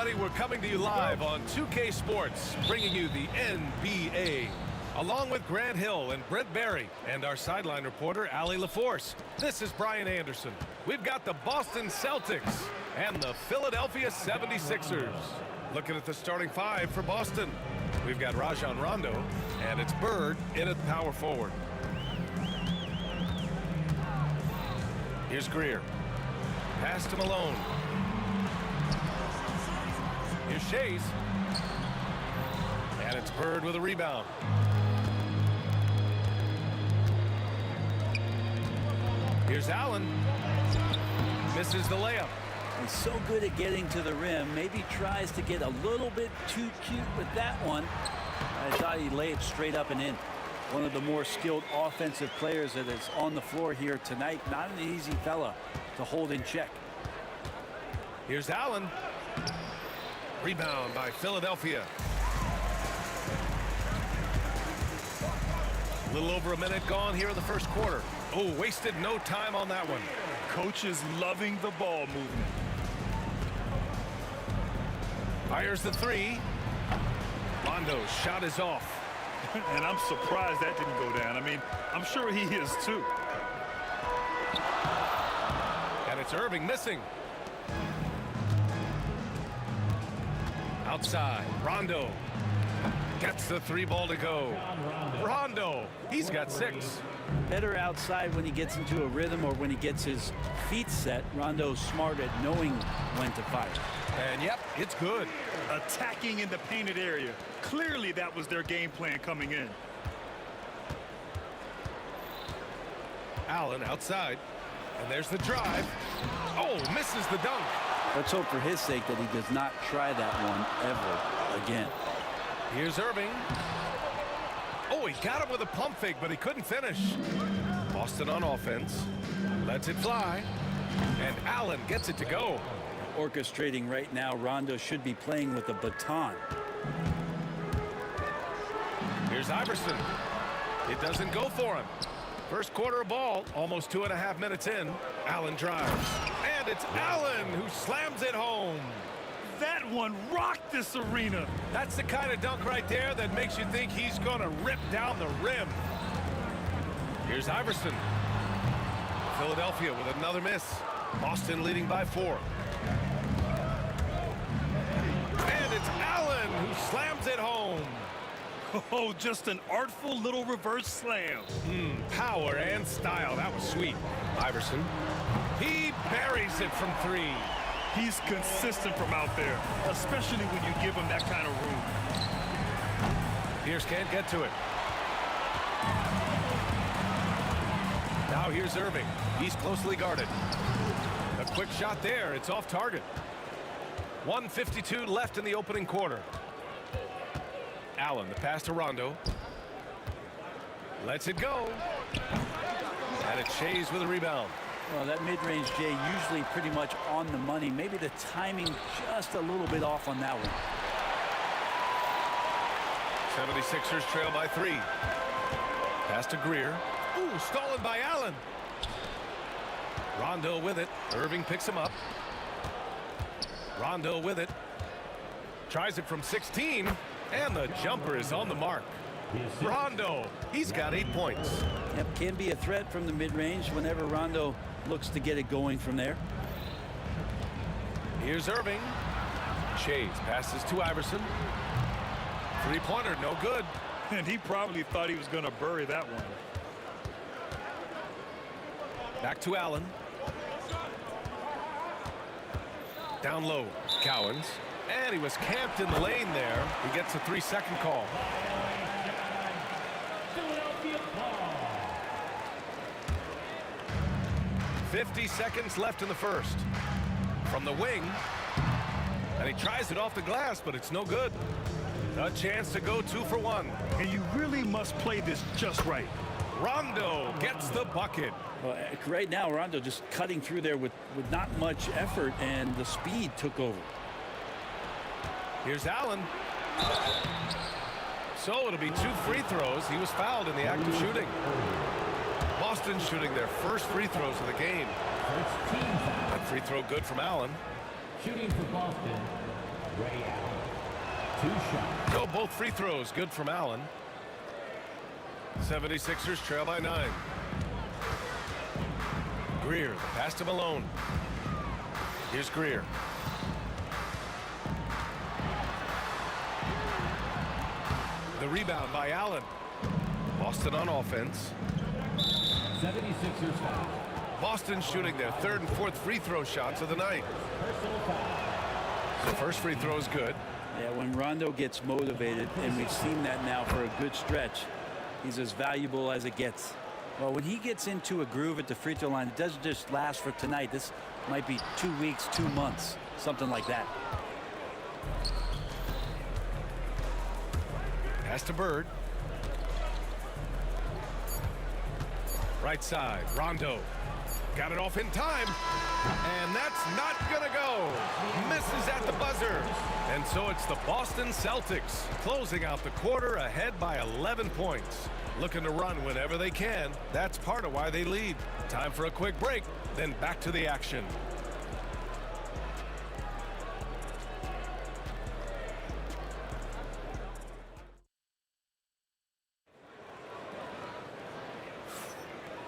everybody. We're coming to you live on 2K Sports, bringing you the NBA. Along with Grant Hill and Brent Barry and our sideline reporter, Allie LaForce. This is Brian Anderson. We've got the Boston Celtics and the Philadelphia 76ers. Looking at the starting five for Boston. We've got Rajon Rondo, and it's Bird in at power forward. Here's Greer. Pass to Malone. Here's Shays. And it's Bird with a rebound. Here's Allen. Misses the layup. He's so good at getting to the rim. Maybe tries to get a little bit too cute with that one. I thought he'd lay it straight up and in. One of the more skilled offensive players that is on the floor here tonight. Not an easy fella to hold in check. Here's Allen. Rebound by Philadelphia. A little over a minute gone here in the first quarter. Oh, wasted no time on that one. Coach is loving the ball movement. Fires the three. Rondo's shot is off. And I'm surprised that didn't go down. I mean, I'm sure he is too. And it's Irving missing. Outside, Rondo gets the three ball to go. Rondo, he's got 6. Better outside when he gets into a rhythm or when he gets his feet set. Rondo's smart at knowing when to fire. And yep, it's good. Attacking in the painted area. Clearly that was their game plan coming in. Allen outside. And there's the drive. Oh, misses the dunk. Let's hope for his sake that he does not try that one ever again. Here's Irving. Oh, he got him with a pump fake, but he couldn't finish. Boston on offense. Lets it fly. And Allen gets it to go. Orchestrating right now, Rondo should be playing with a baton. Here's Iverson. It doesn't go for him. First quarter of ball, almost 2.5 minutes in. Allen drives. And it's Allen who slams it home. That one rocked this arena. That's the kind of dunk right there that makes you think he's going to rip down the rim. Here's Iverson. Philadelphia with another miss. Boston leading by 4. And it's Allen who slams it home. Oh, just an artful little reverse slam. Power and style. That was sweet. Iverson. He buries it from 3. He's consistent from out there, especially when you give him that kind of room. Pierce can't get to it. Now here's Irving. He's closely guarded. A quick shot there. It's off target. 1:52 left in the opening quarter. Allen, the pass to Rondo. Lets it go. And it's Shays with a rebound. Well, that mid-range, Jay, usually pretty much on the money. Maybe the timing just a little bit off on that one. 76ers trail by 3. Pass to Greer. Ooh, stolen by Allen. Rondo with it. Irving picks him up. Rondo with it. Tries it from 16. And the jumper is on the mark. Rondo, he's got 8 points. Yep, can be a threat from the mid-range whenever Rondo looks to get it going from there. Here's Irving. Shays passes to Iverson. Three-pointer, no good. And he probably thought he was going to bury that one. Back to Allen. Down low, Cowens. And he was camped in the lane there. He gets a 3-second call. Philadelphia ball. 50 seconds left in the first. From the wing. And he tries it off the glass, but it's no good. A chance to go 2 for 1. And you really must play this just right. Rondo gets the bucket. Well, right now, Rondo just cutting through there with not much effort, and the speed took over. Here's Allen. So it'll be 2 free throws. He was fouled in the act of shooting. Boston shooting their first free throws of the game. That free throw good from Allen. Shooting for Boston, Ray Allen. 2 shots. So both free throws good from Allen. 76ers trail by 9. Greer, the pass to Malone. Here's Greer. The rebound by Allen. Boston on offense. 76ers foul. Boston shooting their 3rd and 4th free throw shots of the night. The first free throw is good. Yeah, when Rondo gets motivated, and we've seen that now for a good stretch, he's as valuable as it gets. Well, when he gets into a groove at the free throw line, it doesn't just last for tonight. This might be 2 weeks, 2 months, something like that. Pass to Bird. Right side, Rondo. Got it off in time. And that's not gonna go. Misses at the buzzer. And so it's the Boston Celtics closing out the quarter ahead by 11 points. Looking to run whenever they can. That's part of why they lead. Time for a quick break, then back to the action.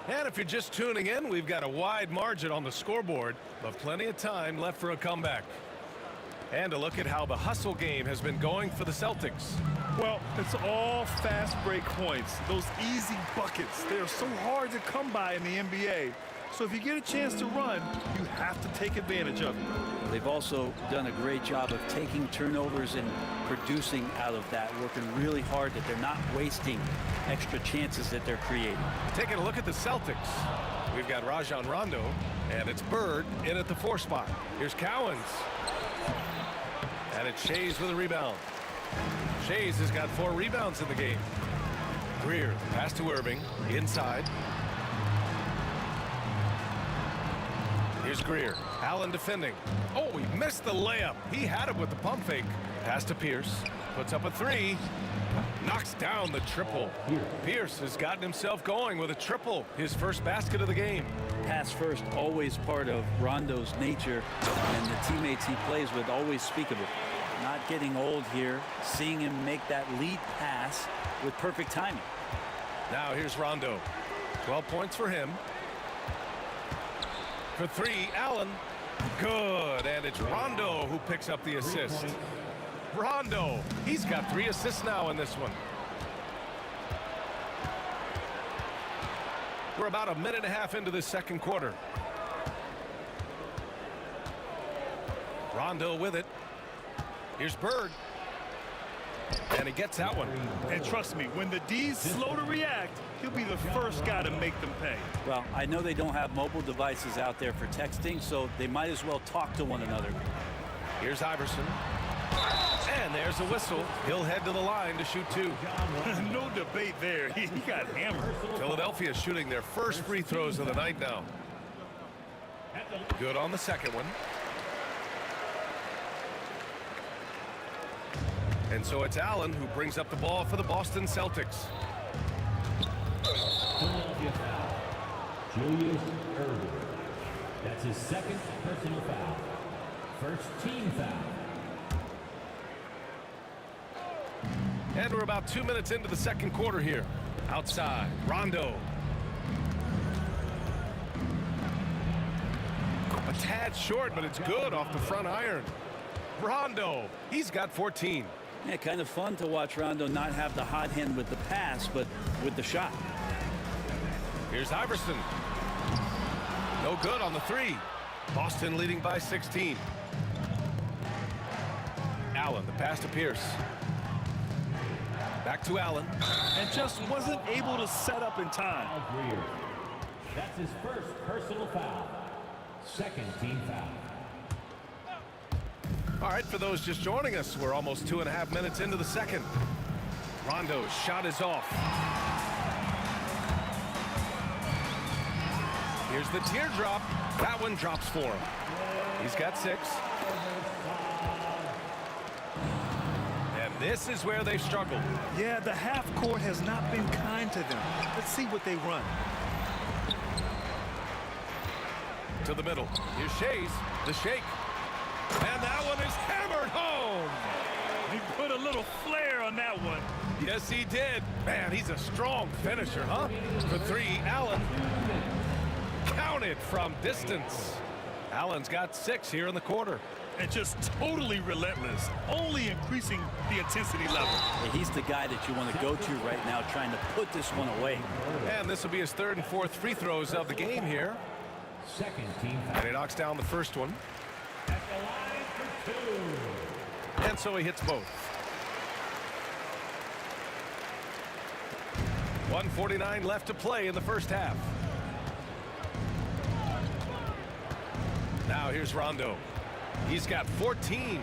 And if you're just tuning in, we've got a wide margin on the scoreboard, but plenty of time left for a comeback. And a look at how the hustle game has been going for the Celtics. Well, it's all fast break points. Those easy buckets. They are so hard to come by in the NBA. So if you get a chance to run, you have to take advantage of it. They've also done a great job of taking turnovers and producing out of that, working really hard that they're not wasting extra chances that they're creating. Taking a look at the Celtics. We've got Rajon Rondo, and it's Bird in at the 4 spot. Here's Cowens. And it's Shays with a rebound. Shays has got 4 rebounds in the game. Greer, pass to Irving, inside. Here's Greer. Allen defending. Oh, he missed the layup. He had it with the pump fake. Pass to Pierce. Puts up a 3. Knocks down the triple. Pierce has gotten himself going with a triple. His first basket of the game. Pass first, always part of Rondo's nature, and the teammates he plays with always speak of it. Not getting old here. Seeing him make that lead pass with perfect timing. Now here's Rondo. 12 points for him. For 3, Allen. Good, and it's Rondo who picks up the assist. Rondo, he's got 3 assists now in this one. We're about a minute and a half into this second quarter. Rondo with it. Here's Bird. And he gets that one. And trust me, when the D's slow to react, he'll be the first guy to make them pay. Well, I know they don't have mobile devices out there for texting, so they might as well talk to one another. Here's Iverson. And there's a whistle. He'll head to the line to shoot 2. No debate there. He got hammered. Philadelphia shooting their first free throws of the night now. Good on the second one. And so it's Allen who brings up the ball for the Boston Celtics. Philadelphia foul. Julius Erving. That's his 2nd personal foul. First team foul. And we're about 2 minutes into the second quarter here. Outside, Rondo. A tad short, but it's good off the front iron. Rondo, he's got 14. Yeah, kind of fun to watch Rondo not have the hot hand with the pass, but with the shot. Here's Iverson. No good on the 3. Boston leading by 16. Allen, the pass to Pierce. Back to Allen. And just wasn't able to set up in time. That's his first personal foul. 2nd team foul. All right, for those just joining us, we're almost 2.5 minutes into the second. Rondo's shot is off. Here's the teardrop. That one drops for him. He's got 6. And this is where they've struggled. Yeah, the half court has not been kind to them. Let's see what they run. To the middle. Here's Shays. The shake. And that one is hammered home. He put a little flair on that one. Yes, he did. Man, he's a strong finisher, huh? For three, Allen. Counted from distance. Allen's got 6 here in the quarter. And just totally relentless, only increasing the intensity level. Yeah, he's the guy that you want to go to right now, trying to put this one away. And this will be his 3rd and 4th free throws of the game here. Second team. And he knocks down the first one. At the line for 2. And so he hits both. 1:49 left to play in the first half. Now here's Rondo. He's got 14.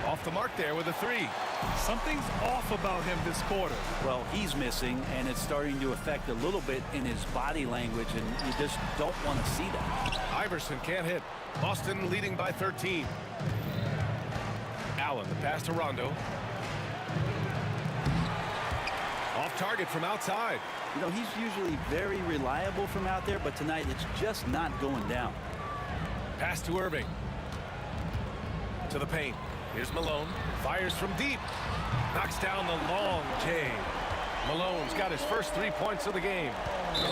Off the mark there with a 3. Something's off about him this quarter. Well, he's missing, and it's starting to affect a little bit in his body language, and you just don't want to see that. Iverson can't hit. Boston leading by 13. Allen, the pass to Rondo. Off target from outside. You know, he's usually very reliable from out there, but tonight it's just not going down. Pass to Irving. To the paint. Here's Malone. Fires from deep. Knocks down the long J. Malone's got his first 3 points of the game.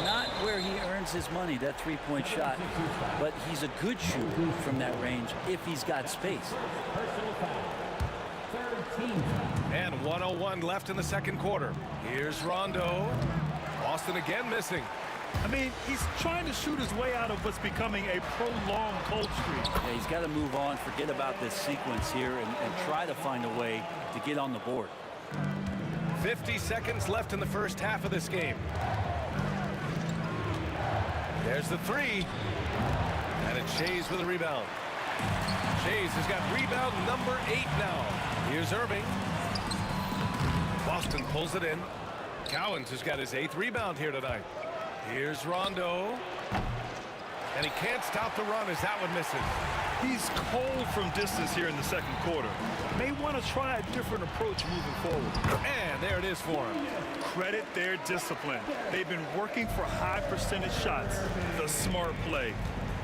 Not where he earns his money, that three-point shot, but he's a good shooter from that range if he's got space. Personal foul. 13. And 1:01 left in the second quarter. Here's Rondo. Boston again missing. I mean, he's trying to shoot his way out of what's becoming a prolonged cold streak. Yeah, he's got to move on, forget about this sequence here, and try to find a way to get on the board. 50 seconds left in the first half of this game. There's the 3. And it's Shays with a rebound. Shays has got rebound number 8 now. Here's Irving. Boston pulls it in. Cowens has got his 8th rebound here tonight. Here's Rondo. And he can't stop the run as that one misses. He's cold from distance here in the second quarter. May want to try a different approach moving forward. And there it is for him. Credit their discipline. They've been working for high percentage shots. The smart play.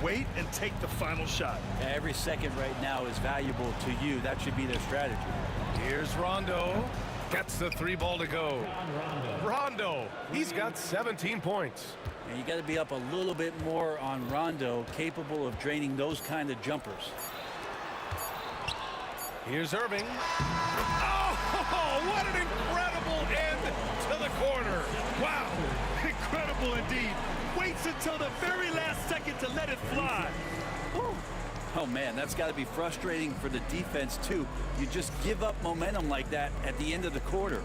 Wait and take the final shot. Yeah, every second right now is valuable to you. That should be their strategy. Here's Rondo. Gets the 3 ball to go. Rondo. He's got 17 points. And you got to be up a little bit more on Rondo, capable of draining those kind of jumpers. Here's Irving. Oh, what an incredible end to the quarter. Wow, incredible indeed. Waits until the very last second to let it fly. Woo. Oh, man, that's got to be frustrating for the defense, too. You just give up momentum like that at the end of the quarter.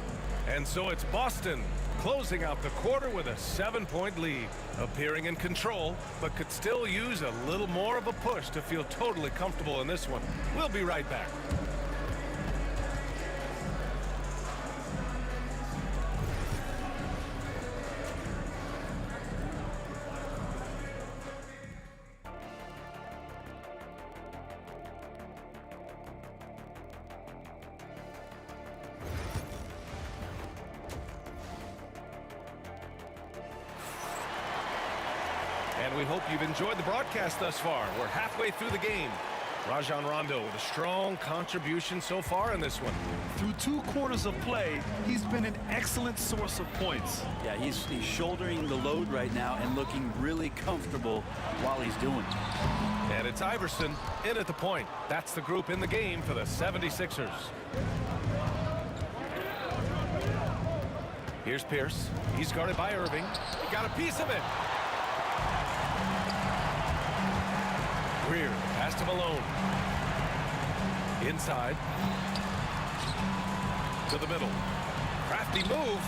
And so it's Boston closing out the quarter with a 7-point lead, appearing in control, but could still use a little more of a push to feel totally comfortable in this one. We'll be right back. And we hope you've enjoyed the broadcast thus far. We're halfway through the game. Rajon Rondo with a strong contribution so far in this one. Through 2 quarters of play, he's been an excellent source of points. Yeah, he's shouldering the load right now and looking really comfortable while he's doing it. And it's Iverson in at the point. That's the group in the game for the 76ers. Here's Pierce. He's guarded by Irving. He got a piece of it. Greer, pass to Malone. Inside. To the middle. Crafty move.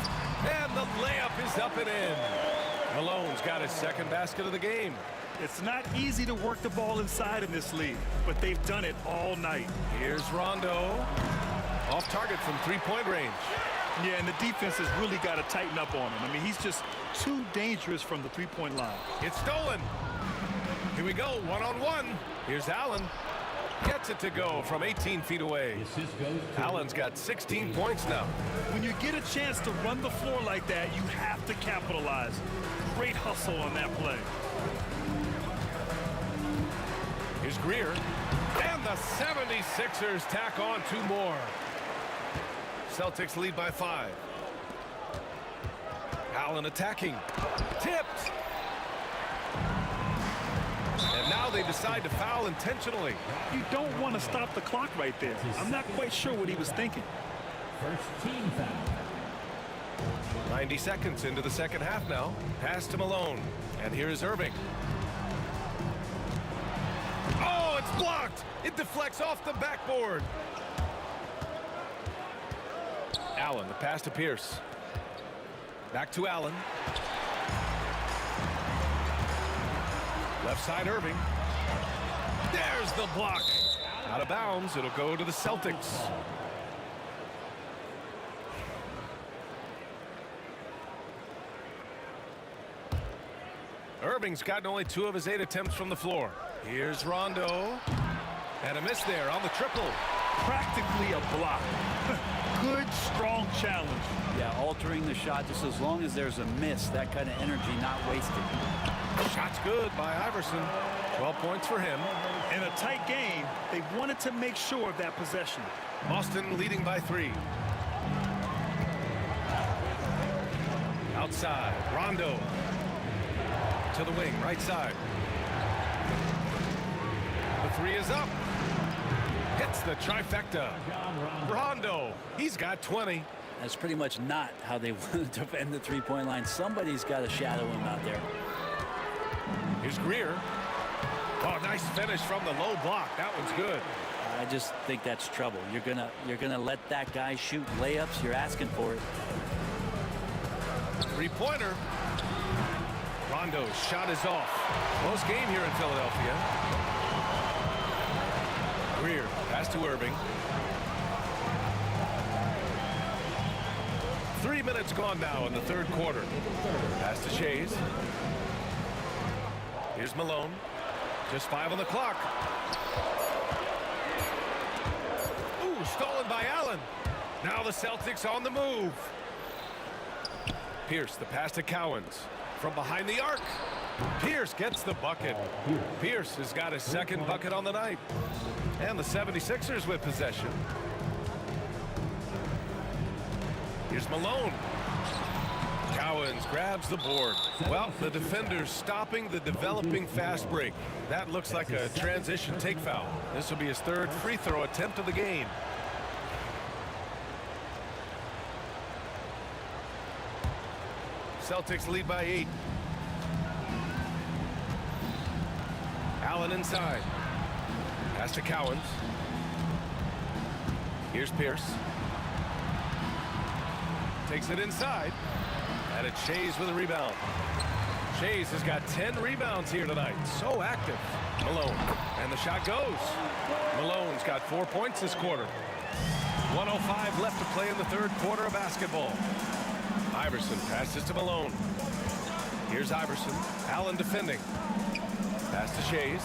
And the layup is up and in. Malone's got his 2nd basket of the game. It's not easy to work the ball inside in this league, but they've done it all night. Here's Rondo. Off target from 3-point range. Yeah, and the defense has really got to tighten up on him. I mean, he's just too dangerous from the 3-point line. It's stolen. Here we go, 1-on-1. Here's Allen. Gets it to go from 18 feet away. Allen's got 16 points now. When you get a chance to run the floor like that, you have to capitalize. Great hustle on that play. Here's Greer. And the 76ers tack on 2 more. Celtics lead by 5. Allen attacking. Tipped. And now they decide to foul intentionally. You don't want to stop the clock right there. I'm not quite sure what he was thinking. First team foul. 90 seconds into the second half now. Pass to Malone. And here's Irving. Oh, it's blocked. It deflects off the backboard. Allen, the pass to Pierce. Back to Allen. Left side Irving. There's the block. Out of bounds. It'll go to the Celtics. Irving's gotten only 2 of his 8 attempts from the floor. Here's Rondo. And a miss there on the triple. Practically a block. Good, strong challenge. Yeah, altering the shot just as long as there's a miss. That kind of energy not wasted. Shot's good by Iverson. 12 points for him. In a tight game, they wanted to make sure of that possession. Boston leading by 3. Outside, Rondo. To the wing, right side. The 3 is up. Hits the trifecta. Rondo, he's got 20. That's pretty much not how they want to defend the three-point line. Somebody's got to shadow him out there. Here's Greer. Oh, nice finish from the low block. That one's good. I just think that's trouble. You're gonna let that guy shoot layups. You're asking for it. 3-pointer. Rondo's shot is off. Close game here in Philadelphia. Greer, pass to Irving. 3 minutes gone now in the third quarter. Pass to Shays. Here's Malone. Just 5 on the clock. Ooh, stolen by Allen. Now the Celtics on the move. Pierce, the pass to Cowens. From behind the arc. Pierce gets the bucket. Pierce has got his second bucket on the night. And the 76ers with possession. Here's Malone. Cowens grabs the board. Well, the defender's stopping the developing fast break. That looks like a transition take foul. This will be his 3rd free throw attempt of the game. Celtics lead by 8. Allen inside. Pass to Cowens. Here's Pierce. Takes it inside. And it's Shays with a rebound. Shays has got 10 rebounds here tonight. So active. Malone. And the shot goes. Malone's got 4 points this quarter. 1:05 left to play in the third quarter of basketball. Iverson passes to Malone. Here's Iverson. Allen defending. Pass to Shays.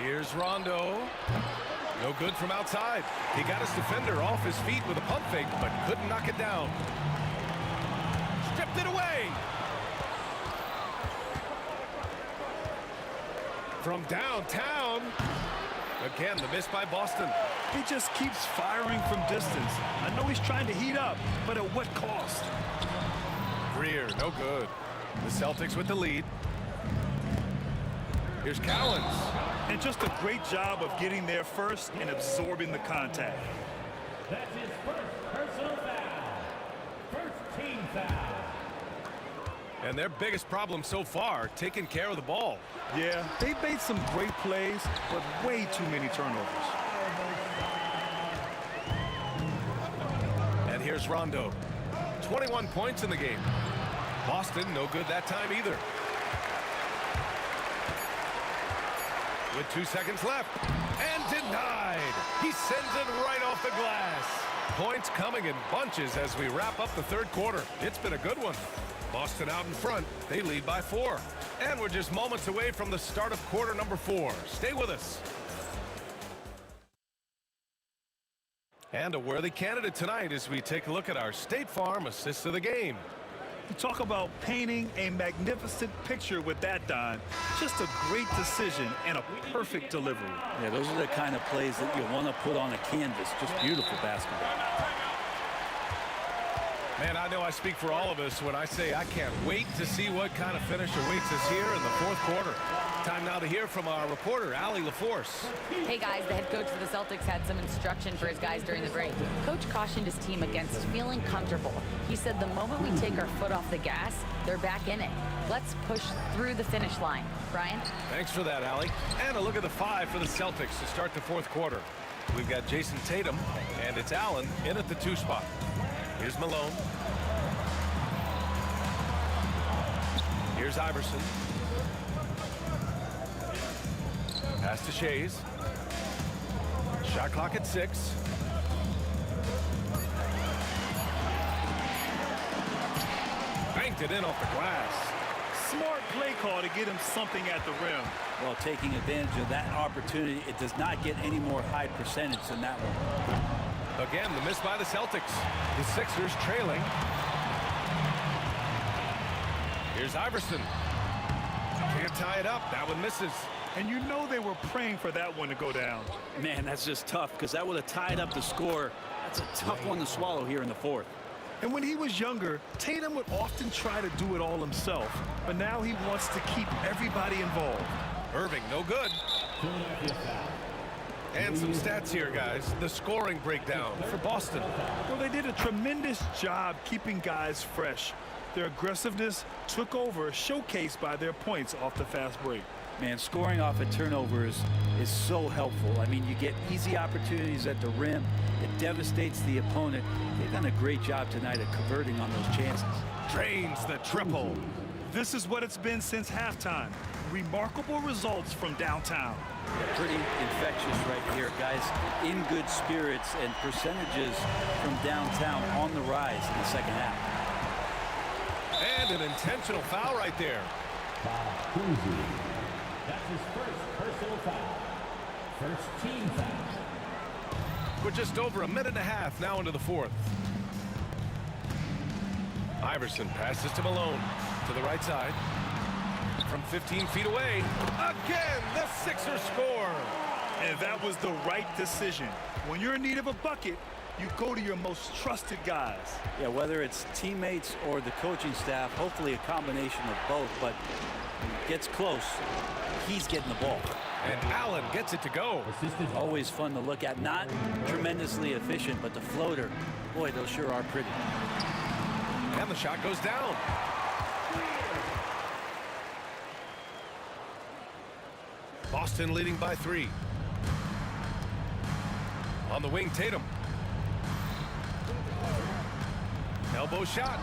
Here's Rondo. No good from outside. He got his defender off his feet with a pump fake, but couldn't knock it down. Stripped it away. From downtown. Again, the miss by Boston. He just keeps firing from distance. I know he's trying to heat up, but at what cost? Greer, no good. The Celtics with the lead. Here's Cowens. And just a great job of getting there first and absorbing the contact. That's his first personal foul. First team foul. And their biggest problem so far, taking care of the ball. Yeah, they've made some great plays, but way too many turnovers. And here's Rondo. 21 points in the game. Boston, no good that time either. With 2 seconds left. And denied. He sends it right off the glass. Points coming in bunches as we wrap up the third quarter. It's been a good one. Boston out in front. They lead by 4. And we're just moments away from the start of quarter number 4. Stay with us. And a worthy candidate tonight as we take a look at our State Farm assists of the game. You talk about painting a magnificent picture with that, Don. Just a great decision and a perfect delivery. Yeah, those are the kind of plays that you want to put on a canvas. Just beautiful basketball. Man, I know I speak for all of us when I say I can't wait to see what kind of finish awaits us here in the fourth quarter. Time now to hear from our reporter, Allie LaForce. Hey guys, the head coach for the Celtics had some instruction for his guys during the break. Coach cautioned his team against feeling comfortable. He said the moment we take our foot off the gas, they're back in it. Let's push through the finish line. Brian? Thanks for that, Allie. And a look at the 5 for the Celtics to start the fourth quarter. We've got Jason Tatum, and it's Allen in at the 2 spot. Here's Malone. Here's Iverson. Pass to Shays. Shot clock at 6. Banked it in off the glass. Smart play call to get him something at the rim. Well, taking advantage of that opportunity, it does not get any more high percentage than that one. Again, the miss by the Celtics. The Sixers trailing. Here's Iverson. Can't tie it up. That one misses. And you know they were praying for that one to go down. Man, that's just tough because that would have tied up the score. That's a tough one to swallow here in the fourth. And when he was younger, Tatum would often try to do it all himself. But now he wants to keep everybody involved. Irving, no good. And some stats here, guys. The scoring breakdown for Boston. Well, they did a tremendous job keeping guys fresh. Their aggressiveness took over, showcased by their points off the fast break. Man, scoring off of turnovers is so helpful. I mean, you get easy opportunities at the rim. It devastates the opponent. They've done a great job tonight at converting on those chances. Drains the triple. This is what it's been since halftime. Remarkable results from downtown. Pretty infectious right here, guys. In good spirits and percentages from downtown on the rise in the second half. And an intentional foul right there. That's his first personal foul. First team foul. We're just over a minute and a half now into the fourth. Iverson passes to Malone to the right side. From 15 feet away. Again, the Sixers score. And that was the right decision. When you're in need of a bucket, you go to your most trusted guys. Yeah, whether it's teammates or the coaching staff, hopefully a combination of both, but when it gets close, he's getting the ball. And Allen gets it to go. Always fun to look at. Not tremendously efficient, but the floater, boy, those sure are pretty. And the shot goes down. Boston leading by 3. On the wing, Tatum. Elbow shot.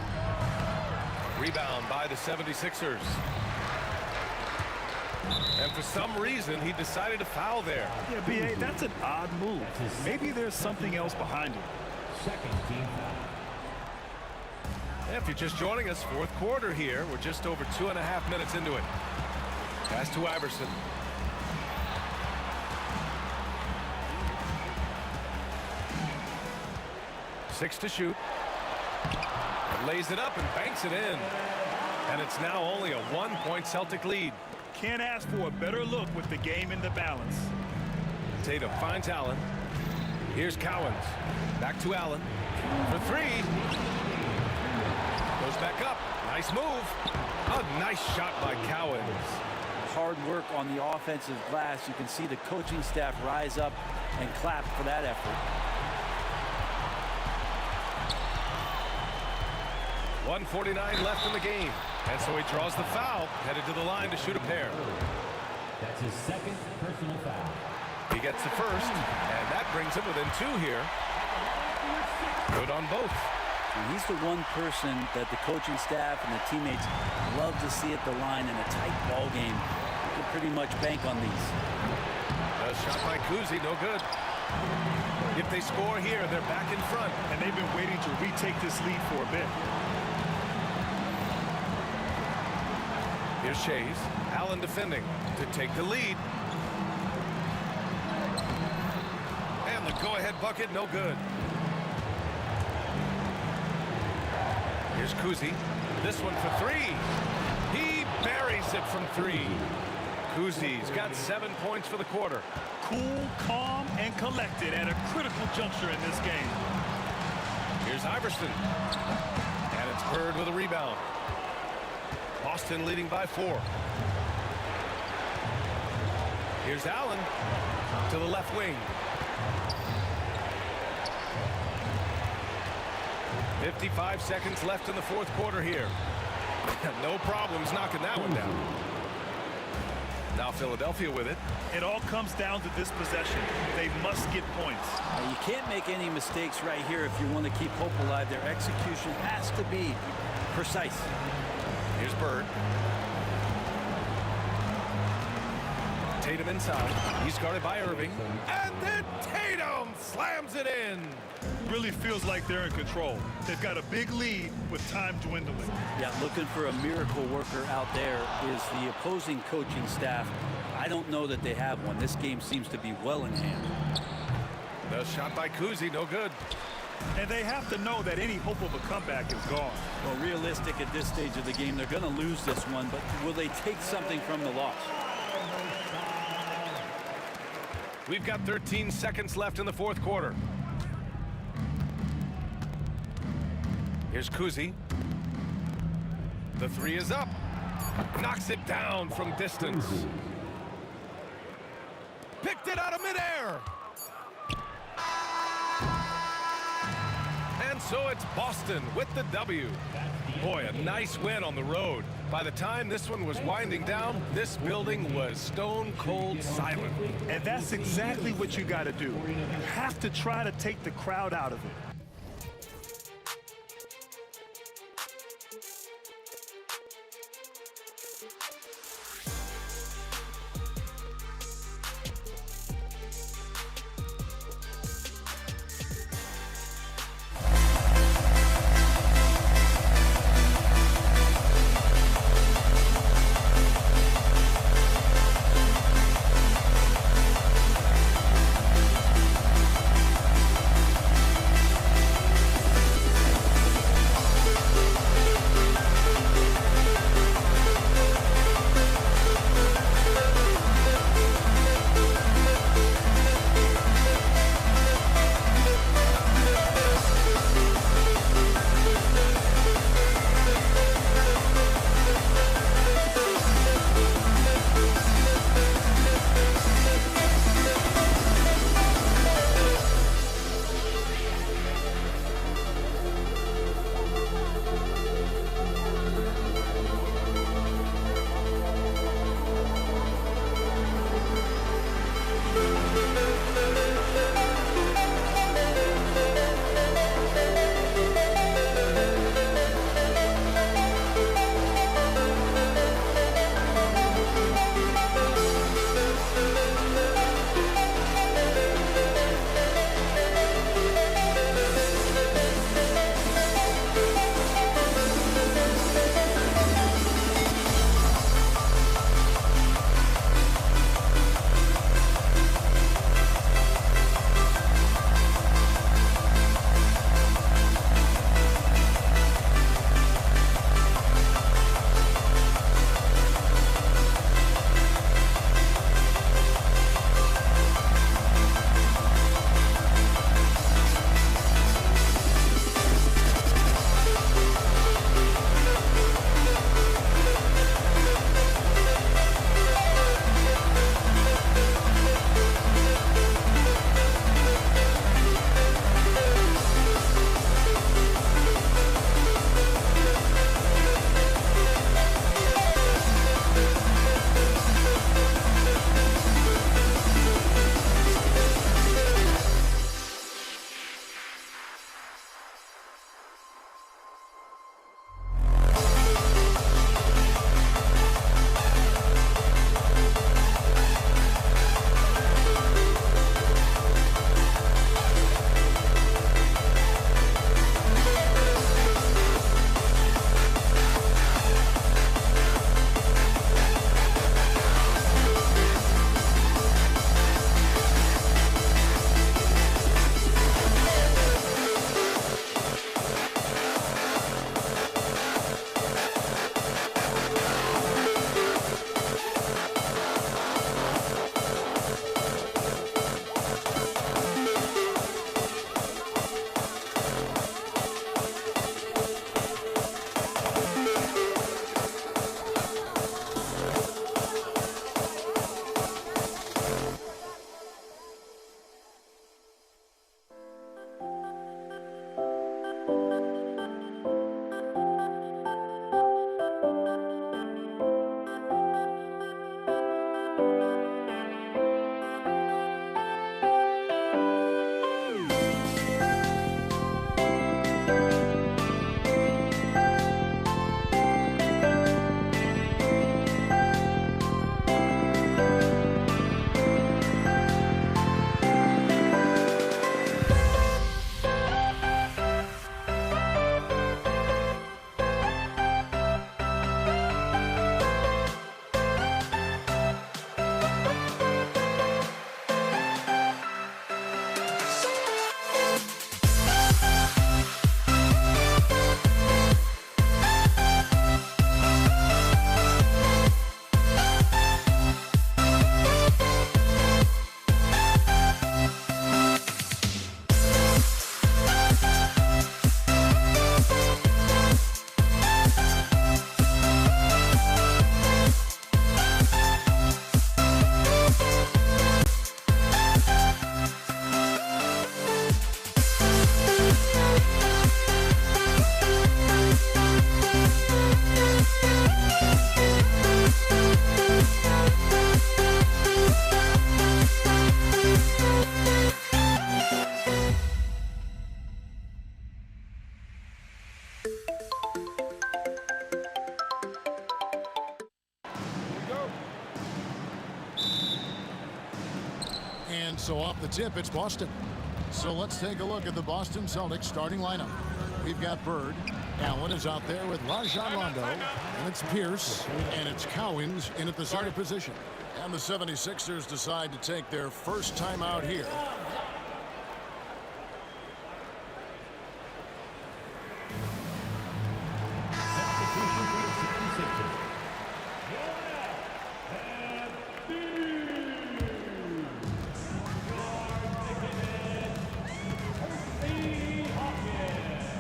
Rebound by the 76ers. And for some reason, he decided to foul there. Yeah, B.A., that's an odd move. Maybe there's something else behind it. Second team foul. If you're just joining us, fourth quarter here. We're just over 2.5 minutes into it. Pass to Iverson. Six to shoot. And lays it up and banks it in. And it's now only a 1-point Celtic lead. Can't ask for a better look with the game in the balance. Tatum finds Allen. Here's Cowens. Back to Allen. For 3. Goes back up. Nice move. A nice shot by Cowens. Hard work on the offensive glass. You can see the coaching staff rise up and clap for that effort. 1:49 left in the game. And so he draws the foul, headed to the line to shoot a pair. That's his second personal foul. He gets the first, and that brings him within 2 here. Good on both. And he's the one person that the coaching staff and the teammates love to see at the line in a tight ball game. You can pretty much bank on these. A shot by Kuzi, no good. If they score here, they're back in front. And they've been waiting to retake this lead for a bit. Here's Shays. Allen defending to take the lead. And the go-ahead bucket, no good. Here's Kuzi. This one for three. He buries it from three. Kuzi's got 7 points for the quarter. Cool, calm, and collected at a critical juncture in this game. Here's Iverson. And it's Bird with a rebound. Boston leading by 4. Here's Allen to the left wing. 55 seconds left in the fourth quarter here. No problems knocking that one down. Now Philadelphia with it. It all comes down to this possession. They must get points. You can't make any mistakes right here if you want to keep hope alive. Their execution has to be precise. Here's Bird. Tatum inside. He's guarded by Irving. And then Tatum slams it in. Really feels like they're in control. They've got a big lead with time dwindling. Yeah, looking for a miracle worker out there is the opposing coaching staff. I don't know that they have one. This game seems to be well in hand. The shot by Kuzi, no good. And they have to know that any hope of a comeback is gone. Well, realistic at this stage of the game, they're going to lose this one, but will they take something from the loss? We've got 13 seconds left in the fourth quarter. Here's Kuzi. The three is up. Knocks it down from distance. Picked it out of midair. And so it's Boston with the W. Boy, a nice win on the road. By the time this one was winding down, this building was stone cold silent. And that's exactly what you got to do. You have to try to take the crowd out of it. And so off the tip, it's Boston. So let's take a look at the Boston Celtics starting lineup. We've got Bird. Allen is out there with Rajon Rondo. And it's Pierce. And it's Cowens in at the center position. And the 76ers decide to take their first time out here.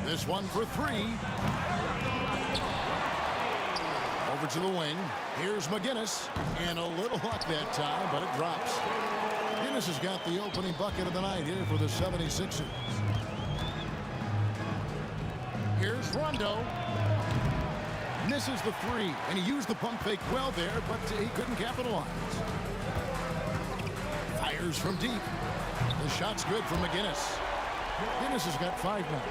This one for three. Over to the wing. Here's McGinnis. And a little luck that time, but it drops. McGinnis has got the opening bucket of the night here for the 76ers. Here's Rondo. Misses the three. And he used the pump fake well there, but he couldn't capitalize. Fires from deep. The shot's good from McGinnis. McGinnis has got 5 now.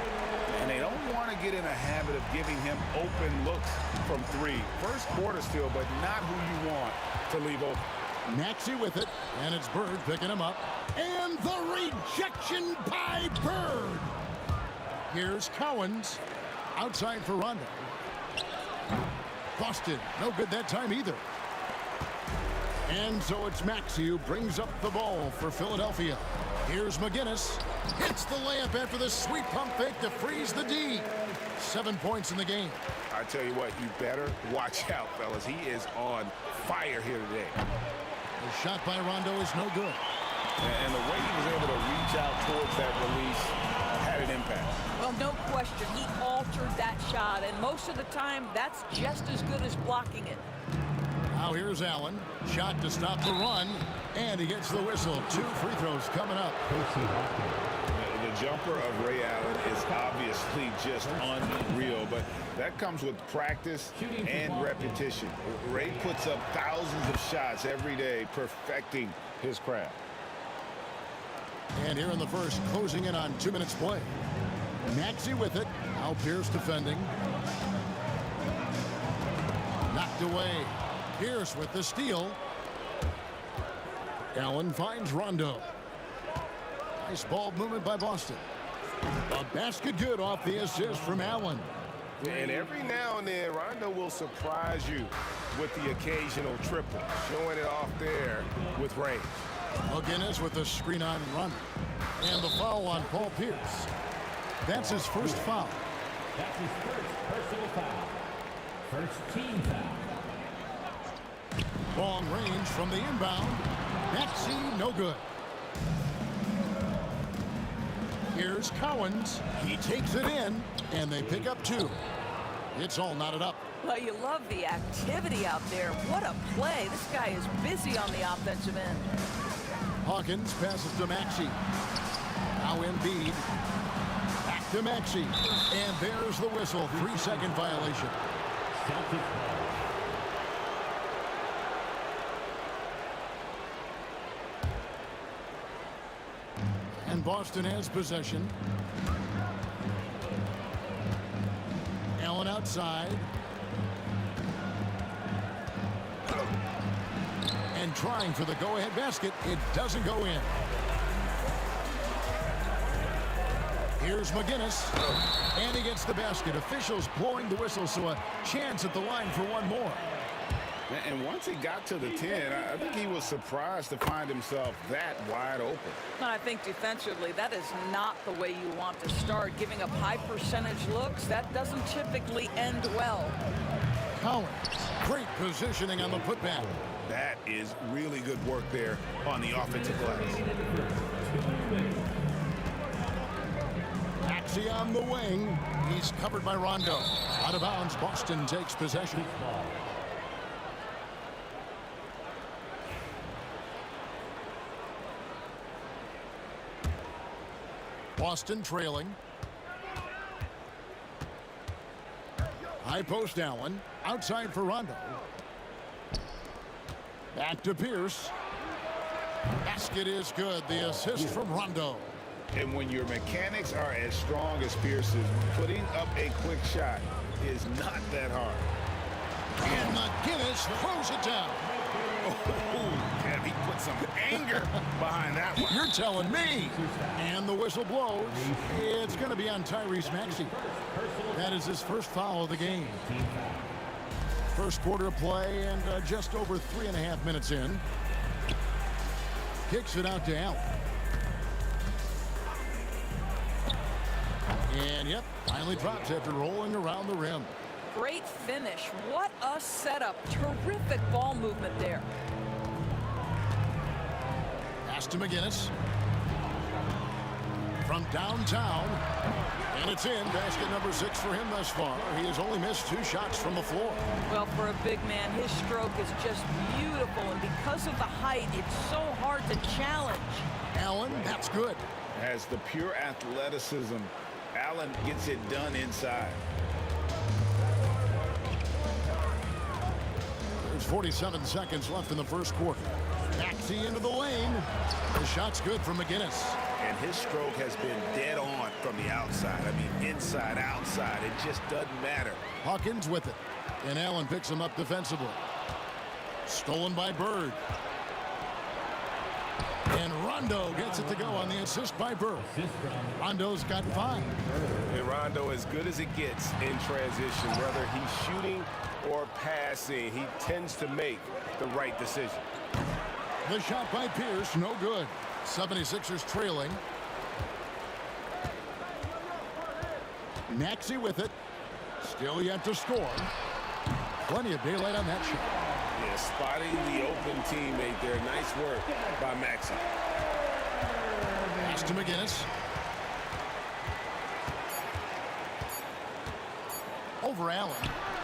And they don't want to get in a habit of giving him open looks from three. First quarter still, but not who you want to leave open. Maxey with it, and it's Bird picking him up. And the rejection by Bird. Here's Cowens. Outside for Rondo. Boston, no good that time either. And so it's Maxey who brings up the ball for Philadelphia. Here's McGinnis. Hits the layup after the sweet pump fake to freeze the D. 7 points in the game. I tell you what, you better watch out, fellas. He is on fire here today. The shot by Rondo is no good. And the way he was able to reach out towards that release had an impact. Well, no question. He altered that shot, and most of the time, that's just as good as blocking it. Now here's Allen. Shot to stop the run. And he gets the whistle. 2 free throws coming up. The jumper of Ray Allen is obviously just unreal, but that comes with practice and repetition. Ray puts up thousands of shots every day, perfecting his craft. And here in the first, closing in on 2 minutes play. Maxey with it. Now Pierce defending. Knocked away. Pierce with the steal. Allen finds Rondo. Nice ball movement by Boston. A basket good off the assist from Allen. And every now and then, Rondo will surprise you with the occasional triple, showing it off there with range. McGinnis with the screen on Rondo. And the foul on Paul Pierce. That's his first foul. That's his first personal foul. First team foul. Long range from the inbound. Maxey, no good. Here's Cowens. He takes it in, and they pick up 2. It's all knotted up. Well, you love the activity out there. What a play. This guy is busy on the offensive end. Hawkins passes to Maxey. Now Embiid. Back to Maxey. And there's the whistle. 3-second violation. And Boston has possession. Allen outside. And trying for the go-ahead basket. It doesn't go in. Here's McGinnis. And he gets the basket. Officials blowing the whistle, so a chance at the line for one more. And once he got to the 10, I think he was surprised to find himself that wide open. I think defensively, that is not the way you want to start. Giving up high percentage looks, that doesn't typically end well. Cowens, great positioning on the putback. That is really good work there on the offensive glass. Maxey on the wing. He's covered by Rondo. Out of bounds, Boston takes possession. Boston trailing. High post Allen. Outside for Rondo. Back to Pierce. Basket is good. The assist from Rondo. And when your mechanics are as strong as Pierce's, putting up a quick shot is not that hard. And McGinnis throws it down. Oh, damn, he put some anger behind that one. You're telling me. And the whistle blows. It's going to be on Tyrese Maxey. That is his first foul of the game. First quarter of play and just over 3.5 minutes in. Kicks it out to Allen. And yep, finally drops after rolling around the rim. Great finish. What a setup. Terrific ball movement there. Pass to McGinnis. From downtown. And it's in. Basket number 6 for him thus far. He has only missed 2 shots from the floor. Well, for a big man, his stroke is just beautiful. And because of the height, it's so hard to challenge. Allen, that's good. Has the pure athleticism. Allen gets it done inside. There's 47 seconds left in the first quarter. Maxey into the lane. The shot's good from McGinnis. And his stroke has been dead on from the outside. I mean, inside, outside. It just doesn't matter. Hawkins with it. And Allen picks him up defensively. Stolen by Bird. And Rondo gets it to go on the assist by Bird. Rondo's got 5. And Rondo, as good as it gets in transition, whether he's shooting or passing, he tends to make the right decision. The shot by Pierce, no good. 76ers trailing. Maxey with it. Still yet to score. Plenty of daylight on that shot. Yeah, spotting the open teammate there. Nice work by Maxey. Pass to McGinnis. Over Allen.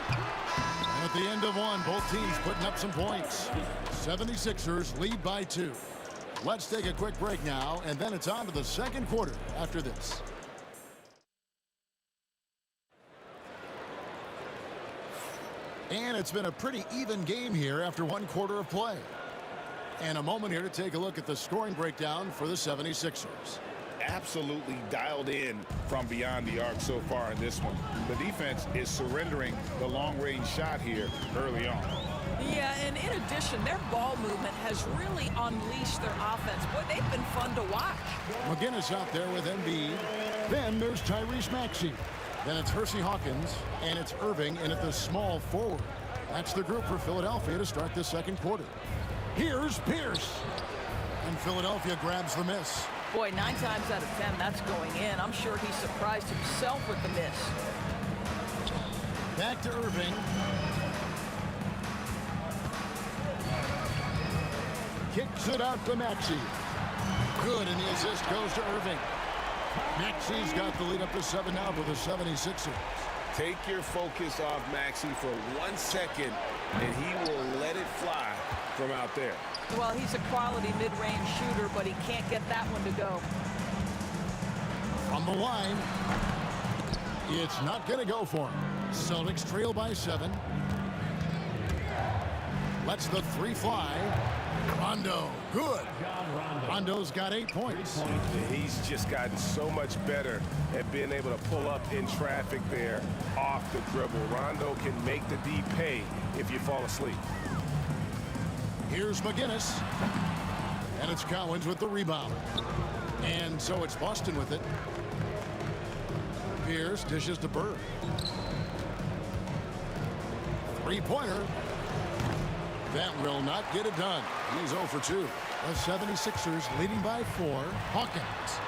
And at the end of one, both teams putting up some points. 76ers lead by 2. Let's take a quick break now, and then it's on to the second quarter after this. And it's been a pretty even game here after 1 quarter of play. And a moment here to take a look at the scoring breakdown for the 76ers. Absolutely dialed in from beyond the arc so far in this one. The defense is surrendering the long-range shot here early on. Yeah, and in addition, their ball movement has really unleashed their offense. Boy, they've been fun to watch. McGinnis out there with Embiid. Then there's Tyrese Maxey. Then it's Hersey Hawkins, and it's Irving in at the small forward. That's the group for Philadelphia to start the second quarter. Here's Pierce. And Philadelphia grabs the miss. Boy, 9 times out of 10, that's going in. I'm sure he surprised himself with the miss. Back to Irving. Kicks it out to Maxey. Good, and the assist goes to Irving. Maxey's got the lead up to 7 now for the 76ers. Take your focus off Maxey for 1 second, and he will let it fly from out there. Well, he's a quality mid-range shooter, but he can't get that one to go. From the line, it's not going to go for him. Celtics trail by 7. Lets the 3 fly. Rondo, good. Rondo's got 8 points. He's just gotten so much better at being able to pull up in traffic there off the dribble. Rondo can make the D pay if you fall asleep. Here's McGinnis. And it's Cowens with the rebound. And so it's Boston with it. Pierce dishes to Bird. 3-pointer. That will not get it done. He's 0 for 2. The 76ers leading by 4. Hawkins.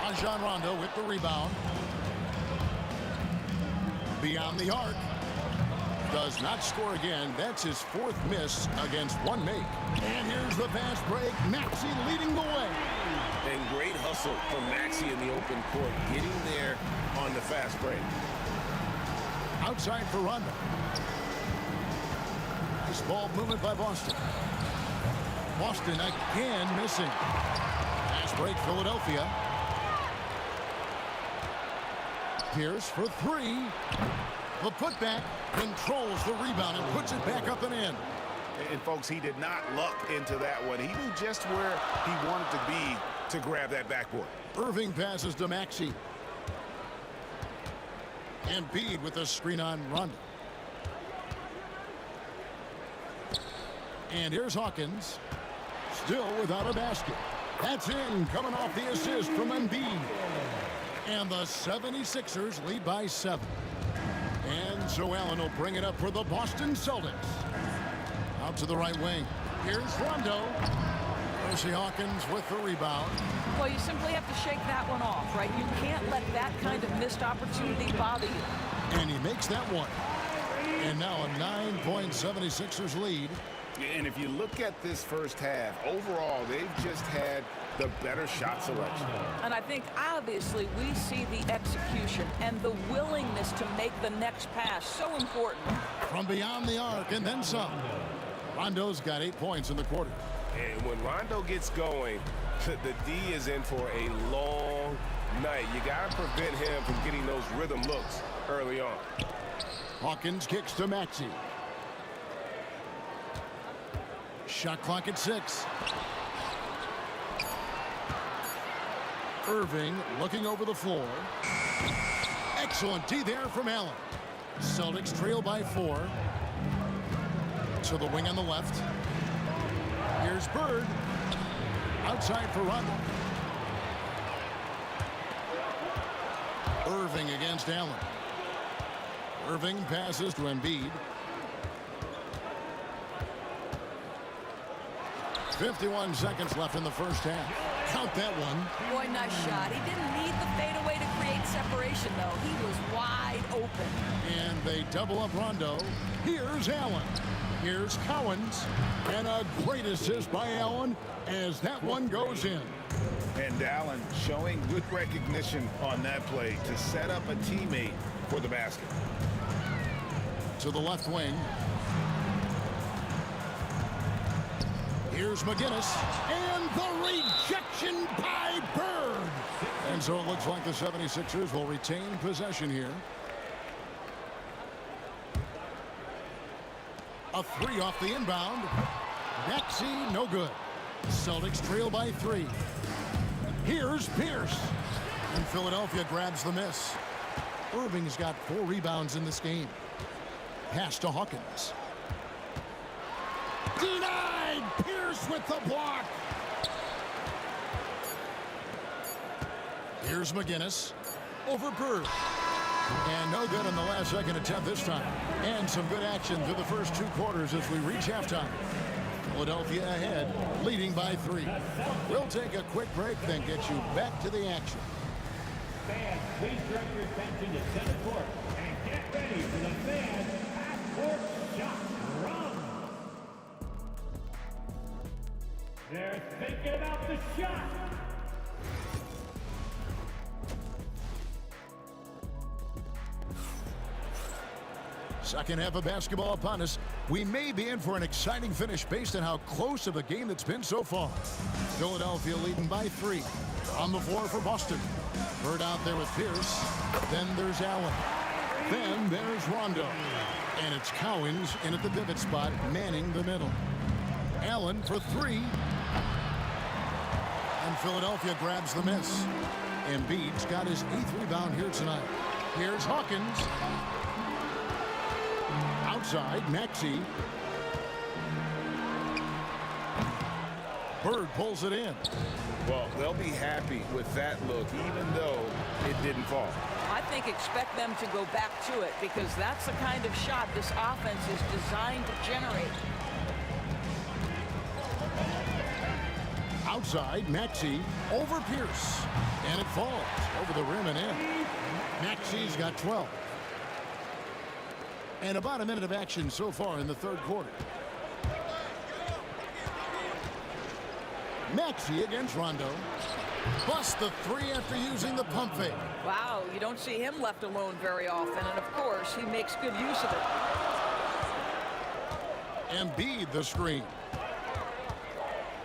Rajon Rondo with the rebound. Beyond the arc. Does not score again. That's his 4th miss against 1 make. And here's the fast break. Maxey leading the way. And great hustle from Maxey in the open court, getting there on the fast break. Outside for Rondo. Nice ball movement by Boston. Boston again missing. Fast break Philadelphia. Pierce for 3. The putback controls the rebound and puts it back up and in. And folks, he did not luck into that one. He knew just where he wanted to be to grab that backboard. Irving passes to Maxey. Embiid with a screen on Rondo. And here's Hawkins. Still without a basket. That's in, coming off the assist from Embiid. And the 76ers lead by 7. And so Allen will bring it up for the Boston Celtics. Out to the right wing. Here's Rondo. Percy Hawkins with the rebound. Well, you simply have to shake that one off, right? You can't let that kind of missed opportunity bother you. And he makes that one. And now a 9-point 76ers lead. And if you look at this first half, overall, they've just had the better shot selection. And I think, obviously, we see the execution and the willingness to make the next pass so important. From beyond the arc and then some. Rondo's got 8 points in the quarter. And when Rondo gets going, the D is in for a long night. You got to prevent him from getting those rhythm looks early on. Hawkins kicks to Maxey. Shot clock at 6. Irving looking over the floor. Excellent D there from Allen. Celtics trail by 4. To the wing on the left. Here's Bird. Outside for Rondo. Irving against Allen. Irving passes to Embiid. 51 seconds left in the first half. Count that one. Boy, nice shot. He didn't need the fadeaway to create separation, though. He was wide open. And they double up Rondo. Here's Allen. Here's Cowens. And a great assist by Allen as that one goes in. And Allen showing good recognition on that play to set up a teammate for the basket. To the left wing. Here's McGinnis. And the rejection by Bird. And so it looks like the 76ers will retain possession here. A 3 off the inbound. Maxey, no good. Celtics trail by 3. Here's Pierce. And Philadelphia grabs the miss. Irving's got 4 rebounds in this game. Pass to Hawkins. Denied! Pierce with the block. Here's McGinnis. Over Bird. And no good on the last second attempt this time. And some good action through the first 2 quarters as we reach halftime. Philadelphia ahead, leading by 3. We'll take a quick break, then get you back to the action. Fans, please direct your attention to center court and get ready for the fan half-court shot run. They're thinking about the shot. Second half of basketball upon us. We may be in for an exciting finish based on how close of a game it's been so far. Philadelphia leading by 3. On the floor for Boston. Bird out there with Pierce. Then there's Allen. Then there's Rondo. And it's Cowens in at the pivot spot, manning the middle. Allen for 3. And Philadelphia grabs the miss. Embiid's got his 8th rebound here tonight. Here's Hawkins. Outside, Maxey. Bird pulls it in. Well, they'll be happy with that look, even though it didn't fall. I think expect them to go back to it because that's the kind of shot this offense is designed to generate. Outside, Maxey over Pierce. And it falls over the rim and in. Maxey's got 12. And about a minute of action so far in the third quarter. Maxey against Rondo. Busts the 3 after using the pump fake. Wow, you don't see him left alone very often, and of course, he makes good use of it. Embiid the screen.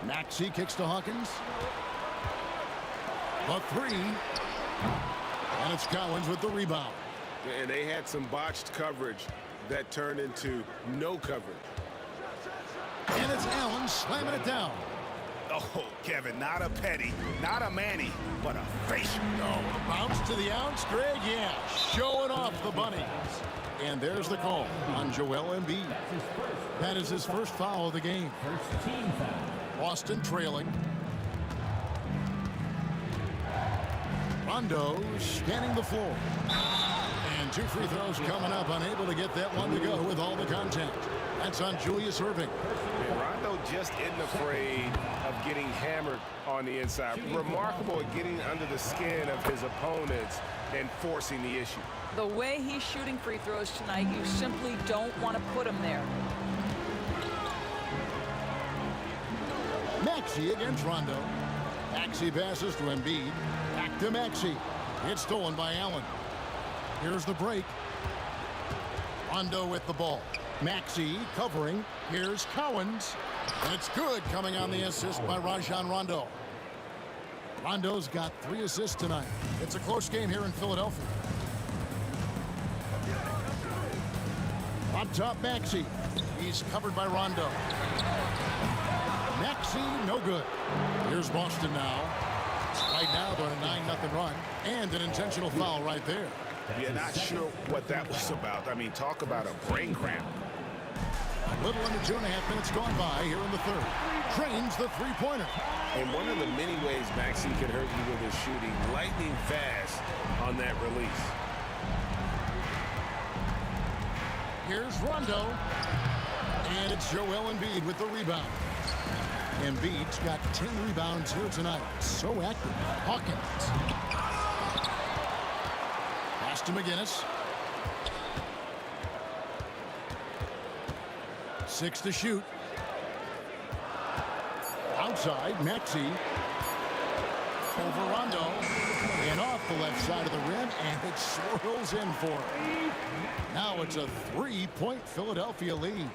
Maxey kicks to Hawkins. A 3. And it's Cowens with the rebound. And they had some botched coverage that turned into no coverage. And it's Allen slamming it down. Oh, Kevin, not a petty, not a Manny, but a facial. Oh, a bounce to the ounce, Greg, yeah. Showing off the bunnies. And there's the call on Joel Embiid. That is his first foul of the game. First team foul. Boston trailing. Rondo scanning the floor. And 2 free throws coming up, unable to get that one to go with all the contact. That's on Julius Erving. And Rondo just isn't afraid of getting hammered on the inside. Remarkable at getting under the skin of his opponents and forcing the issue. The way he's shooting free throws tonight, you simply don't want to put him there. Maxey against Rondo. Maxey passes to Embiid. Back to Maxey. It's stolen by Allen. Here's the break. Rondo with the ball. Maxey covering. Here's Cowens. And it's good, coming on the assist by Rajon Rondo. Rondo's got 3 assists tonight. It's a close game here in Philadelphia. Up top, Maxey. He's covered by Rondo. Maxey, no good. Here's Boston now. Right now, they're on a 9-0 run. And an intentional foul right there. Yeah, not sure what that was about. I mean, talk about a brain cramp. A little under 2.5 minutes gone by here in the third. Trains the three-pointer. And one of the many ways Maxey can hurt you with his shooting, lightning fast on that release. Here's Rondo. And it's Joel Embiid with the rebound. Embiid's got 10 rebounds here tonight. So active. Hawkins. Pass to McGinnis. 6 to shoot. Outside, Maxey. Over Rondo. And off the left side of the rim, and it swirls in for him. Now it's a 3-point Philadelphia lead.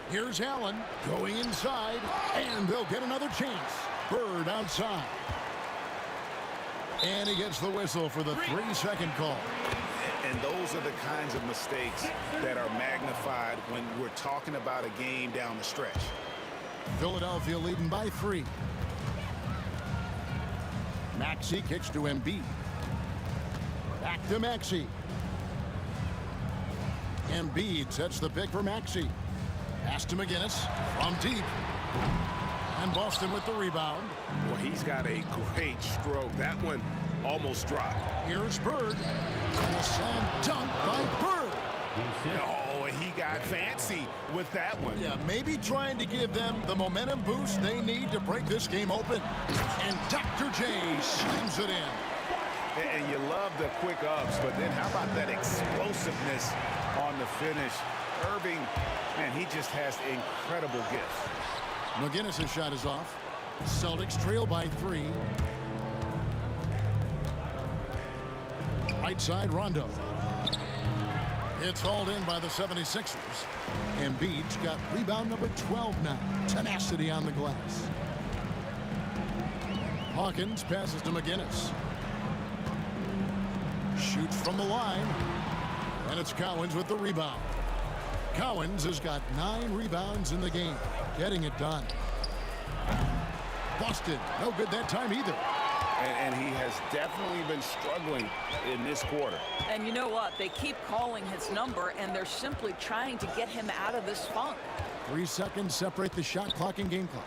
Here's Allen going inside, and they'll get another chance. Bird outside. And he gets the whistle for the 3-second call. And those are the kinds of mistakes that are magnified when we're talking about a game down the stretch. Philadelphia leading by 3. Maxey kicks to Embiid. Back to Maxey. Embiid sets the pick for Maxey. Pass to McGinnis from deep. And Boston with the rebound. Well, he's got a great stroke. That one almost dropped. Here's Bird. And a slam dunk by Bird. Oh, he got fancy with that one. Yeah, maybe trying to give them the momentum boost they need to break this game open. And Dr. J slams it in. And you love the quick ups, but then how about that explosiveness on the finish? Irving, man, he just has incredible gifts. McGinnis' shot is off. Celtics trail by 3. Right side, Rondo. It's hauled in by the 76ers. Embiid's got rebound number 12 now. Tenacity on the glass. Hawkins passes to McGinnis. Shoots from the line. And it's Cowens with the rebound. Cowens has got 9 rebounds in the game. Getting it done. Boston, no good that time either. And he has definitely been struggling in this quarter. And you know what? They keep calling his number, and they're simply trying to get him out of this funk. 3 seconds separate the shot clock and game clock.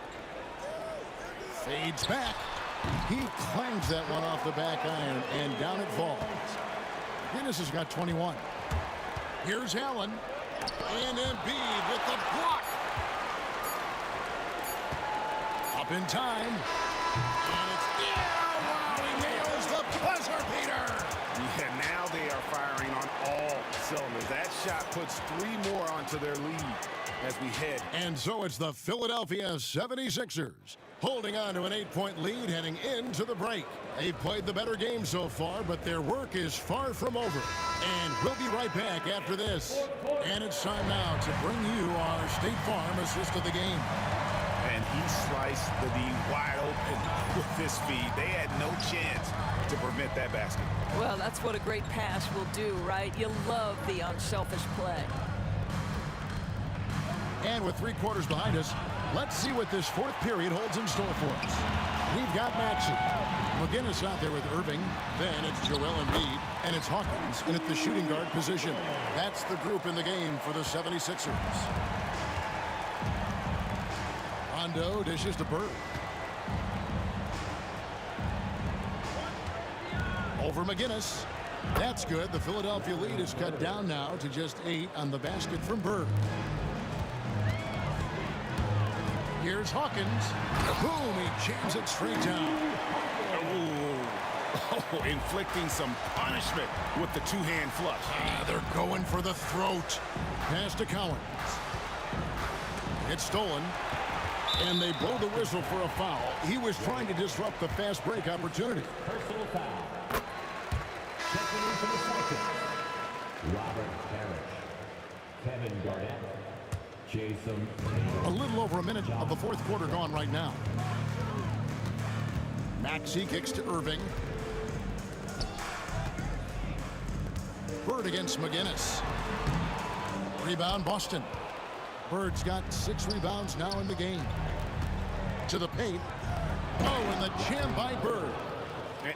Fades back. He clangs that one off the back iron, and down it falls. Guinness has got 21. Here's Allen. And Embiid with the block. Up in time. And it's wow, he nails the buzzer beater. Yeah, now they are firing on all cylinders. That shot puts 3 more onto their lead as we head. And so it's the Philadelphia 76ers holding on to an 8-point lead heading into the break. They've played the better game so far, but their work is far from over. And we'll be right back after this. And it's time now to bring you our State Farm assist of the game. And he sliced the D wide open with this feed. They had no chance to prevent that basket. Well, that's what a great pass will do, right? You love the unselfish play. And with 3 quarters behind us, let's see what this 4th period holds in store for us. We've got Maxey. McGinnis out there with Irving. Then it's Joel Embiid. And it's Hawkins in at the shooting guard position. That's the group in the game for the 76ers. Rondo dishes to Bird. Over McGinnis. That's good. The Philadelphia lead is cut down now to just 8 on the basket from Bird. Here's Hawkins. Boom, he jams it straight down. Oh, inflicting some punishment with the two-hand flush. They're going for the throat. Pass to Collins. It's stolen. And they blow the whistle for a foul. He was trying to disrupt the fast break opportunity. Personal foul. Checking in for the Celtics. Robert Parrish. Kevin Garnett. Jason. A little over a minute of the fourth quarter gone right now. Maxey kicks to Irving. Bird against McGinnis. Rebound Boston. Bird's got 6 rebounds now in the game. To the paint. Oh, and the jam by Bird.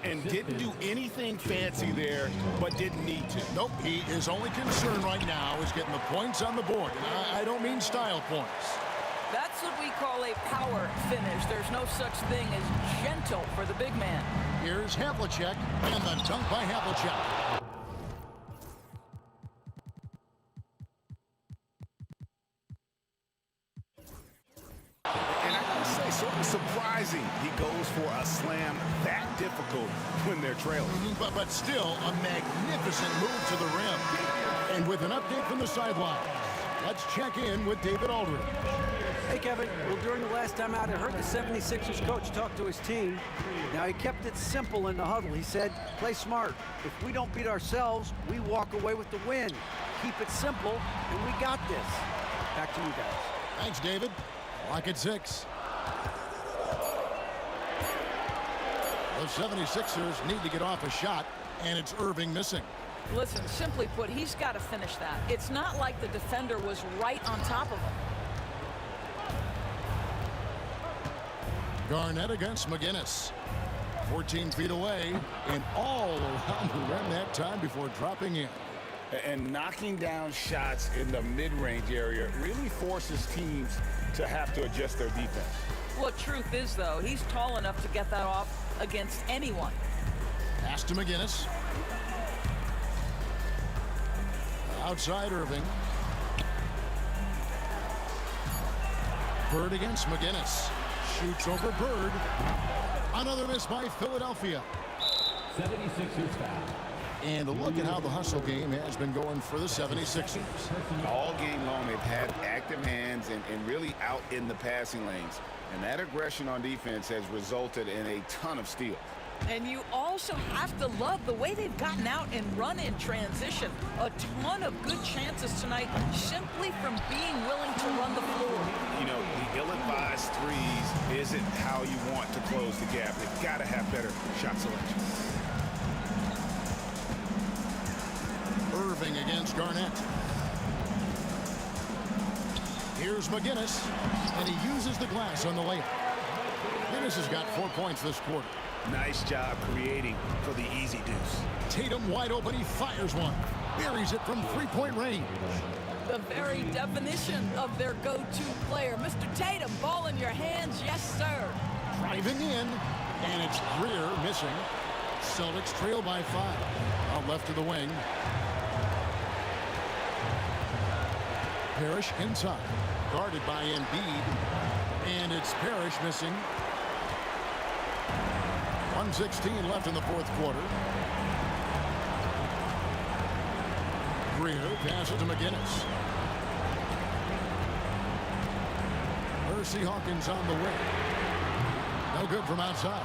And didn't do anything fancy there, but didn't need to. Nope, his only concern right now is getting the points on the board. I don't mean style points. That's what we call a power finish. There's no such thing as gentle for the big man. Here's Havlicek, and the dunk by Havlicek. And I gotta say, sort of surprising he goes for a slam that difficult when they're trailing. But still, a magnificent move to the rim. And with an update from the sidelines, let's check in with David Aldridge. Hey, Kevin. Well, during the last time out, I heard the 76ers coach talk to his team. Now, he kept it simple in the huddle. He said, play smart. If we don't beat ourselves, we walk away with the win. Keep it simple, and we got this. Back to you guys. Thanks, David. Lock at 6. The 76ers need to get off a shot, and it's Irving missing. Listen, simply put, he's got to finish that. It's not like the defender was right on top of him. Garnett against McGinnis. 14 feet away, and all around the rim that time before dropping in. And knocking down shots in the mid-range area really forces teams to have to adjust their defense. Well, truth is, though, he's tall enough to get that off against anyone. Pass to McGinnis. Outside Irving. Bird against McGinnis. Shoots over Bird. Another miss by Philadelphia. 76ers foul. And look at how the hustle game has been going for the 76ers. All game long, they've had active hands and really out in the passing lanes. And that aggression on defense has resulted in a ton of steals. And you also have to love the way they've gotten out and run in transition. A ton of good chances tonight simply from being willing to run the floor. You know, the ill-advised threes isn't how you want to close the gap. They've got to have better shot selection. Irving against Garnett. Here's McGinnis, and he uses the glass on the layup. McGinnis has got 4 points this quarter. Nice job creating for the easy deuce. Tatum wide open, he fires one. Buries it from three-point range. The very definition of their go-to player. Mr. Tatum, ball in your hands, yes, sir. Driving in, and it's Greer missing. Celtics trail by 5. Out left to the wing. Parrish inside. Guarded by Embiid. And it's Parrish missing. 1:16 left in the fourth quarter. Greer passes to McGinnis. Percy Hawkins on the wing. No good from outside.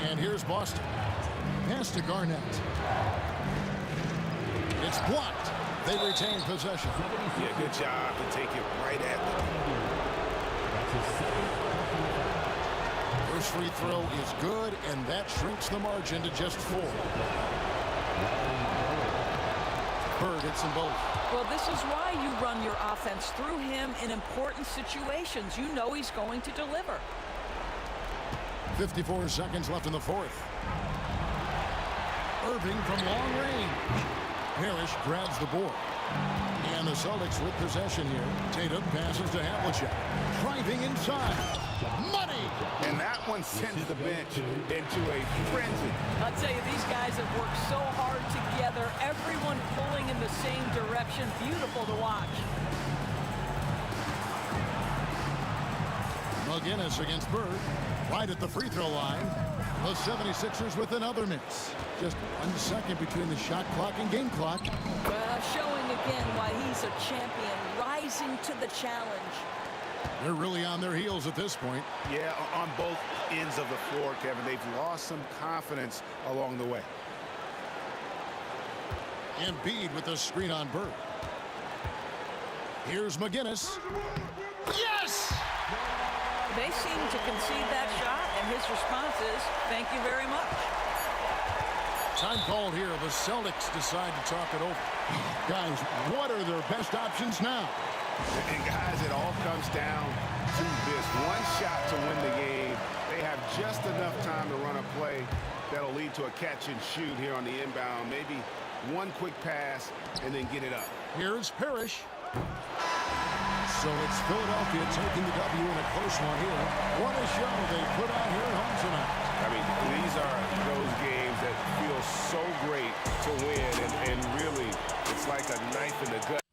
And here's Boston. Pass to Garnett. It's blocked. They retain possession. Yeah, good job to take it right at them. First free throw is good, and that shrinks the margin to just 4. Bird hits them both. Well, this is why you run your offense through him in important situations. You know he's going to deliver. 54 seconds left in the fourth. Irving from long range. Parrish grabs the board. And the Celtics with possession here. Tatum passes to Havlicek. Driving inside. Money! And that one sends the bench into a frenzy. I'll tell you, these guys have worked so hard together. Everyone pulling in the same direction. Beautiful to watch. McGinnis against Bird, right at the free throw line. The 76ers with another miss. Just 1 second between the shot clock and game clock. Showing again why he's a champion, rising to the challenge. They're really on their heels at this point. Yeah, on both ends of the floor, Kevin. They've lost some confidence along the way. Embiid with the screen on Bird. Here's McGinnis. Yes! They seem to concede that shot, and his response is, thank you very much. Time called here. The Celtics decide to talk it over. Guys, what are their best options now? And guys, it all comes down to this one shot to win the game. They have just enough time to run a play that'll lead to a catch and shoot here on the inbound. Maybe one quick pass and then get it up. Here's Parrish. So it's Philadelphia taking the W in a close one here. What a show they put on here at home tonight. I mean, these are those games that feel so great to win, and really, it's like a knife in the gut.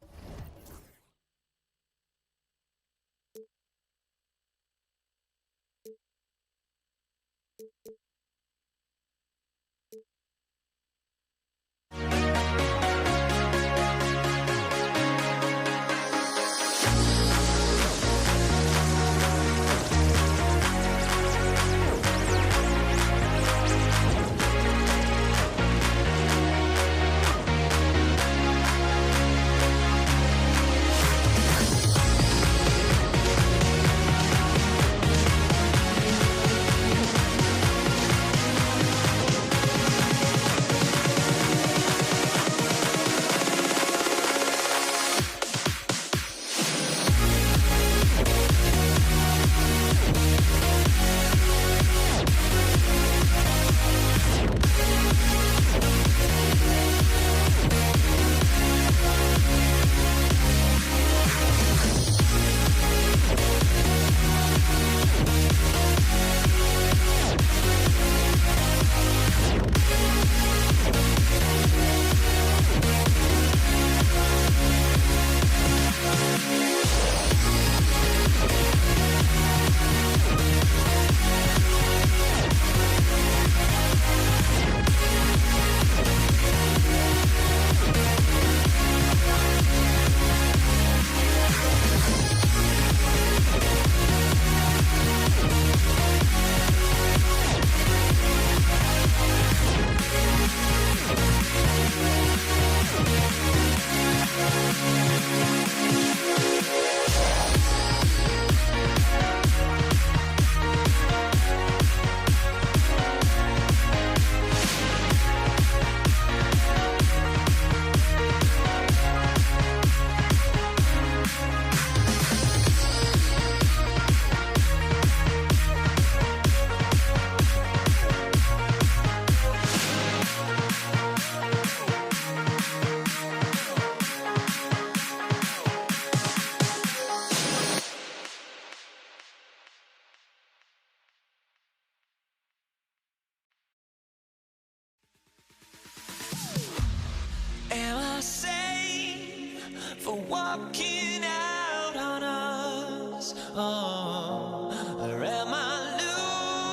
Am I safe for walking out on us? Oh, or am I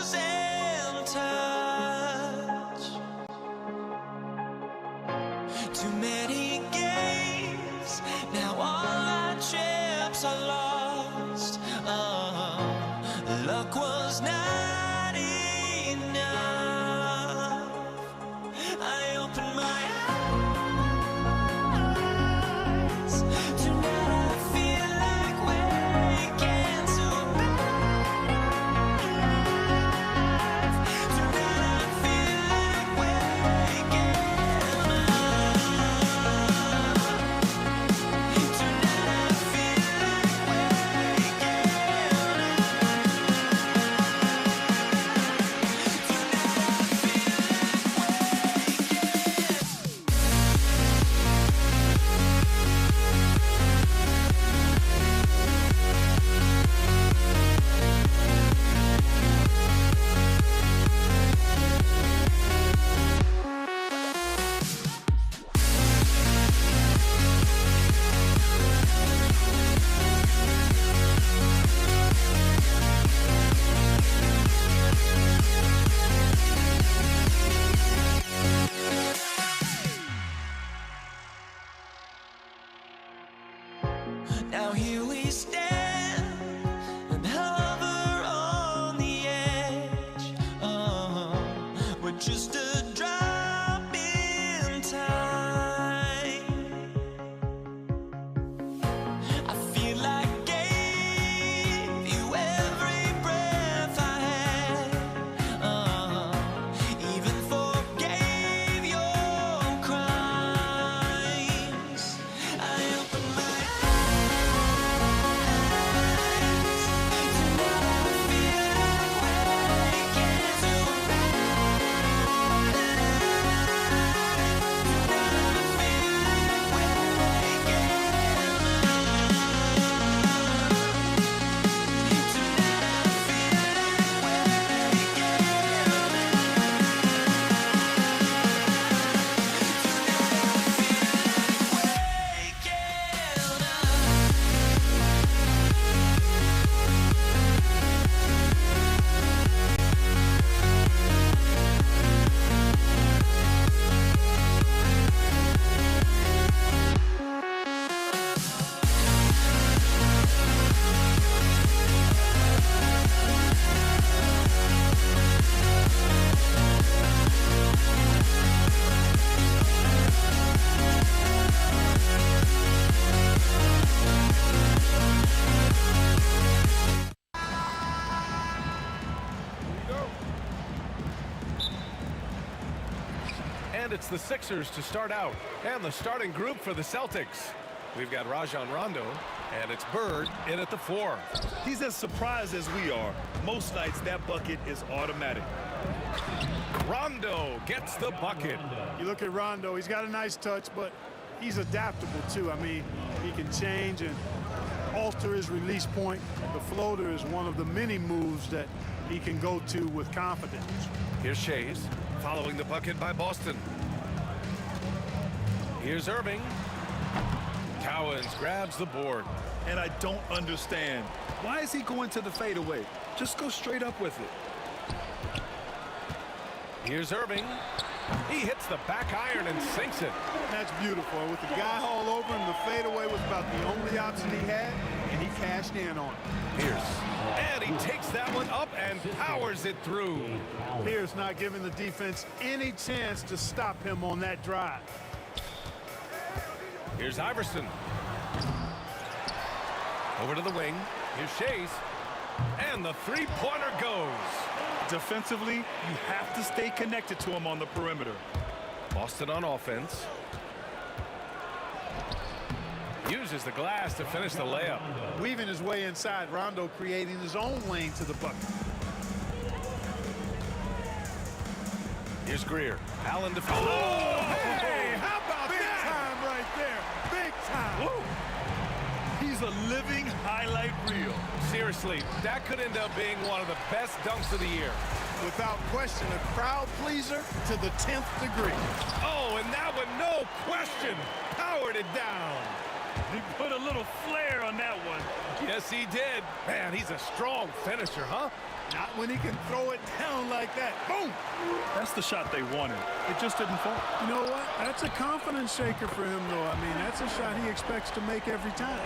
losing touch? Too many games, now all our chips are lost. Oh, luck was not enough. I opened my eyes. Tonight I feel like waking to it's the Sixers to start out. And the starting group for the Celtics. We've got Rajon Rondo, and it's Bird in at the 4. He's as surprised as we are. Most nights, that bucket is automatic. Rondo gets the bucket. You look at Rondo, he's got a nice touch, but he's adaptable too. I mean, he can change and alter his release point. The floater is one of the many moves that he can go to with confidence. Here's Shays, following the bucket by Boston. Here's Irving. Cowens grabs the board. And I don't understand. Why is he going to the fadeaway? Just go straight up with it. Here's Irving. He hits the back iron and sinks it. That's beautiful. With the guy all over him, the fadeaway was about the only option he had, and he cashed in on it. Pierce. And he takes that one up and powers it through. Pierce not giving the defense any chance to stop him on that drive. Here's Iverson. Over to the wing. Here's Shays. And the three-pointer goes. Defensively, you have to stay connected to him on the perimeter. Boston on offense. Uses the glass to finish the layup. Weaving his way inside, Rondo creating his own lane to the bucket. Here's Greer. Allen defends. Oh, hey, how about big that? Time right there. Big time. Woo. He's a living highlight reel. Seriously, that could end up being one of the best dunks of the year. Without question, a crowd pleaser to the 10th degree. Oh, and that one, no question, powered it down. He put a little flair on that one. Yes, he did. Man, he's a strong finisher, huh? Not when he can throw it down like that. Boom! That's the shot they wanted. It just didn't fall. You know what? That's a confidence shaker for him, though. I mean, that's a shot he expects to make every time.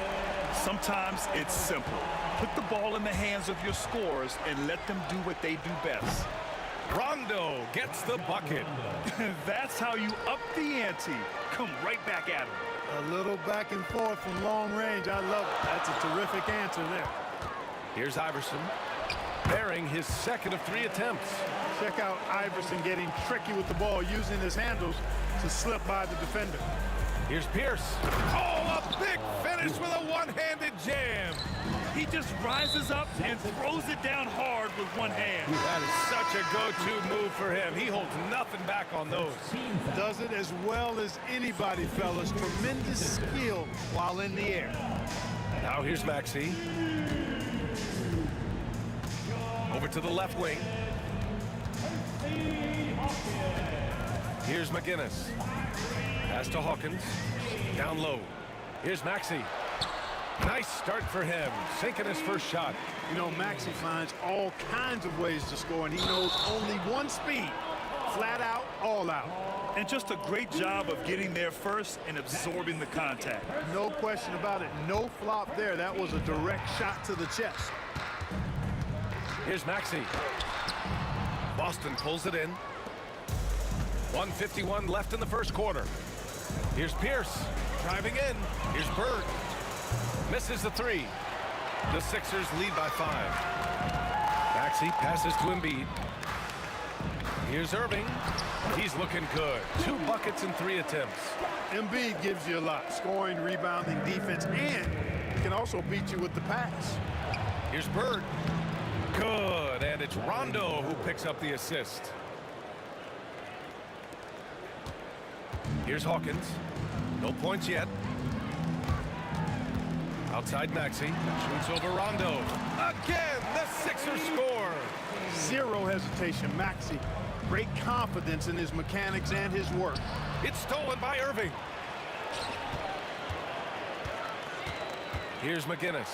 Sometimes it's simple. Put the ball in the hands of your scorers and let them do what they do best. Rondo gets the bucket. That's how you up the ante. Come right back at him. A little back and forth from long range. I love it. That's a terrific answer there. Here's Iverson, bearing his second of 3 attempts. Check out Iverson getting tricky with the ball, using his handles to slip by the defender. Here's Pierce. Oh, a big finish with a one-handed jam. He just rises up and throws it down hard with one hand. That is such a go-to move for him. He holds nothing back on those. Does it as well as anybody, fellas. Tremendous skill while in the air. Now here's Maxey. Over to the left wing. Here's McGinnis. Pass to Hawkins. Down low. Here's Maxey. Nice start for him, sinking his first shot. You know, Maxey finds all kinds of ways to score, and he knows only one speed. Flat out, all out. And just a great job of getting there first and absorbing the contact. No question about it. No flop there. That was a direct shot to the chest. Here's Maxey. Boston pulls it in. 1:51 left in the first quarter. Here's Pierce driving in. Here's Bird. Misses the 3. The Sixers lead by 5. Maxey passes to Embiid. Here's Irving. He's looking good. 2 buckets in 3 attempts. Embiid gives you a lot. Scoring, rebounding, defense, and he can also beat you with the pass. Here's Bird. Good, and it's Rondo who picks up the assist. Here's Hawkins. No points yet. Outside Maxey. Shoots over Rondo. Again, the Sixers score. Zero hesitation. Maxey, great confidence in his mechanics and his work. It's stolen by Irving. Here's McGinnis.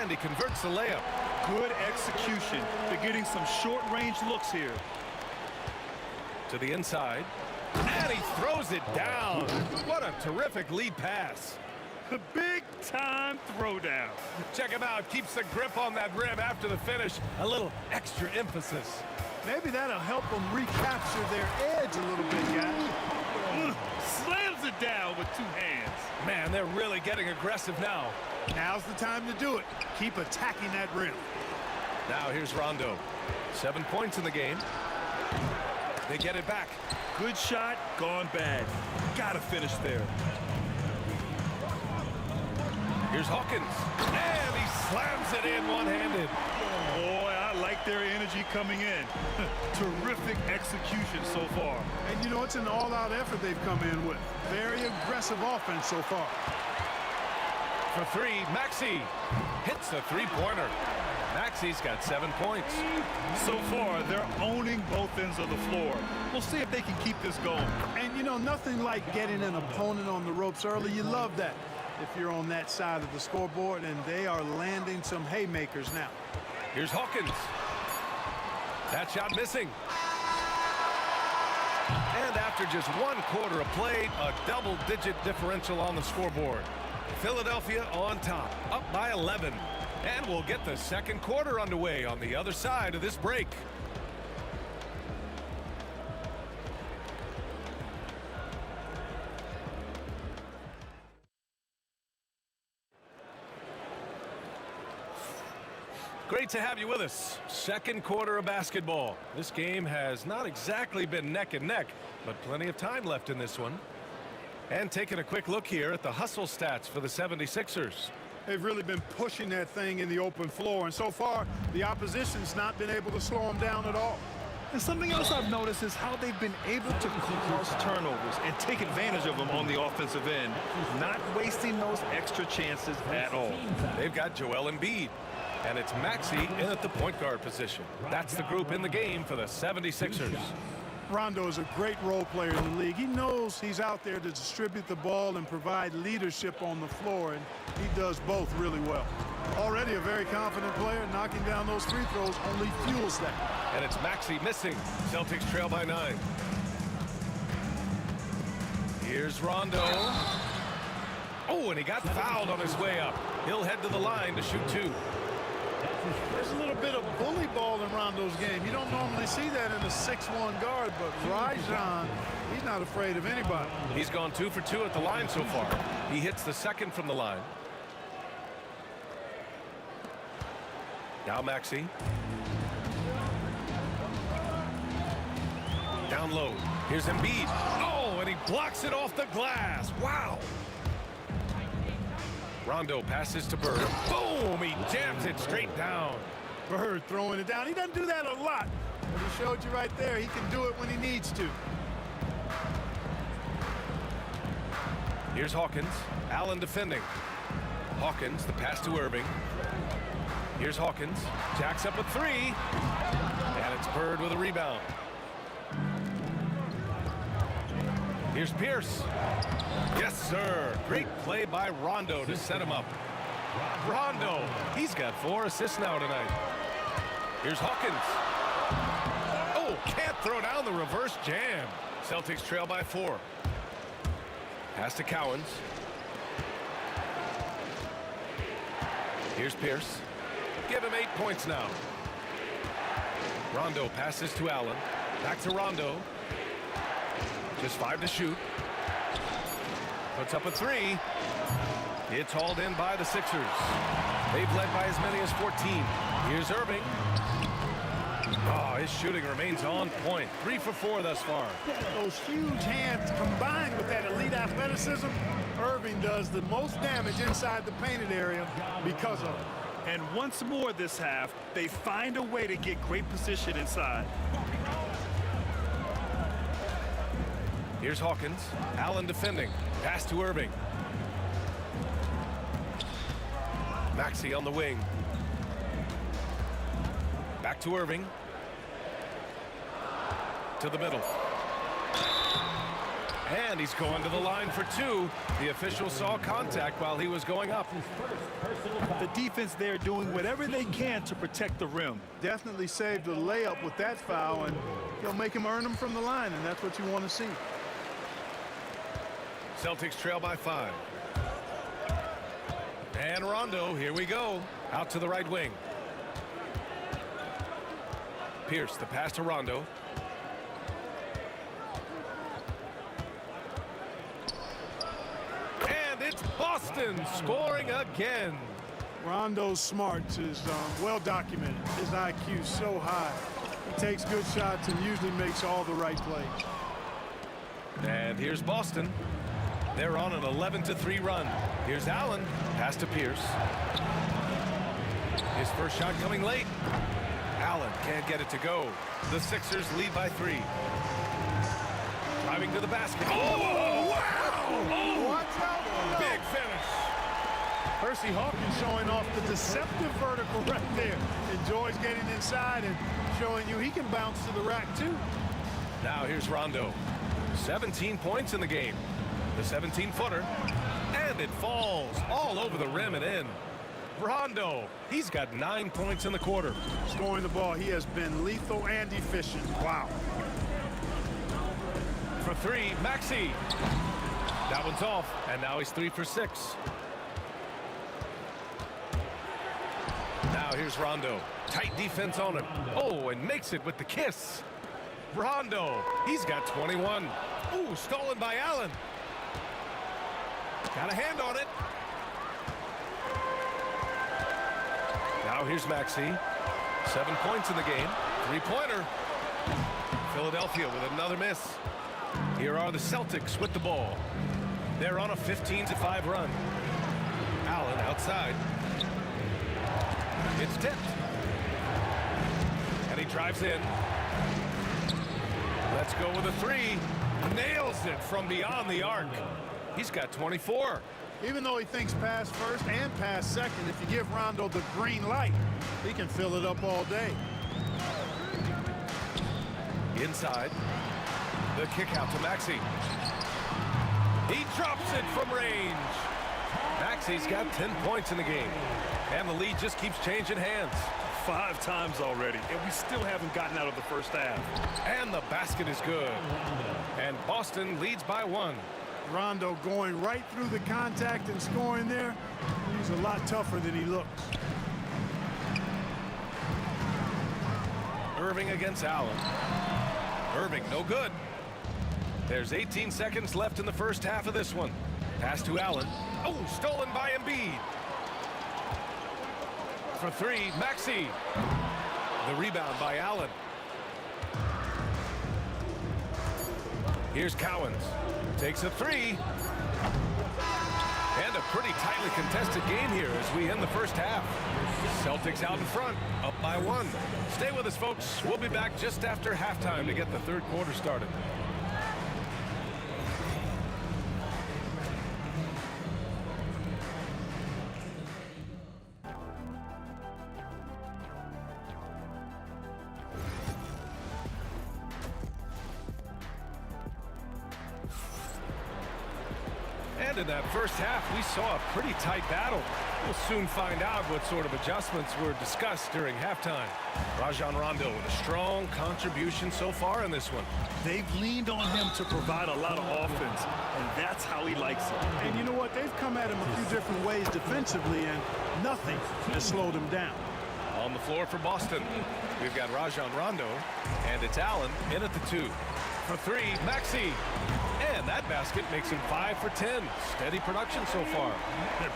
And he converts the layup. Good execution. They're getting some short-range looks here. To the inside. And he throws it down. What a terrific lead pass. A big-time throwdown. Check him out. Keeps the grip on that rim after the finish. A little extra emphasis. Maybe that'll help them recapture their edge a little bit, guys. Slams it down with 2 hands. Man, they're really getting aggressive now. Now's the time to do it. Keep attacking that rim. Now here's Rondo. 7 points in the game. They get it back. Good shot, gone bad. Gotta finish there. Here's Hawkins, and he slams it in one-handed. Boy, I like their energy coming in. Terrific execution so far. And you know, it's an all-out effort they've come in with. Very aggressive offense so far. For three, Maxey hits the three-pointer. Maxey's got 7 points. So far, they're owning both ends of the floor. We'll see if they can keep this going. And you know, nothing like getting an opponent on the ropes early. You love that if you're on that side of the scoreboard, and they are landing some haymakers now. Here's Hawkins. That shot missing. And after just 1 quarter of play, a double-digit differential on the scoreboard. Philadelphia on top, up by 11. And we'll get the second quarter underway on the other side of this break. Great to have you with us. Second quarter of basketball. This game has not exactly been neck and neck, but plenty of time left in this one. And taking a quick look here at the hustle stats for the 76ers. They've really been pushing that thing in the open floor, and so far the opposition's not been able to slow them down at all. And something else I've noticed is how they've been able to cause turnovers and take advantage of them on the offensive end, not wasting those extra chances at all. They've got Joel Embiid, and it's Maxey in at the point guard position. That's the group in the game for the 76ers. Rondo is a great role player in the league. He knows he's out there to distribute the ball and provide leadership on the floor, and he does both really well. Already a very confident player, knocking down those free throws only fuels that. And it's Maxey missing. Celtics trail by 9. Here's Rondo. Oh, and he got fouled on his way up. He'll head to the line to shoot 2. There's a little bit of bully ball in Rondo's game. You don't normally see that in a 6'1" guard, but Rajon, he's not afraid of anybody. He's gone 2 for 2 at the line so far. He hits the second from the line. Now Maxey. Down low. Here's Embiid. Oh, and he blocks it off the glass. Wow. Rondo passes to Bird. Boom! He jams it straight down. Bird throwing it down. He doesn't do that a lot, but he showed you right there he can do it when he needs to. Here's Hawkins. Allen defending. Hawkins, the pass to Irving. Here's Hawkins. Jacks up a 3. And it's Bird with a rebound. Here's Pierce. Yes, sir. Great play by Rondo to set him up. Rondo, he's got 4 assists now tonight. Here's Hawkins. Oh, can't throw down the reverse jam. Celtics trail by 4. Pass to Cowens. Here's Pierce. Give him 8 points now. Rondo passes to Allen. Back to Rondo. Just 5 to shoot. Puts up a 3. It's hauled in by the Sixers. They've led by as many as 14. Here's Irving. Oh, his shooting remains on point. 3 for 4 thus far. Those huge hands combined with that elite athleticism, Irving does the most damage inside the painted area because of it. And once more this half, they find a way to get great position inside. Here's Hawkins. Allen defending. Pass to Irving. Maxey on the wing. Back to Irving. To the middle. And he's going to the line for 2. The official saw contact while he was going up. The defense there doing whatever they can to protect the rim. Definitely saved a layup with that foul, and he'll make him earn them from the line, and that's what you want to see. Celtics trail by 5. And Rondo, here we go. Out to the right wing. Pierce, the pass to Rondo. And it's Boston scoring again. Rondo's smarts is well documented. His IQ so high. He takes good shots and usually makes all the right plays. And here's Boston. They're on an 11-3 run. Here's Allen. Pass to Pierce. His first shot coming late. Allen can't get it to go. The Sixers lead by 3. Driving to the basket. Oh, wow! Oh, watch out! Big finish. Percy Hawkins showing off the deceptive vertical right there. Enjoys getting inside and showing you he can bounce to the rack too. Now here's Rondo. 17 points in the game. The 17-footer. And it falls all over the rim and in. Rondo, he's got 9 points in the quarter. Scoring the ball, he has been lethal and efficient. Wow. For 3, Maxey. That one's off, and now he's 3 for 6. Now here's Rondo. Tight defense on him. Oh, and makes it with the kiss. Rondo, he's got 21. Ooh, stolen by Allen. Got a hand on it. Now here's Maxey. 7 points in the game. 3-pointer. Philadelphia with another miss. Here are the Celtics with the ball. They're on a 15-5 run. Allen outside. It's tipped. And he drives in. Let's go with a 3. Nails it from beyond the arc. He's got 24. Even though he thinks pass first and pass second, if you give Rondo the green light, he can fill it up all day. Inside. The kick out to Maxey. He drops it from range. Maxey's got 10 points in the game. And the lead just keeps changing hands. 5 times already, and we still haven't gotten out of the first half. And the basket is good. And Boston leads by 1. Rondo going right through the contact and scoring there. He's a lot tougher than he looks. Irving against Allen. Irving, no good. There's 18 seconds left in the first half of this one. Pass to Allen. Oh, stolen by Embiid. For 3, Maxey. The rebound by Allen. Here's Cowens. Takes a 3. And a pretty tightly contested game here as we end the first half. Celtics out in front, up by 1. Stay with us, folks. We'll be back just after halftime to get the third quarter started. In that first half, we saw a pretty tight battle. We'll soon find out what sort of adjustments were discussed during halftime. Rajon Rondo with a strong contribution so far in this one. They've leaned on him to provide a lot of offense, and that's how he likes it. And you know what? They've come at him a few different ways defensively, and nothing has slowed him down. On the floor for Boston, we've got Rajon Rondo, and it's Allen in at the 2. For 3, Maxey. And that basket makes him 5 for 10. Steady production so far.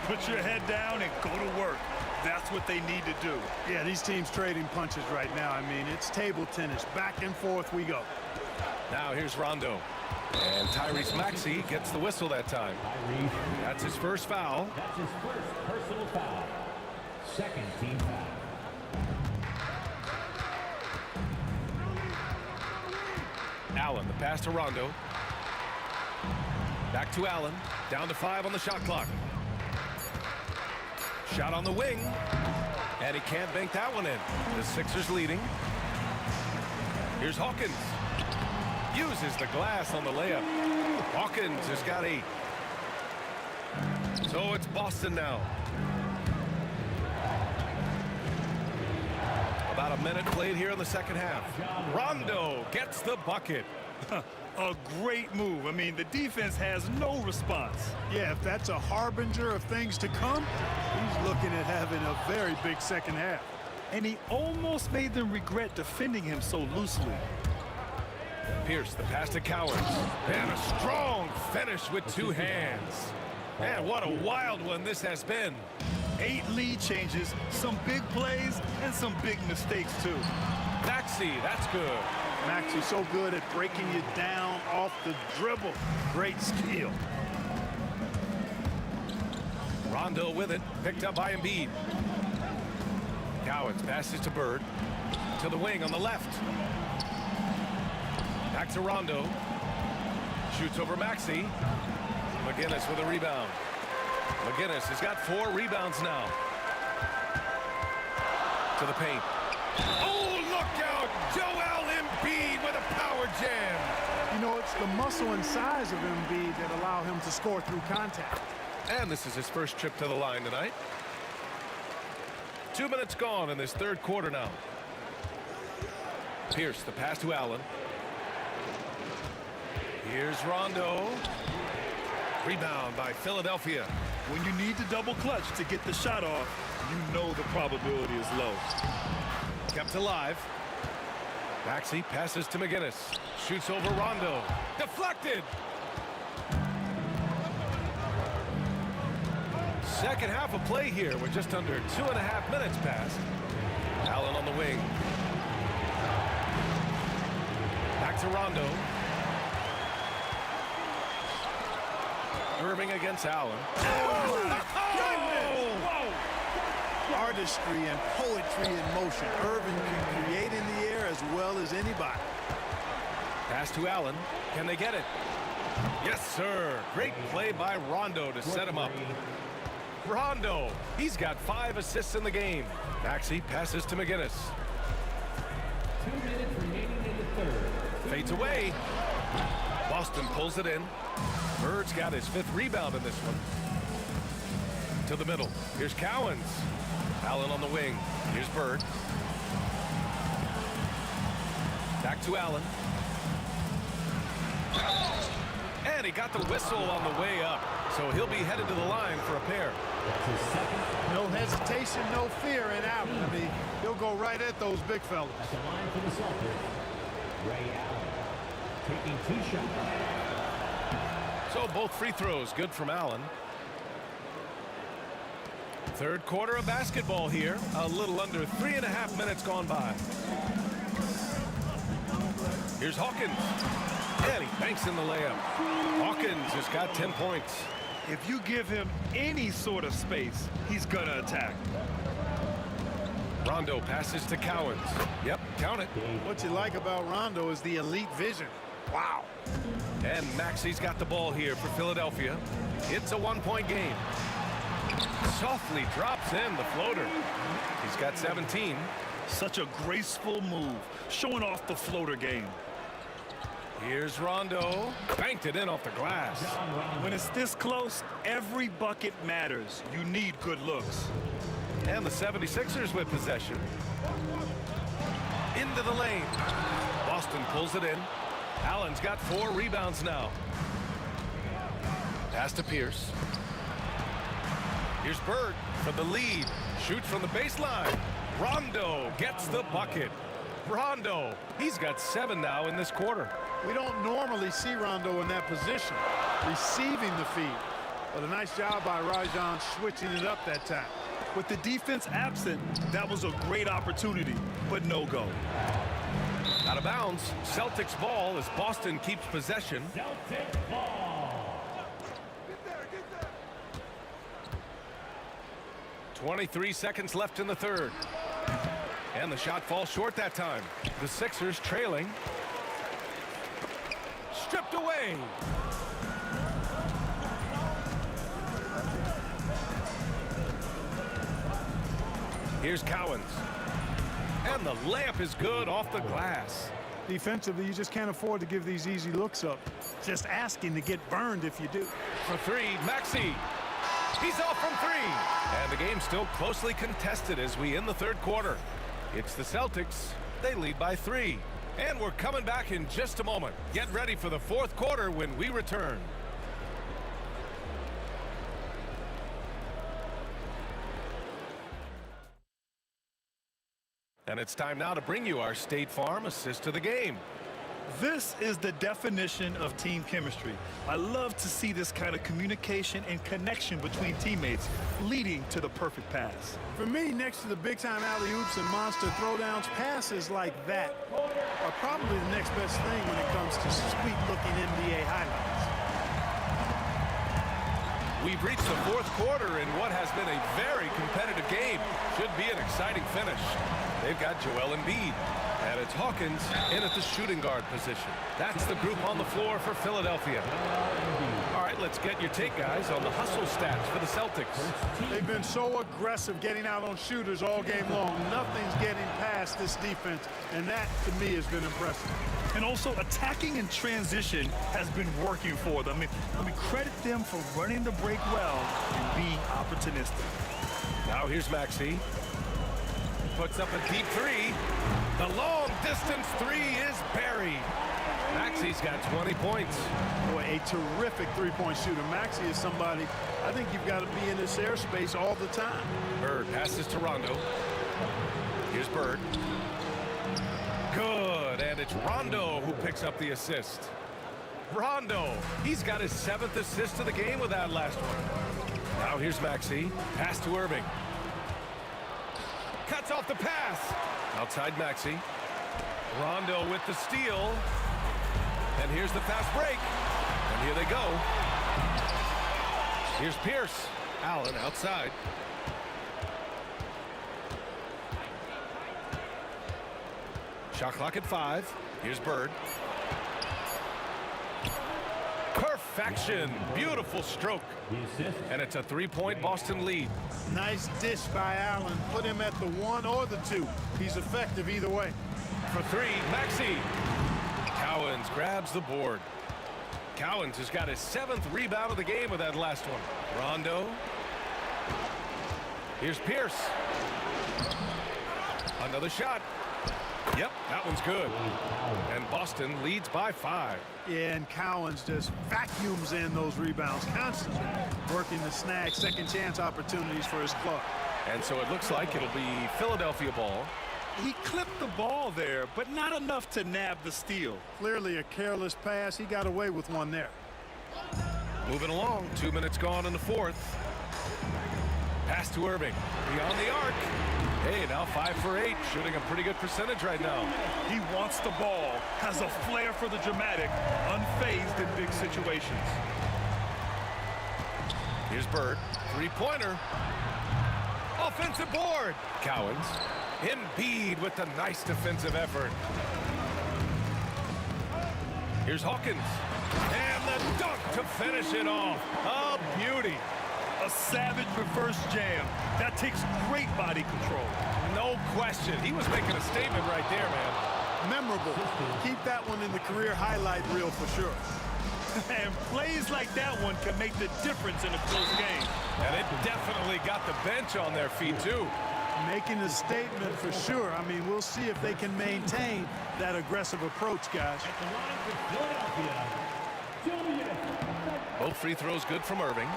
Put your head down and go to work. That's what they need to do. Yeah, these teams trading punches right now. I mean, it's table tennis. Back and forth we go. Now here's Rondo. And Tyrese Maxey gets the whistle that time. That's his first foul. That's his first personal foul. Second team foul. Allen, the pass to Rondo. Back to Allen. Down to 5 on the shot clock. Shot on the wing. And he can't bank that one in. The Sixers leading. Here's Hawkins. Uses the glass on the layup. Hawkins has got 8. So it's Boston now. About a minute played here in the second half. Rondo gets the bucket. A great move. I mean, the defense has no response. Yeah, if that's a harbinger of things to come, he's looking at having a very big second half. And he almost made them regret defending him so loosely. Pierce, the pass to Cowens. And a strong finish with 2 hands. Man, what a wild one this has been. 8 lead changes, some big plays, and some big mistakes, too. Maxey, that's good. Maxey's so good at breaking you down off the dribble. Great skill. Rondo with it, picked up by Embiid. Cowens passes to Bird. To the wing on the left. Back to Rondo. Shoots over Maxey. McGinnis with a rebound. McGinnis has got 4 rebounds now. To the paint. Oh, look out! Joel Embiid with a power jam. You know, it's the muscle and size of Embiid that allow him to score through contact. And this is his first trip to the line tonight. 2 minutes gone in this third quarter now. Pierce, the pass to Allen. Here's Rondo. Rebound by Philadelphia. When you need to double clutch to get the shot off, you know the probability is low. Kept alive. Maxey passes to McGinnis. Shoots over Rondo. Deflected. Second half of play here. We're just under 2.5 minutes past. Allen on the wing. Back to Rondo. Irving against Allen. Oh, my goodness! Whoa! Artistry and poetry in motion. Irving can create in the air as well as anybody. Pass to Allen. Can they get it? Yes, sir. Great play by Rondo to set him up. Rondo, he's got 5 assists in the game. Maxey passes to McGinnis. 2 minutes remaining in the third. Fades away. Boston pulls it in. Bird's got his 5th rebound in this one. To the middle. Here's Cowens. Allen on the wing. Here's Bird. Back to Allen. And he got the whistle on the way up. So he'll be headed to the line for a pair. No hesitation, no fear in Allen. I mean, he'll go right at those big fellas. At the line for the Celtics, Ray Allen taking 2 shots. So both free throws good from Allen. Third quarter of basketball here. A little under 3.5 minutes gone by. Here's Hawkins. And he banks in the layup. Hawkins has got 10 points. If you give him any sort of space, he's gonna attack. Rondo passes to Cowens. Yep, count it. What you like about Rondo is the elite vision. Wow. And Maxey's got the ball here for Philadelphia. It's a 1-point game. Softly drops in the floater. He's got 17. Such a graceful move, showing off the floater game. Here's Rondo. Banked it in off the glass. When it's this close, every bucket matters. You need good looks. And the 76ers with possession. Into the lane. Boston pulls it in. Allen's got 4 rebounds now. Pass to Pierce. Here's Bird for the lead. Shoots from the baseline. Rondo gets the bucket. Rondo, he's got 7 now in this quarter. We don't normally see Rondo in that position, receiving the feed. But a nice job by Rajon switching it up that time. With the defense absent, that was a great opportunity, but no go. Out of bounds. Celtics ball as Boston keeps possession. Celtics ball. 23 seconds left in the third. And the shot falls short that time. The Sixers trailing. Stripped away. Here's Cowens. And the layup is good off the glass. Defensively, you just can't afford to give these easy looks up. Just asking to get burned if you do. For 3, Maxey. He's off from 3. And the game's still closely contested as we end the third quarter. It's the Celtics. They lead by 3. And we're coming back in just a moment. Get ready for the fourth quarter when we return. And it's time now to bring you our State Farm assist to the game. This is the definition of team chemistry. I love to see this kind of communication and connection between teammates leading to the perfect pass. For me, next to the big-time alley-oops and monster throwdowns, passes like that are probably the next best thing when it comes to sweet-looking NBA highlights. We've reached the fourth quarter in what has been a very competitive game. Should be an exciting finish. They've got Joel Embiid. And it's Hawkins in at the shooting guard position. That's the group on the floor for Philadelphia. All right, let's get your take, guys, on the hustle stats for the Celtics. They've been so aggressive getting out on shooters all game long. Nothing's getting past this defense, and that, to me, has been impressive. And also, attacking in transition has been working for them. I mean, credit them for running the break well and being opportunistic. Now here's Maxey. Puts up a deep three. The long distance three is buried. Maxey's got 20 points. Boy, a terrific three-point shooter. Maxey is somebody I think you've got to be in this airspace all the time. Bird passes to Rondo. Here's Bird. Good, and it's Rondo who picks up the assist. Rondo, he's got his 7th assist of the game with that last one. Now here's Maxey. Pass to Irving. Cuts off the pass. Outside Maxey. Rondo with the steal. And here's the fast break. And here they go. Here's Pierce. Allen outside. Shot clock at 5. Here's Bird. Perfection. Beautiful stroke. And it's a 3-point Boston lead. Nice dish by Allen. Put him at the 1 or the 2. He's effective either way. For 3, Maxey. Cowens grabs the board. Cowens has got his 7th rebound of the game with that last one. Rondo. Here's Pierce. Another shot. Yep, that one's good. And Boston leads by 5. Yeah, and Cowens just vacuums in those rebounds constantly, working to snag second chance opportunities for his club. And so it looks like it'll be Philadelphia ball. He clipped the ball there, but not enough to nab the steal. Clearly a careless pass. He got away with one there. Moving along, 2 minutes gone in the 4th. Pass to Irving. Beyond the arc. Hey, now 5 for 8, shooting a pretty good percentage right now. He wants the ball, has a flair for the dramatic, unfazed in big situations. Here's Bird, 3-pointer. Offensive board. Cowens. Embiid with the nice defensive effort. Here's Hawkins. And the dunk to finish it off. A beauty. A savage reverse jam. That takes great body control. No question. He was making a statement right there, man. Memorable. Keep that one in the career highlight reel for sure. And plays like that one can make the difference in a close game. And it definitely got the bench on their feet, too. Making a statement for sure. I mean, we'll see if they can maintain that aggressive approach, guys. Both free throws good from Irving.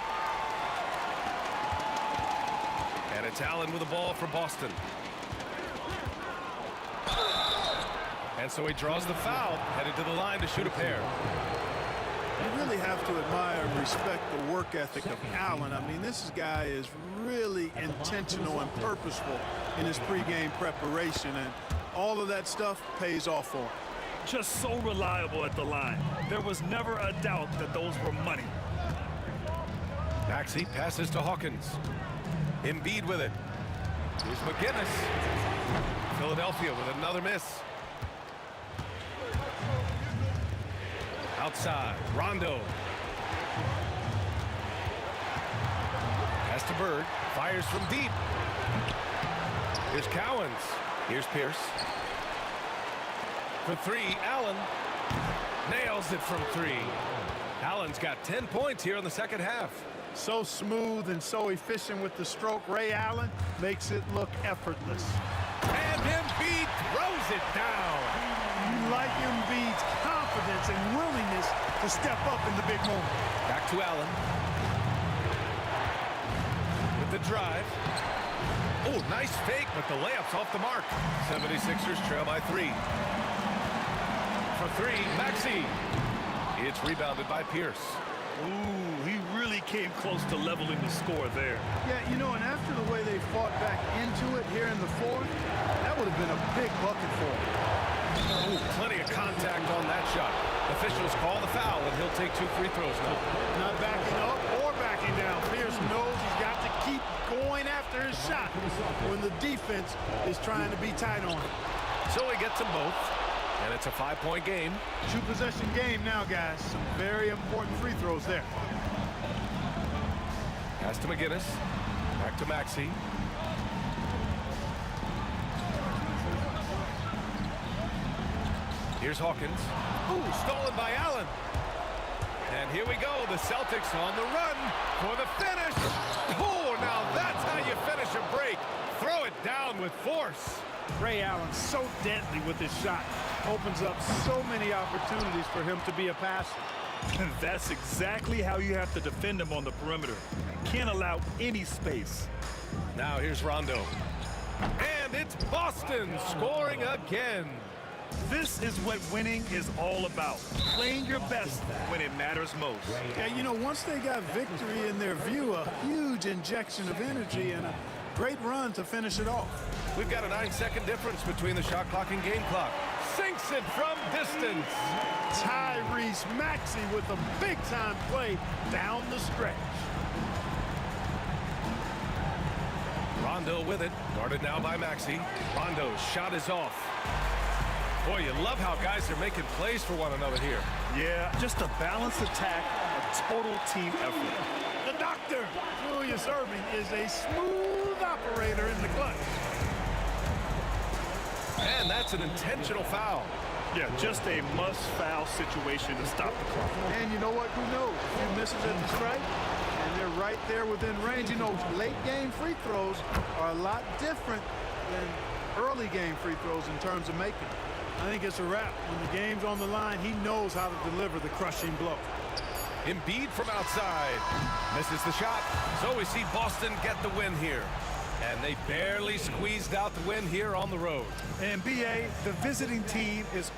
And it's Allen with the ball for Boston. And so he draws the foul, headed to the line to shoot a pair. You really have to admire and respect the work ethic of Allen. I mean, this guy is really intentional and purposeful in his pregame preparation, and all of that stuff pays off for him. Just so reliable at the line. There was never a doubt that those were money. Maxey passes to Hawkins. Embiid with it. Here's McGinnis. Philadelphia with another miss. Outside, Rondo. Pass to Bird. Fires from deep. Here's Cowens. Here's Pierce. For 3, Allen. Nails it from 3. Allen's got 10 points here in the second half. So smooth and so efficient with the stroke. Ray Allen makes it look effortless. And Embiid throws it down. You like Embiid's confidence and willingness to step up in the big moment. Back to Allen. With the drive. Oh, nice fake, but the layup's off the mark. 76ers trail by 3. for three, Maxey. It's rebounded by Pierce. Ooh, he really came close to leveling the score there. Yeah, you know, and after the way they fought back into it here in the fourth, that would have been a big bucket for him. Ooh, plenty of contact on that shot. Officials call the foul, and he'll take 2 free throws now. Not backing up or backing down. Pierce knows he's got to keep going after his shot when the defense is trying to be tight on him. So he gets them both, and it's a 5-point game. 2-possession game now, guys. Some very important free throws there. Pass to McGinnis. Back to Maxey. Here's Hawkins. Ooh, stolen by Allen. And here we go. The Celtics on the run for the finish. Oh, now that's how you finish a break. Throw it down with force. Ray Allen so deadly with his shot. Opens up so many opportunities for him to be a passer. And that's exactly how you have to defend him on the perimeter. Can't allow any space. Now here's Rondo. And it's Boston scoring again. This is what winning is all about. Playing your best when it matters most. Yeah, you know, once they got victory in their view, a huge injection of energy and a great run to finish it off. We've got a 9-second difference between the shot clock and game clock. Sinks it from distance. Tyrese Maxey with a big-time play down the stretch. Rondo with it. Guarded now by Maxey. Rondo's shot is off. Boy, you love how guys are making plays for one another here. Yeah, just a balanced attack, a total team effort. The doctor, Julius Erving, is a smooth operator in the clutch. And that's an intentional foul. Yeah, just a must-foul situation to stop the clock. And you know what? Who knows? A few misses at the strike, and they're right there within range. You know, late-game free throws are a lot different than early-game free throws in terms of making. I think it's a wrap. When the game's on the line, he knows how to deliver the crushing blow. Embiid from outside. Misses the shot. So we see Boston get the win here. And they barely squeezed out the win here on the road. And BA, the visiting team is